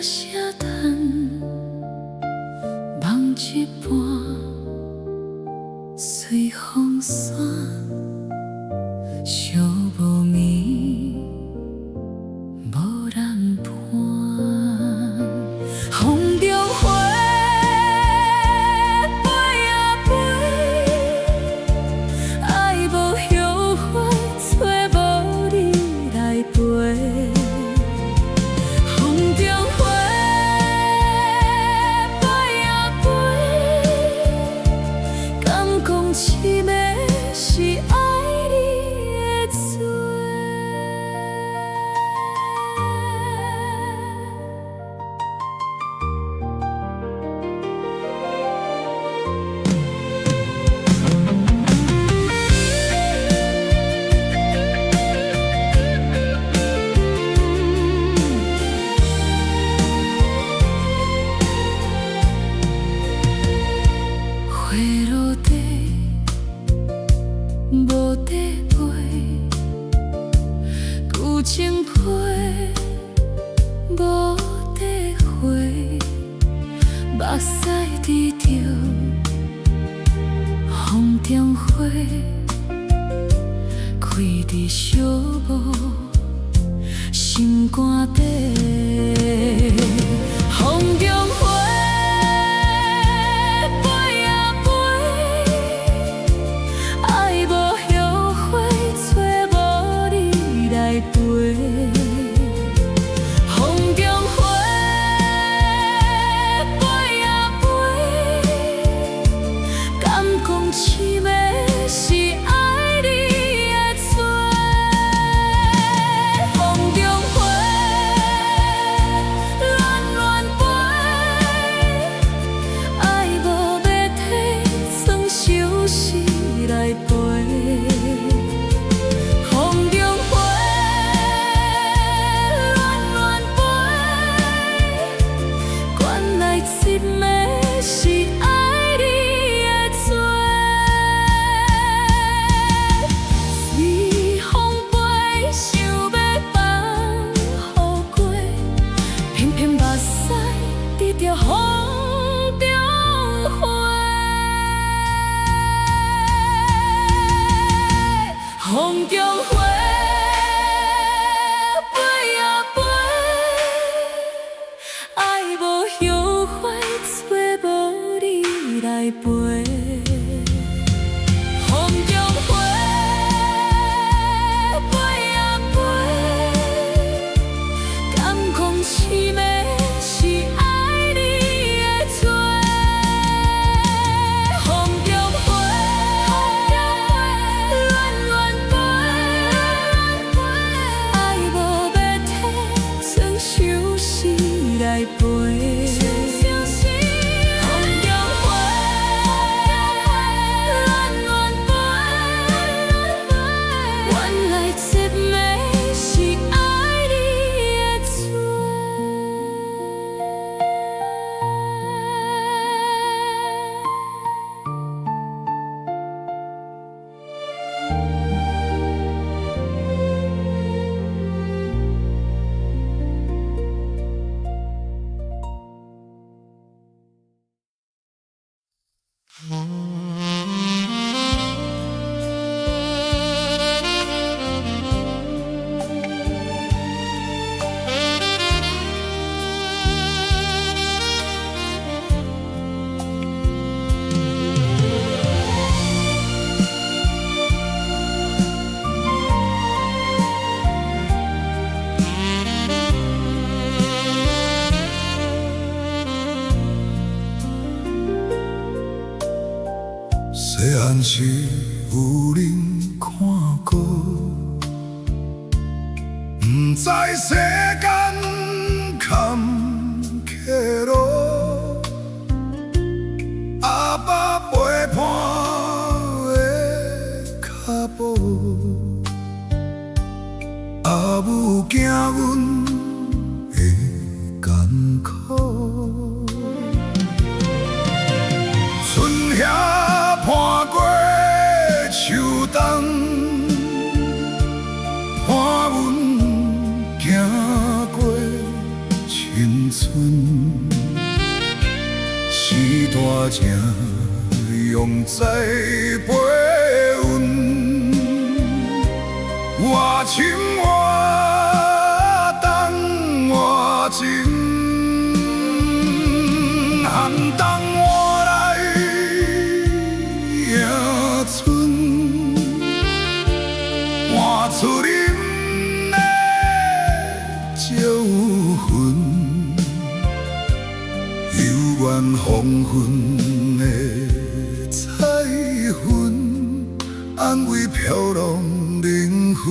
声叹，梦一半随风散，寂无眠，无人伴。风中花飞啊飞，爱无后悔，找无你来陪。风中花飞啊飞，敢讲凄美是爱你的罪。花落地，无地陪，旧情批，无地回，目屎滴着风中花，开伫小无心肝底，风中花。飞啊飞，爱无后悔，找无你来陪。风中花飞啊飞，敢讲凄美是爱你的罪。风中花乱乱飞，爱无要体，算相思来陪。风中花乱乱飞，原来这暝是爱你的罪。随风飞，想要放予过，偏偏目屎滴着风中花。风中花飞啊飞，爱无后悔，找无你来陪。风中花飞啊飞，敢讲凄美是爱你的罪。风中花乱乱飞，爱无要体，算相思来陪。风中花乱乱飞，原来这暝是爱你的罪。细汉时有人看过，不知世间坎坷路，阿爸陪伴的脚步，阿母惊阮的艰苦，春夏伴过秋冬，伴阮行过青春。春，时大正用栽培阮，我情我等我情，寒冬我来迎春，换出恁的招魂，犹原黄昏的彩云，安慰飘浪灵魂。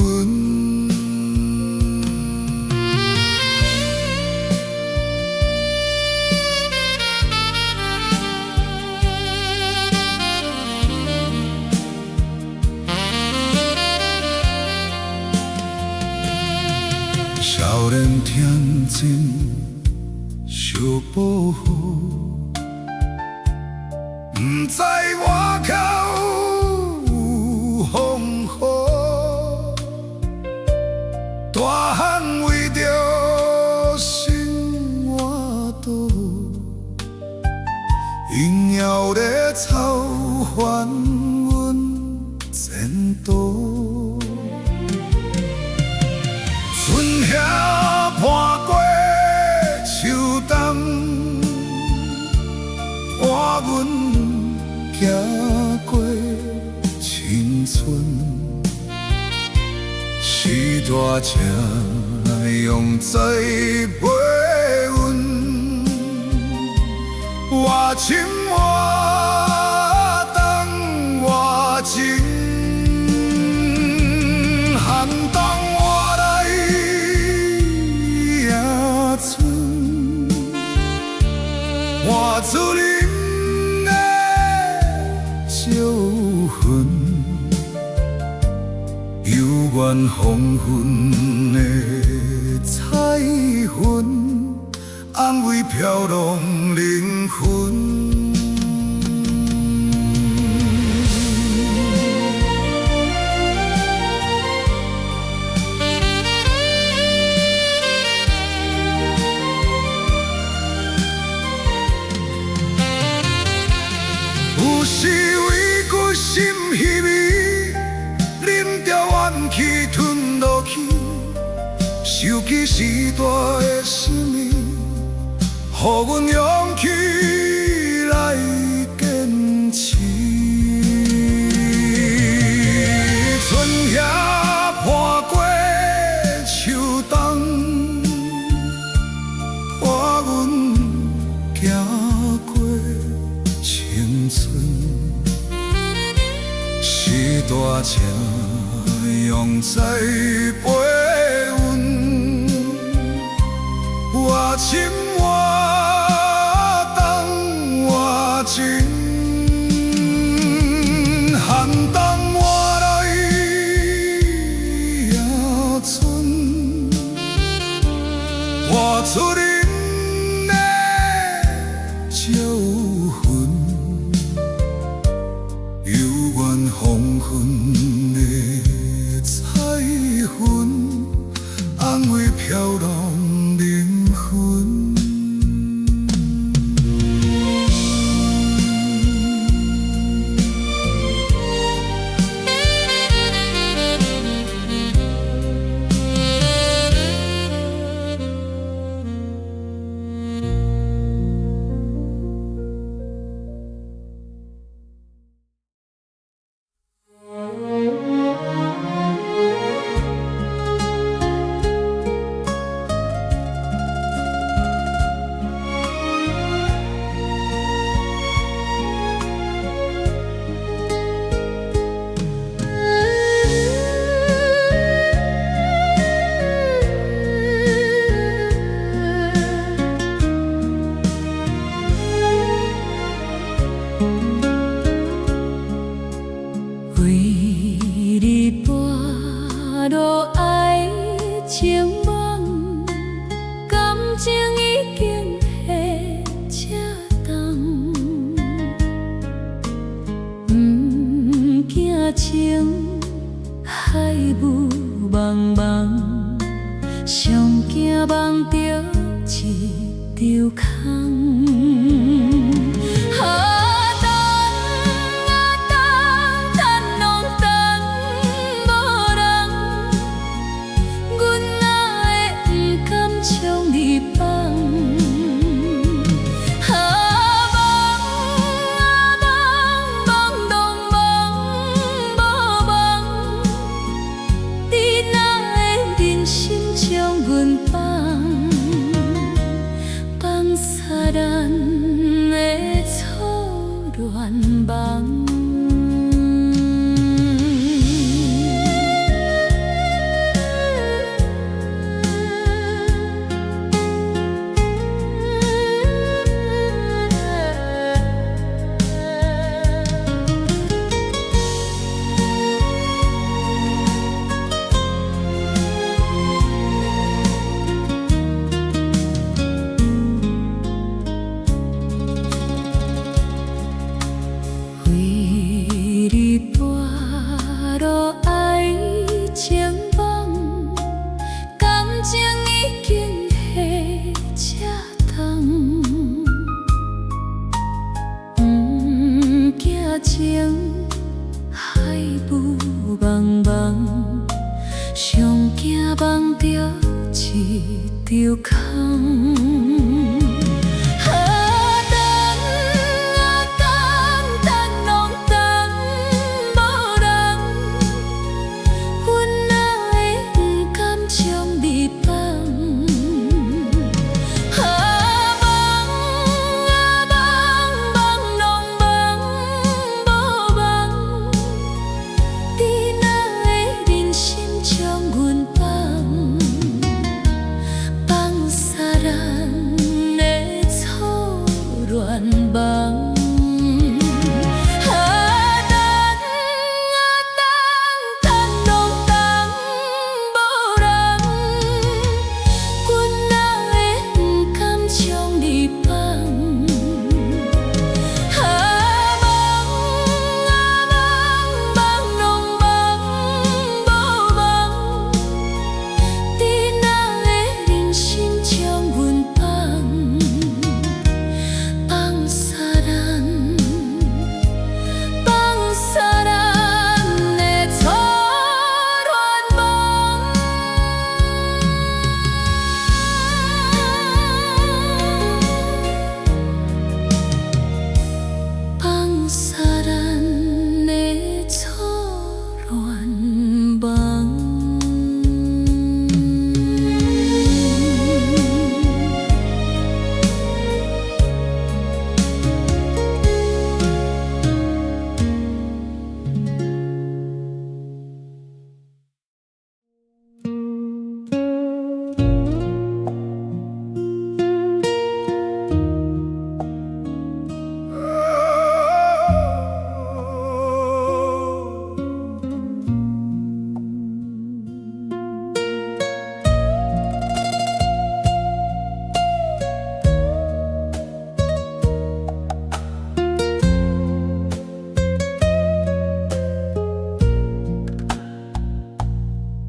少年天真，小保护，不知外口有风雨，大汉为着生活度，因要咧操烦阮前途。春夏伴过秋冬，伴阮行过青春。时大正用栽培阮，我情我等我情，寒冬我来迎春，换出恁的招魂，犹原黄昏的彩云，安慰飘浪灵魂。有时为骨心稀微，啉着怨气吞落去，想起时大的生命，予阮勇气来坚持。春夏伴过秋冬，伴阮行过青春。时大正用栽培阮，我情我等我情，寒冬我来迎春，换出恁的招魂。犹原黄昏的彩云，安慰飘浪灵魂。为你跋落爱情梦，感情已经下车重，不惊情海雾茫茫，上惊梦着一着空。情海雾茫茫，上惊梦着一条空。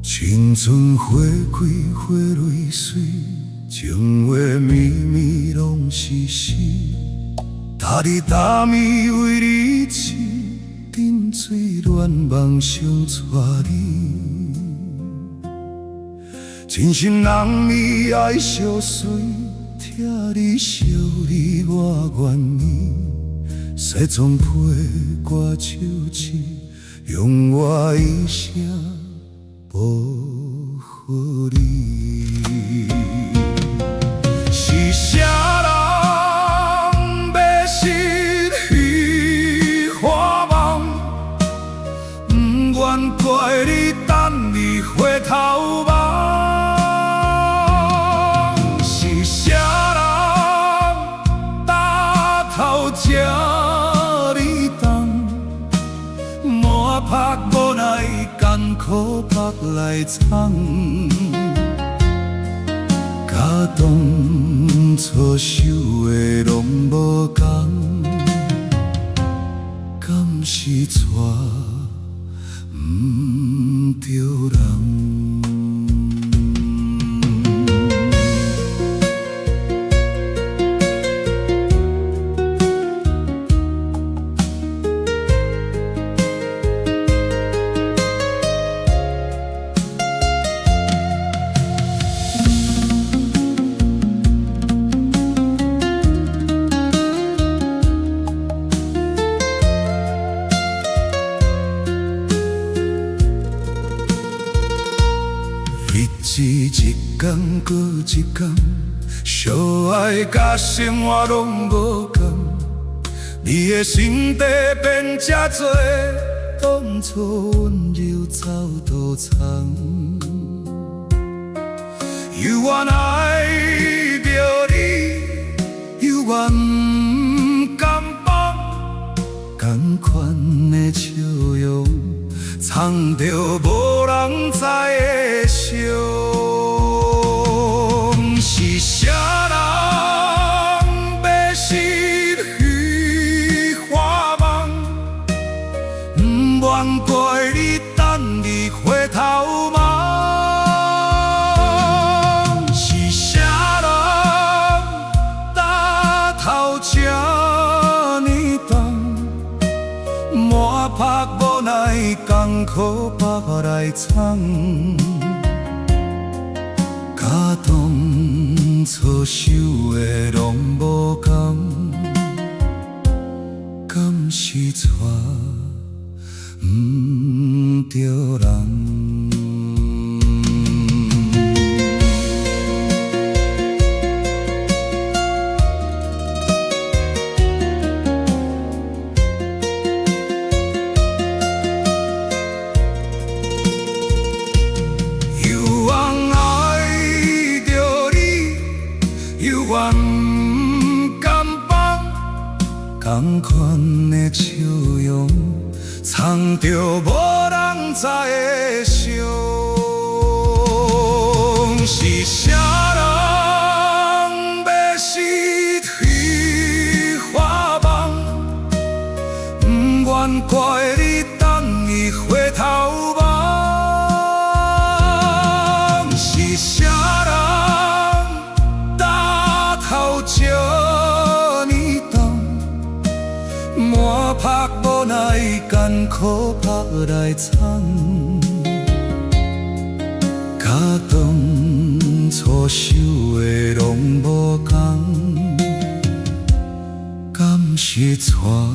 青春花开花蕊水，情话绵绵拢是诗。搭日搭暝为你痴，沉醉恋梦想带你。真心人你爱相随，听你笑你我愿意。西装配歌手指，用我一生。保护你，是啥人要失去花梦？不愿怪你等你回头望。是啥人搭头吃你重？满拍无奈。艰苦白来闯，甲当初受的拢无同，敢是娶不着人？一天，相爱甲生活拢无共，你的心地变这多，当初温柔走多长？犹原爱着你，犹原不甘放，同款的笑容，藏着无人知的伤。是啥人要失去花梦？不愿怪你等你回头望。是啥人搭头这呢重？满拍无奈艰苦白来闯。甲当初想的拢无同，敢是错不着人？犹原不甘放，同款的笑容，藏着无人知的伤。是啥人要失去花梦？不愿怪你等伊回头望。是啥这呢重，满拍无奈艰苦白来闯。甲当初想的拢无同，敢是错？